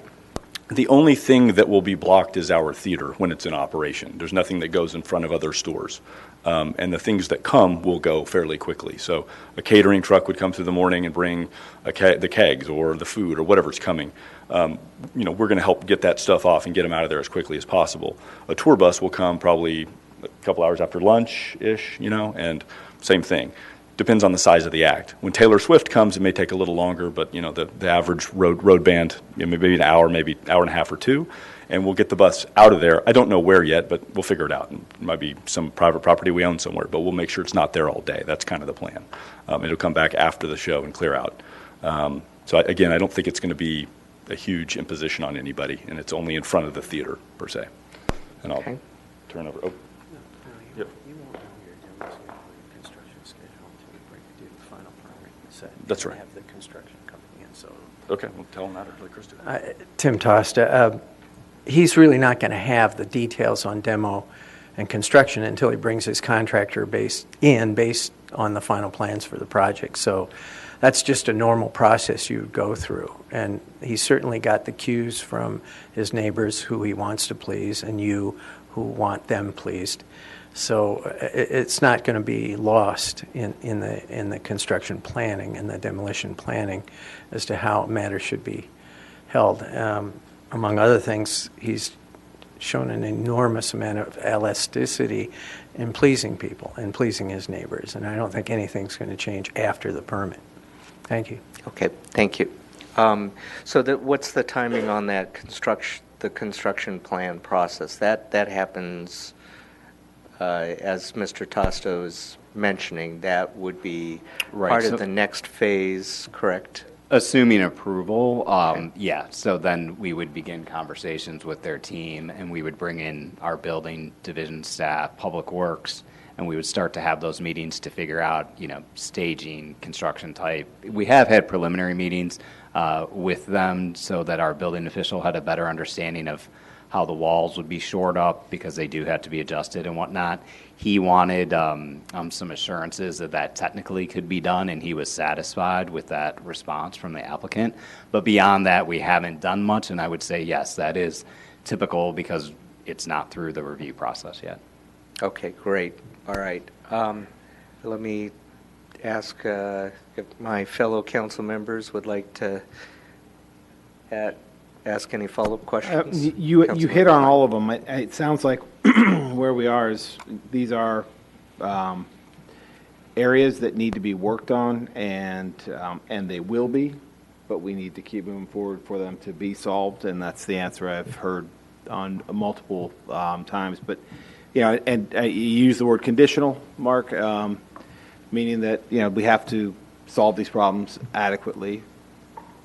S15: The only thing that will be blocked is our theater when it's in operation. There's nothing that goes in front of other stores. And the things that come will go fairly quickly. So a catering truck would come through the morning and bring the kegs or the food or whatever's coming. We're going to help get that stuff off and get them out of there as quickly as possible. A tour bus will come probably a couple hours after lunch-ish, and same thing. Depends on the size of the act. When Taylor Swift comes, it may take a little longer, but the average road band, maybe an hour, maybe hour and a half or two, and we'll get the bus out of there. I don't know where yet, but we'll figure it out. It might be some private property we own somewhere, but we'll make sure it's not there all day. That's kind of the plan. It'll come back after the show and clear out. So again, I don't think it's going to be a huge imposition on anybody, and it's only in front of the theater per se. And I'll turn over. Oh. Yep.
S11: said.
S15: That's
S11: You're
S15: right.
S11: gonna have the construction coming in, so.
S15: Okay, well, tell them that or let Chris do it.
S11: Tim Tosta, he's really not going to have the details on demo and construction until he brings his contractor based on the final plans for the project. So that's just a normal process you would go through. And he's certainly got the cues from his neighbors who he wants to please and you who want them pleased. So it's not going to be lost in the construction planning and the demolition planning as to how matters should be held. Among other things, he's shown an enormous amount of elasticity in pleasing people and pleasing his neighbors, and I don't think anything's going to change after the permit. Thank you.
S1: Okay, thank you. So what's the timing on that construction plan process? That happens, as Mr. Tosto is mentioning, that would be part of the next phase, correct?
S14: Assuming approval, yeah. So then we would begin conversations with their team, and we would bring in our building division staff, Public Works, and we would start to have those meetings to figure out, staging, construction type. We have had preliminary meetings with them so that our building official had a better understanding of how the walls would be shored up because they do have to be adjusted and whatnot. He wanted some assurances that technically could be done, and he was satisfied with that response from the applicant. But beyond that, we haven't done much, and I would say, yes, that is typical because it's not through the review process yet.
S1: Okay, great. All right. Let me ask if my fellow council members would like to ask any follow-up questions.
S18: You hit on all of them. It sounds like where we are is these are areas that need to be worked on, and they will be, but we need to keep moving forward for them to be solved, and that's the answer I've heard on multiple times. But and you use the word conditional, Mark, meaning that we have to solve these problems adequately.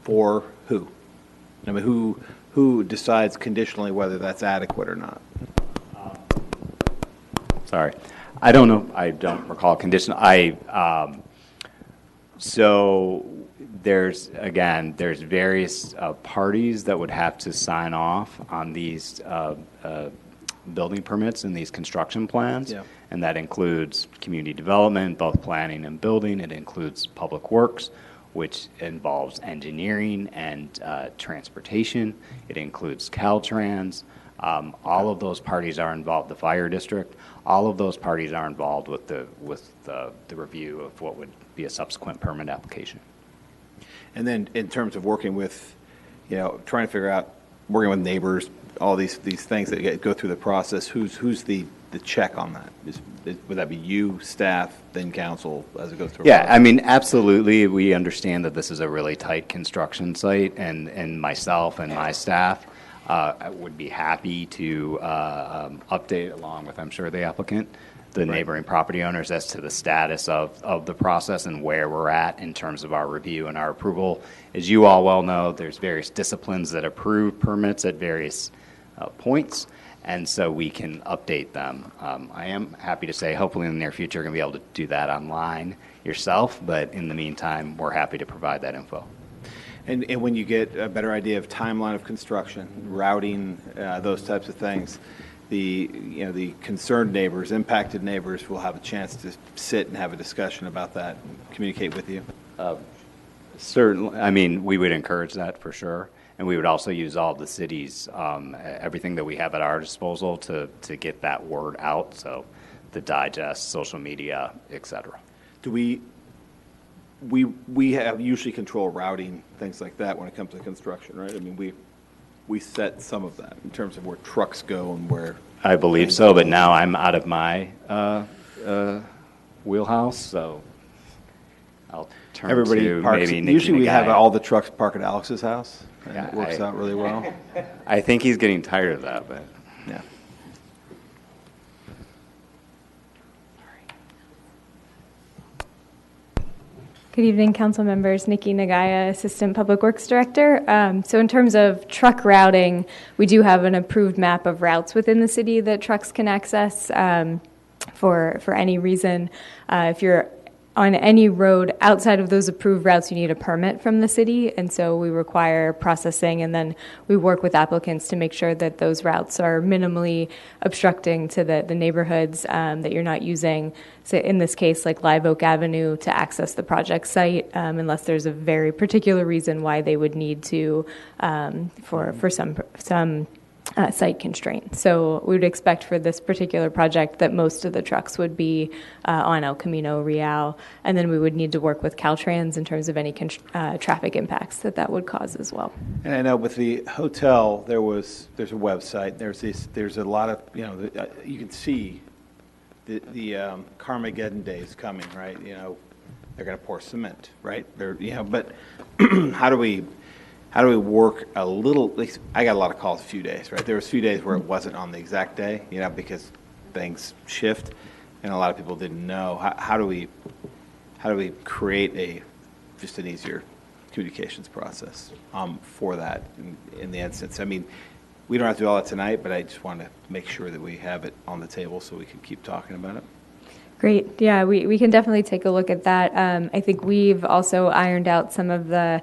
S18: For who? I mean, who decides conditionally whether that's adequate or not?
S14: Sorry, I don't know. I don't recall condition. So there's various parties that would have to sign off on these building permits and these construction plans, and that includes community development, both planning and building. It includes Public Works, which involves engineering and transportation. It includes Caltrans. All of those parties are involved. The fire district. All of those parties are involved with the review of what would be a subsequent permit application.
S18: And then in terms of working with, trying to figure out, working with neighbors, all these things that go through the process, who's the check on that? Would that be you, staff, then council as it goes through?
S14: Yeah, I mean, absolutely. We understand that this is a really tight construction site, and myself and my staff would be happy to update, along with, I'm sure, the applicant, the neighboring property owners as to the status of the process and where we're at in terms of our review and our approval. As you all well know, there's various disciplines that approve permits at various points, and so we can update them. I am happy to say, hopefully in the near future, you're going to be able to do that online yourself, but in the meantime, we're happy to provide that info.
S18: And when you get a better idea of timeline of construction, routing, those types of things, the concerned neighbors, impacted neighbors will have a chance to sit and have a discussion about that and communicate with you.
S14: Certainly, I mean, we would encourage that for sure. And we would also use all the cities, everything that we have at our disposal to get that word out. So the digest, social media, et cetera.
S18: Do we have usually control routing, things like that when it comes to construction, right? I mean, we set some of that in terms of where trucks go and where.
S14: I believe so, but now I'm out of my wheelhouse, so I'll turn
S18: Everybody
S14: to
S18: parks.
S14: maybe Nikki
S18: Usually we have
S14: Nagai.
S18: all the trucks park at Alex's house, and
S14: Yeah,
S18: it works out really well.
S14: I think he's getting tired of that, but
S18: yeah.
S19: Good evening, council members. Nikki Nagaya, Assistant Public Works Director. So in terms of truck routing, we do have an approved map of routes within the city that trucks can access for any reason. If you're on any road outside of those approved routes, you need a permit from the city, and so we require processing, and then we work with applicants to make sure that those routes are minimally obstructing to the neighborhoods, that you're not using, so in this case, like Live Oak Avenue to access the project site, unless there's a very particular reason why they would need to, for some site constraint. So we would expect for this particular project that most of the trucks would be on El Camino Real, and then we would need to work with Caltrans in terms of any traffic impacts that would cause as well.
S18: And I know with the hotel, there's a website. There's a lot of, you can see the Carmageddon days coming, right? They're going to pour cement, right? But how do we work a little? I got a lot of calls a few days, right? There was a few days where it wasn't on the exact day, because things shift, and a lot of people didn't know. How do we create just an easier communications process for that in the instance? I mean, we don't have to do all that tonight, but I just want to make sure that we have it on the table so we can keep talking about it.
S19: Great. Yeah, we can definitely take a look at that. I think we've also ironed out some of the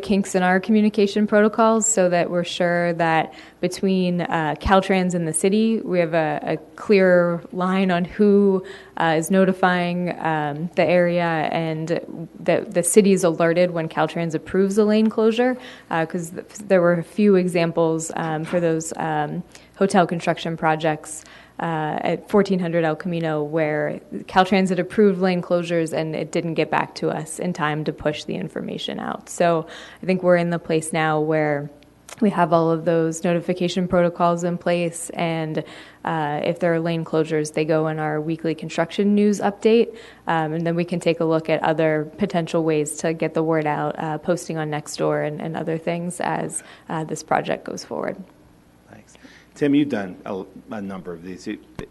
S19: kinks in our communication protocols so that we're sure that between Caltrans and the city, we have a clear line on who is notifying the area, and the city is alerted when Caltrans approves a lane closure, because there were a few examples for those hotel construction projects at 1400 El Camino where Caltrans had approved lane closures and it didn't get back to us in time to push the information out. So I think we're in the place now where we have all of those notification protocols in place, and if there are lane closures, they go in our weekly construction news update, and then we can take a look at other potential ways to get the word out, posting on Nextdoor and other things as this project goes forward.
S18: Tim, you've done a number of these.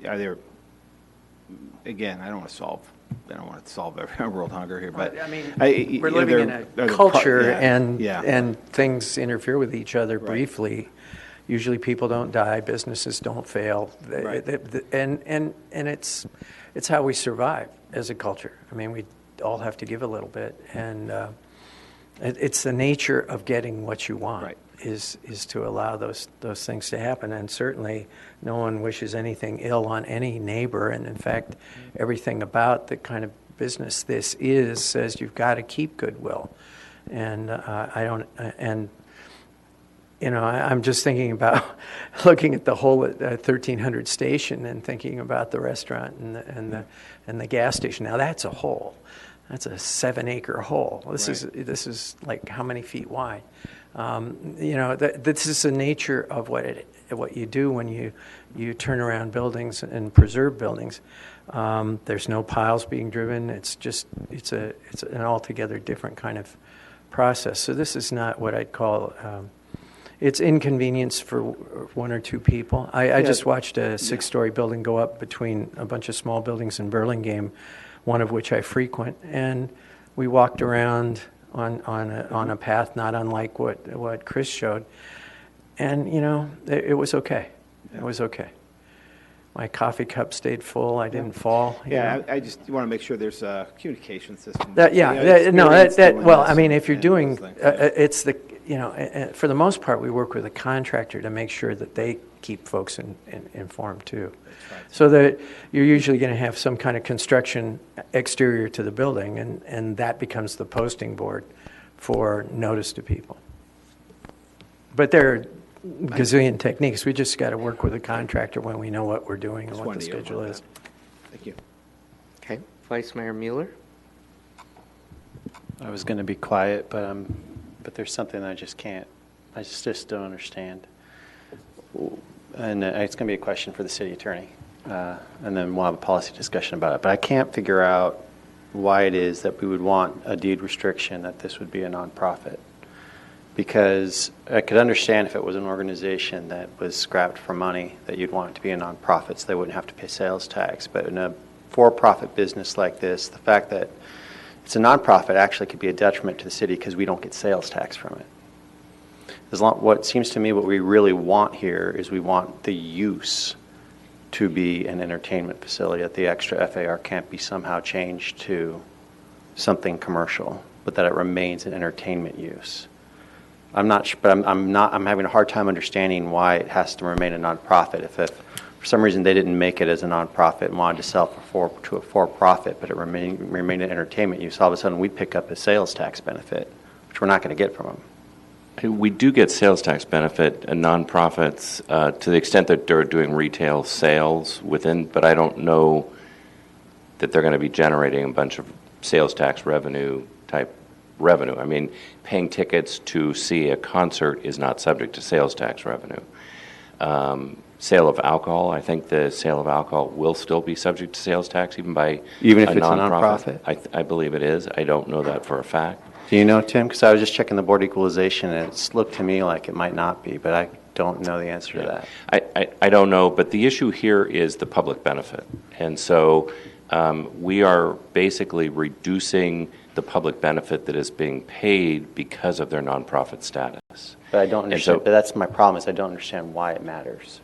S18: Are there? Again, I don't want to solve every world hunger here, but
S1: I mean, we're living in a culture, and things interfere with each other briefly. Usually, people don't die, businesses don't fail, and it's how we survive as a culture. I mean, we all have to give a little bit, and it's the nature of getting what you want. Right. Is to allow those things to happen, and certainly no one wishes anything ill on any neighbor, and in fact everything about the kind of business this is says you've got to keep goodwill, and I'm just thinking about looking at the whole 1300 station and thinking about the restaurant and the gas station. Now that's a hole. That's a 7-acre hole. This is like how many feet wide? This is the nature of what you do when you turn around buildings and preserve buildings. There's no piles being driven. It's an altogether different kind of process. So this is not what I'd call. It's inconvenience for one or two people. I just watched a 6-story building go up between a bunch of small buildings in Burlingame, one of which I frequent, and we walked around on a path not unlike what Chris showed, and it was okay. It was okay. My coffee cup stayed full. I didn't fall.
S18: I just want to make sure there's a communication system.
S1: Well, I mean, if you're doing, it's the for the most part, we work with a contractor to make sure that they keep folks informed too. So that you're usually going to have some kind of construction exterior to the building, and that becomes the posting board for notice to people. But there are gazillion techniques. We just got to work with a contractor when we know what we're doing and what the schedule is.
S18: Thank you.
S1: Okay, Vice Mayor Mueller.
S2: I was going to be quiet, but there's something I just can't. I just don't understand. And it's going to be a question for the city attorney, and then we'll have a policy discussion about it. But I can't figure out why it is that we would want a deed restriction that this would be a nonprofit. Because I could understand if it was an organization that was scrapped for money, that you'd want it to be a nonprofit so they wouldn't have to pay sales tax. But in a for-profit business like this, the fact that it's a nonprofit actually could be a detriment to the city because we don't get sales tax from it. What seems to me what we really want here is we want the use to be an entertainment facility, that the extra FAR can't be somehow changed to something commercial, but that it remains an entertainment use. I'm not, but I'm having a hard time understanding why it has to remain a nonprofit. If for some reason they didn't make it as a nonprofit and wanted to sell to a for-profit, but it remained an entertainment use, all of a sudden we pick up a sales tax benefit, which we're not going to get from them.
S3: We do get sales tax benefit and nonprofits to the extent that they're doing retail sales within, but I don't know that they're going to be generating a bunch of sales tax revenue type revenue. I mean, paying tickets to see a concert is not subject to sales tax revenue. Sale of alcohol, I think the sale of alcohol will still be subject to sales tax even by
S2: even if it's a nonprofit.
S3: I believe it is. I don't know that for a fact.
S2: Do you know, Tim? Because I was just checking the board equalization, and it's looked to me like it might not be, but I don't know the answer to that.
S3: I don't know, but the issue here is the public benefit. And so we are basically reducing the public benefit that is being paid because of their nonprofit status.
S2: But I don't understand. But that's my problem, is I don't understand why it matters.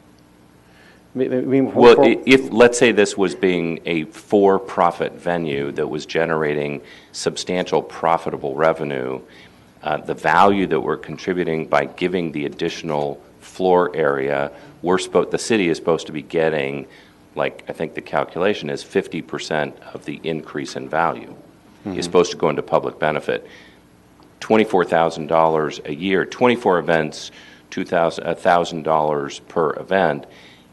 S3: Well, if, let's say this was being a for-profit venue that was generating substantial profitable revenue, the value that we're contributing by giving the additional floor area, the city is supposed to be getting, like I think the calculation is 50% of the increase in value is supposed to go into public benefit. $24,000 a year, 24 events, $1,000 per event,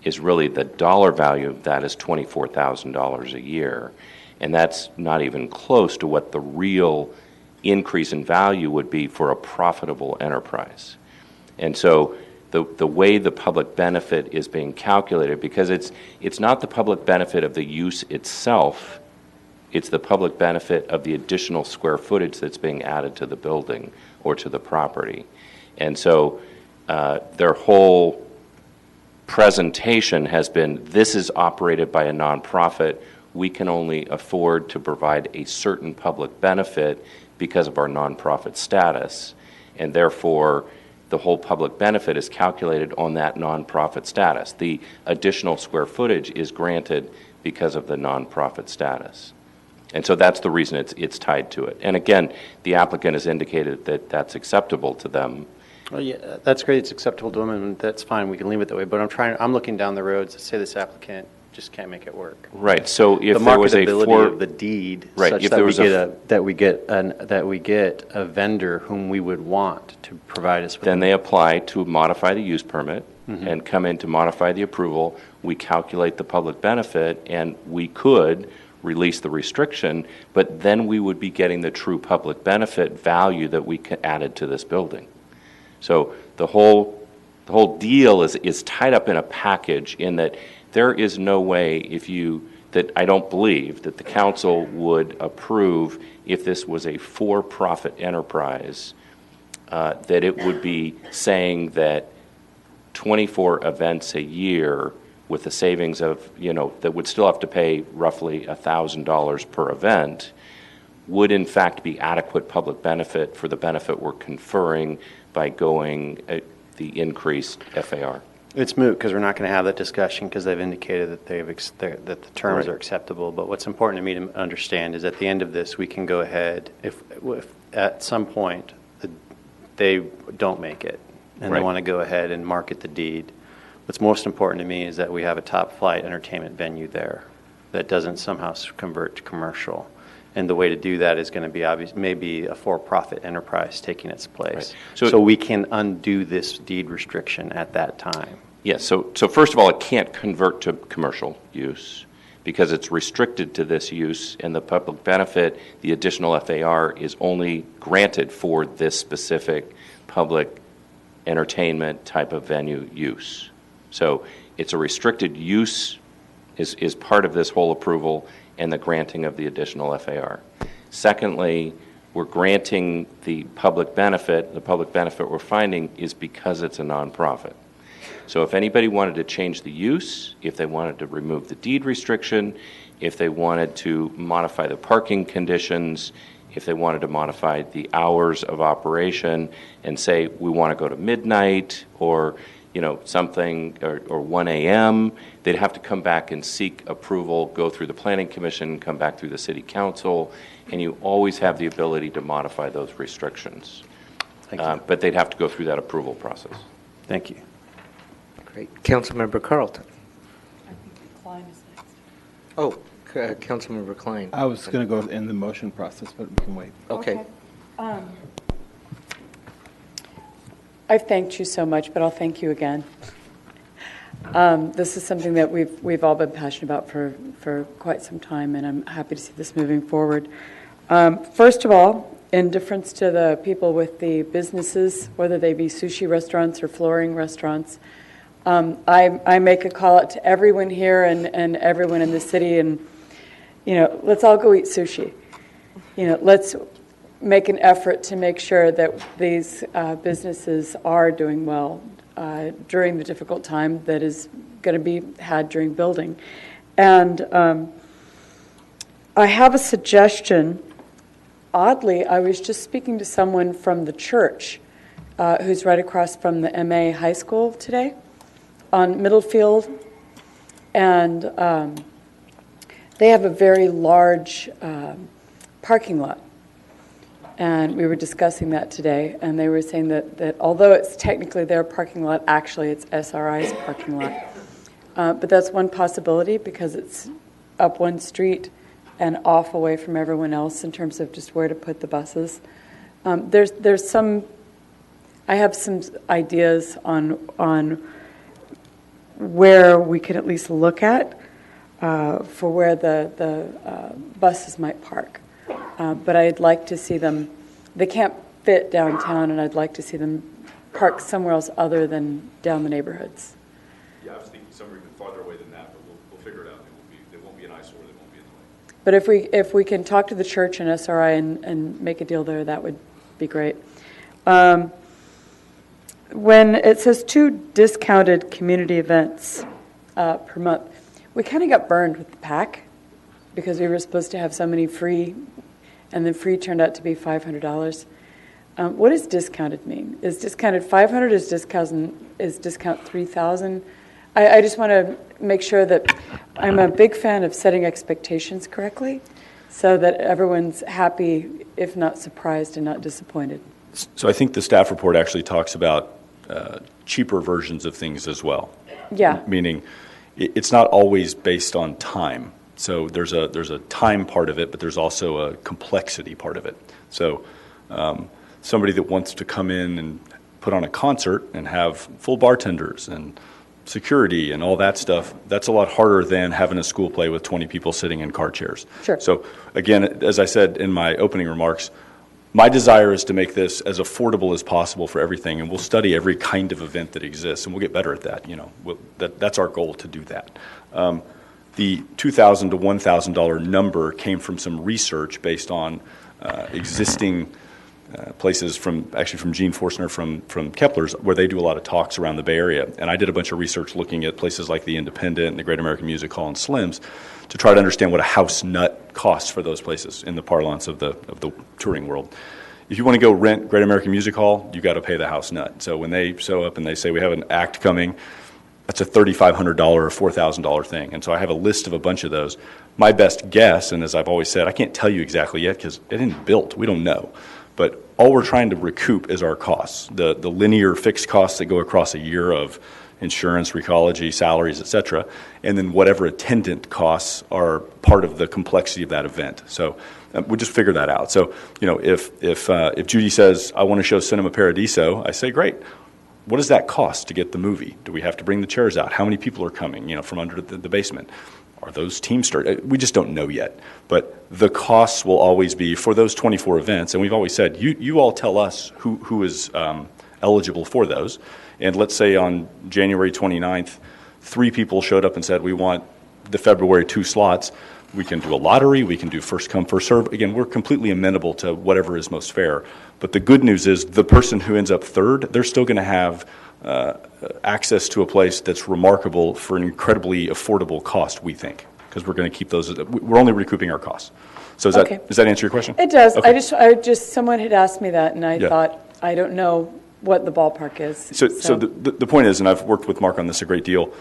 S3: is really the dollar value of that is $24,000 a year. And that's not even close to what the real increase in value would be for a profitable enterprise. And so the way the public benefit is being calculated, because it's not the public benefit of the use itself, it's the public benefit of the additional square footage that's being added to the building or to the property. And so their whole presentation has been, this is operated by a nonprofit. We can only afford to provide a certain public benefit because of our nonprofit status. And therefore, the whole public benefit is calculated on that nonprofit status. The additional square footage is granted because of the nonprofit status. And so that's the reason it's tied to it. And again, the applicant has indicated that that's acceptable to them.
S2: Well, yeah, that's great. It's acceptable to them, and that's fine. We can leave it that way. But I'm looking down the road to say this applicant just can't make it work.
S3: Right. So if
S2: the
S3: there was a
S2: marketability of the deed,
S3: right,
S2: such
S3: if
S2: that
S3: there
S2: we
S3: was
S2: get that we get a vendor whom we would want to provide us with.
S3: Then they apply to modify the use permit and come in to modify the approval. We calculate the public benefit, and we could release the restriction, but then we would be getting the true public benefit value that we added to this building. So the whole deal is tied up in a package, in that there is no way that I don't believe that the council would approve if this was a for-profit enterprise, that it would be saying that 24 events a year with a savings of, that would still have to pay roughly $1,000 per event, would in fact be adequate public benefit for the benefit we're conferring by going the increased FAR.
S2: It's moot because we're not going to have that discussion, because they've indicated that that the terms are acceptable. But what's important to me to understand is at the end of this, we can go ahead if at some point they don't make it and they want to go ahead and market the deed. What's most important to me is that we have a top-flight entertainment venue there that doesn't somehow convert to commercial. And the way to do that is going to be maybe a for-profit enterprise taking its place. Right. So we can undo this deed restriction at that time.
S3: Yes. So first of all, it can't convert to commercial use because it's restricted to this use, and the public benefit, the additional FAR, is only granted for this specific public entertainment type of venue use. So it's a restricted use is part of this whole approval and the granting of the additional FAR. Secondly, we're granting the public benefit. The public benefit we're finding is because it's a nonprofit. So if anybody wanted to change the use, if they wanted to remove the deed restriction, if they wanted to modify the parking conditions, if they wanted to modify the hours of operation and say we want to go to midnight, or something or 1 a.m., they'd have to come back and seek approval, go through the Planning Commission, come back through the City Council, and you always have the ability to modify those restrictions.
S2: Thank you.
S3: But they'd have to go through that approval process.
S2: Thank you.
S1: Great. Councilmember Carlton. Oh, Councilmember Klein.
S18: I was going to go in the motion process, but we can wait.
S1: Okay.
S5: I've thanked you so much, but I'll thank you again. This is something that we've all been passionate about for quite some time, and I'm happy to see this moving forward. First of all, in deference to the people with the businesses, whether they be sushi restaurants or flooring restaurants, I make a call out to everyone here and everyone in the city, and let's all go eat sushi. Let's make an effort to make sure that these businesses are doing well during the difficult time that is going to be had during building. And I have a suggestion. Oddly, I was just speaking to someone from the church who's right across from the MA high school today on Middlefield, and they have a very large parking lot. And we were discussing that today, and they were saying that although it's technically their parking lot, actually it's SRI's parking lot. But that's one possibility because it's up one street and off away from everyone else in terms of just where to put the buses. There's some, I have some ideas on where we could at least look at for where the buses might park. But I'd like to see them, they can't fit downtown, and I'd like to see them park somewhere else other than down the neighborhoods.
S15: Yeah, I was thinking somewhere even farther away than that, but we'll figure it out. They won't be an eyesore, they won't be in the way.
S5: But if we can talk to the church and SRI and make a deal there, that would be great. When it says 2 discounted community events per month, we kind of got burned with the PAC because we were supposed to have so many free, and then free turned out to be $500. What does discounted mean? Is discounted $500? Is discount $3,000? I just want to make sure that I'm a big fan of setting expectations correctly, so that everyone's happy, if not surprised and not disappointed.
S15: So I think the staff report actually talks about cheaper versions of things as well.
S5: Yeah.
S15: Meaning, it's not always based on time. So there's a time part of it, but there's also a complexity part of it. So somebody that wants to come in and put on a concert and have full bartenders and security and all that stuff, that's a lot harder than having a school play with 20 people sitting in car chairs.
S5: Sure.
S15: So again, as I said in my opening remarks, my desire is to make this as affordable as possible for everything, and we'll study every kind of event that exists, and we'll get better at that. That's our goal, to do that. The $2,000 to $1,000 number came from some research based on existing places from Gene Forstner from Kepler's, where they do a lot of talks around the Bay Area. And I did a bunch of research looking at places like the Independent and the Great American Music Hall and Slim's to try to understand what a house nut costs for those places in the parlance of the touring world. If you want to go rent Great American Music Hall, you got to pay the house nut. So when they show up and they say we have an act coming, that's a $3,500 or $4,000 thing. And so I have a list of a bunch of those. My best guess, and as I've always said, I can't tell you exactly yet because it isn't built. We don't know. But all we're trying to recoup is our costs, the linear fixed costs that go across a year of insurance, recology, salaries, et cetera, and then whatever attendant costs are part of the complexity of that event. So we'll just figure that out. So, if Judy says, I want to show Cinema Paradiso, I say, great. What does that cost to get the movie? Do we have to bring the chairs out? How many people are coming, from under the basement? Are those Teamsters? We just don't know yet. But the costs will always be for those 24 events, and we've always said, you all tell us who is eligible for those. And let's say on January 29th, 3 people showed up and said, we want the February 2 slots. We can do a lottery. We can do first come, first serve. Again, we're completely amenable to whatever is most fair. But the good news is the person who ends up third, they're still going to have access to a place that's remarkable for an incredibly affordable cost, we think, because we're going to keep those. We're only recouping our costs. So does that answer your question?
S5: It does.
S15: Okay.
S5: I just someone had asked me that, and I
S15: Yeah.
S5: thought, I don't know what the ballpark is.
S15: So the point is, and I've worked with Mark on this a great deal,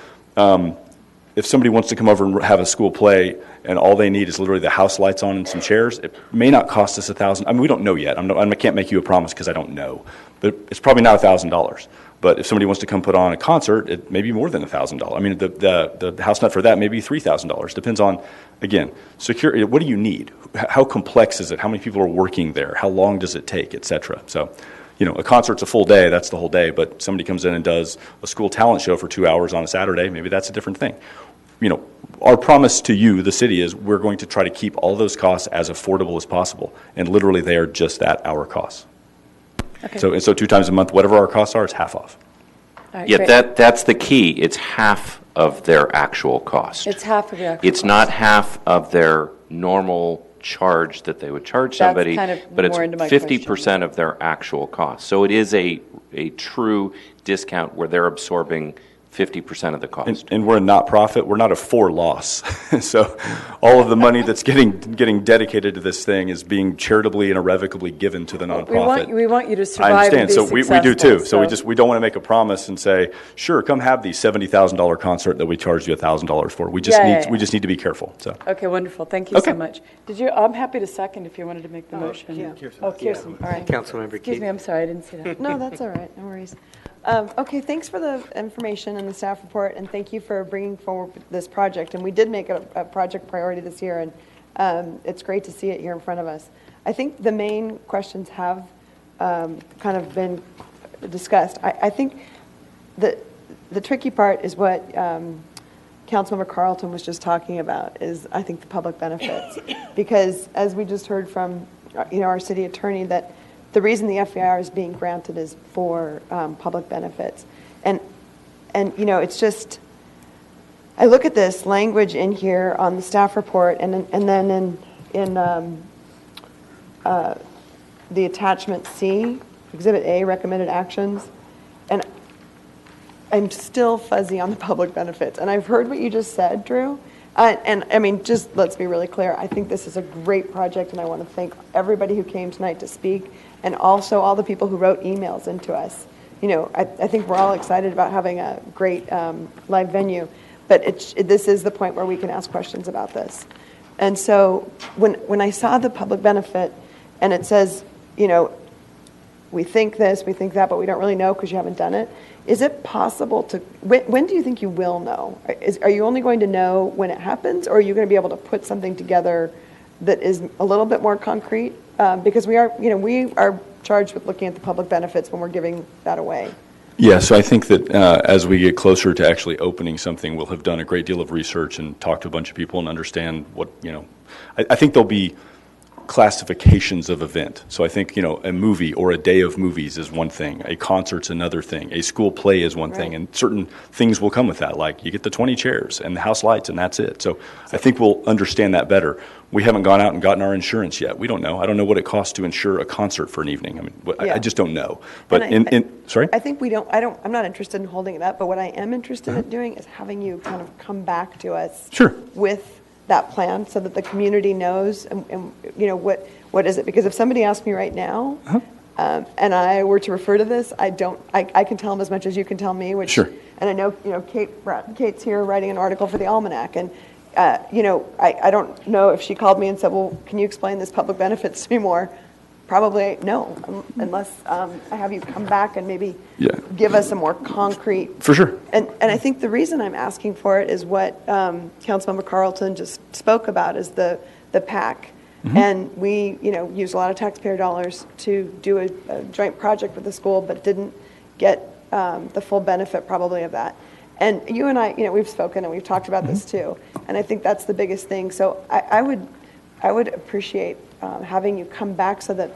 S15: if somebody wants to come over and have a school play and all they need is literally the house lights on and some chairs, it may not cost us $1,000. I mean, we don't know yet. I can't make you a promise because I don't know. But it's probably not $1,000. But if somebody wants to come put on a concert, it may be more than $1,000. I mean, the house nut for that may be $3,000. Depends on, again, security. What do you need? How complex is it? How many people are working there? How long does it take, et cetera? So, a concert's a full day, that's the whole day, but somebody comes in and does a school talent show for 2 hours on a Saturday, maybe that's a different thing. Our promise to you, the city, is we're going to try to keep all those costs as affordable as possible, and literally they are just that, our costs.
S5: Okay.
S15: So 2 times a month, whatever our costs are, it's half off.
S5: All right,
S3: Yeah,
S5: great.
S3: that's the key. It's half of their actual cost.
S5: It's half of the actual
S3: It's
S5: cost.
S3: not half of their normal charge that they would charge
S5: That's
S3: somebody,
S5: kind of
S3: but it's
S5: more into my
S3: 50% of their actual cost. So it is a true discount where they're absorbing 50% of the cost.
S15: And we're a not-profit. We're not a for-loss. So all of the money that's getting dedicated to this thing is being charitably and irrevocably given to the nonprofit.
S5: We want you to survive.
S15: I understand.
S5: And be
S15: So we do too.
S5: successful,
S15: So we don't want to make a promise and say, sure, come have the $70,000 concert that we charged you $1,000 for. We just need to be careful. So.
S5: Okay, wonderful. Thank you so much. I'm happy to second if you wanted to make the motion. Kirsten. All right.
S1: Councilmember
S5: Excuse
S1: Keith.
S5: me, I'm sorry, I didn't see that.
S20: No, that's all right. No worries. Okay, thanks for the information and the staff report, and thank you for bringing forward this project. And we did make it a project priority this year, and it's great to see it here in front of us. I think the main questions have kind of been discussed. I think the tricky part is what Councilmember Carlton was just talking about, is I think the public benefits. Because as we just heard from our city attorney, that the reason the FEIR is being granted is for public benefits. And it's just, I look at this language in here on the staff report and then in the attachment C, Exhibit A, recommended actions, and I'm still fuzzy on the public benefits. And I've heard what you just said, Drew. And I mean, just let's be really clear. I think this is a great project, and I want to thank everybody who came tonight to speak, and also all the people who wrote emails into us. I think we're all excited about having a great live venue, but this is the point where we can ask questions about this. And so when I saw the public benefit, and it says, we think this, we think that, but we don't really know because you haven't done it. Is it possible to, when do you think you will know? Are you only going to know when it happens, or are you going to be able to put something together that is a little bit more concrete? Because we are charged with looking at the public benefits when we're giving that away.
S15: Yeah, so I think that as we get closer to actually opening something, we'll have done a great deal of research and talked to a bunch of people and understand what, I think there'll be classifications of event. So I think, a movie or a day of movies is one thing, a concert's another thing, a school play is one thing, and certain things will come with that, like you get the 20 chairs and the house lights and that's it. So I think we'll understand that better. We haven't gone out and gotten our insurance yet. We don't know. I don't know what it costs to insure a concert for an evening. I mean, I just don't know. But sorry?
S20: I think I'm not interested in holding it up, but what I am interested in doing is having you kind of come back to us with that plan so that the community knows and what is it? Because if somebody asked me right now, and I were to refer to this, I can tell them as much as you can tell me, which, and I know, Kate's here writing an article for the Almanac, and I don't know if she called me and said, well, can you explain this public benefits to me more? Probably no, unless I have you come back and maybe give us a more concrete.
S15: For sure.
S20: And I think the reason I'm asking for it is what Councilmember Carlton just spoke about, is the PAC. Mm-hmm. And we, use a lot of taxpayer dollars to do a joint project with the school, but didn't get the full benefit probably of that. And you and I, we've spoken and we've talked about this too. And I think that's the biggest thing. So I would appreciate having you come back so that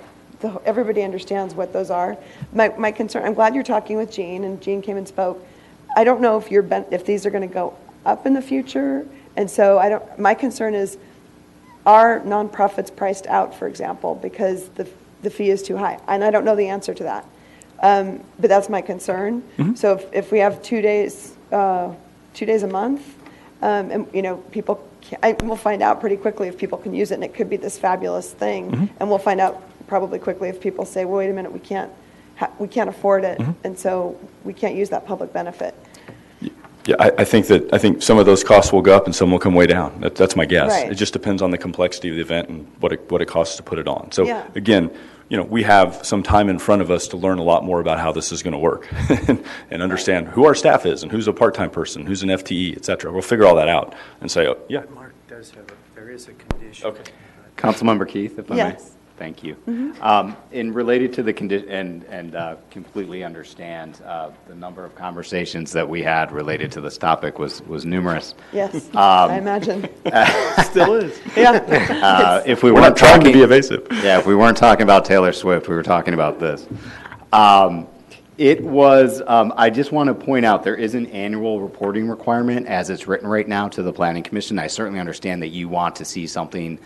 S20: everybody understands what those are. My concern, I'm glad you're talking with Jean, and Jean came and spoke. I don't know if these are going to go up in the future. And so my concern is, are nonprofits priced out, for example, because the fee is too high? And I don't know the answer to that. But that's my concern. Mm-hmm. So if we have 2 days a month, and people, we'll find out pretty quickly if people can use it, and it could be this fabulous thing. Mm-hmm. And we'll find out probably quickly if people say, well, wait a minute, we can't we can't afford it, and so we can't use that public benefit.
S15: Yeah, I think some of those costs will go up and some will come way down. That's my guess.
S20: Right.
S15: It just depends on the complexity of the event and what it costs to put it on. So
S20: Yeah.
S15: again, we have some time in front of us to learn a lot more about how this is going to work and understand who our staff is and who's a part-time person, who's an FTE, et cetera. We'll figure all that out and say, oh, yeah.
S21: Mark does have there is a condition.
S15: Okay.
S14: Councilmember Keith, if I may.
S20: Yes.
S14: Thank you.
S20: Mhm.
S14: In related to the condition, and completely understand the number of conversations that we had related to this topic was numerous.
S20: Yes, I imagine.
S14: Still is.
S20: Yeah.
S14: If we
S15: We're
S14: weren't
S15: not trying to
S14: talking-
S15: be evasive.
S14: Yeah, if we weren't talking about Taylor Swift, we were talking about this. It was, I just want to point out, there is an annual reporting requirement as it's written right now to the Planning Commission. I certainly understand that you want to see something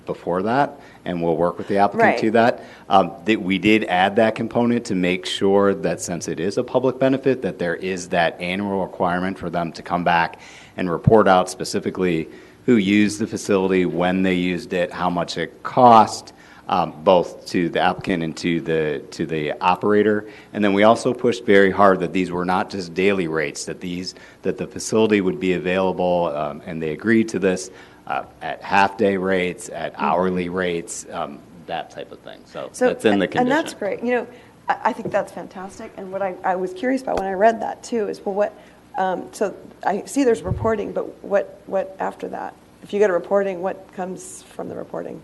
S14: before that, and we'll work with the applicant
S20: Right.
S14: to that. That we did add that component to make sure that since it is a public benefit, that there is that annual requirement for them to come back and report out specifically who used the facility, when they used it, how much it cost, both to the applicant and to the operator. And then we also pushed very hard that these were not just daily rates, that the facility would be available, and they agreed to this, at half-day rates, at hourly rates, that type of thing. So that's in the condition.
S20: And that's great. I think that's fantastic. And what I was curious about when I read that too is, well, what, so I see there's reporting, but what after that? If you get a reporting, what comes from the reporting?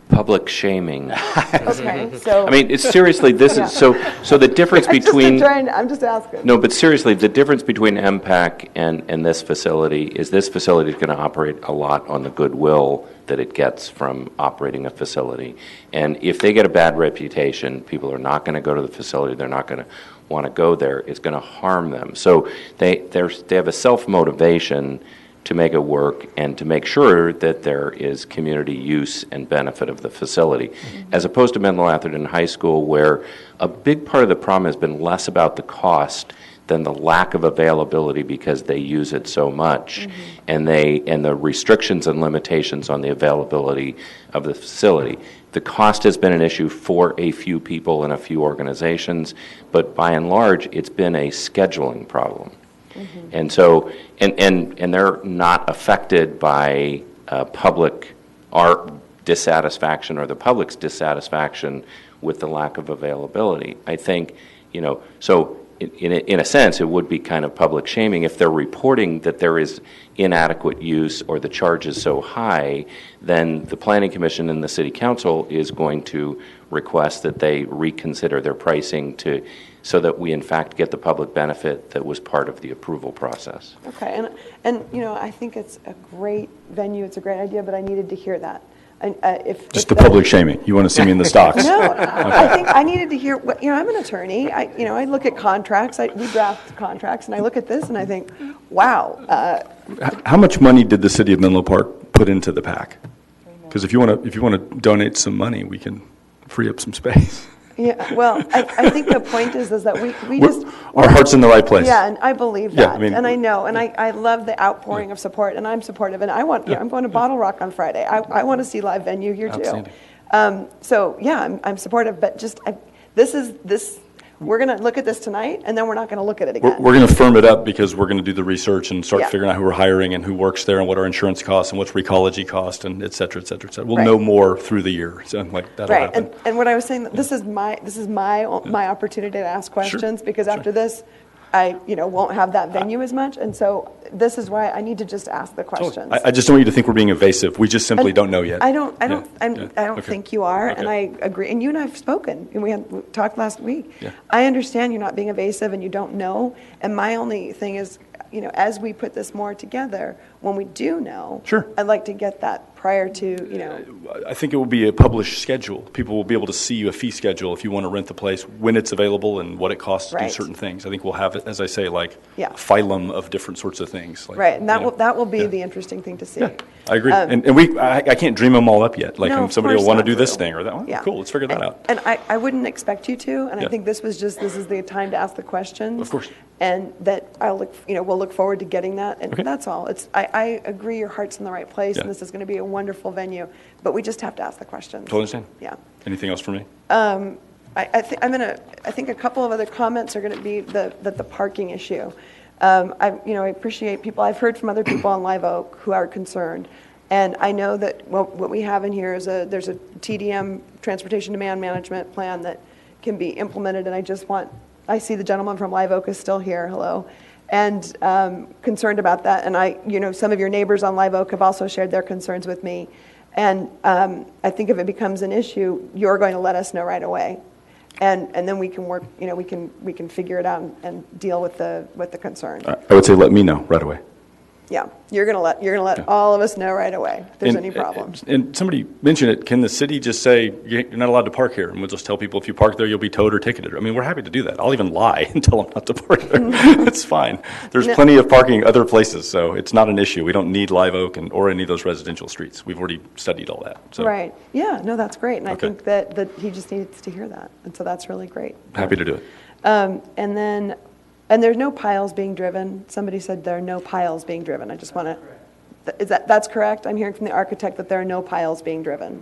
S3: Public shaming.
S20: Okay, so.
S3: I mean, it's seriously, this
S20: Yeah.
S3: is, so the difference between.
S20: I'm just asking.
S3: No, but seriously, the difference between MPAC and this facility is this facility is going to operate a lot on the goodwill that it gets from operating a facility. And if they get a bad reputation, people are not going to go to the facility, they're not going to want to go there, it's going to harm them. So they have a self-motivation to make it work and to make sure that there is community use and benefit of the facility, as opposed to Menlo Atherton High School, where a big part of the problem has been less about the cost than the lack of availability because they use it so much, and the restrictions and limitations on the availability of the facility. The cost has been an issue for a few people and a few organizations, but by and large, it's been a scheduling problem. And so, and they're not affected by public our dissatisfaction or the public's dissatisfaction with the lack of availability. I think, so in a sense, it would be kind of public shaming if they're reporting that there is inadequate use or the charge is so high, then the Planning Commission and the City Council is going to request that they reconsider their pricing so that we in fact get the public benefit that was part of the approval process.
S20: Okay, and I think it's a great venue, it's a great idea, but I needed to hear that.
S15: Just the public shaming. You want to see me in the stocks?
S20: No, I think I needed to hear what, I'm an attorney. I look at contracts, we draft contracts, and I look at this and I think, wow.
S15: How much money did the city of Menlo Park put into the PAC? Because if you want to donate some money, we can free up some space.
S20: Yeah, well, I think the point is that we just...
S15: Our heart's in the right place.
S20: Yeah, and I believe
S15: Yeah,
S20: that,
S15: I mean,
S20: and I know, and I love the outpouring of support, and I'm supportive, and I want, I'm going to Bottle Rock on Friday. I want to see live venue here too.
S15: Outstanding.
S20: So, yeah, I'm supportive, but just, we're going to look at this tonight, and then we're not going to look at it again.
S15: We're going to firm it up because we're going to do the research and start
S20: Yeah.
S15: figuring out who we're hiring and who works there and what our insurance costs and what's recology cost and et cetera, et cetera, et cetera. We'll
S20: Right.
S15: know more through the year. So that'll
S20: Right,
S15: happen.
S20: and what I was saying, this is my opportunity to ask questions, because after this, I won't have that venue as much, and so this is why I need to just ask the questions.
S15: I just don't want you to think we're being evasive. We just simply
S20: And
S15: don't know yet.
S20: I don't
S15: Okay.
S20: think you are, and
S15: Okay.
S20: I agree. And you and I have spoken, and we talked last week.
S15: Yeah.
S20: I understand you're not being evasive and you don't know. And my only thing is, as we put this more together, when we do know,
S15: Sure.
S20: I'd like to get that prior to,
S15: I think it will be a published schedule. People will be able to see a fee schedule if you want to rent the place, when it's available and what it costs to do
S20: Right.
S15: certain things. I think we'll have it, as I say, like
S20: Yeah.
S15: a phylum of different sorts of things. Like,
S20: right, and that
S15: you know.
S20: that will be the interesting thing to see.
S15: I agree.
S20: Um,
S15: And I can't dream them all up yet. Like
S20: No, of
S15: somebody will
S20: course
S15: want to
S20: not,
S15: do this
S20: Drew.
S15: thing or that one.
S20: Yeah.
S15: Cool, let's figure that out.
S20: And I wouldn't expect you to, and I
S15: Yeah.
S20: think this is the time to ask the questions.
S15: Of course.
S20: And that we'll look forward to getting that, and
S15: Okay.
S20: that's all. I agree your heart's in the right place,
S15: Yeah.
S20: and this is going to be a wonderful venue, but we just have to ask the questions.
S15: Totally understand.
S20: Yeah.
S15: Anything else for me?
S20: I think a couple of other comments are going to be the parking issue. I appreciate people. I've heard from other people on Live Oak who are concerned, and I know that what we have in here is there's a TDM, Transportation Demand Management Plan, that can be implemented. And I see the gentleman from Live Oak is still here. Hello. And concerned about that. And some of your neighbors on Live Oak have also shared their concerns with me. And I think if it becomes an issue, you're going to let us know right away. And then we can work, we can figure it out and deal with the concern.
S15: I would say let me know right away.
S20: Yeah, you're gonna let all of us know right away if there's any problems.
S15: And somebody mentioned it. Can the city just say you're not allowed to park here, and we'll just tell people if you park there, you'll be towed or ticketed? I mean, we're happy to do that. I'll even lie and tell them not to park there. It's fine. There's plenty of parking other places, so it's not an issue. We don't need Live Oak or any of those residential streets. We've already studied all that. So.
S20: Right. Yeah. No, that's great. And I think that he just needs to hear that, and so that's really great.
S15: Happy to do it.
S20: And there's no piles being driven. Somebody said there are no piles being driven. I just want to, that's correct? I'm hearing from the architect that there are no piles being driven.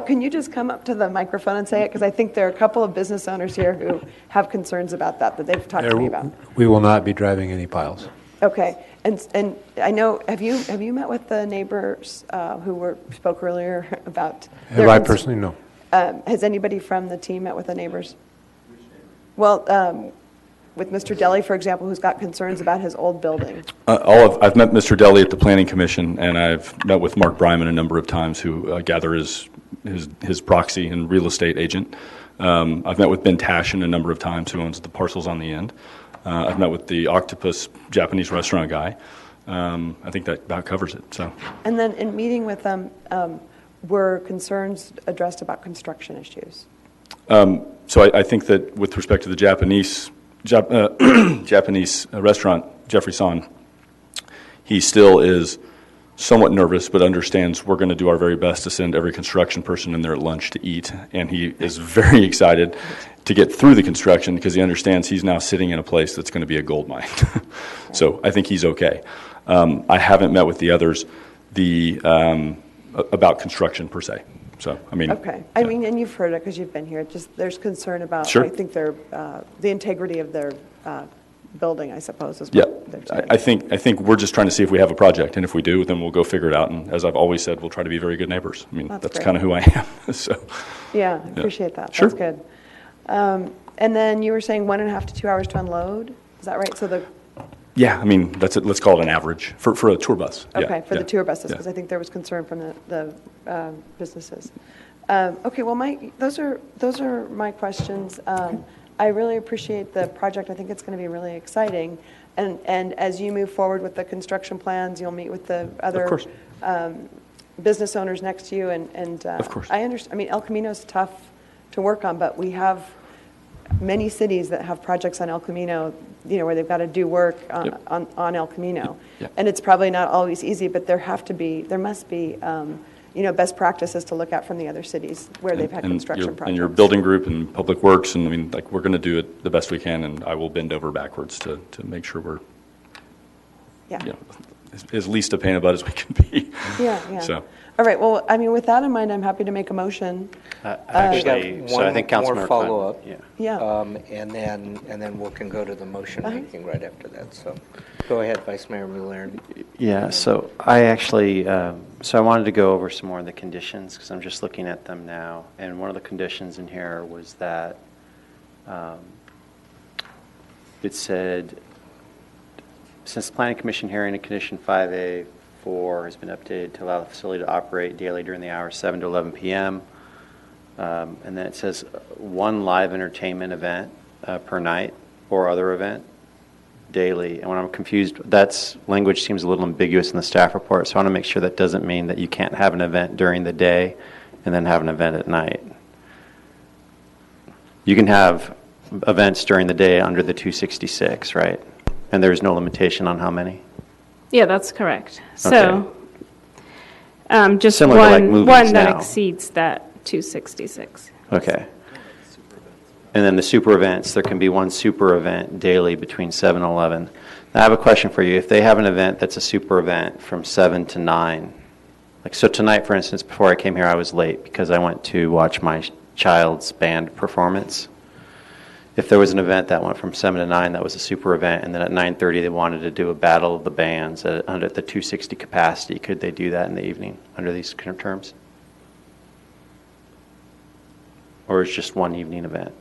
S20: Can you just come up to the microphone and say it? Because I think there are a couple of business owners here who have concerns about that they've talked to me about.
S17: We will not be driving any piles.
S20: Okay. And I know, have you met with the neighbors who spoke earlier about?
S17: Have I personally? No.
S20: Has anybody from the team met with the neighbors? Well, with Mr. Deli, for example, who's got concerns about his old building.
S15: I've met Mr. Deli at the Planning Commission, and I've met with Mark Bryman a number of times, who gather his proxy and real estate agent. I've met with Ben Tashin a number of times, who owns the parcels on the end. I've met with the Octopus Japanese restaurant guy. I think that about covers it. So. And
S20: then in meeting with them, were concerns addressed about construction issues?
S15: So I think that with respect to the Japanese restaurant, Jeffrey San, he still is somewhat nervous, but understands we're going to do our very best to send every construction person in there at lunch to eat. And he is very excited to get through the construction because he understands he's now sitting in a place that's going to be a gold mine. So I think he's okay. I haven't met with the others about construction per se. So, I mean. Okay. I mean, and you've heard it because you've been here. There's concern about, I think, the integrity of their building, I suppose, is what they're saying. I think we're just trying to see if we have a project, and if we do, then we'll go figure it out. And as I've always said, we'll try to be very good neighbors. I mean, that's kind of who I am. So. Yeah, I appreciate that. Sure. That's good. And then you were saying 1.5 to 2 hours to unload. Is that right? So yeah, I mean, that's it. Let's call it an average for a tour bus. Okay, for the tour buses, because I think there was concern from the businesses. Okay, well, those are my questions. I really appreciate the project. I think it's going to be really exciting. And as you move forward with the construction plans, you'll meet with the other business owners next to you. And of course. I understand. I mean, El Camino is tough to work on, but we have many cities that have projects on El Camino, where they've got to do work on El Camino. Yep. And it's probably not always easy, but there must be, best practices to look at from the other cities where they've had construction projects. And your building group and Public Works, and I mean, we're going to do it the best we can, and I will bend over backwards to make sure we're as least a pain in the butt as we can be. Yeah. So. All right. Well, I mean, with that in mind, I'm happy to make a motion.
S2: Actually, so I think Councilmember
S1: more follow-up.
S20: Yeah.
S1: And then we can go to the motion making right after that. So, go ahead, Vice Mayor Muller.
S2: Yeah. So I actually, so I wanted to go over some more of the conditions because I'm just looking at them now, and one of the conditions in here was that it said, since the Planning Commission hearing in Condition 5A. Has been updated to allow the facility to operate daily during the hours 7 to 11 p.m. And then it says one live entertainment event per night or other event daily. And when I'm confused, that's language seems a little ambiguous in the staff report, so I want to make sure that doesn't mean that you can't have an event during the day and then have an event at night. You can have events during the day under the 266, right? And there's no limitation on how many?
S8: Yeah, that's correct. So, just
S2: similar
S8: one that exceeds that 266.
S2: Okay. And then the super events, there can be one super event daily between 7 and 11. Now, I have a question for you. If they have an event that's a super event from 7 to 9, Like, so tonight, for instance, before I came here, I was late because I went to watch my child's band performance. If there was an event that went from 7 to 9, that was a super event, and then at 9:30 they wanted to do a battle of the bands under the 260 capacity, could they do that in the evening under these terms? Or is just one evening event?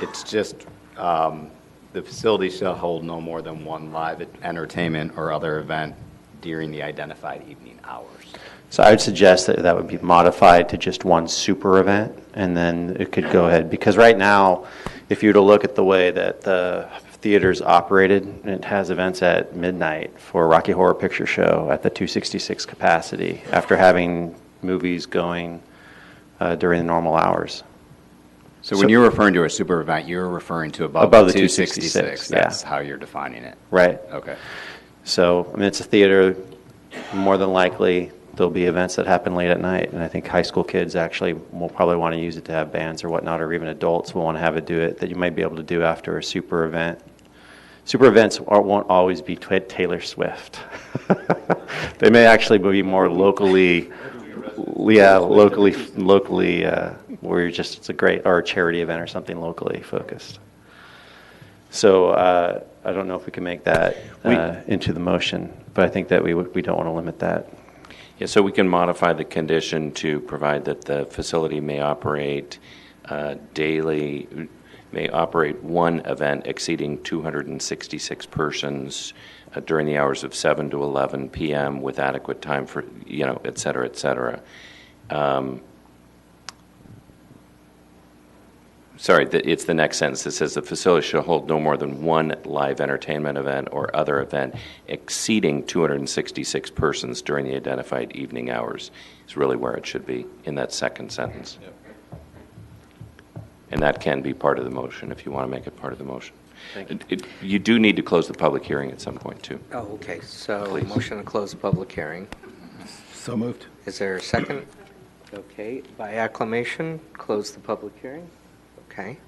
S14: It's just, the facility shall hold no more than one live entertainment or other event during the identified evening hours.
S2: So I would suggest that that would be modified to just one super event, and then it could go ahead. Because right now, if you were to look at the way that the theater's operated, it has events at midnight for Rocky Horror Picture Show at the 266 capacity after having movies going during the normal hours.
S14: So when you're referring to a super event, you're referring to above the 266. That's how you're defining it.
S2: Right.
S14: Okay.
S2: So, I mean, it's a theater. More than likely, there'll be events that happen late at night, and I think high school kids actually will probably want to use it to have bands or whatnot, or even adults will want to have it do it that you might be able to do after a super event. Super events won't always be Taylor Swift. They may actually be more locally, where you're just, it's a great, or a charity event or something locally focused. So I don't know if we can make that into the motion, but I think that we don't want to limit that.
S3: Yeah, so we can modify the condition to provide that the facility may operate may operate one event exceeding 266 persons during the hours of 7 to 11 p.m. with adequate time for, et cetera, et cetera. Sorry, it's the next sentence that says the facility shall hold no more than one live entertainment event or other event exceeding 266 persons during the identified evening hours. Is really where it should be in that second sentence. Yep. And that can be part of the motion if you want to make it part of the motion.
S2: Thank you.
S3: You do need to close the public hearing at some point, too.
S1: Oh, okay. So
S3: Please.
S1: motion to close the public hearing.
S18: So moved.
S1: Is there a second? Okay. By acclamation, close the public hearing. Okay.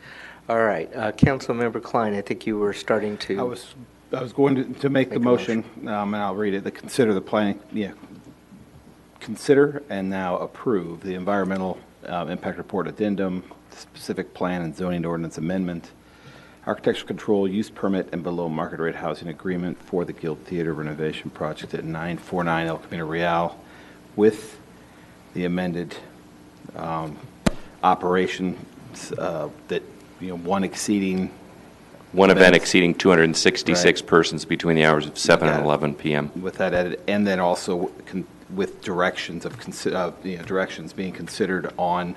S1: All right. Councilmember Klein, I think you were starting to.
S18: I was going to make the motion, and I'll read it. Consider the planning, consider and now approve the environmental impact report addendum, specific plan and zoning ordinance amendment, architectural control, use permit, and below market rate housing agreement for the Guild Theater renovation project at 949 El Camino Real with the amended operation that, one exceeding...
S3: One event exceeding 266 persons between the hours of 7 and 11 p.m.
S18: With that added, and then also with directions directions being considered on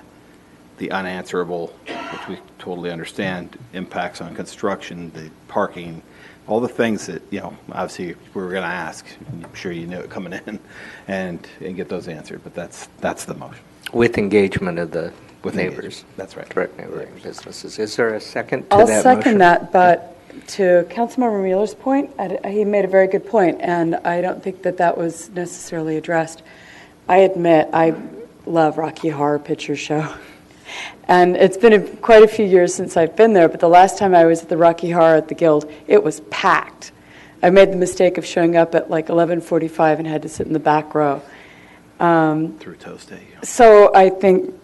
S18: the unanswerable, which we totally understand, impacts on construction, the parking, all the things that, obviously we were going to ask. I'm sure you knew it coming in, and get those answered, but that's the motion.
S1: With engagement of the neighbors.
S18: That's right.
S1: Direct neighboring businesses. Is there a second to that motion?
S5: I'll second that, but to Councilmember Mueller's point, he made a very good point, and I don't think that was necessarily addressed. I admit I love Rocky Horror Picture Show, and it's been quite a few years since I've been there, but the last time I was at the Rocky Horror at the Guild, it was packed. I made the mistake of showing up at like 11:45 and had to sit in the back row.
S18: Through Toast Day.
S5: So I think,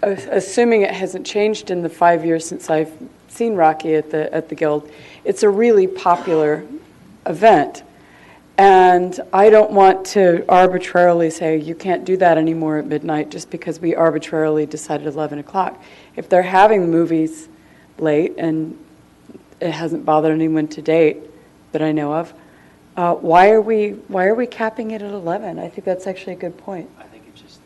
S5: assuming it hasn't changed in the 5 years since I've seen Rocky at the Guild, it's a really popular event. And I don't want to arbitrarily say you can't do that anymore at midnight just because we arbitrarily decided 11 o'clock. If they're having movies late, and it hasn't bothered anyone to date that I know of, why are we capping it at 11? I think that's actually a good point.
S2: I think it's just...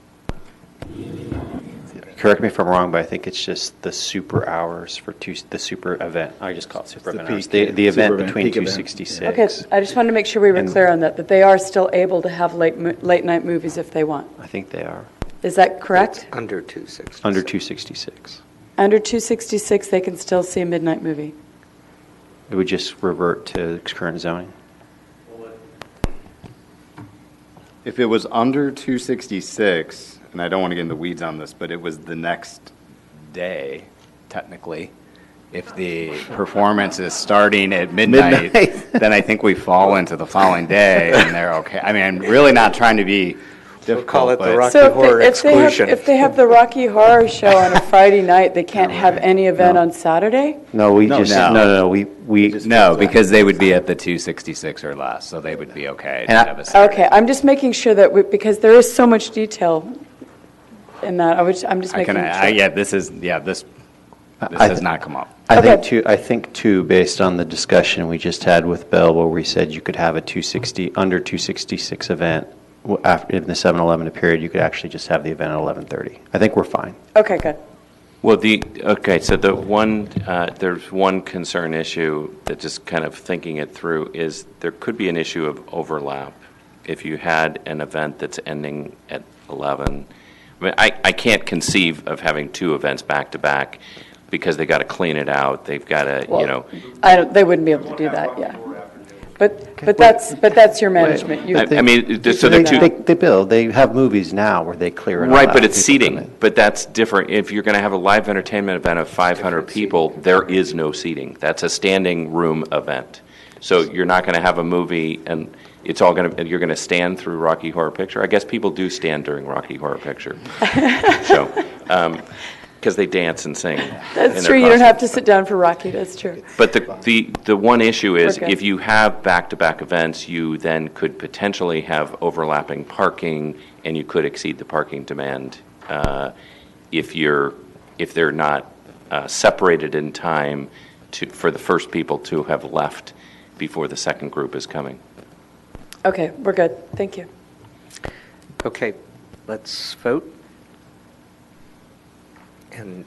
S2: Correct me if I'm wrong, but I think it's just the super hours for the super event. I just call it super event hours. The event between 266.
S5: Okay, I just wanted to make sure we were clear on that they are still able to have late night movies if they want.
S2: I think they are.
S5: Is that correct?
S1: It's under 266.
S2: Under 266.
S5: Under 266, they can still see a midnight movie.
S2: It would just revert to current zoning.
S14: If it was under 266, and I don't want to get into the weeds on this, but it was the next day, technically, if the performance is starting at midnight, then I think we fall into the following day, and they're okay. I mean, I'm really not trying to be difficult.
S1: call it the
S14: but-
S1: Rocky
S5: So
S1: Horror exclusion.
S5: if they have the Rocky Horror Show on a Friday night, they can't have any event on Saturday?
S2: No, we
S14: No,
S2: just,
S14: no.
S2: no, we.
S14: No, because they would be at the 266 or less, so they would be okay to
S2: And I-
S14: have a Saturday.
S5: Okay, I'm just making sure that, because there is so much detail in that, I'm just making sure.
S14: This
S2: I
S14: has
S2: th-
S14: not come up.
S2: I think too, based on the discussion we just had with Bill, where we said you could have a under 266 event after in the 7-Eleven period, you could actually just have the event at 11:30. I think we're fine.
S5: Okay, good.
S3: Well, so there's one concern issue that just kind of thinking it through is there could be an issue of overlap. If you had an event that's ending at 11, I mean, I can't conceive of having two events back to back because they got to clean it out. They've got to,
S5: Well, they wouldn't be able to do that, yeah. But that's your management. You-
S3: I mean, so they're two.
S2: They have movies now where they clear it all
S3: Right,
S2: out.
S3: but it's
S2: People come
S3: seating. But that's different. If you're going to have a live entertainment event of 500 people, there is no seating. That's a standing room event. So you're not going to have a movie and it's all going to, you're going to stand through Rocky Horror Picture. I guess people do stand during Rocky Horror Picture. So, because they dance and sing.
S5: That's true, you don't have to sit down for Rocky, that's true.
S3: But the one issue is,
S5: We're good.
S3: if you have back-to-back events, you then could potentially have overlapping parking, and you could exceed the parking demand if they're not separated in time for the first people to have left before the second group is coming.
S5: Okay, we're good, thank you.
S1: Okay, let's vote. And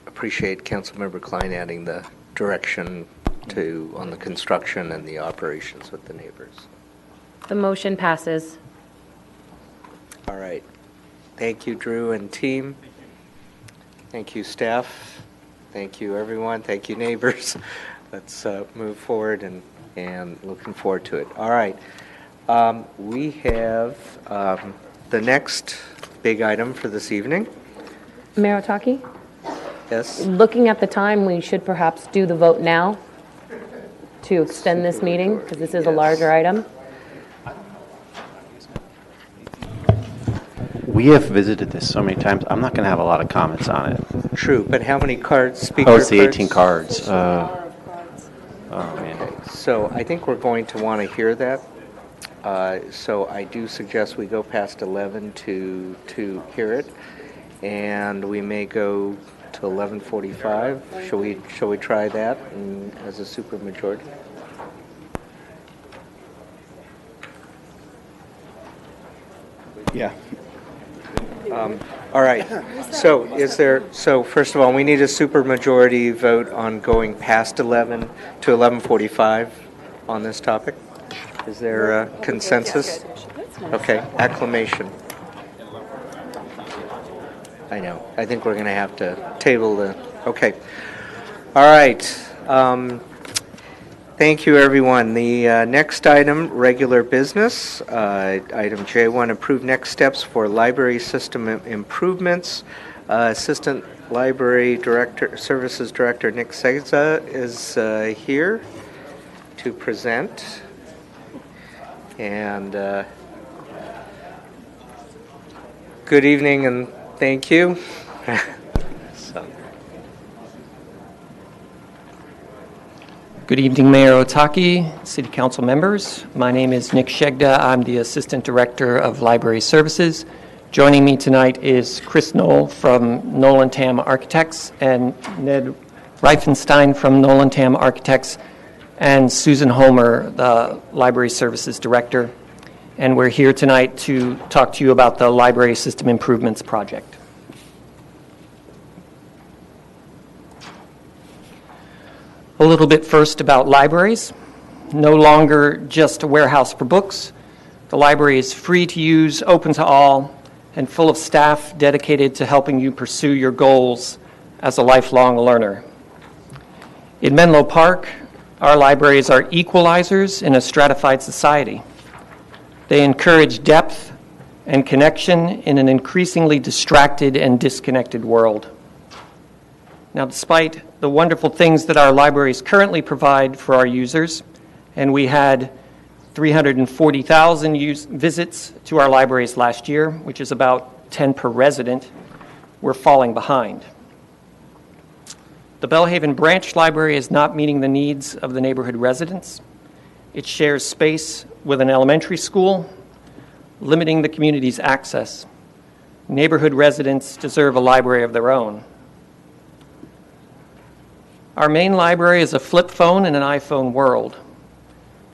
S1: appreciate Councilmember Klein adding the direction on the construction and the operations with the neighbors.
S9: The motion passes.
S1: All right. Thank you, Drew and team. Thank you, staff. Thank you, everyone. Thank you, neighbors. Let's move forward and looking forward to it. All right. We have the next big item for this evening.
S9: Mayor Otake?
S1: Yes?
S9: Looking at the time, we should perhaps do the vote now to extend this meeting, because this is a larger item.
S2: We have visited this so many times, I'm not going to have a lot of comments on it.
S1: True, but how many cards, speaker
S2: Oh, it's the
S1: cards?
S2: 18 cards. Oh, man.
S1: So I think we're going to want to hear that. So I do suggest we go past 11 to hear it, and we may go to 11:45. Shall we try that as a supermajority?
S2: Yeah.
S1: All right. So first of all, we need a supermajority vote on going past 11 to 11:45 on this topic. Is there a consensus? Okay, acclamation. I know. I think we're going to have to table okay. All right. Thank you, everyone. The next item, regular business. Item J1, approve next steps for library system improvements. Assistant Library Services Director Nick Seza is here to present. And good evening and thank you.
S22: Good evening, Mayor Otake, City Council members. My name is Nick Shegda. I'm the Assistant Director of Library Services. Joining me tonight is Chris Knoll from Nolan Tam Architects and Ned Reifenstein from Nolan Tam Architects and Susan Homer, the Library Services Director. And we're here tonight to talk to you about the Library System Improvements Project. A little bit first about libraries. No longer just a warehouse for books. The library is free to use, open to all, and full of staff dedicated to helping you pursue your goals as a lifelong learner. In Menlo Park, our libraries are equalizers in a stratified society. They encourage depth and connection in an increasingly distracted and disconnected world. Now, despite the wonderful things that our libraries currently provide for our users, and we had 340,000 visits to our libraries last year, which is about 10 per resident. We're falling behind. The Belhaven Branch Library is not meeting the needs of the neighborhood residents. It shares space with an elementary school, limiting the community's access. Neighborhood residents deserve a library of their own. Our main library is a flip phone in an iPhone world.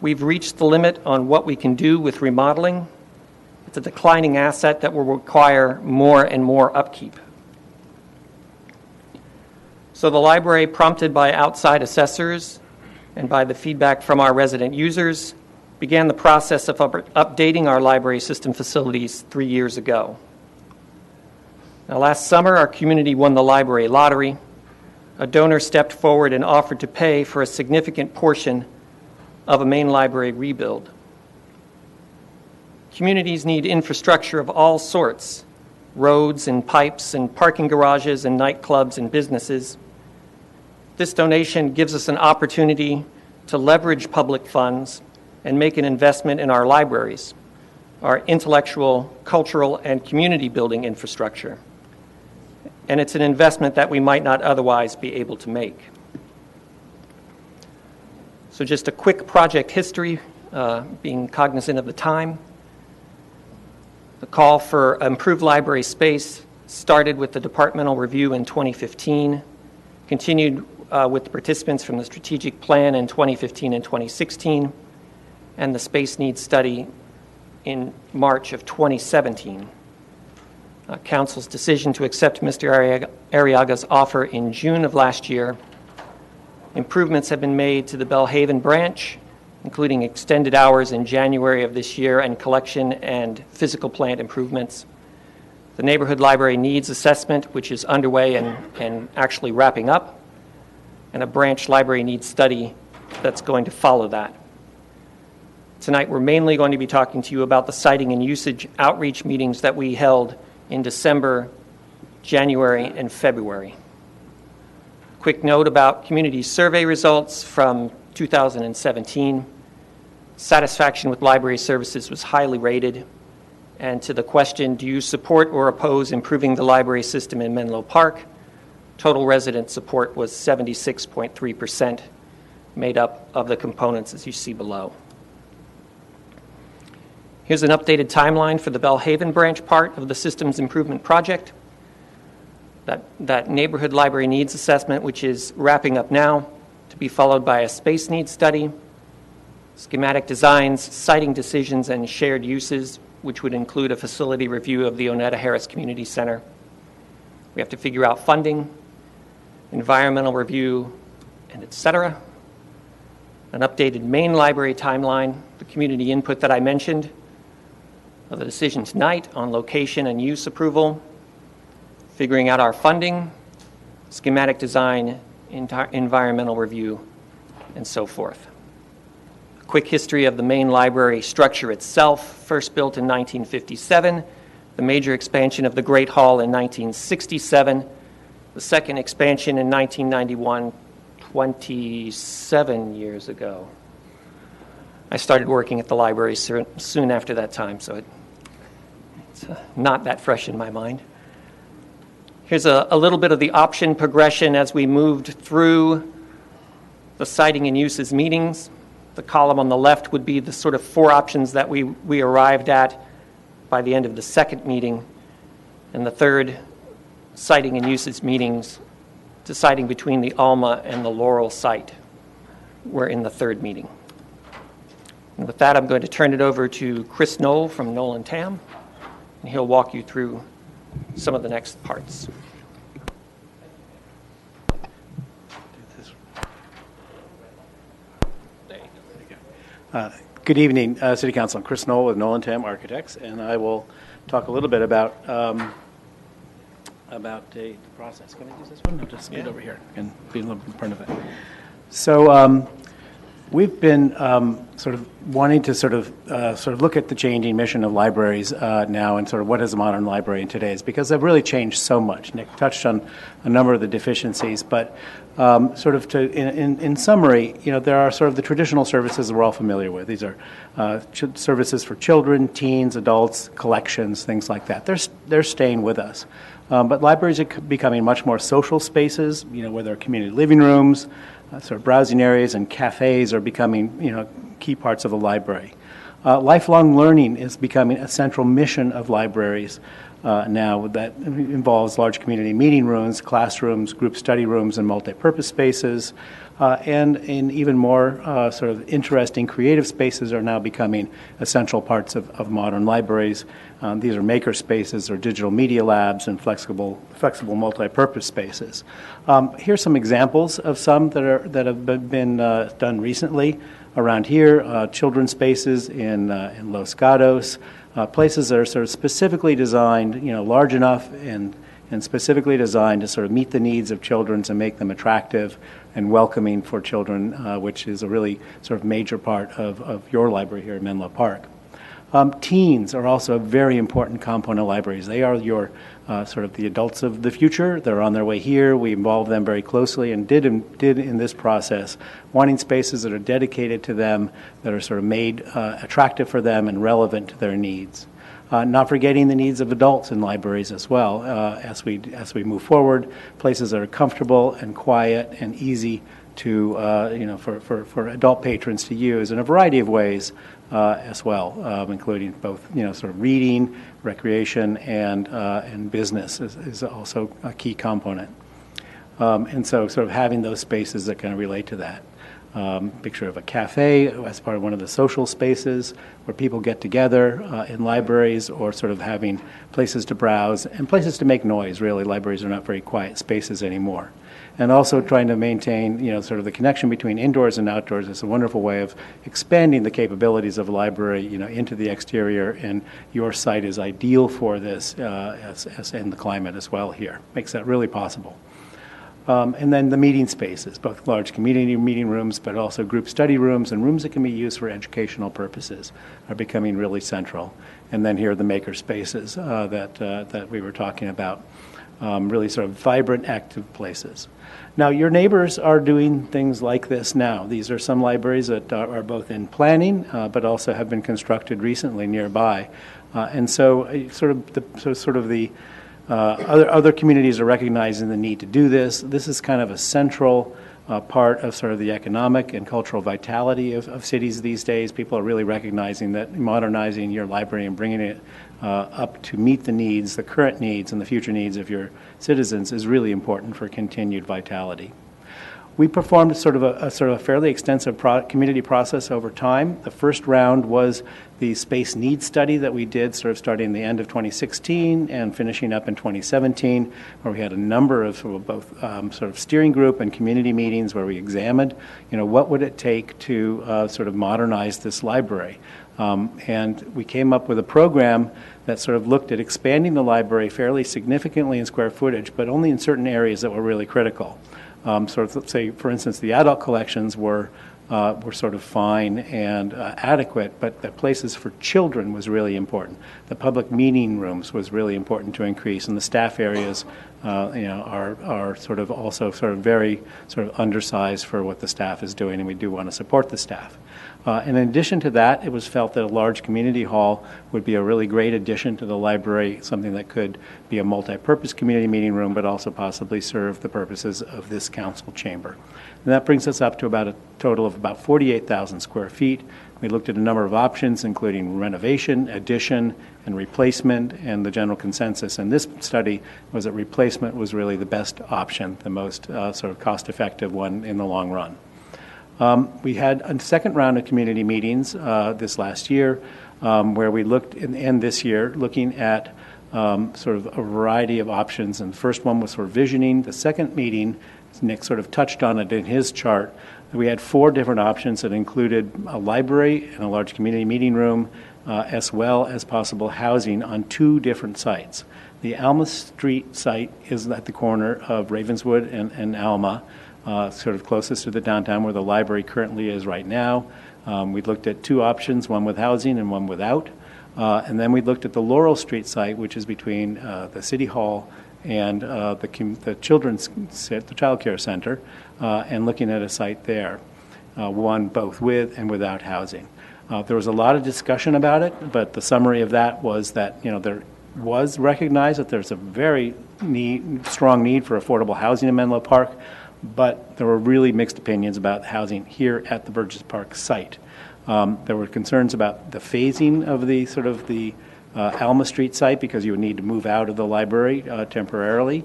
S22: We've reached the limit on what we can do with remodeling. It's a declining asset that will require more and more upkeep. So the library, prompted by outside assessors and by the feedback from our resident users, began the process of updating our library system facilities 3 years ago. Now, last summer, our community won the library lottery. A donor stepped forward and offered to pay for a significant portion of a main library rebuild. Communities need infrastructure of all sorts, roads and pipes and parking garages and nightclubs and businesses. This donation gives us an opportunity to leverage public funds and make an investment in our libraries, our intellectual, cultural, and community building infrastructure. And it's an investment that we might not otherwise be able to make. So just a quick project history, being cognizant of the time. The call for improved library space started with the departmental review in 2015, continued with the participants from the strategic plan in 2015 and 2016, and the space needs study in March of 2017. Council's decision to accept Mr. Arriaga's offer in June of last year. Improvements have been made to the Belhaven branch, including extended hours in January of this year and collection and physical plant improvements. The neighborhood library needs assessment, which is underway and actually wrapping up, and a branch library needs study that's going to follow that. Tonight, we're mainly going to be talking to you about the siting and usage outreach meetings that we held in December, January, and February. Quick note about community survey results from 2017. Satisfaction with library services was highly rated. And to the question, do you support or oppose improving the library system in Menlo Park? Total resident support was 76.3%, made up of the components as you see below. Here's an updated timeline for the Belhaven branch part of the systems improvement project. That neighborhood library needs assessment, which is wrapping up now, to be followed by a space needs study, schematic designs, siting decisions, and shared uses, which would include a facility review of the Onetta Harris Community Center. We have to figure out funding, environmental review, and et cetera. An updated main library timeline, the community input that I mentioned, the decision tonight on location and use approval, figuring out our funding, schematic design, environmental review, and so forth. A quick history of the main library structure itself, first built in 1957, the major expansion of the Great Hall in 1967, the second expansion in 1991, 27 years ago. I started working at the library soon after that time, so it's not that fresh in my mind. Here's a little bit of the option progression as we moved through the siting and uses meetings. The column on the left would be the sort of 4 options that we arrived at by the end of the second meeting, and the third siting and uses meetings, deciding between the Alma and the Laurel site, were in the third meeting. And with that, I'm going to turn it over to Chris Knoll from Knoll and Tam, and he'll walk you through some of the next parts.
S4: Good evening, City Council. I'm Chris Knoll with Knoll and Tam Architects, and I will talk a little bit about the process. Can I use this one? I'll just get over here and be a little in front of it. So We've been sort of wanting to sort of look at the changing mission of libraries now and sort of what is a modern library in today's, because they've really changed so much. Nick touched on a number of the deficiencies, but sort of in summary, there are sort of the traditional services we're all familiar with. These are services for children, teens, adults, collections, things like that. They're staying with us. But libraries are becoming much more social spaces, where there are community living rooms, sort of browsing areas, and cafes are becoming, key parts of the library. Lifelong learning is becoming a central mission of libraries now that involves large community meeting rooms, classrooms, group study rooms, and multi-purpose spaces. And in even more sort of interesting creative spaces are now becoming essential parts of modern libraries. These are maker spaces or digital media labs and flexible multi-purpose spaces. Here's some examples of some that have been done recently around here. Children's spaces in Los Gatos, places that are sort of specifically designed, large enough and specifically designed to sort of meet the needs of children and make them attractive and welcoming for children, which is a really sort of major part of your library here at Menlo Park. Teens are also a very important component of libraries. They are your sort of the adults of the future. They're on their way here. We involve them very closely and did in this process, wanting spaces that are dedicated to them, that are sort of made attractive for them and relevant to their needs. Not forgetting the needs of adults in libraries as well as we move forward, places that are comfortable and quiet and easy to for adult patrons to use in a variety of ways as well, including both sort of reading, recreation, and business is also a key component. And so sort of having those spaces that kind of relate to that. Picture of a cafe as part of one of the social spaces where people get together in libraries, or sort of having places to browse and places to make noise. Really, libraries are not very quiet spaces anymore. And also trying to maintain, sort of the connection between indoors and outdoors is a wonderful way of expanding the capabilities of a library, into the exterior. And your site is ideal for this, as in the climate as well here. Makes that really possible. And then the meeting spaces, both large community meeting rooms, but also group study rooms and rooms that can be used for educational purposes are becoming really central. And then here are the maker spaces that we were talking about, really sort of vibrant, active places. Now, your neighbors are doing things like this now. These are some libraries that are both in planning, but also have been constructed recently nearby. And so other communities are recognizing the need to do this. This is kind of a central part of sort of the economic and cultural vitality of cities these days. People are really recognizing that modernizing your library and bringing it up to meet the needs, the current needs and the future needs of your citizens is really important for continued vitality. We performed sort of a fairly extensive community process over time. The first round was the space needs study that we did sort of starting the end of 2016 and finishing up in 2017, where we had a number of both sort of steering group and community meetings where we examined, what would it take to sort of modernize this library. And we came up with a program that sort of looked at expanding the library fairly significantly in square footage, but only in certain areas that were really critical. Sort of say, for instance, the adult collections were sort of fine and adequate, but the places for children was really important. The public meeting rooms was really important to increase, and the staff areas, are sort of also sort of very sort of undersized for what the staff is doing, and we do want to support the staff. And in addition to that, it was felt that a large community hall would be a really great addition to the library, something that could be a multi-purpose community meeting room, but also possibly serve the purposes of this council chamber. And that brings us up to about a total of about 48,000 square feet. We looked at a number of options, including renovation, addition, and replacement, and the general consensus in this study was that replacement was really the best option, the most sort of cost-effective one in the long run. We had a second round of community meetings this last year where we looked, and this year, looking at sort of a variety of options. And the first one was for visioning. The second meeting, Nick sort of touched on it in his chart. We had 4 different options that included a library and a large community meeting room, as well as possible housing on 2 different sites. The Alma Street site is at the corner of Ravenswood and Alma. sort of closest to the downtown where the library currently is right now. We looked at two options, one with housing and one without. And then we looked at the Laurel Street site, which is between the City Hall and the Child Care Center, and looking at a site there, one both with and without housing. There was a lot of discussion about it, but the summary of that was that there was recognized that there's a very strong need for affordable housing in Menlo Park, but there were really mixed opinions about housing here at the Burgess Park site. There were concerns about the phasing of the Alma Street site because you would need to move out of the library temporarily,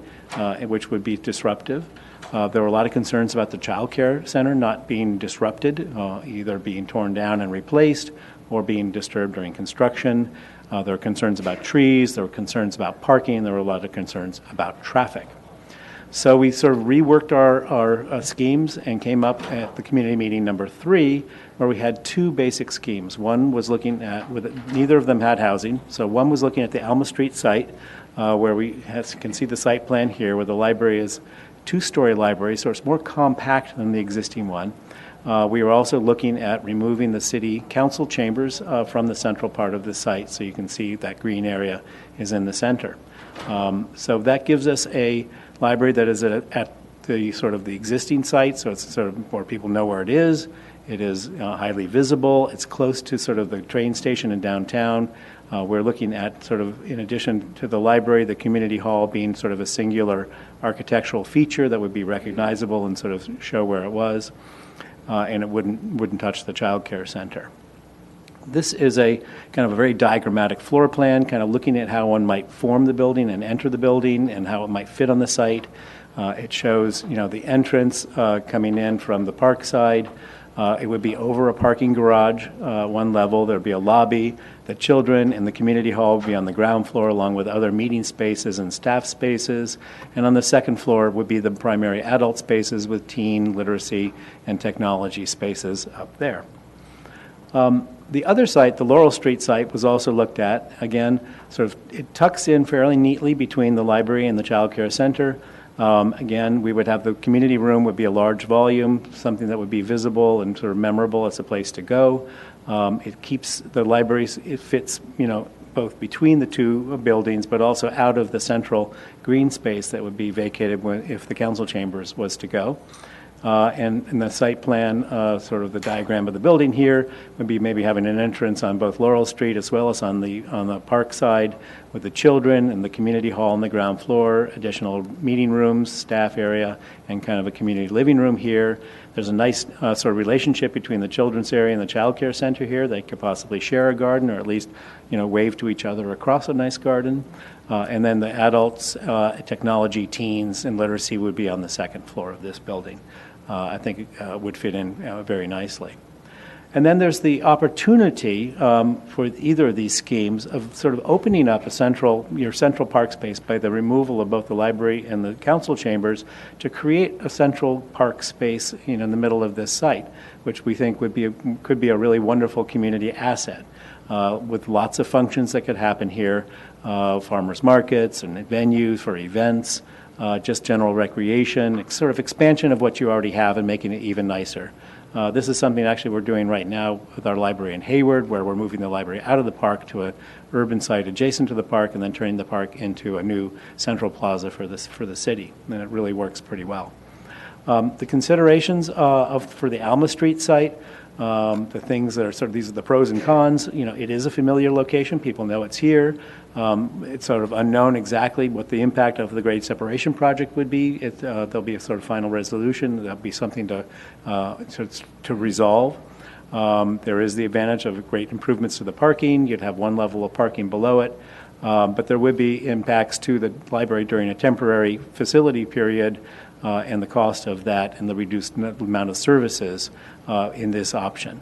S4: which would be disruptive. There were a lot of concerns about the child care center not being disrupted, either being torn down and replaced or being disturbed during construction. There were concerns about trees, there were concerns about parking, there were a lot of concerns about traffic. So we sort of reworked our schemes and came up at the community meeting number 3, where we had two basic schemes. One was looking at, neither of them had housing, so one was looking at the Alma Street site, where we can see the site plan here, where the library is a 2-story library, so it's more compact than the existing one. We were also looking at removing the city council chambers from the central part of the site, so you can see that green area is in the center. So that gives us a library that is at the sort of the existing site, so it's sort of more people know where it is. It is highly visible. It's close to sort of the train station in downtown. We're looking at sort of, in addition to the library, the community hall being sort of a singular architectural feature that would be recognizable and sort of show where it was, and it wouldn't touch the child care center. This is a kind of a very diagrammatic floor plan, kind of looking at how one might form the building and enter the building and how it might fit on the site. It shows, the entrance coming in from the park side. It would be over a parking garage, one level. There would be a lobby. The children in the community hall would be on the ground floor, along with other meeting spaces and staff spaces. And on the second floor would be the primary adult spaces with teen, literacy, and technology spaces up there. The other site, the Laurel Street site, was also looked at. Again, sort of it tucks in fairly neatly between the library and the child care center. Again, we would have the community room would be a large volume, something that would be visible and sort of memorable as a place to go. It keeps the libraries, it fits, both between the two buildings, but also out of the central green space that would be vacated if the council chambers was to go. And in the site plan, sort of the diagram of the building here would be maybe having an entrance on both Laurel Street as well as on the park side with the children and the community hall on the ground floor, additional meeting rooms, staff area, and kind of a community living room here. There's a nice sort of relationship between the children's area and the child care center here. They could possibly share a garden or at least, wave to each other across a nice garden. And then the adults, technology, teens, and literacy would be on the second floor of this building. I think would fit in very nicely. And then there's the opportunity for either of these schemes of sort of opening up your central park space by the removal of both the library and the council chambers to create a central park space in the middle of this site, which we think could be a really wonderful community asset with lots of functions that could happen here, farmers markets and venues for events, just general recreation, sort of expansion of what you already have and making it even nicer. This is something actually we're doing right now with our library in Hayward, where we're moving the library out of the park to an urban site adjacent to the park and then turning the park into a new central plaza for the city. And it really works pretty well. The considerations for the Alma Street site, the things that are sort of, these are the pros and cons. It is a familiar location. People know it's here. It's sort of unknown exactly what the impact of the grade separation project would be. There'll be a sort of final resolution. There'll be something to resolve. There is the advantage of great improvements to the parking. You'd have one level of parking below it. But there would be impacts to the library during a temporary facility period and the cost of that and the reduced amount of services in this option.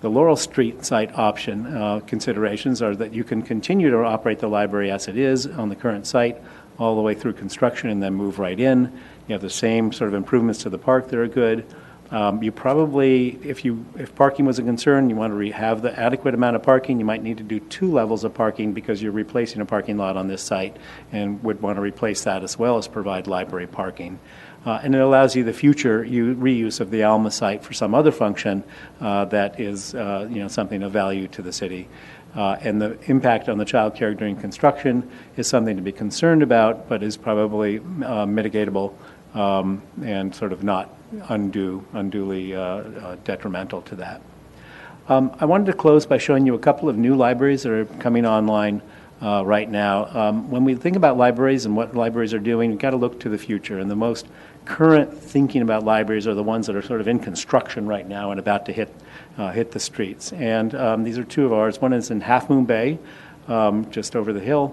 S4: The Laurel Street site option considerations are that you can continue to operate the library as it is on the current site all the way through construction and then move right in. You have the same sort of improvements to the park that are good. You probably, if parking was a concern, you want to have the adequate amount of parking, you might need to do 2 levels of parking because you're replacing a parking lot on this site and would want to replace that as well as provide library parking. And it allows you the future reuse of the Alma site for some other function that is something of value to the city. And the impact on the child care during construction is something to be concerned about, but is probably mitigatable and sort of not unduly detrimental to that. I wanted to close by showing you a couple of new libraries that are coming online right now. When we think about libraries and what libraries are doing, we've got to look to the future. And the most current thinking about libraries are the ones that are sort of in construction right now and about to hit the streets. And these are 2 of ours. One is in Half Moon Bay, just over the hill,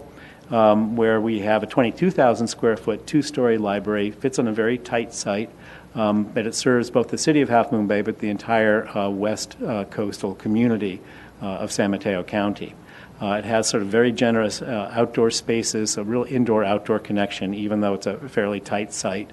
S4: where we have a 22,000 square foot, 2-story library. Fits on a very tight site, but it serves both the city of Half Moon Bay, but the entire west coastal community of San Mateo County. It has sort of very generous outdoor spaces, a real indoor-outdoor connection, even though it's a fairly tight site.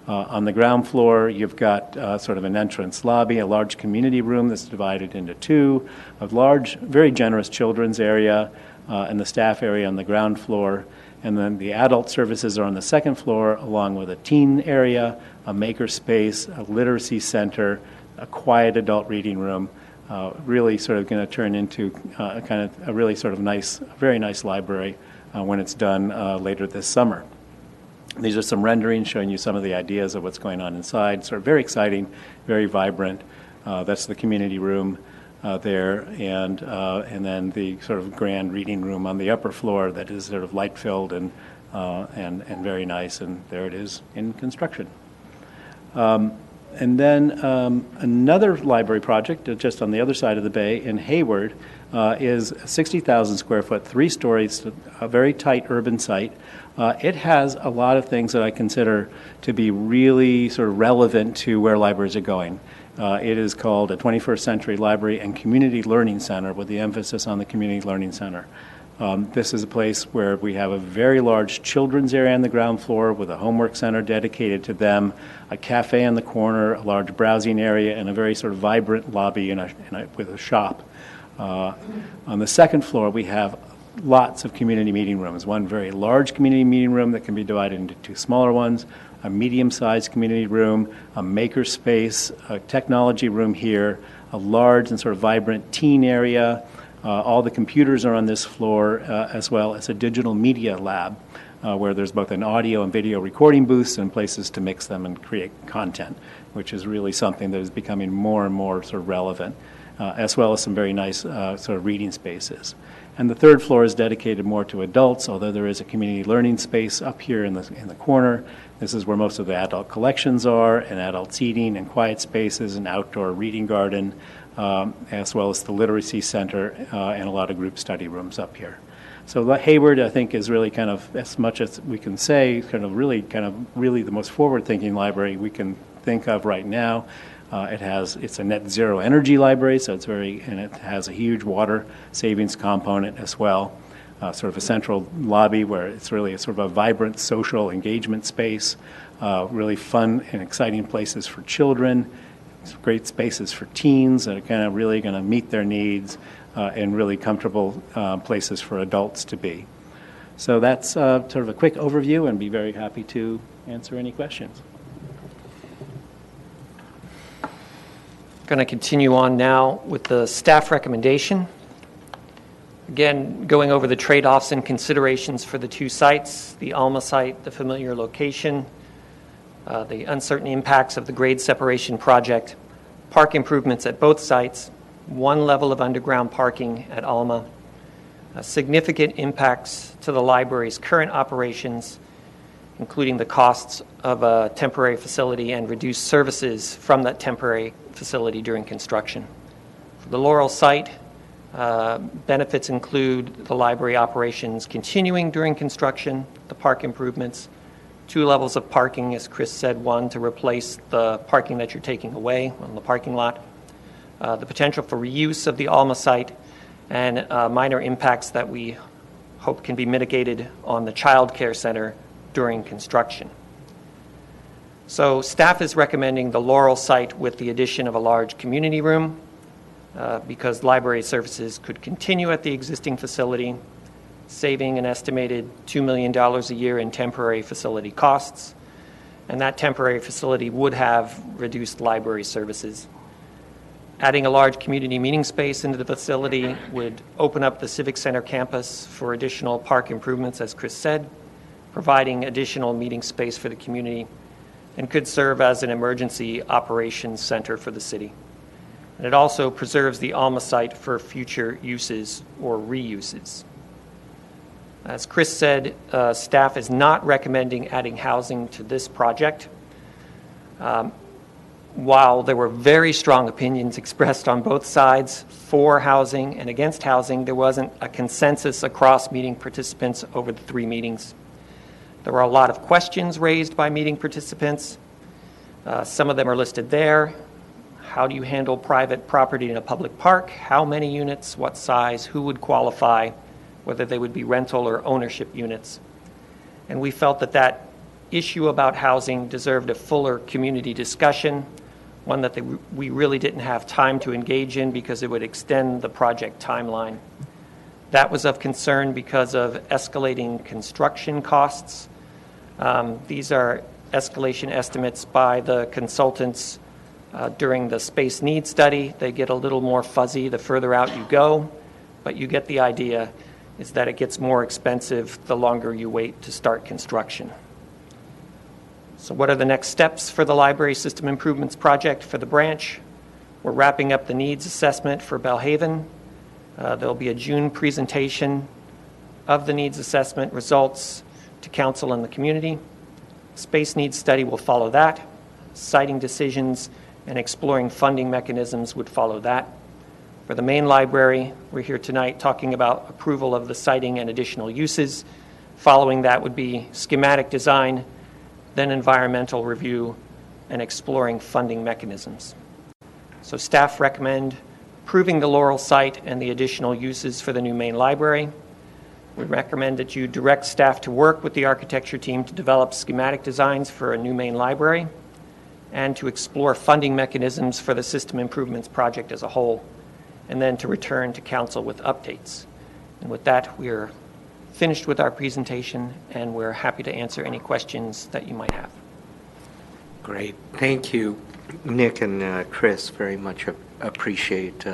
S4: On the ground floor, you've got sort of an entrance lobby, a large community room that's divided into 2, a large, very generous children's area, and the staff area on the ground floor. And then the adult services are on the 2nd floor, along with a teen area, a maker space, a literacy center, a quiet adult reading room. Really sort of going to turn into a really sort of nice, very nice library when it's done later this summer. These are some renderings showing you some of the ideas of what's going on inside. Sort of very exciting, very vibrant. That's the community room there, and then the sort of grand reading room on the upper floor that is sort of light-filled and very nice. And there it is in construction. And then another library project just on the other side of the bay in Hayward is a 60,000 square foot, 3 stories, a very tight urban site. It has a lot of things that I consider to be really sort of relevant to where libraries are going. It is called a 21st Century Library and Community Learning Center, with the emphasis on the Community Learning Center. This is a place where we have a very large children's area on the ground floor with a homework center dedicated to them, a cafe in the corner, a large browsing area, and a very sort of vibrant lobby with a shop. On the 2nd floor, we have lots of community meeting rooms. One very large community meeting room that can be divided into 2 smaller ones, a medium-sized community room, a maker space, a technology room here, a large and sort of vibrant teen area. All the computers are on this floor, as well as a digital media lab, where there's both an audio and video recording booths and places to mix them and create content, which is really something that is becoming more and more sort of relevant, as well as some very nice sort of reading spaces. And the 3rd floor is dedicated more to adults, although there is a community learning space up here in the corner. This is where most of the adult collections are, and adult seating and quiet spaces, and outdoor reading garden, as well as the literacy center and a lot of group study rooms up here. So Hayward, I think, is really kind of, as much as we can say, really the most forward-thinking library we can think of right now. It's a net zero energy library, so and it has a huge water savings component as well. Sort of a central lobby where it's really a sort of a vibrant social engagement space, really fun and exciting places for children, great spaces for teens that are kind of really going to meet their needs, and really comfortable places for adults to be. So that's sort of a quick overview, and be very happy to answer any questions.
S22: Going to continue on now with the staff recommendation. Again, going over the trade-offs and considerations for the 2 sites, the Alma site, the familiar location, the uncertain impacts of the grade separation project, park improvements at both sites, 1 level of underground parking at Alma, significant impacts to the library's current operations, including the costs of a temporary facility and reduced services from that temporary facility during construction. For the Laurel site, benefits include the library operations continuing during construction, the park improvements, 2 levels of parking, as Chris said, 1 to replace the parking that you're taking away on the parking lot, the potential for reuse of the Alma site, and minor impacts that we hope can be mitigated on the child care center during construction. So staff is recommending the Laurel site with the addition of a large community room because library services could continue at the existing facility, saving an estimated $2 million a year in temporary facility costs. And that temporary facility would have reduced library services. Adding a large community meeting space into the facility would open up the Civic Center campus for additional park improvements, as Chris said, providing additional meeting space for the community, and could serve as an emergency operations center for the city. And it also preserves the Alma site for future uses or reuses. As Chris said, staff is not recommending adding housing to this project. While there were very strong opinions expressed on both sides for housing and against housing, there wasn't a consensus across meeting participants over the 3 meetings. There were a lot of questions raised by meeting participants. Some of them are listed there. How do you handle private property in a public park? How many units? What size? Who would qualify? Whether they would be rental or ownership units. And we felt that that issue about housing deserved a fuller community discussion, one that we really didn't have time to engage in because it would extend the project timeline. That was of concern because of escalating construction costs. These are escalation estimates by the consultants during the space needs study. They get a little more fuzzy the further out you go, but you get the idea is that it gets more expensive the longer you wait to start construction. So what are the next steps for the Library System Improvements Project for the branch? We're wrapping up the needs assessment for Belhaven. There'll be a June presentation of the needs assessment results to council and the community. Space needs study will follow that. Siting decisions and exploring funding mechanisms would follow that. For the main library, we're here tonight talking about approval of the siting and additional uses. Following that would be schematic design, then environmental review, and exploring funding mechanisms. So staff recommend approving the Laurel site and the additional uses for the new main library. We recommend that you direct staff to work with the architecture team to develop schematic designs for a new main library and to explore funding mechanisms for the system improvements project as a whole, and then to return to council with updates. And with that, we're finished with our presentation, and we're happy to answer any questions that you might have.
S1: Great. Thank you, Nick and Chris. Very much appreciate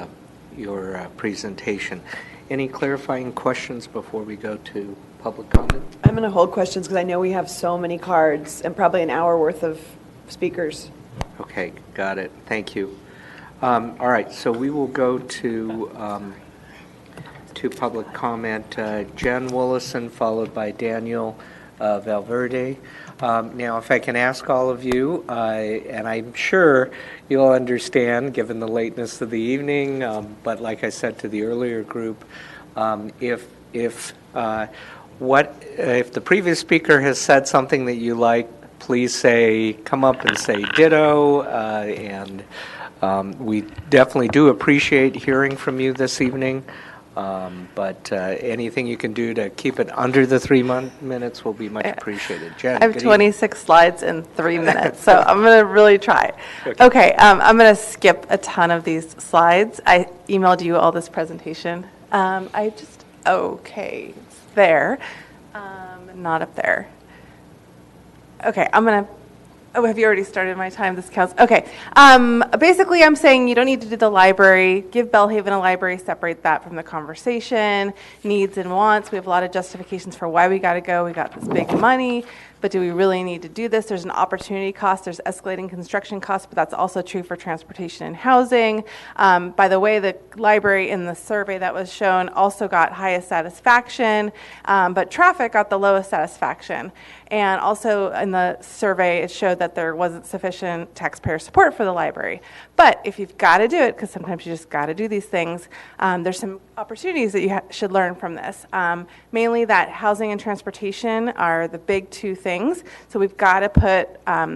S1: your presentation. Any clarifying questions before we go to public comment?
S20: I'm going to hold questions because I know we have so many cards and probably an hour worth of speakers.
S1: Okay, got it. Thank you. All right, so we will go to public comment. Jen Willison, followed by Daniel Valverde. Now, if I can ask all of you, and I'm sure you'll understand given the lateness of the evening, but like I said to the earlier group, if the previous speaker has said something that you like, please come up and say ditto, and we definitely do appreciate hearing from you this evening. But anything you can do to keep it under the 3 minutes will be much appreciated. Jen,
S7: I have 26 slides in 3 minutes, so I'm going to really try. Okay, I'm going to skip a ton of these slides. I emailed you all this presentation. Okay, it's there, not up there. Okay, I'm going to. Oh, have you already started my time? This counts. Okay. Basically, I'm saying you don't need to do the library. Give Belhaven a library. Separate that from the conversation. Needs and wants. We have a lot of justifications for why we got to go. We got this big money. But do we really need to do this? There's an opportunity cost. There's escalating construction costs, but that's also true for transportation and housing. By the way, the library in the survey that was shown also got highest satisfaction, but traffic got the lowest satisfaction. And also in the survey, it showed that there wasn't sufficient taxpayer support for the library. But if you've got to do it, because sometimes you just got to do these things, there's some opportunities that you should learn from this. Mainly that housing and transportation are the big two things. So we've got to put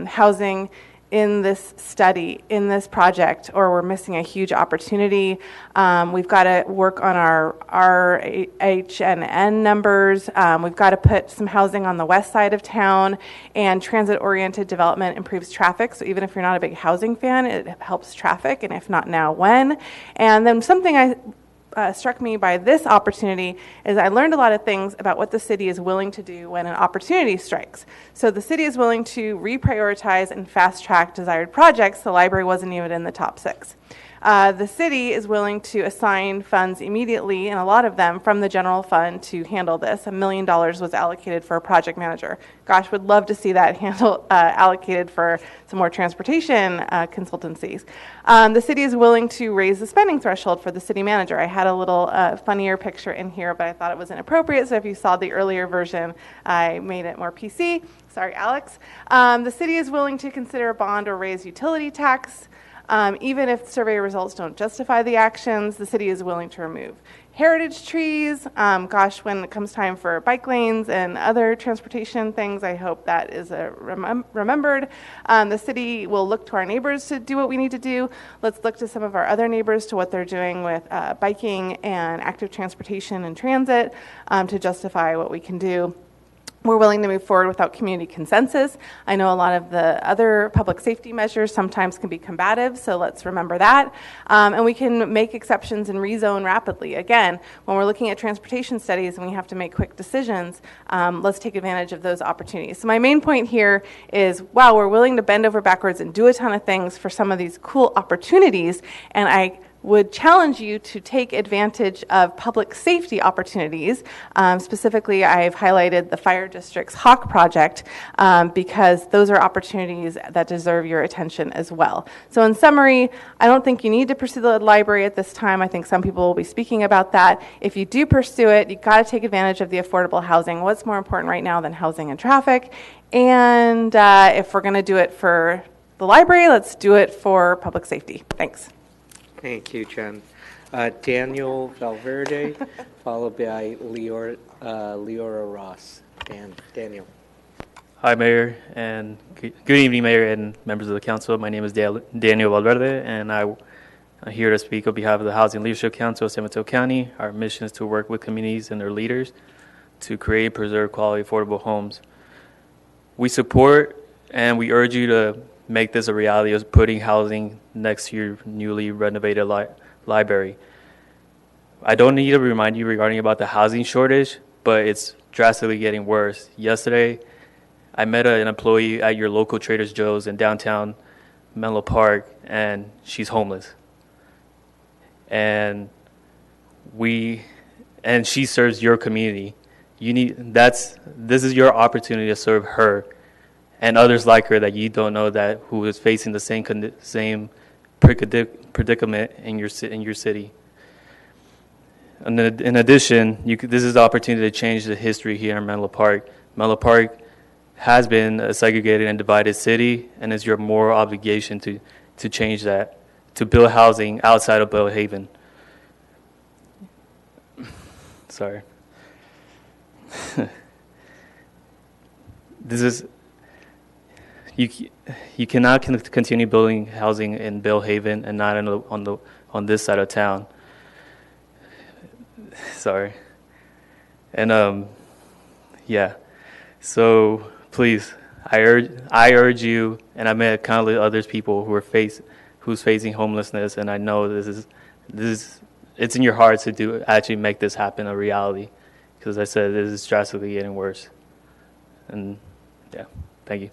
S7: housing in this study, in this project, or we're missing a huge opportunity. We've got to work on our RHNN numbers. We've got to put some housing on the west side of town, and transit-oriented development improves traffic. So even if you're not a big housing fan, it helps traffic, and if not now, when? And then something struck me by this opportunity is I learned a lot of things about what the city is willing to do when an opportunity strikes. So the city is willing to reprioritize and fast-track desired projects. The library wasn't even in the top 6. The city is willing to assign funds immediately, and a lot of them from the general fund, to handle this. $1 million was allocated for a project manager. Gosh, would love to see that allocated for some more transportation consultancies. The city is willing to raise the spending threshold for the city manager. I had a little funnier picture in here, but I thought it was inappropriate, so if you saw the earlier version, I made it more PC. Sorry, Alex. The city is willing to consider a bond or raise utility tax. Even if survey results don't justify the actions, the city is willing to remove heritage trees. Gosh, when it comes time for bike lanes and other transportation things, I hope that is remembered. The city will look to our neighbors to do what we need to do. Let's look to some of our other neighbors to what they're doing with biking and active transportation and transit to justify what we can do. We're willing to move forward without community consensus. I know a lot of the other public safety measures sometimes can be combative, so let's remember that. And we can make exceptions and rezone rapidly. Again, when we're looking at transportation studies and we have to make quick decisions, let's take advantage of those opportunities. So my main point here is, wow, we're willing to bend over backwards and do a ton of things for some of these cool opportunities, and I would challenge you to take advantage of public safety opportunities. Specifically, I've highlighted the Fire District's Hawk project because those are opportunities that deserve your attention as well. So in summary, I don't think you need to pursue the library at this time. I think some people will be speaking about that. If you do pursue it, you've got to take advantage of the affordable housing. What's more important right now than housing and traffic? And if we're going to do it for the library, let's do it for public safety. Thanks.
S1: Thank you, Jen. Daniel Valverde, followed by Leora Ross. Daniel.
S10: Hi, Mayor, and good evening, Mayor and members of the council. My name is Daniel Valverde, and I'm here to speak on behalf of the Housing Leadership Council of San Mateo County. Our mission is to work with communities and their leaders to create and preserve quality, affordable homes. We support and we urge you to make this a reality of putting housing next to your newly renovated library. I don't need to remind you regarding about the housing shortage, but it's drastically getting worse. Yesterday, I met an employee at your local Trader Joe's in downtown Menlo Park, and she's homeless. And she serves your community. This is your opportunity to serve her and others like her that you don't know that who is facing the same predicament in your city. And in addition, this is the opportunity to change the history here in Menlo Park. Menlo Park has been a segregated and divided city, and it's your moral obligation to change that, to build housing outside of Belhaven. Sorry. You cannot continue building housing in Belhaven and not on this side of town. Sorry. And yeah. So please, I urge you, and I met countless other people who's facing homelessness, and I know this is it's in your heart to actually make this happen a reality, because as I said, this is drastically getting worse. And yeah, thank you.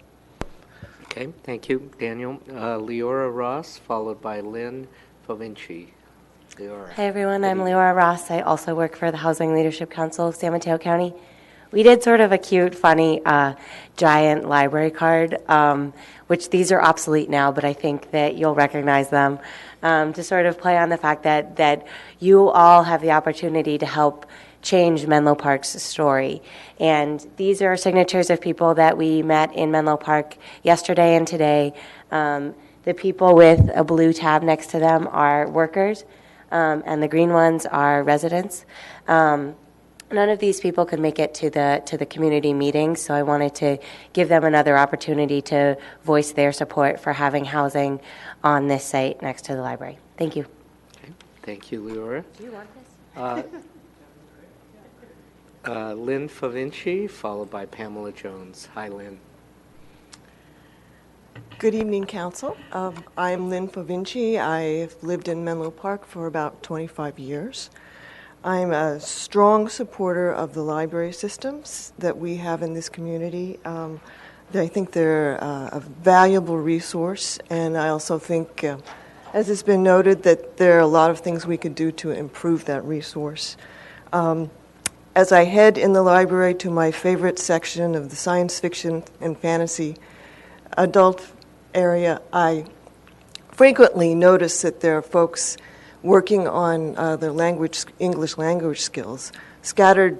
S1: Okay, thank you, Daniel. Leora Ross, followed by Lynn Fovinci. Leora.
S12: Hi, everyone. I'm Leora Ross. I also work for the Housing Leadership Council of San Mateo County. We did sort of a cute, funny, giant library card, which these are obsolete now, but I think that you'll recognize them, to sort of play on the fact that you all have the opportunity to help change Menlo Park's story. And these are signatures of people that we met in Menlo Park yesterday and today. The people with a blue tab next to them are workers, and the green ones are residents. None of these people could make it to the community meeting, so I wanted to give them another opportunity to voice their support for having housing on this site next to the library. Thank you.
S1: Okay. Thank you, Leora.
S12: Do you want this?
S1: Lynn Favinci, followed by Pamela Jones. Hi, Lynn.
S6: Good evening, Council. I'm Lynn Favinci. I've lived in Menlo Park for about 25 years. I'm a strong supporter of the library systems that we have in this community. I think they're a valuable resource, and I also think, as has been noted, that there are a lot of things we could do to improve that resource. As I head in the library to my favorite section of the science fiction and fantasy adult area, I frequently notice that there are folks working on their English language skills, scattered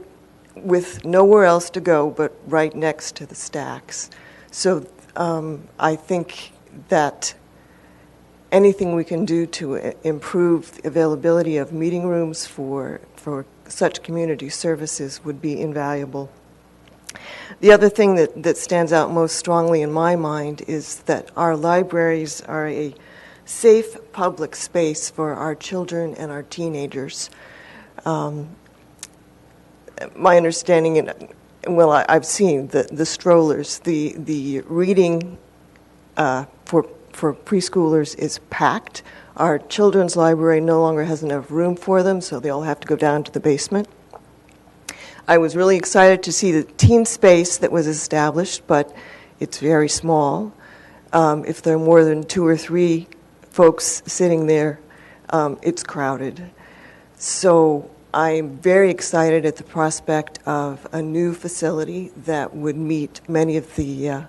S6: with nowhere else to go but right next to the stacks. So I think that anything we can do to improve the availability of meeting rooms for such community services would be invaluable. The other thing that stands out most strongly in my mind is that our libraries are a safe public space for our children and our teenagers. My understanding, I've seen the strollers, the reading for preschoolers is packed. Our children's library no longer has enough room for them, so they all have to go down to the basement. I was really excited to see the teen space that was established, but it's very small. If there are more than 2 or 3 folks sitting there, it's crowded. So I'm very excited at the prospect of a new facility that would meet many of the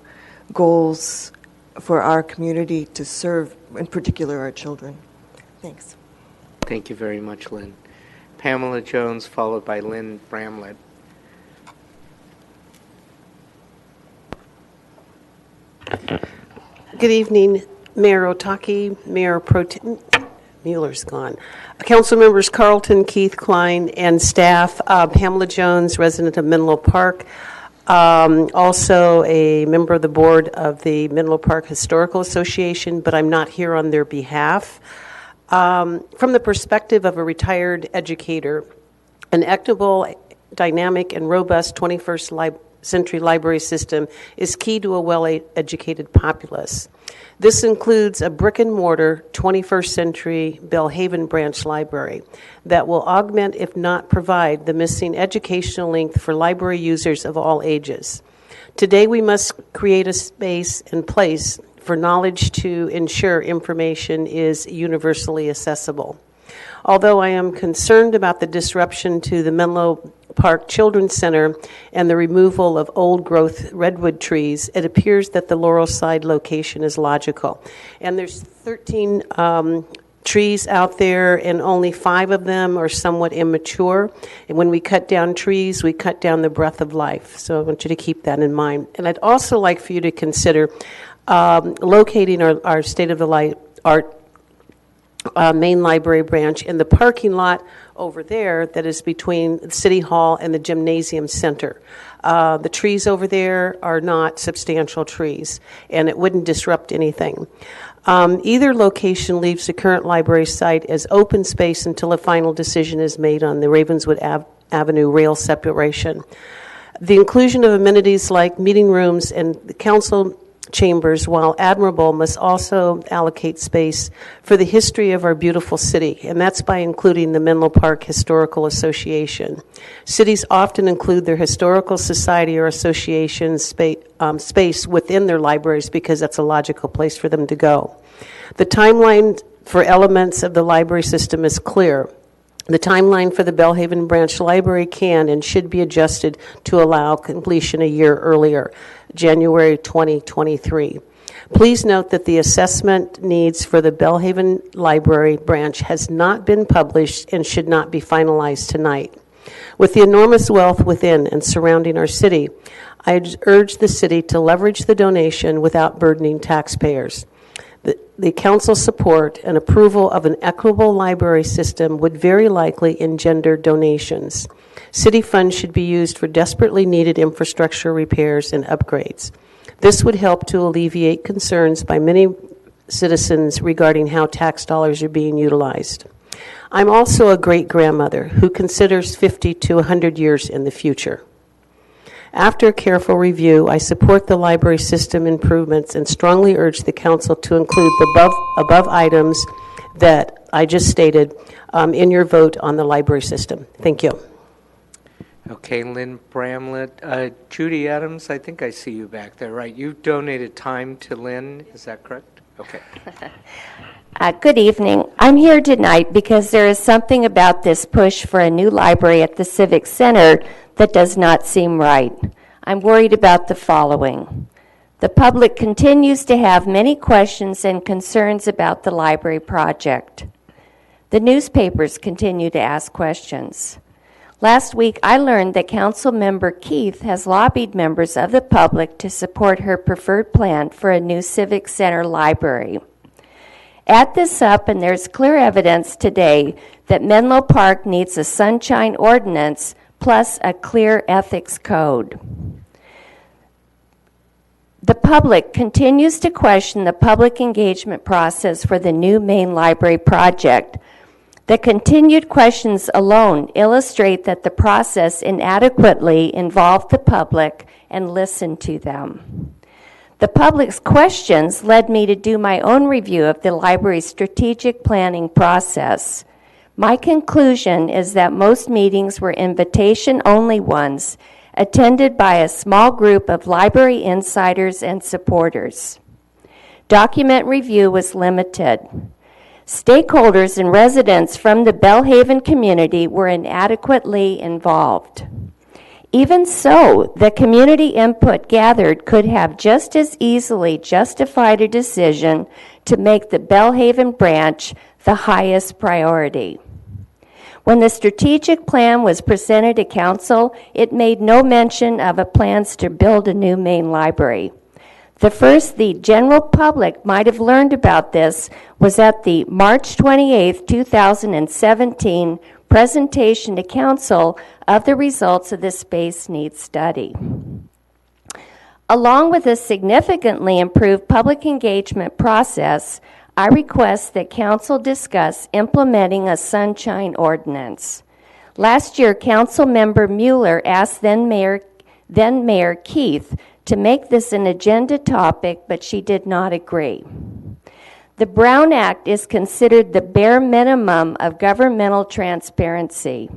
S6: goals for our community to serve, in particular, our children. Thanks.
S1: Thank you very much, Lynn. Pamela Jones, followed by Lynn Bramlett.
S13: Good evening, Mayor Otake, Mayor Pro Tem, Mueller's gone. Council members Carlton, Keith, Klein, and staff. Pamela Jones, resident of Menlo Park. Also a member of the board of the Menlo Park Historical Association, but I'm not here on their behalf. From the perspective of a retired educator, an equitable, dynamic, and robust 21st century library system is key to a well-educated populace. This includes a brick-and-mortar 21st century Belhaven branch library that will augment, if not provide, the missing educational link for library users of all ages. Today, we must create a space and place for knowledge to ensure information is universally accessible. Although I am concerned about the disruption to the Menlo Park Children's Center and the removal of old-growth redwood trees, it appears that the Laurel Side location is logical. And there's 13 trees out there, and only 5 of them are somewhat immature. And when we cut down trees, we cut down the breath of life. So I want you to keep that in mind. And I'd also like for you to consider locating our state-of-the-art main library branch in the parking lot over there that is between City Hall and the Gymnasium Center. The trees over there are not substantial trees, and it wouldn't disrupt anything. Either location leaves the current library site as open space until a final decision is made on the Ravenswood Avenue rail separation. The inclusion of amenities like meeting rooms and the council chambers, while admirable, must also allocate space for the history of our beautiful city, and that's by including the Menlo Park Historical Association. Cities often include their historical society or association space within their libraries because that's a logical place for them to go. The timeline for elements of the library system is clear. The timeline for the Belhaven Branch Library can and should be adjusted to allow completion a year earlier, January 2023. Please note that the assessment needs for the Belhaven Library branch has not been published and should not be finalized tonight. With the enormous wealth within and surrounding our city, I urge the city to leverage the donation without burdening taxpayers. The council support and approval of an equitable library system would very likely engender donations. City funds should be used for desperately needed infrastructure repairs and upgrades. This would help to alleviate concerns by many citizens regarding how tax dollars are being utilized. I'm also a great-grandmother who considers 50 to 100 years in the future. After a careful review, I support the library system improvements and strongly urge the council to include the above items that I just stated in your vote on the library system. Thank you.
S1: Okay, Lynn Bramlett. Judy Adams, I think I see you back there, right? You donated time to Lynn, is that correct? Okay.
S11: Good evening. I'm here tonight because there is something about this push for a new library at the Civic Center that does not seem right. I'm worried about the following. The public continues to have many questions and concerns about the library project. The newspapers continue to ask questions. Last week, I learned that Council Member Keith has lobbied members of the public to support her preferred plan for a new Civic Center library. Add this up, and there's clear evidence today that Menlo Park needs a sunshine ordinance plus a clear ethics code. The public continues to question the public engagement process for the new main library project. The continued questions alone illustrate that the process inadequately involved the public and listened to them. The public's questions led me to do my own review of the library's strategic planning process. My conclusion is that most meetings were invitation-only ones, attended by a small group of library insiders and supporters. Document review was limited. Stakeholders and residents from the Belhaven community were inadequately involved. Even so, the community input gathered could have just as easily justified a decision to make the Belhaven branch the highest priority. When the strategic plan was presented to council, it made no mention of plans to build a new main library. The first the general public might have learned about this was at the March 28, 2017 presentation to council of the results of the space needs study. Along with a significantly improved public engagement process, I request that council discuss implementing a sunshine ordinance. Last year, Council Member Mueller asked then Mayor Keith to make this an agenda topic, but she did not agree. The Brown Act is considered the bare minimum of governmental transparency.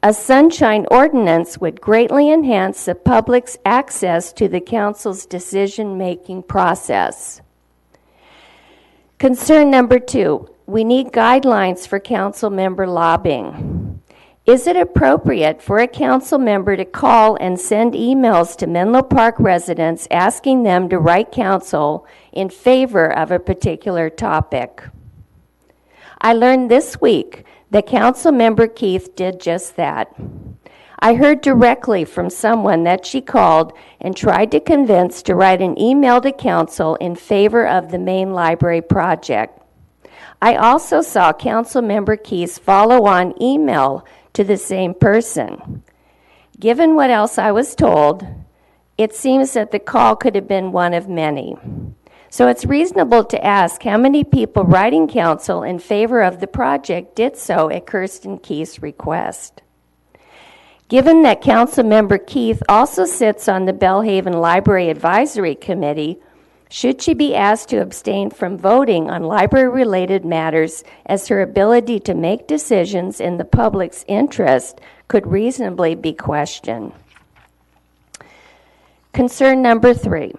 S11: A sunshine ordinance would greatly enhance the public's access to the council's decision-making process. Concern number 2, we need guidelines for council member lobbying. Is it appropriate for a council member to call and send emails to Menlo Park residents asking them to write council in favor of a particular topic? I learned this week that Council Member Keith did just that. I heard directly from someone that she called and tried to convince to write an email to council in favor of the main library project. I also saw Council Member Keith's follow-on email to the same person. Given what else I was told, it seems that the call could have been one of many. So it's reasonable to ask how many people writing council in favor of the project did so at Kirsten Keith's request. Given that Council Member Keith also sits on the Belhaven Library Advisory Committee, should she be asked to abstain from voting on library-related matters, as her ability to make decisions in the public's interest could reasonably be questioned? Concern number 3.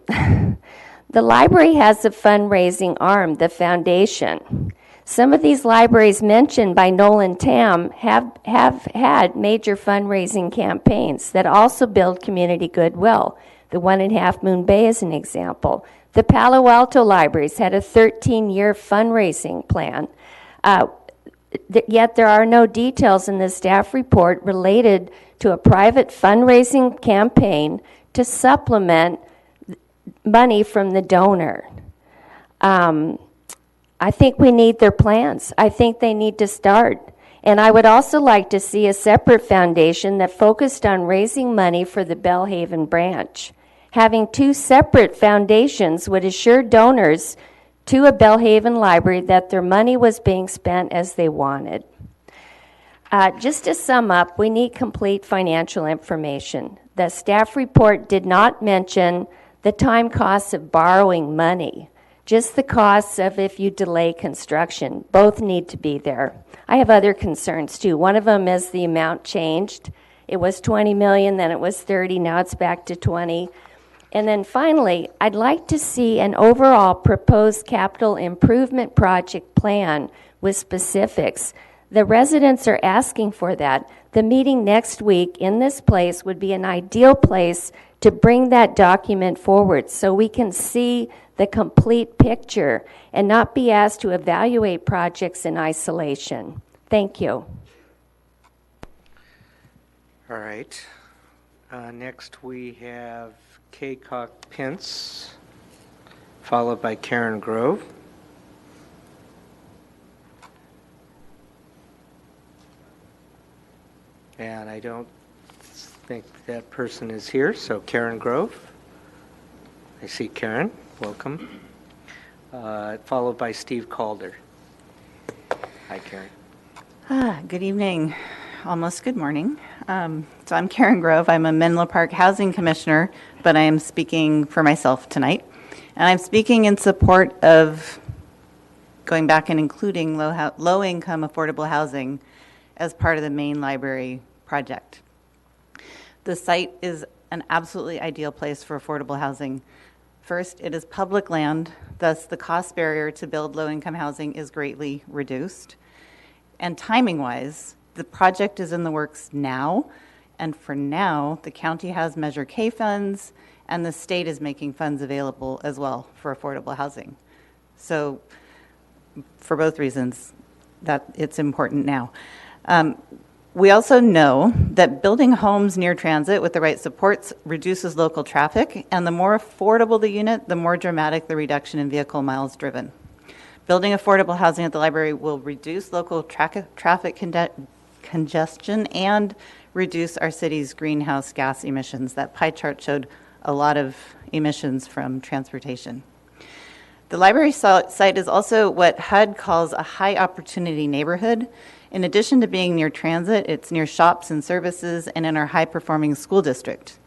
S11: The library has a fundraising arm, the foundation. Some of these libraries mentioned by Nolan Tam have had major fundraising campaigns that also build community goodwill. The one in Half Moon Bay is an example. The Palo Alto libraries had a 13-year fundraising plan. Yet there are no details in the staff report related to a private fundraising campaign to supplement money from the donor. I think we need their plans. I think they need to start. And I would also like to see a separate foundation that focused on raising money for the Bellhaven branch. Having two separate foundations would assure donors to a Bellhaven library that their money was being spent as they wanted. Just to sum up, we need complete financial information. The staff report did not mention the time costs of borrowing money, just the costs of if you delay construction. Both need to be there. I have other concerns too. One of them is the amount changed. It was 20 million, then it was 30, now it's back to 20. And then finally, I'd like to see an overall proposed capital improvement project plan with specifics. The residents are asking for that. The meeting next week in this place would be an ideal place to bring that document forward so we can see the complete picture and not be asked to evaluate projects in isolation. Thank you.
S1: All right. Next we have Kay Cock-Pence, followed by Karen Grove. And I don't think that person is here, so Karen Grove. I see Karen, welcome. Followed by Steve Calder. Hi, Karen.
S16: Good evening, almost good morning. So I'm Karen Grove. I'm a Menlo Park Housing Commissioner, but I am speaking for myself tonight. And I'm speaking in support of going back and including low-income affordable housing as part of the main library project. The site is an absolutely ideal place for affordable housing. First, it is public land, thus the cost barrier to build low-income housing is greatly reduced. And timing-wise, the project is in the works now, and for now, the county has Measure K funds, and the state is making funds available as well for affordable housing. So, for both reasons, that it's important now. We also know that building homes near transit with the right supports reduces local traffic, and the more affordable the unit, the more dramatic the reduction in vehicle miles driven. Building affordable housing at the library will reduce local traffic congestion and reduce our city's greenhouse gas emissions. That pie chart showed a lot of emissions from transportation. The library site is also what HUD calls a high opportunity neighborhood. In addition to being near transit, it's near shops and services and in our high performing school district.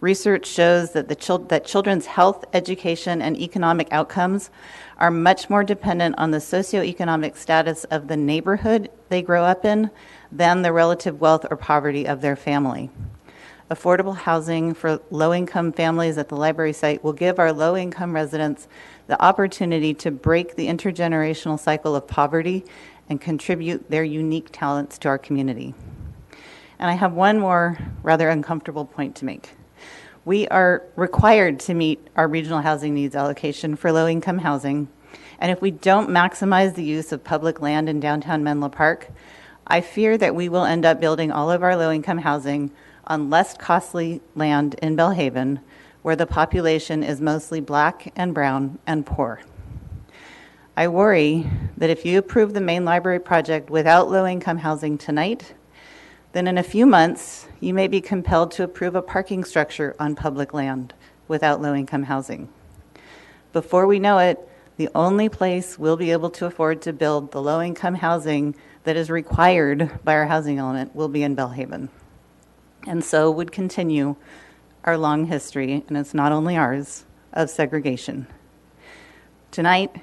S16: Research shows that that children's health, education, and economic outcomes are much more dependent on the socioeconomic status of the neighborhood they grow up in than the relative wealth or poverty of their family. Affordable housing for low-income families at the library site will give our low-income residents the opportunity to break the intergenerational cycle of poverty and contribute their unique talents to our community. And I have one more rather uncomfortable point to make. We are required to meet our regional housing needs allocation for low-income housing, and if we don't maximize the use of public land in downtown Menlo Park, I fear that we will end up building all of our low-income housing on less costly land in Bellhaven, where the population is mostly black and brown and poor. I worry that if you approve the main library project without low-income housing tonight, then in a few months, you may be compelled to approve a parking structure on public land without low-income housing. Before we know it, the only place we'll be able to afford to build the low-income housing that is required by our housing element will be in Bellhaven. And so would continue our long history, and it's not only ours, of segregation. Tonight,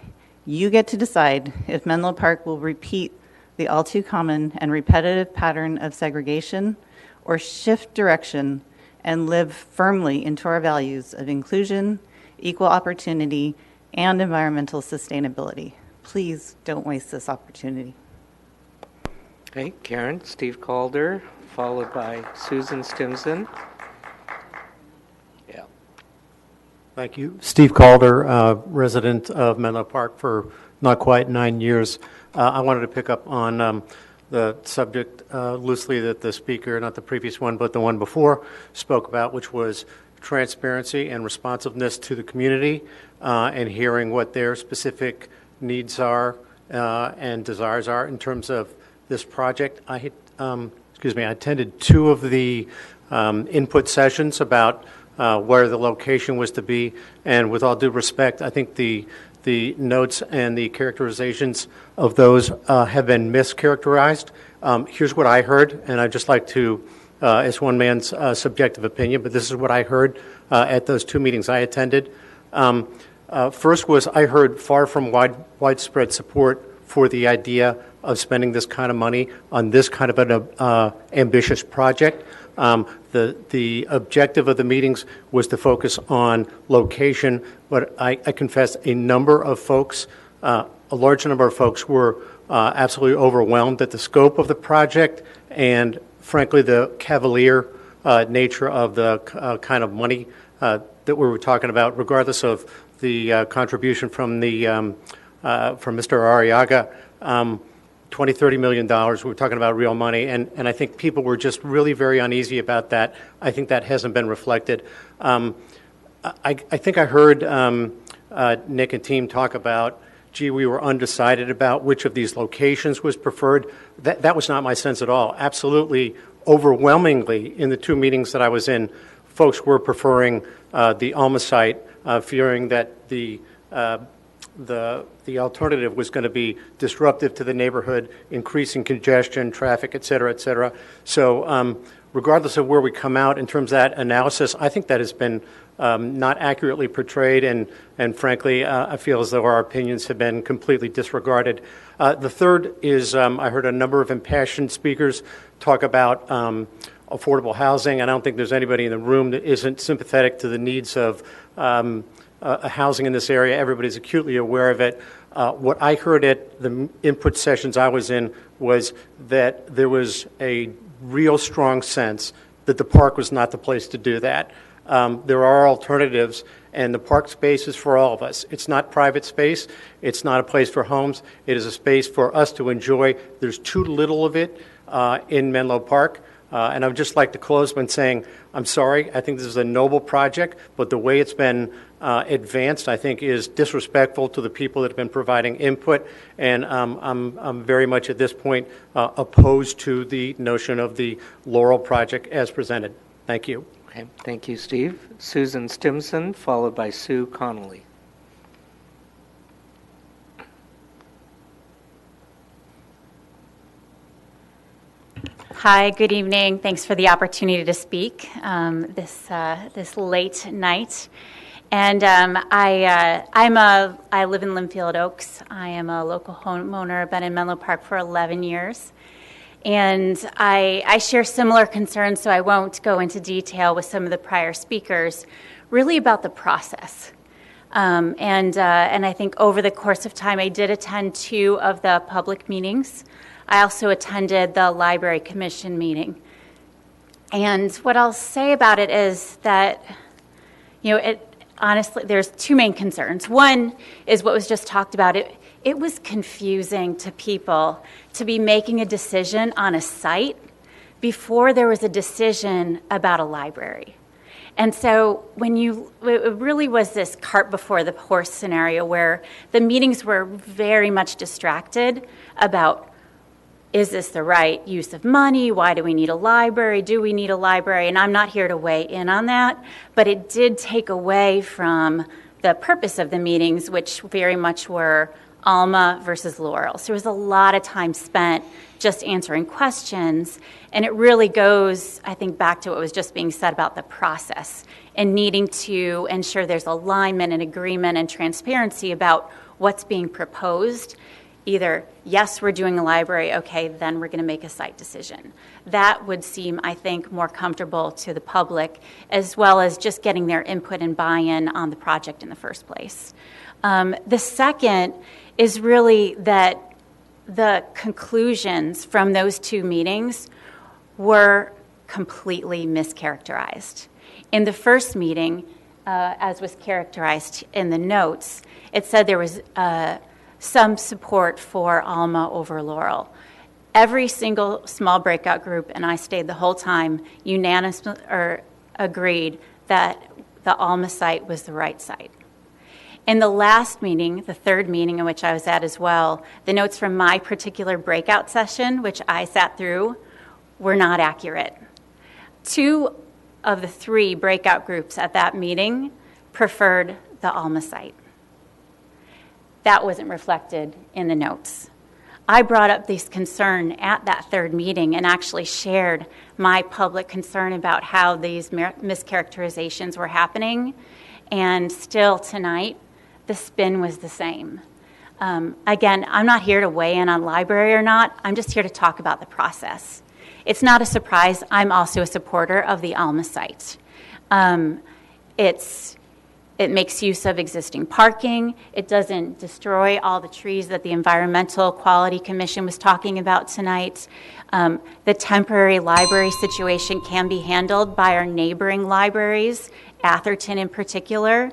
S16: you get to decide if Menlo Park will repeat the all too common and repetitive pattern of segregation or shift direction and live firmly into our values of inclusion, equal opportunity, and environmental sustainability. Please don't waste this opportunity.
S1: Okay, Karen, Steve Calder, followed by Susan Stimson. Yeah.
S19: Thank you. Steve Calder, resident of Menlo Park for not quite 9 years. I wanted to pick up on the subject loosely that the speaker, not the previous one, but the one before, spoke about, which was transparency and responsiveness to the community and hearing what their specific needs are and desires are in terms of this project. I attended 2 of the input sessions about where the location was to be, and with all due respect, I think the notes and the characterizations of those have been mischaracterized. Here's what I heard, and I'd just like to, it's one man's subjective opinion, but this is what I heard at those 2 meetings I attended. First was I heard far from widespread support for the idea of spending this kind of money on this kind of an ambitious project. The objective of the meetings was to focus on location, but I confess a large number of folks were absolutely overwhelmed at the scope of the project and, frankly, the cavalier nature of the kind of money that we were talking about, regardless of the contribution from Mr. Arriaga. $20-30 million. We're talking about real money, and I think people were just really very uneasy about that. I think that hasn't been reflected. I think I heard Nick and team talk about, gee, we were undecided about which of these locations was preferred. That was not my sense at all. Absolutely, overwhelmingly, in the 2 meetings that I was in, folks were preferring the Alma site, fearing that the alternative was going to be disruptive to the neighborhood, increasing congestion, traffic, et cetera, et cetera. So regardless of where we come out in terms of that analysis, I think that has been not accurately portrayed, and frankly, I feel as though our opinions have been completely disregarded. The third is I heard a number of impassioned speakers talk about affordable housing, and I don't think there's anybody in the room that isn't sympathetic to the needs of housing in this area. Everybody's acutely aware of it. What I heard at the input sessions I was in was that there was a real strong sense that the park was not the place to do that. There are alternatives, and the park space is for all of us. It's not private space. It's not a place for homes. It is a space for us to enjoy. There's too little of it in Menlo Park. And I would just like to close by saying, I'm sorry, I think this is a noble project, but the way it's been advanced, I think, is disrespectful to the people that have been providing input, and I'm very much at this point opposed to the notion of the Laurel project as presented. Thank you.
S1: Okay, thank you, Steve. Susan Stimson, followed by Sue Connolly.
S17: Hi, good evening. Thanks for the opportunity to speak this late night. And I live in Linfield Oaks. I am a local homeowner. I've been in Menlo Park for 11 years. And I share similar concerns, so I won't go into detail with some of the prior speakers, really about the process. And I think over the course of time, I did attend 2 of the public meetings. I also attended the Library Commission meeting. And what I'll say about it is that, honestly, there's 2 main concerns. One is what was just talked about. It was confusing to people to be making a decision on a site before there was a decision about a library. And so it really was this cart before the horse scenario where the meetings were very much distracted about, is this the right use of money? Why do we need a library? Do we need a library? And I'm not here to weigh in on that, but it did take away from the purpose of the meetings, which very much were Alma versus Laurel. So there was a lot of time spent just answering questions, and it really goes, I think, back to what was just being said about the process and needing to ensure there's alignment and agreement and transparency about what's being proposed. Either, yes, we're doing a library, okay, then we're going to make a site decision. That would seem, I think, more comfortable to the public, as well as just getting their input and buy-in on the project in the first place. The second is really that the conclusions from those 2 meetings were completely mischaracterized. In the first meeting, as was characterized in the notes, it said there was some support for Alma over Laurel. Every single small breakout group, and I stayed the whole time, unanimously agreed that the Alma site was the right site. In the last meeting, the third meeting in which I was at as well, the notes from my particular breakout session, which I sat through, were not accurate. 2 of the 3 breakout groups at that meeting preferred the Alma site. That wasn't reflected in the notes. I brought up this concern at that third meeting and actually shared my public concern about how these mischaracterizations were happening, and still tonight, the spin was the same. Again, I'm not here to weigh in on library or not. I'm just here to talk about the process. It's not a surprise. I'm also a supporter of the Alma site. It makes use of existing parking. It doesn't destroy all the trees that the Environmental Quality Commission was talking about tonight. The temporary library situation can be handled by our neighboring libraries, Atherton in particular.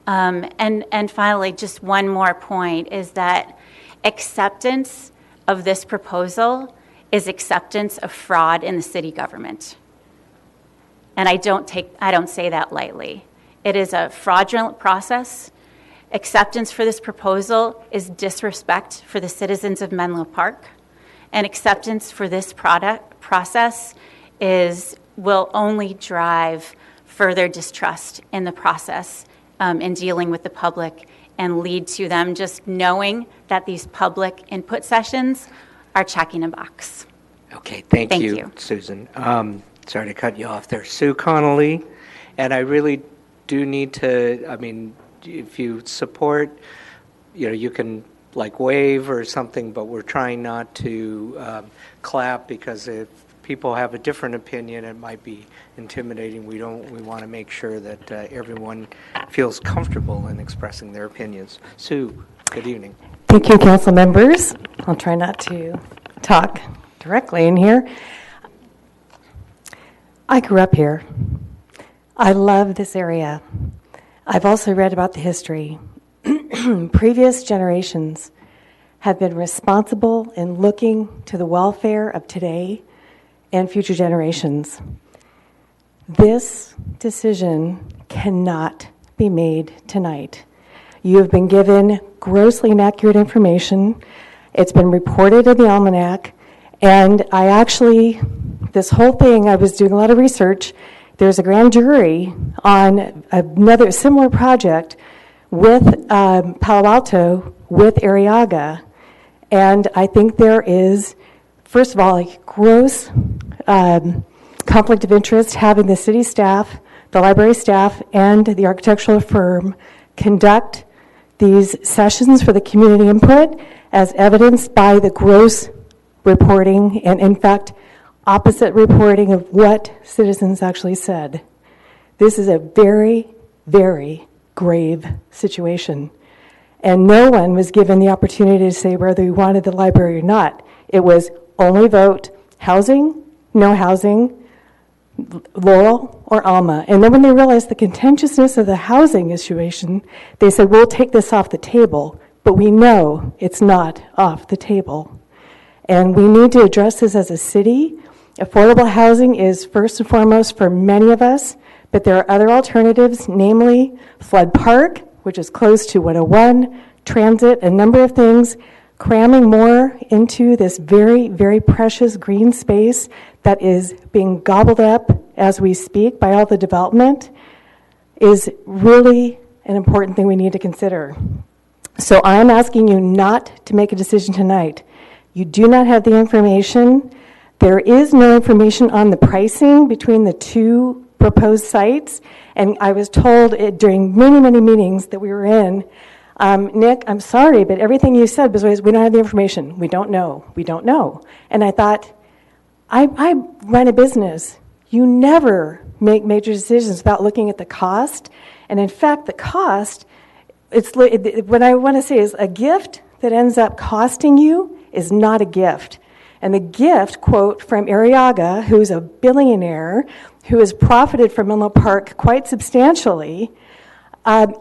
S17: And finally, just one more point is that acceptance of this proposal is acceptance of fraud in the city government. And I don't say that lightly. It is a fraudulent process. Acceptance for this proposal is disrespect for the citizens of Menlo Park. And acceptance for this process will only drive further distrust in the process in dealing with the public and lead to them just knowing that these public input sessions are checking a box.
S1: Okay, thank you, Susan. Sorry to cut you off there. Sue Connolly, and I really do need to, I mean, if you support, you can like wave or something, but we're trying not to clap, because if people have a different opinion, it might be intimidating. We want to make sure that everyone feels comfortable in expressing their opinions. Sue, good evening.
S15: Thank you, council members. I'll try not to talk directly in here. I grew up here. I love this area. I've also read about the history. Previous generations have been responsible in looking to the welfare of today and future generations. This decision cannot be made tonight. You have been given grossly inaccurate information. It's been reported in the Almanac, and this whole thing, I was doing a lot of research. There's a grand jury on another similar project with Palo Alto, with Arriaga, and I think there is, first of all, a gross conflict of interest having the city staff, the library staff, and the architectural firm conduct these sessions for the community input, as evidenced by the gross reporting and, in fact, opposite reporting of what citizens actually said. This is a very, very grave situation. And no one was given the opportunity to say whether we wanted the library or not. It was only vote housing, no housing, Laurel or Alma. And then when they realized the contentiousness of the housing situation, they said, we'll take this off the table, but we know it's not off the table. And we need to address this as a city. Affordable housing is first and foremost for many of us, but there are other alternatives, namely Flood Park, which is close to 101, transit, a number of things, cramming more into this very, very precious green space that is being gobbled up as we speak by all the development is really an important thing we need to consider. So I'm asking you not to make a decision tonight. You do not have the information. There is no information on the pricing between the two proposed sites, and I was told during many, many meetings that we were in, Nick, I'm sorry, but everything you said was always, we don't have the information. We don't know. We don't know. And I thought, I run a business. You never make major decisions without looking at the cost. And in fact, the cost, what I want to say is a gift that ends up costing you is not a gift. And the gift, quote, from Arriaga, who's a billionaire, who has profited from Menlo Park quite substantially,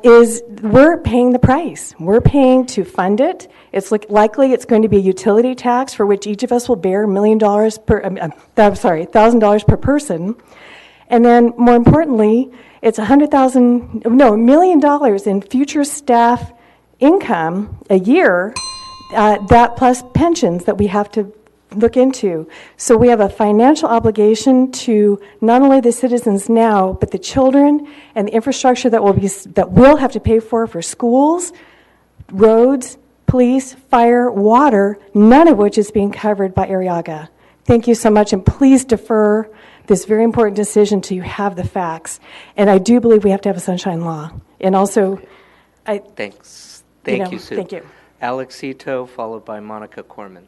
S15: is we're paying the price. We're paying to fund it. It's likely it's going to be a utility tax for which each of us will bear $1,000 per person. And then, more importantly, it's $1 million in future staff income a year, that plus pensions that we have to look into. So we have a financial obligation to not only the citizens now, but the children and the infrastructure that we'll have to pay for schools, roads, police, fire, water, none of which is being covered by Arriaga. Thank you so much, and please defer this very important decision till you have the facts. And I do believe we have to have a sunshine law. And also,
S1: Thanks. Thank you, Sue.
S15: Thank you.
S1: Alex Ito, followed by Monica Corman.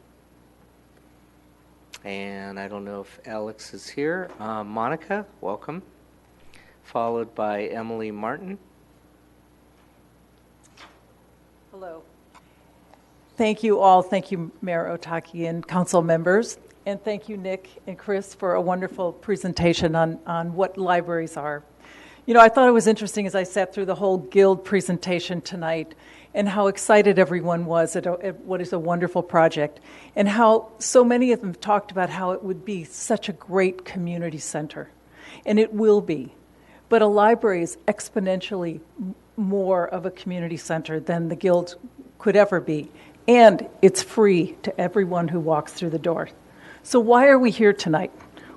S1: And I don't know if Alex is here. Monica, welcome. Followed by Emily Martin.
S8: Hello. Thank you all. Thank you, Mayor Otake and council members. And thank you, Nick and Chris, for a wonderful presentation on what libraries are. You know, I thought it was interesting as I sat through the whole Guild presentation tonight and how excited everyone was at what is a wonderful project, and how so many of them talked about how it would be such a great community center. And it will be. But a library is exponentially more of a community center than the Guild could ever be. And it's free to everyone who walks through the door. So why are we here tonight?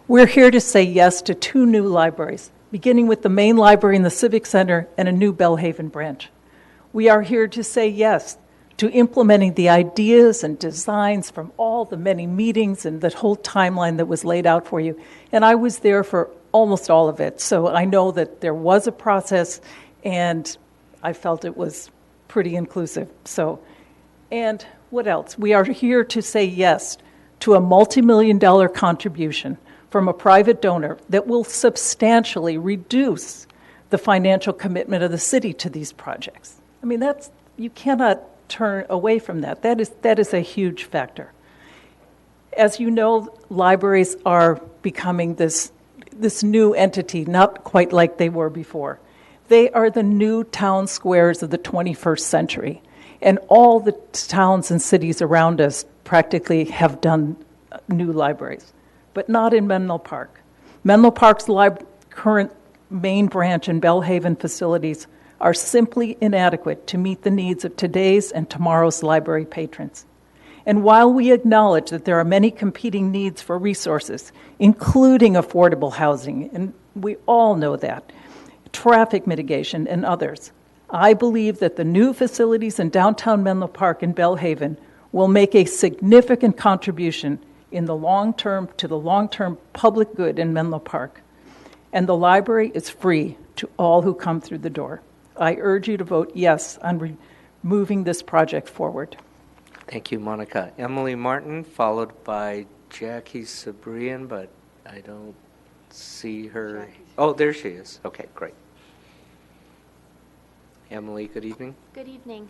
S8: We're here to say yes to 2 new libraries, beginning with the main library in the Civic Center and a new Belhaven branch. We are here to say yes to implementing the ideas and designs from all the many meetings and the whole timeline that was laid out for you. And I was there for almost all of it, so I know that there was a process, and I felt it was pretty inclusive. And what else? We are here to say yes to a multi-million-dollar contribution from a private donor that will substantially reduce the financial commitment of the city to these projects. I mean, you cannot turn away from that. That is a huge factor. As you know, libraries are becoming this new entity, not quite like they were before. They are the new town squares of the 21st century. And all the towns and cities around us practically have done new libraries, but not in Menlo Park. Menlo Park's current main branch and Belhaven facilities are simply inadequate to meet the needs of today's and tomorrow's library patrons. And while we acknowledge that there are many competing needs for resources, including affordable housing, and we all know that, traffic mitigation, and others, I believe that the new facilities in downtown Menlo Park and Belhaven will make a significant contribution in the long term to the long-term public good in Menlo Park. And the library is free to all who come through the door. I urge you to vote yes on moving this project forward.
S1: Thank you, Monica. Emily Martin, followed by Jackie Sabrian, but I don't see her. Oh, there she is. Okay, great. Emily, good evening.
S21: Good evening.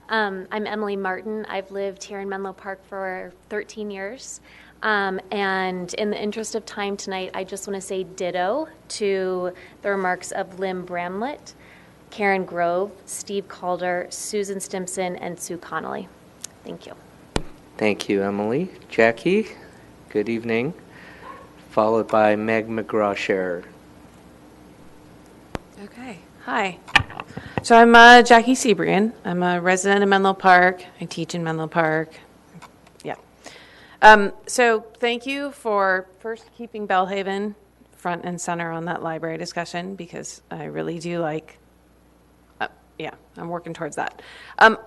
S21: I'm Emily Martin. I've lived here in Menlo Park for 13 years. And in the interest of time tonight, I just want to say ditto to the remarks of Lynn Bramlett, Karen Grove, Steve Calder, Susan Stimson, and Sue Connolly. Thank you.
S1: Thank you, Emily. Jackie, good evening. Followed by Meg McGraw-Scherer.
S23: Okay. Hi. So I'm Jackie Sebrian. I'm a resident of Menlo Park. I teach in Menlo Park. Yeah. So thank you for first keeping Belhaven front and center on that library discussion, because I really do like, I'm working towards that.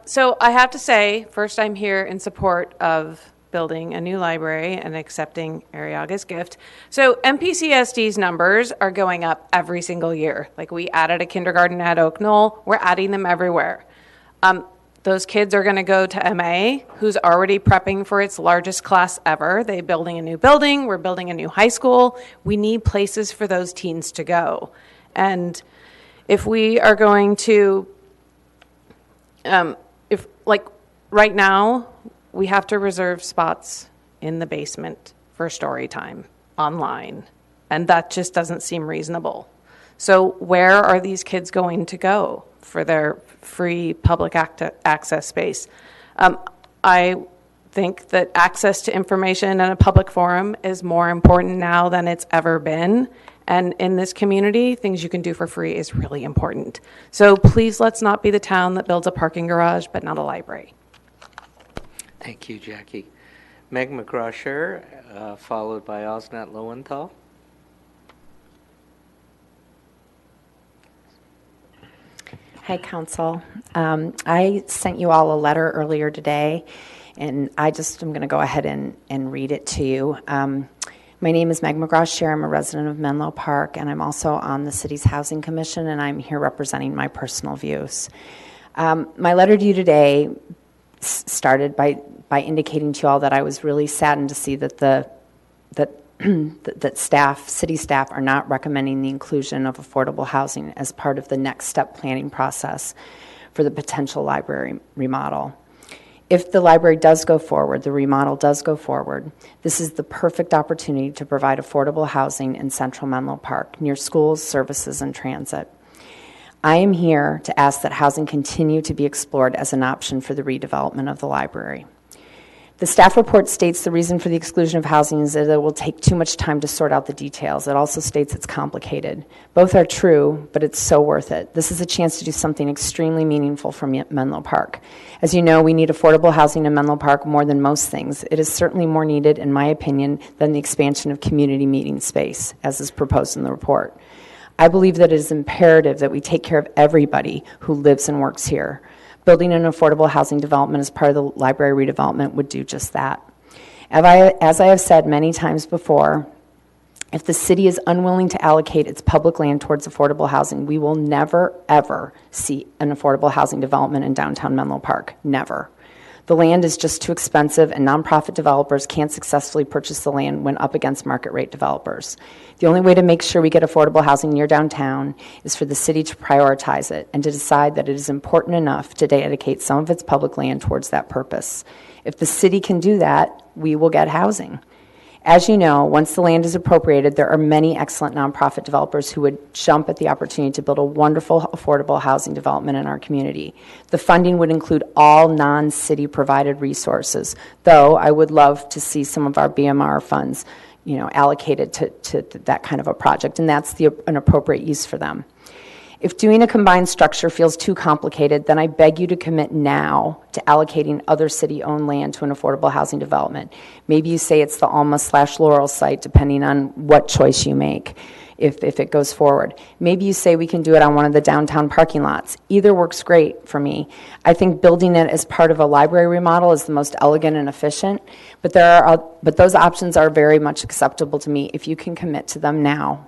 S23: So I have to say, first, I'm here in support of building a new library and accepting Arriaga's gift. So MPCSD's numbers are going up every single year. Like, we added a kindergarten at Oak Knoll. We're adding them everywhere. Those kids are going to go to MA, who's already prepping for its largest class ever. They're building a new building. We're building a new high school. We need places for those teens to go. And if we are going to, right now, we have to reserve spots in the basement for story time online, and that just doesn't seem reasonable. So where are these kids going to go for their free public access space? I think that access to information and a public forum is more important now than it's ever been. And in this community, things you can do for free is really important. So please let's not be the town that builds a parking garage but not a library.
S1: Thank you, Jackie. Meg McGraw-Sher, followed by Osnat Lowenthal.
S3: Hi, Council. I sent you all a letter earlier today, and I just am going to go ahead and read it to you. My name is Meg McGraw-Sher. I'm a resident of Menlo Park, and I'm also on the city's Housing Commission, and I'm here representing my personal views. My letter to you today started by indicating to you all that I was really saddened to see that that city staff are not recommending the inclusion of affordable housing as part of the next step planning process for the potential library remodel. If the library does go forward, the remodel does go forward, this is the perfect opportunity to provide affordable housing in central Menlo Park, near schools, services, and transit. I am here to ask that housing continue to be explored as an option for the redevelopment of the library. The staff report states the reason for the exclusion of housing is that it will take too much time to sort out the details. It also states it's complicated. Both are true, but it's so worth it. This is a chance to do something extremely meaningful for Menlo Park. As you know, we need affordable housing in Menlo Park more than most things. It is certainly more needed, in my opinion, than the expansion of community meeting space, as is proposed in the report. I believe that it is imperative that we take care of everybody who lives and works here. Building an affordable housing development as part of the library redevelopment would do just that. As I have said many times before, if the city is unwilling to allocate its public land towards affordable housing, we will never, ever see an affordable housing development in downtown Menlo Park. Never. The land is just too expensive, and nonprofit developers can't successfully purchase the land when up against market rate developers. The only way to make sure we get affordable housing near downtown is for the city to prioritize it and to decide that it is important enough to dedicate some of its public land towards that purpose. If the city can do that, we will get housing. As you know, once the land is appropriated, there are many excellent nonprofit developers who would jump at the opportunity to build a wonderful, affordable housing development in our community. The funding would include all non-city provided resources, though I would love to see some of our BMR funds, allocated to that kind of a project, and that's an appropriate use for them. If doing a combined structure feels too complicated, then I beg you to commit now to allocating other city-owned land to an affordable housing development. Maybe you say it's the Alma/Laurel site, depending on what choice you make, if it goes forward. Maybe you say we can do it on one of the downtown parking lots. Either works great for me. I think building it as part of a library remodel is the most elegant and efficient, but those options are very much acceptable to me if you can commit to them now.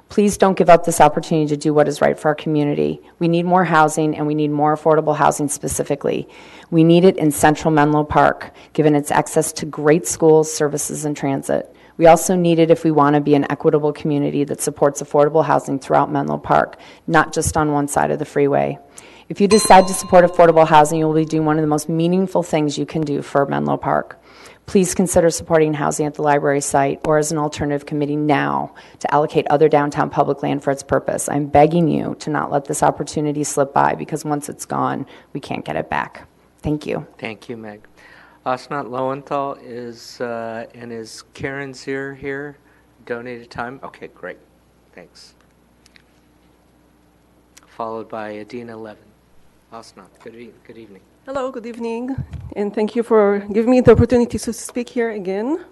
S3: Please don't give up this opportunity to do what is right for our community. We need more housing, and we need more affordable housing specifically. We need it in central Menlo Park, given its access to great schools, services, and transit. We also need it if we want to be an equitable community that supports affordable housing throughout Menlo Park, not just on one side of the freeway. If you decide to support affordable housing, you will be doing one of the most meaningful things you can do for Menlo Park. Please consider supporting housing at the library site or as an alternative committee now to allocate other downtown public land for its purpose. I'm begging you to not let this opportunity slip by, because once it's gone, we can't get it back. Thank you.
S1: Thank you, Meg. Osnat Lowenthal is Karen Zier here? Donated time? Okay, great. Thanks. Followed by Adina Levin. Osnat, good evening.
S14: Hello, good evening, and thank you for giving me the opportunity to speak here again.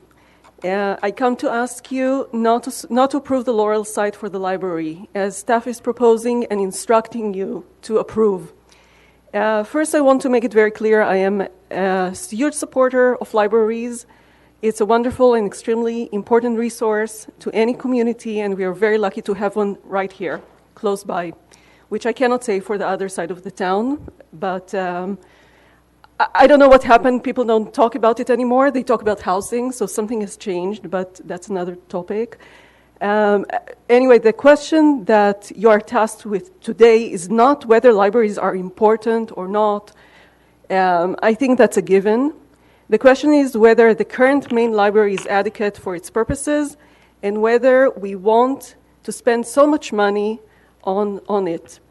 S14: I come to ask you not to approve the Laurel site for the library, as staff is proposing and instructing you to approve. First, I want to make it very clear I am a huge supporter of libraries. It's a wonderful and extremely important resource to any community, and we are very lucky to have one right here, close by, which I cannot say for the other side of the town, but I don't know what happened. People don't talk about it anymore. They talk about housing, so something has changed, but that's another topic. Anyway, the question that you are tasked with today is not whether libraries are important or not. I think that's a given. The question is whether the current main library is adequate for its purposes and whether we want to spend so much money on it.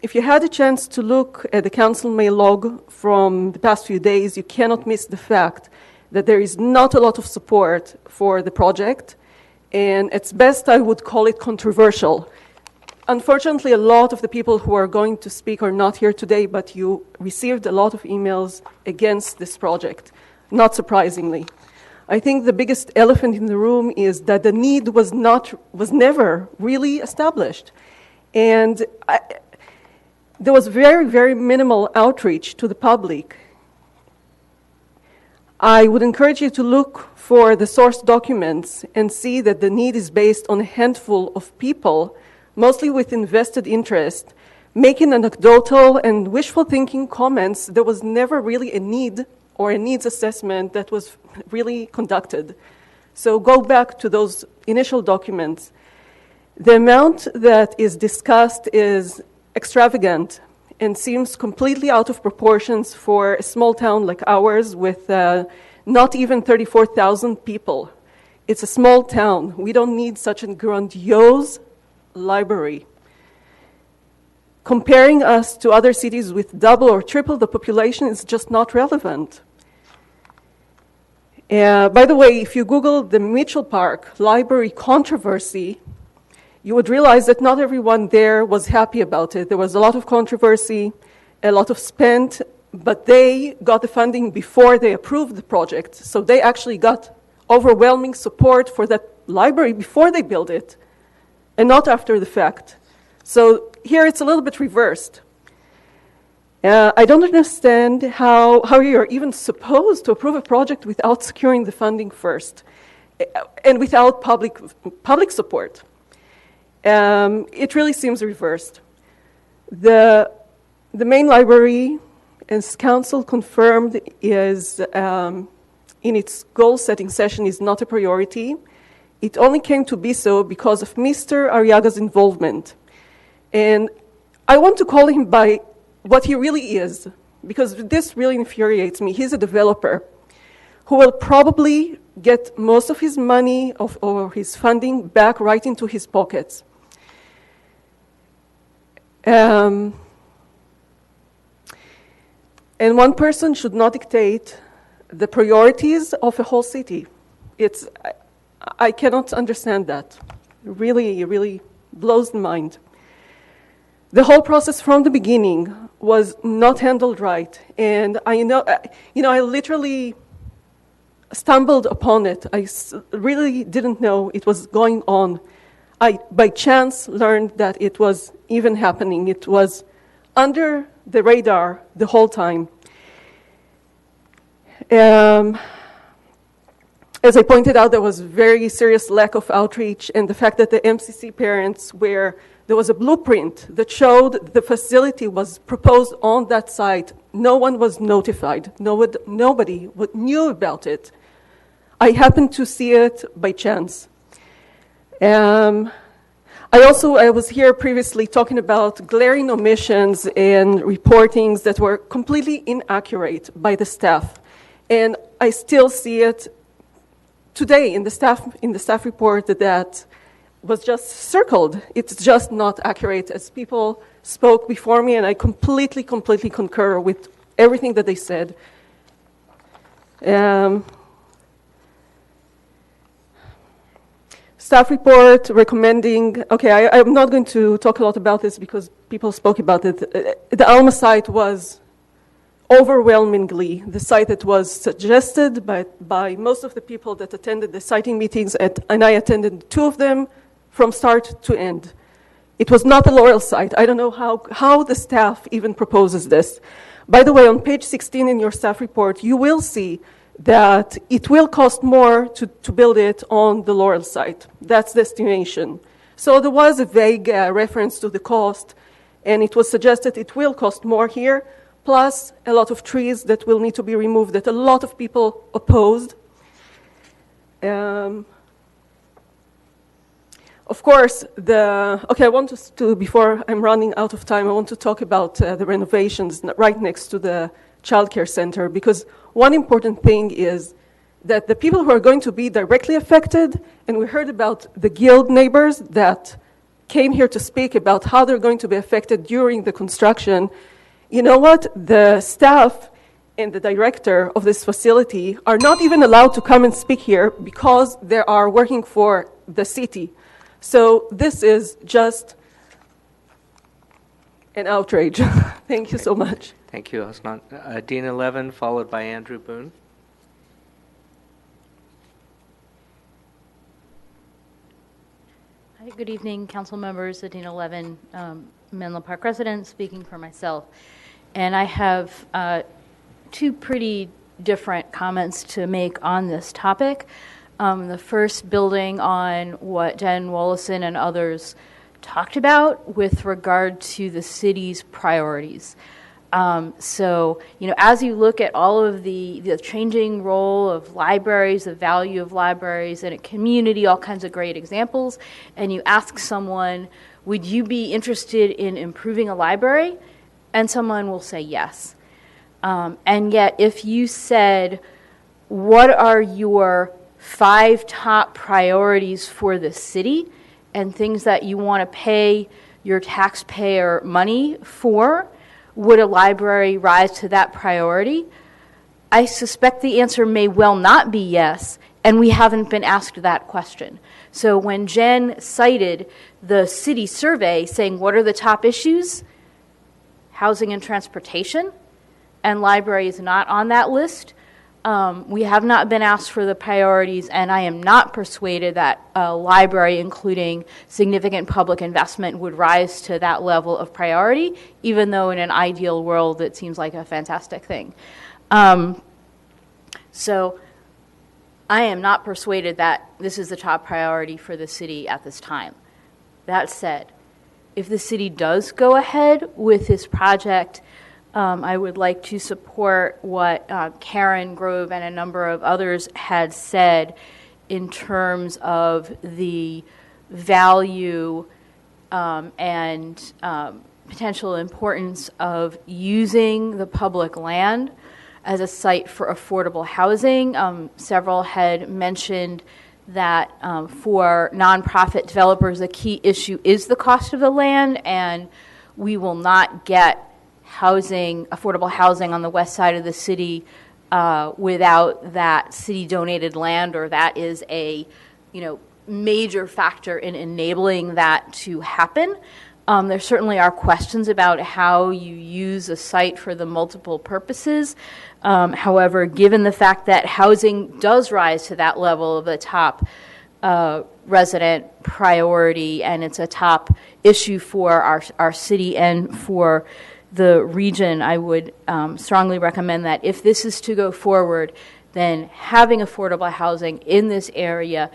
S14: if you had a chance to look at the council mail log from the past few days, you cannot miss the fact that there is not a lot of support for the project, and at best I would call it controversial. Unfortunately, a lot of the people who are going to speak are not here today, but you received a lot of emails against this project, not surprisingly. I think the biggest elephant in the room is that the need was never really established. And there was very, very minimal outreach to the public. I would encourage you to look for the source documents and see that the need is based on a handful of people, mostly with invested interest, making anecdotal and wishful thinking comments. There was never really a need or a needs assessment that was really conducted. So go back to those initial documents. The amount that is discussed is extravagant and seems completely out of proportions for a small town like ours with not even 34,000 people. It's a small town. We don't need such a grandiose library. Comparing us to other cities with double or triple the population is just not relevant. By the way, if you Google the Mitchell Park Library controversy, you would realize that not everyone there was happy about it. There was a lot of controversy, a lot of spent, but they got the funding before they approved the project. So they actually got overwhelming support for that library before they built it, and not after the fact. So here it's a little bit reversed. I don't understand how you're even supposed to approve a project without securing the funding first, and without public support. It really seems reversed. The main library, as council confirmed, is in its goal-setting session is not a priority. It only came to be so because of Mr. Arriaga's involvement. And I want to call him by what he really is, because this really infuriates me. He's a developer who will probably get most of his money or his funding back right into his pockets. And one person should not dictate the priorities of a whole city. I cannot understand that. It really blows the mind. The whole process from the beginning was not handled right, and I literally stumbled upon it. I really didn't know it was going on. I, by chance, learned that it was even happening. It was under the radar the whole time. As I pointed out, there was very serious lack of outreach, and the fact that the MCC parents there was a blueprint that showed the facility was proposed on that site. No one was notified. Nobody knew about it. I happened to see it by chance. I was here previously talking about glaring omissions and reportings that were completely inaccurate by the staff. And I still see it today in the staff report that was just circled. It's just not accurate, as people spoke before me, and I completely concur with everything that they said. Staff report recommending, I'm not going to talk a lot about this because people spoke about it. The Alma site was overwhelmingly the site that was suggested by most of the people that attended the siting meetings, and I attended 2 of them, from start to end. It was not the Laurel site. I don't know how the staff even proposes this. By the way, on page 16 in your staff report, you will see that it will cost more to build it on the Laurel site. That's the estimation. So there was a vague reference to the cost, and it was suggested it will cost more here, plus a lot of trees that will need to be removed that a lot of people opposed. Of course, I want to, before I'm running out of time, I want to talk about the renovations right next to the childcare center, because one important thing is that the people who are going to be directly affected, and we heard about the guild neighbors that came here to speak about how they're going to be affected during the construction, you know what? The staff and the director of this facility are not even allowed to come and speak here because they are working for the city. So this is just an outrage. Thank you so much.
S1: Thank you, Osman. Dina Levin, followed by Andrew Boone.
S5: Hi, good evening, council members. Adina Levin, Menlo Park resident, speaking for myself. And I have two pretty different comments to make on this topic. The first building on what Jen Wollison and others talked about with regard to the city's priorities. So, as you look at all of the changing role of libraries, the value of libraries in a community, all kinds of great examples, and you ask someone, would you be interested in improving a library? And someone will say yes. And yet, if you said, what are your 5 top priorities for the city and things that you want to pay your taxpayer money for, would a library rise to that priority? I suspect the answer may well not be yes, and we haven't been asked that question. So when Jen cited the city survey saying, what are the top issues? Housing and transportation, and library is not on that list. We have not been asked for the priorities, and I am not persuaded that a library, including significant public investment, would rise to that level of priority, even though in an ideal world it seems like a fantastic thing. So I am not persuaded that this is the top priority for the city at this time. That said, if the city does go ahead with this project, I would like to support what Karen Grove and a number of others had said in terms of the value and potential importance of using the public land as a site for affordable housing. Several had mentioned that for nonprofit developers, the key issue is the cost of the land, and we will not get affordable housing on the west side of the city without that city donated land, or that is a major factor in enabling that to happen. There certainly are questions about how you use a site for the multiple purposes. However, given the fact that housing does rise to that level of the top resident priority, and it's a top issue for our city and for the region, I would strongly recommend that if this is to go forward, then having affordable housing in this area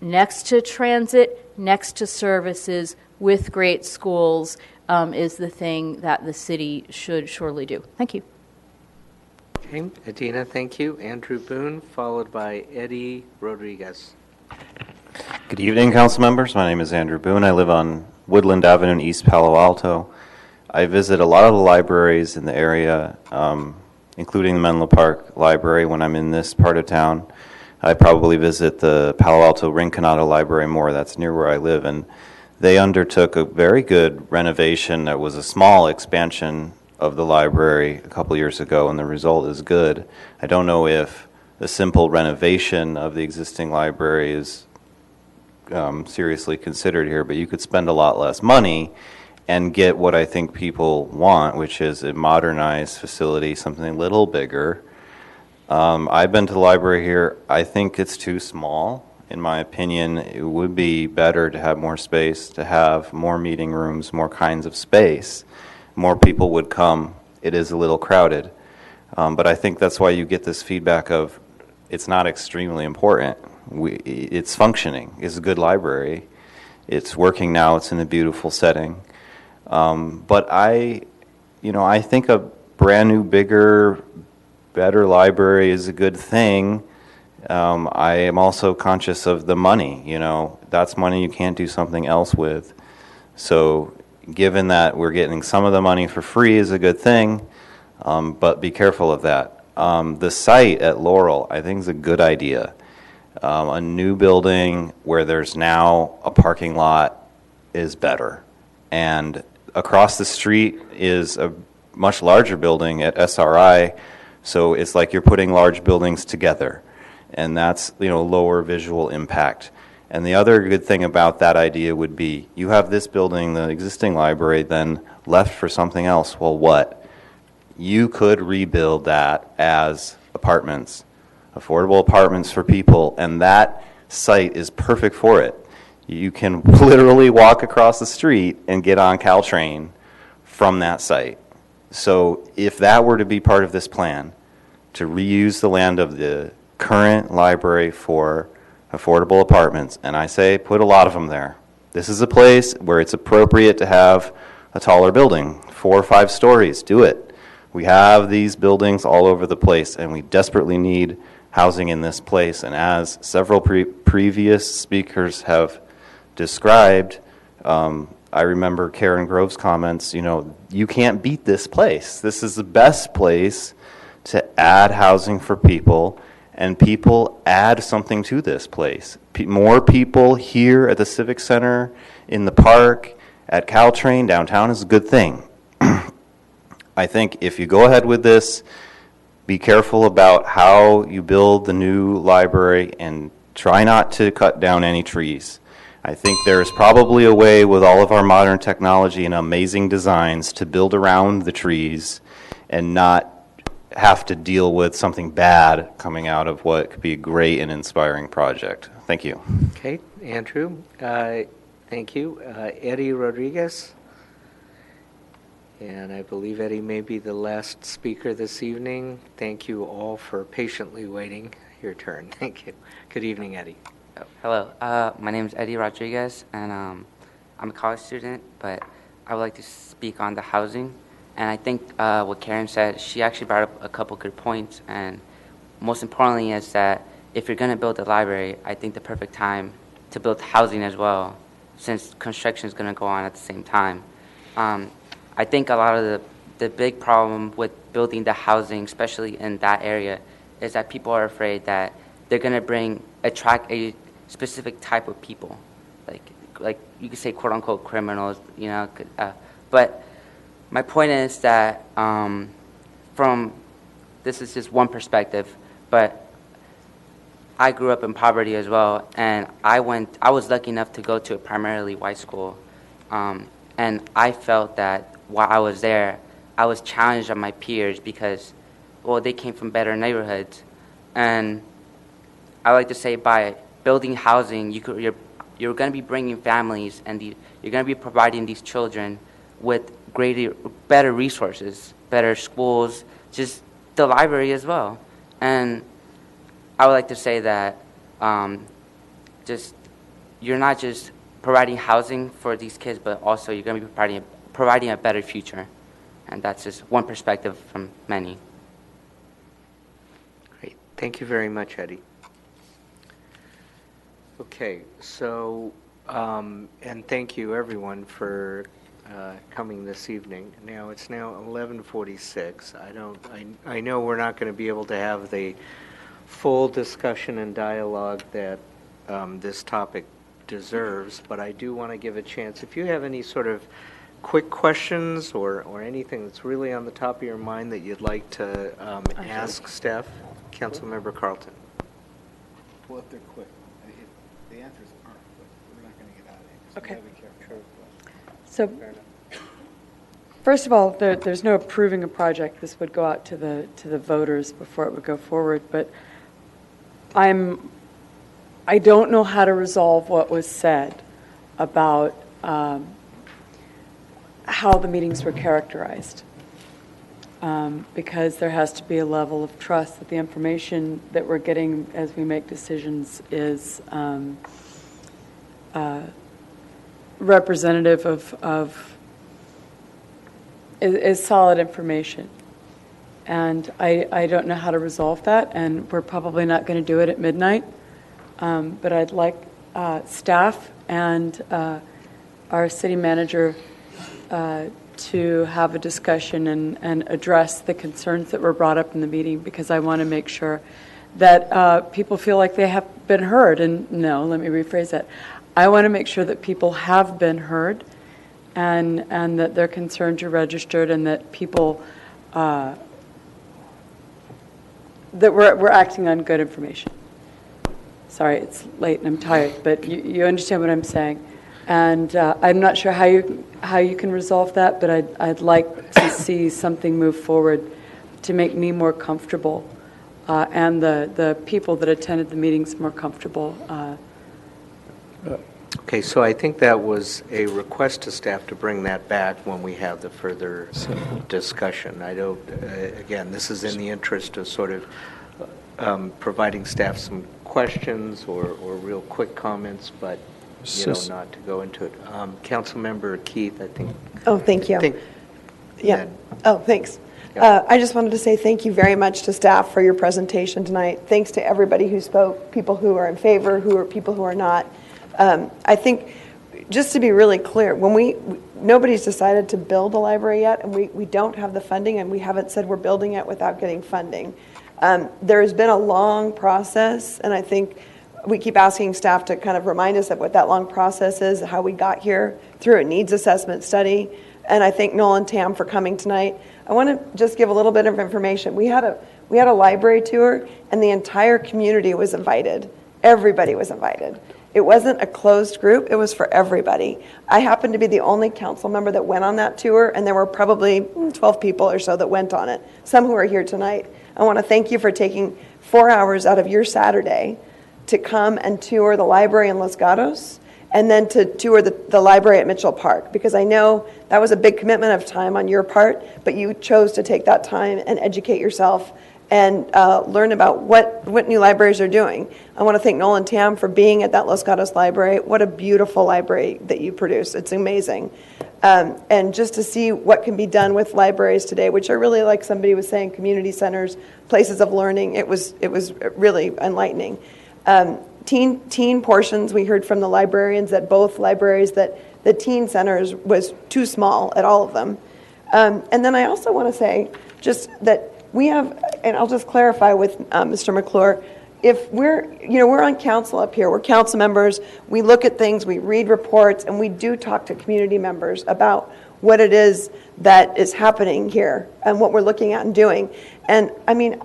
S5: next to transit, next to services, with great schools is the thing that the city should surely do. Thank you.
S1: Okay, Adina, thank you. Andrew Boone, followed by Eddie Rodriguez.
S9: Good evening, council members. My name is Andrew Boone. I live on Woodland Avenue in East Palo Alto. I visit a lot of the libraries in the area, including the Menlo Park Library when I'm in this part of town. I probably visit the Palo Alto Rinconado Library more. That's near where I live. And they undertook a very good renovation that was a small expansion of the library a couple years ago, and the result is good. I don't know if a simple renovation of the existing library is seriously considered here, but you could spend a lot less money and get what I think people want, which is a modernized facility, something a little bigger. I've been to the library here. I think it's too small. In my opinion, it would be better to have more space, to have more meeting rooms, more kinds of space. More people would come. It is a little crowded. But I think that's why you get this feedback of it's not extremely important. It's functioning. It's a good library. It's working now. It's in a beautiful setting. But I think a brand new, bigger, better library is a good thing. I am also conscious of the money. That's money you can't do something else with. So given that we're getting some of the money for free is a good thing, but be careful of that. The site at Laurel, I think, is a good idea. A new building where there's now a parking lot is better. And across the street is a much larger building at SRI, so it's like you're putting large buildings together, and that's, lower visual impact. And the other good thing about that idea would be you have this building, the existing library, then left for something else. Well, what? You could rebuild that as apartments, affordable apartments for people, and that site is perfect for it. You can literally walk across the street and get on Caltrain from that site. So if that were to be part of this plan, to reuse the land of the current library for affordable apartments, and I say put a lot of them there. This is a place where it's appropriate to have a taller building, 4 or 5 stories. Do it. We have these buildings all over the place, and we desperately need housing in this place. And as several previous speakers have described, I remember Karen Grove's comments, you can't beat this place. This is the best place to add housing for people, and people add something to this place. More people here at the Civic Center, in the park, at Caltrain, downtown is a good thing. I think if you go ahead with this, be careful about how you build the new library and try not to cut down any trees. I think there's probably a way with all of our modern technology and amazing designs to build around the trees and not have to deal with something bad coming out of what could be a great and inspiring project. Thank you.
S1: Okay, Andrew, thank you. Eddie Rodriguez. And I believe Eddie may be the last speaker this evening. Thank you all for patiently waiting your turn. Thank you. Good evening, Eddie.
S2: Hello, my name is Eddie Rodriguez, and I'm a college student, but I would like to speak on the housing. And I think what Karen said, she actually brought up a couple good points, and most importantly is that if you're going to build a library, I think the perfect time to build housing as well, since construction is going to go on at the same time. I think a lot of the big problem with building the housing, especially in that area, is that people are afraid that they're going to attract a specific type of people, like you could say quote unquote criminals, but my point is that this is just one perspective, but I grew up in poverty as well, and I was lucky enough to go to a primarily white school, and I felt that while I was there, I was challenged on my peers because, they came from better neighborhoods, and I like to say by building housing, you're going to be bringing families, and you're going to be providing these children with better resources, better schools, just the library as well. And I would like to say that you're not just providing housing for these kids, but also you're going to be providing a better future. And that's just one perspective from many.
S1: Great. Thank you very much, Eddie. Okay, so, and thank you everyone for coming this evening. Now, it's now 11:46. I know we're not going to be able to have the full discussion and dialogue that this topic deserves, but I do want to give a chance. If you have any sort of quick questions or anything that's really on the top of your mind that you'd like to ask staff, Councilmember Carlton.
S4: Well, if they're quick. The answers aren't, but we're not going to get out of here.
S20: Okay.
S4: We gotta be careful.
S20: So, first of all, there's no approving a project. This would go out to the voters before it would go forward. But I don't know how to resolve what was said about how the meetings were characterized, because there has to be a level of trust that the information that we're getting as we make decisions is representative of is solid information. And I don't know how to resolve that, and we're probably not going to do it at midnight. But I'd like staff and our city manager to have a discussion and address the concerns that were brought up in the meeting, because I want to make sure that people feel like they have been heard. And no, let me rephrase that.
S7: I want to make sure that people have been heard and that their concerns are registered and that people, that we're acting on good information. Sorry, it's late and I'm tired, but you understand what I'm saying. And I'm not sure how you can resolve that, but I'd like to see something move forward to make me more comfortable and the people that attended the meetings more comfortable.
S1: Okay, so I think that was a request to staff to bring that back when we have the further discussion. I don't, again, this is in the interest of sort of providing staff some questions or real quick comments, but not to go into it. Councilmember Keith, I think.
S20: Oh, thank you. Yeah.
S1: Then,
S20: oh, thanks. I just wanted to say thank you very much to staff for your presentation tonight. Thanks to everybody who spoke, people who are in favor, people who are not. I think, just to be really clear, when nobody's decided to build a library yet, and we don't have the funding, and we haven't said we're building it without getting funding. There has been a long process, and I think we keep asking staff to kind of remind us of what that long process is, how we got here through a needs assessment study. And I thank Noel and Tam for coming tonight. I want to just give a little bit of information. We had a library tour, and the entire community was invited. Everybody was invited. It wasn't a closed group, it was for everybody. I happened to be the only council member that went on that tour, and there were probably 12 people or so that went on it, some who are here tonight. I want to thank you for taking 4 hours out of your Saturday to come and tour the library in Los Gatos, and then to tour the library at Mitchell Park, because I know that was a big commitment of time on your part, but you chose to take that time and educate yourself and learn about what new libraries are doing. I want to thank Noel and Tam for being at that Los Gatos Library. What a beautiful library that you produce. It's amazing. And just to see what can be done with libraries today, which are really, like somebody was saying, community centers, places of learning. It was really enlightening. Teen portions, we heard from the librarians at both libraries that the teen centers was too small at all of them. And then I also want to say just that we have, and I'll just clarify with Mr. McClure, if we're on council up here, we're council members, we look at things, we read reports, and we do talk to community members about what it is that is happening here and what we're looking at and doing. And I mean,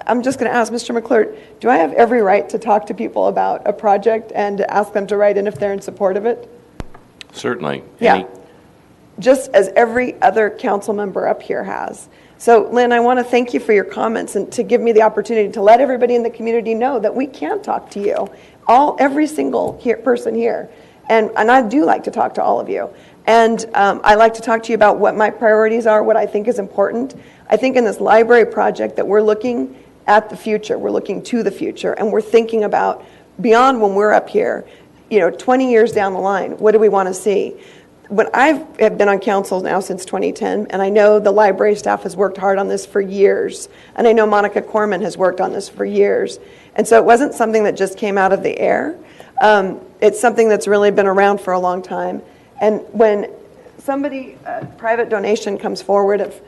S20: I'm just going to ask Mr. McClure, do I have every right to talk to people about a project and to ask them to write in if they're in support of it?
S18: Certainly.
S20: Yeah. Just as every other council member up here has. So, Lynn, I want to thank you for your comments and to give me the opportunity to let everybody in the community know that we can talk to you, every single person here. And I do like to talk to all of you. And I like to talk to you about what my priorities are, what I think is important. I think in this library project that we're looking at the future, we're looking to the future, and we're thinking about beyond when we're up here, 20 years down the line, what do we want to see? When I've been on council now since 2010, and I know the library staff has worked hard on this for years, and I know Monica Corman has worked on this for years, and so it wasn't something that just came out of the air. It's something that's really been around for a long time, and when a private donation comes forward of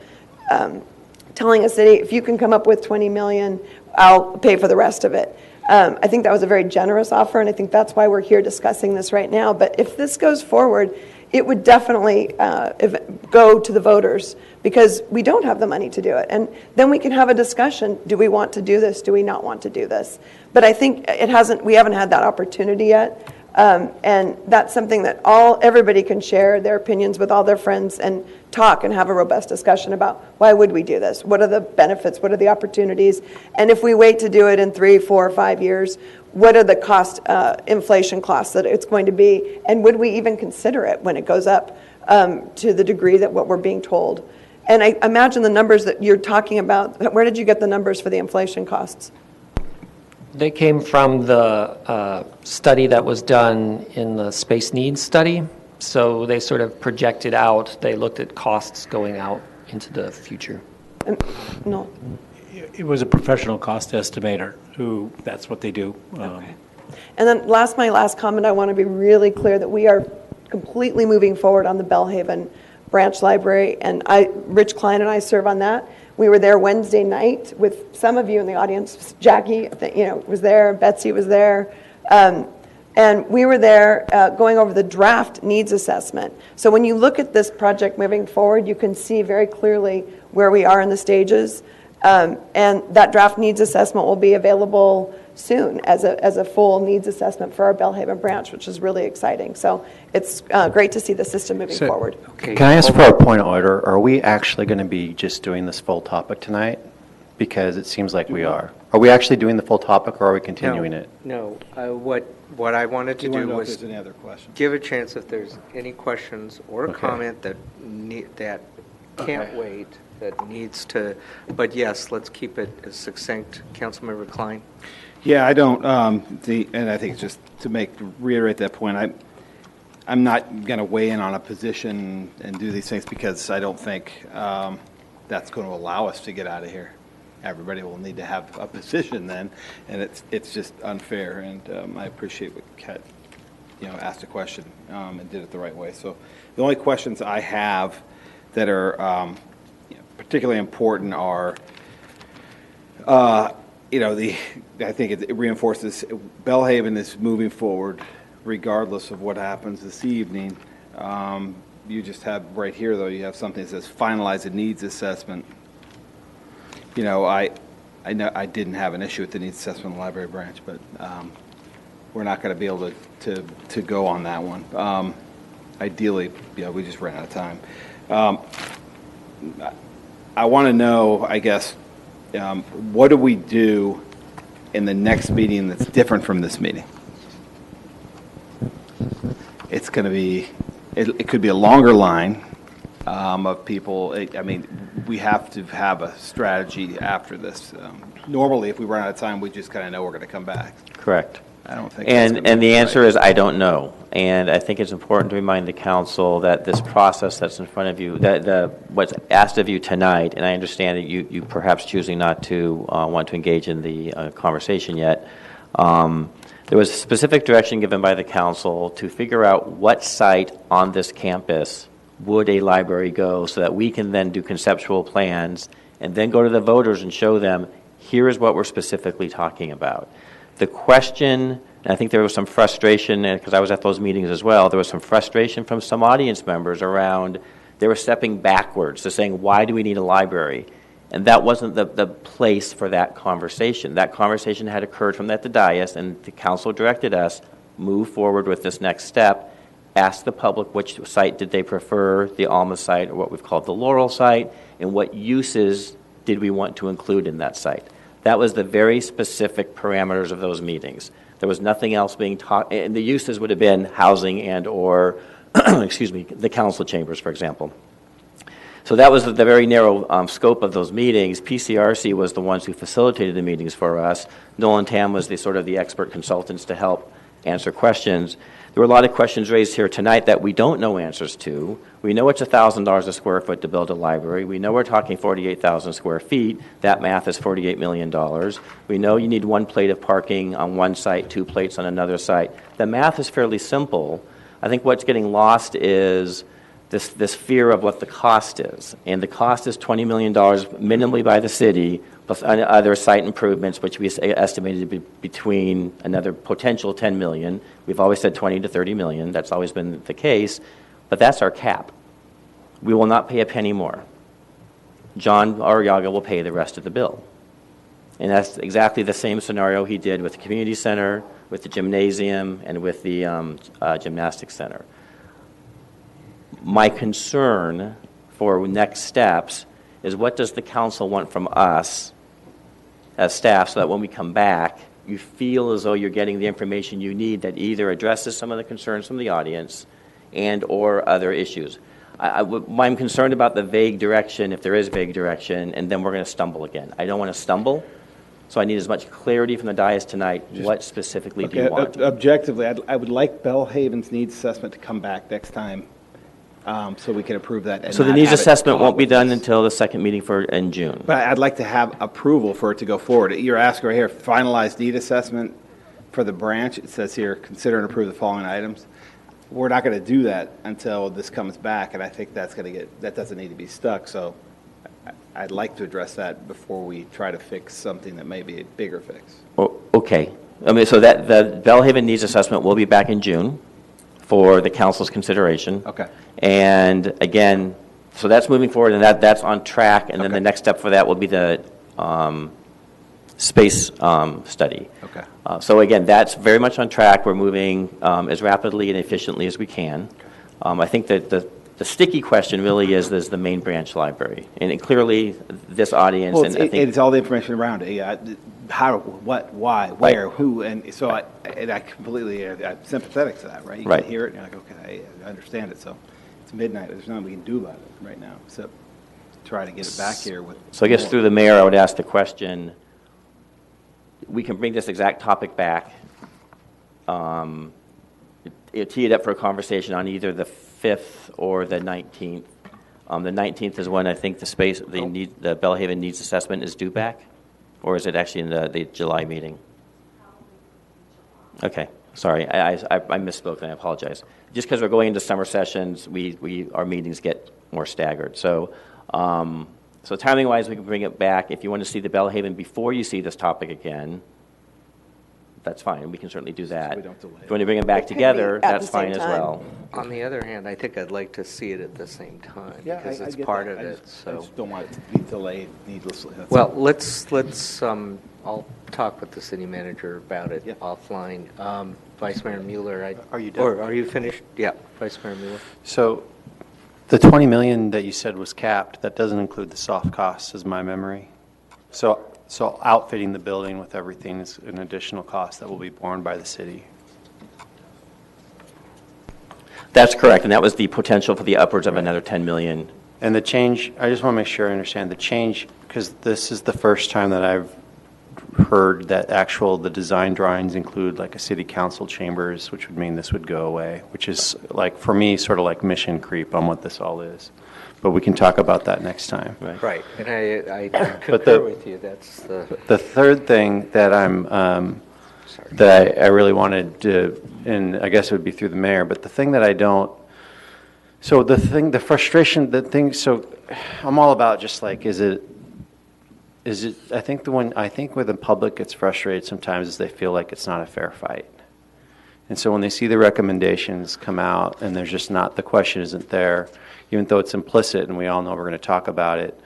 S20: telling a city, if you can come up with $20 million, I'll pay for the rest of it. I think that was a very generous offer, and I think that's why we're here discussing this right now. But if this goes forward, it would definitely go to the voters, because we don't have the money to do it. And then we can have a discussion. Do we want to do this? Do we not want to do this? But I think we haven't had that opportunity yet. And that's something that everybody can share their opinions with all their friends and talk and have a robust discussion about why would we do this? What are the benefits? What are the opportunities? And if we wait to do it in 3, 4, 5 years, what are the inflation costs that it's going to be? And would we even consider it when it goes up to the degree that what we're being told? And I imagine the numbers that you're talking about, where did you get the numbers for the inflation costs?
S22: They came from the study that was done in the Space Needs study. So they sort of projected out, they looked at costs going out into the future.
S20: No.
S24: It was a professional cost estimator that's what they do.
S20: Okay. And then my last comment, I want to be really clear that we are completely moving forward on the Bellhaven branch library, and Rich Klein and I serve on that. We were there Wednesday night with some of you in the audience. Jackie, was there. Betsy was there. And we were there going over the draft needs assessment. So when you look at this project moving forward, you can see very clearly where we are in the stages. And that draft needs assessment will be available soon as a full needs assessment for our Bellhaven branch, which is really exciting. So it's great to see the system moving forward.
S6: Can I ask for a point of order? Are we actually going to be just doing this full topic tonight? Because it seems like we are. Are we actually doing the full topic, or are we continuing it?
S1: No, what I wanted to do was
S4: if there's any other questions.
S1: give a chance if there's any questions or
S6: Okay.
S1: comment that can't wait, that needs to, but yes, let's keep it as succinct. Councilmember Klein?
S4: Yeah, I don't, and I think just to reiterate that point, I'm not going to weigh in on a position and do these things because I don't think that's going to allow us to get out of here. Everybody will need to have a position then, and it's just unfair. And I appreciate what Kat, asked a question and did it the right way. So the only questions I have that are particularly important are, I think it reinforces Bellhaven is moving forward regardless of what happens this evening. You just have right here, though, you have something that says finalize a needs assessment. I know I didn't have an issue with the needs assessment in the library branch, but we're not going to be able to go on that one. Ideally, we just ran out of time. I want to know, I guess, what do we do in the next meeting that's different from this meeting? It's going to be, it could be a longer line of people. We have to have a strategy after this. Normally, if we run out of time, we just kind of know we're going to come back.
S6: Correct.
S4: I don't think that's gonna
S6: And
S4: be
S6: the
S4: right.
S6: answer is I don't know. And I think it's important to remind the council that this process that's in front of you, what's asked of you tonight, and I understand that you perhaps choosing not to want to engage in the conversation yet, there was a specific direction given by the council to figure out what site on this campus would a library go so that we can then do conceptual plans and then go to the voters and show them, here is what we're specifically talking about. The question, and I think there was some frustration, because I was at those meetings as well, there was some frustration from some audience members around, they were stepping backwards to saying, why do we need a library? And that wasn't the place for that conversation. That conversation had occurred from at the dais, and the council directed us, move forward with this next step, ask the public which site did they prefer, the Alma site or what we've called the Laurel site, and what uses did we want to include in that site. That was the very specific parameters of those meetings. There was nothing else being taught, and the uses would have been housing and or, excuse me, the council chambers, for example. So that was the very narrow scope of those meetings. PCRC was the ones who facilitated the meetings for us. Nolan Tam was the sort of the expert consultants to help answer questions. There were a lot of questions raised here tonight that we don't know answers to. We know it's $1,000 a square foot to build a library. We know we're talking 48,000 square feet. That math is $48 million. We know you need one plate of parking on one site, 2 plates on another site. The math is fairly simple. I think what's getting lost is this fear of what the cost is. And the cost is $20 million minimally by the city, plus other site improvements, which we estimated to be between another potential $10 million. We've always said $20 to $30 million. That's always been the case. But that's our cap. We will not pay a penny more. John Arriaga will pay the rest of the bill. And that's exactly the same scenario he did with the community center, with the gymnasium, and with the gymnastics center. My concern for next steps is what does the council want from us as staff so that when we come back, you feel as though you're getting the information you need that either addresses some of the concerns from the audience and or other issues. I'm concerned about the vague direction, if there is vague direction, and then we're going to stumble again. I don't want to stumble, so I need as much clarity from the dais tonight. What specifically do you want?
S4: Objectively, I would like Bellhaven's needs assessment to come back next time so we can approve that. And
S6: So the
S4: not
S6: needs
S4: have it
S6: assessment
S4: come
S6: won't
S4: up
S6: be
S4: with
S6: done
S4: this.
S6: until the second meeting in June.
S4: But I'd like to have approval for it to go forward. You're asking right here, finalized need assessment for the branch. It says here, consider and approve the following items. We're not going to do that until this comes back, and I think that doesn't need to be stuck. So I'd like to address that before we try to fix something that may be a bigger fix.
S6: Okay. I mean, so that, the Bellhaven needs assessment will be back in June for the council's consideration.
S4: Okay.
S6: And again, so that's moving forward, and that's on track, and then the next step for that will be the space study.
S4: Okay.
S6: So again, that's very much on track. We're moving as rapidly and efficiently as we can. I think that the sticky question really is the main branch library, and clearly this audience,
S4: Well,
S6: and I think
S4: it's all the information around it. Yeah, how, what, why, where, who, and so I completely I'm sympathetic to that. Right. You
S6: Right.
S4: can hear it, and you're like, okay, I understand it. So it's midnight. There's nothing we can do about it right now, except try to get it back here with.
S6: So I guess
S4: more.
S6: through the mayor, I would ask the question, we can bring this exact topic back, tee it up for a conversation on either the 5th or the 19th. The 19th is when I think the Bellhaven needs assessment is due back, or is it actually in the July meeting? Okay, sorry, I misspoke, and I apologize. Just because we're going into summer sessions, our meetings get more staggered. So timing-wise, we can bring it back. If you want to see the Bellhaven before you see this topic again, that's fine. We can certainly do that.
S4: we don't delay
S6: If you want to bring them back together, that's fine as well.
S1: On the other hand, I think I'd like to see it at the same time,
S4: Yeah,
S1: because
S4: I
S1: it's
S4: get
S1: part
S4: that.
S1: of
S4: I
S1: it,
S4: just
S1: so.
S4: don't want it to be delayed needlessly. That's
S1: Well,
S4: all.
S1: let's, I'll talk with the city manager about it offline. Vice Mayor Mueller,
S19: Are you done?
S1: Or are you finished? Yeah, Vice Mayor Mueller.
S19: So the 20 million that you said was capped, that doesn't include the soft costs, is my memory. So outfitting the building with everything is an additional cost that will be borne by the city.
S6: That's correct, and that was the potential for the upwards of another 10 million.
S19: And the change, I just want to make sure I understand the change, because this is the first time that I've heard that the design drawings include like a city council chambers, which would mean this would go away, which is like, for me, sort of like mission creep on what this all is. But we can talk about that next time.
S1: Right, and I concur with you, that's the.
S19: The third thing that that I really wanted to, and I guess it would be through the mayor, but the thing that I don't, so the frustration, so I'm all about just like, I think where the public gets frustrated sometimes is they feel like it's not a fair fight. And so when they see the recommendations come out and there's just not, the question isn't there, even though it's implicit and we all know we're going to talk about it,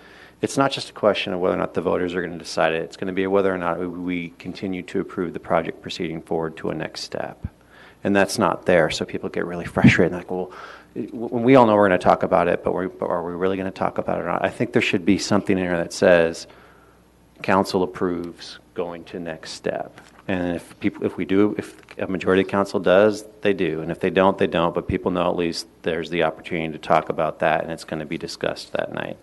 S19: it's not just a question of whether or not the voters are going to decide it. It's going to be whether or not we continue to approve the project proceeding forward to a next step. And that's not there, so people get really frustrated. Like, well, we all know we're going to talk about it, but are we really going to talk about it or not? I think there should be something in here that says, council approves going to next step. And if a majority of council does, they do. And if they don't, they don't. But people know at least there's the opportunity to talk about that, and it's going to be discussed that night.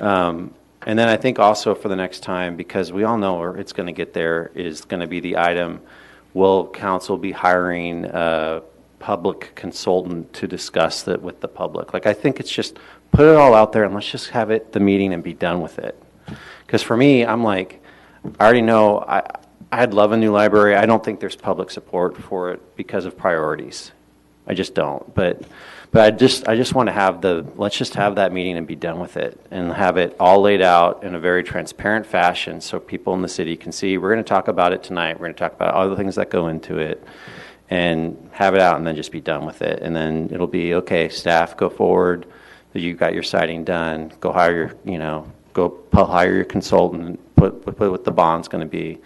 S19: And then I think also for the next time, because we all know where it's going to get there, is going to be the item, will council be hiring a public consultant to discuss that with the public? Like, I think it's just put it all out there and let's just have the meeting and be done with it. Because for me, I'm like, I already know, I'd love a new library. I don't think there's public support for it because of priorities. I just don't. But I just want to let's just have that meeting and be done with it and have it all laid out in a very transparent fashion so people in the city can see, we're going to talk about it tonight. We're going to talk about all the things that go into it and have it out and then just be done with it. And then it'll be, okay, staff, go forward. You got your siding done. Go hire hire your consultant, put what the bond's going to be.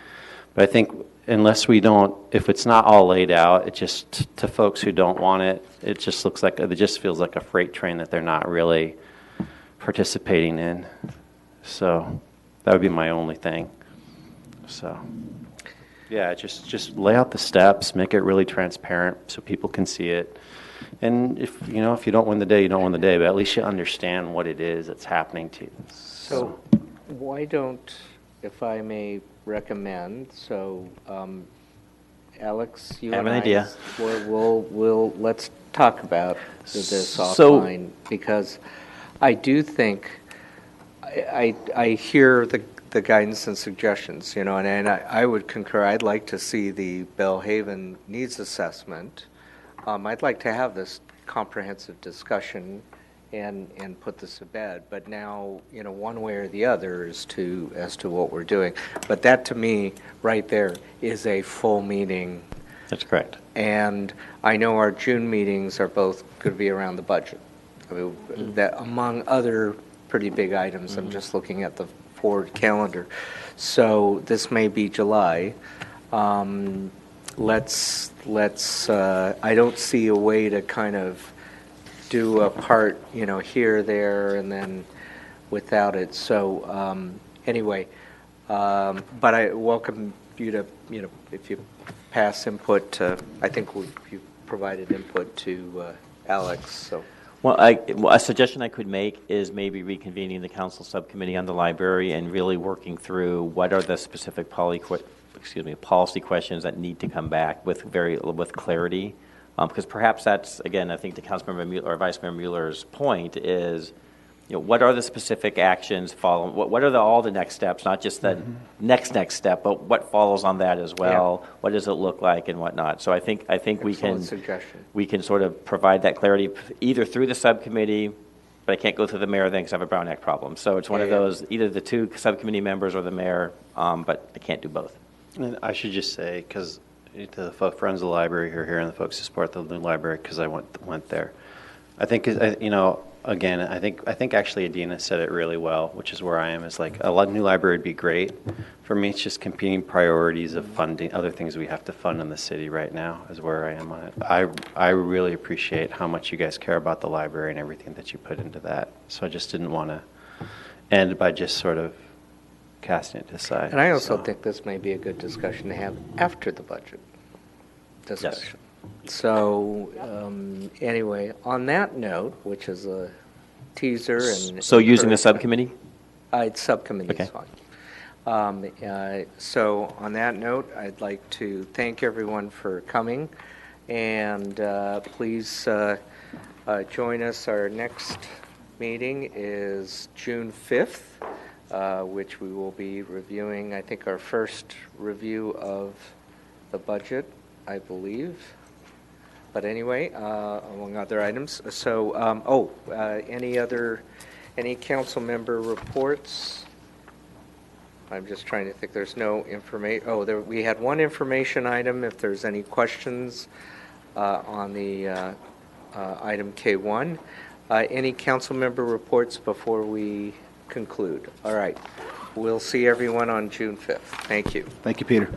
S19: But I think unless if it's not all laid out, it just, to folks who don't want it, it just feels like a freight train that they're not really participating in. So that would be my only thing. So, yeah, just lay out the steps, make it really transparent so people can see it. And if you don't win the day, you don't win the day, but at least you understand what it is that's happening to you.
S1: So why don't, if I may recommend, Alex, you
S6: I have
S1: and
S6: an idea.
S1: let's talk about this offline, because I do think I hear the guidance and suggestions, and I would concur. I'd like to see the Bellhaven needs assessment. I'd like to have this comprehensive discussion and put this to bed. But now, one way or the other as to what we're doing. But that, to me, right there, is a full meeting.
S6: That's correct.
S1: And I know our June meetings are both going to be around the budget. I mean, that among other pretty big items. I'm just looking at the forward calendar. So this may be July. Let's. I don't see a way to kind of do a part, here, there, and then without it. So anyway, but I welcome you to, if you pass input to, I think you provided input to Alex. So.
S6: Well, a suggestion I could make is maybe reconvening the council subcommittee on the library and really working through what are the specific policy questions that need to come back with clarity. Because perhaps that's, again, I think to Councilmember Mueller, or Vice Mayor Mueller's point is, what are the specific actions following? What are all the next steps? Not just the next step, but what follows on that as well? Yeah. What does it look like and whatnot? So I think we can sort of provide that clarity either through the subcommittee, but I can't go through the mayor then because I have a Brown Act problem. So it's one of those, either the two subcommittee members or the mayor, but I can't do both.
S9: And I should just say, because the Friends of the Library who are here and the folks who support the new library, because I went there. I think, again, I think actually Adina said it really well, which is where I am, is like a new library would be great. For me, it's just competing priorities of funding, other things we have to fund in the city right now is where I am on it. I really appreciate how much you guys care about the library and everything that you put into that. So I just didn't want to end by just sort of casting it aside.
S1: And I also think this may be a good discussion to have after the budget discussion. Yes. So anyway, on that note, which is a teaser and
S6: so using the subcommittee,
S1: it's subcommittee is fine. So on that note, I'd like to thank everyone for coming, and please join us. Our next meeting is June 5th, which we will be reviewing. I think our first review of the budget, I believe. But anyway, among other items. So, any council member reports? I'm just trying to think. There's no information. We had one information item. If there's any questions on the item K1. Any council member reports before we conclude? All right. We'll see everyone on June 5th. Thank you.
S4: Thank you, Peter.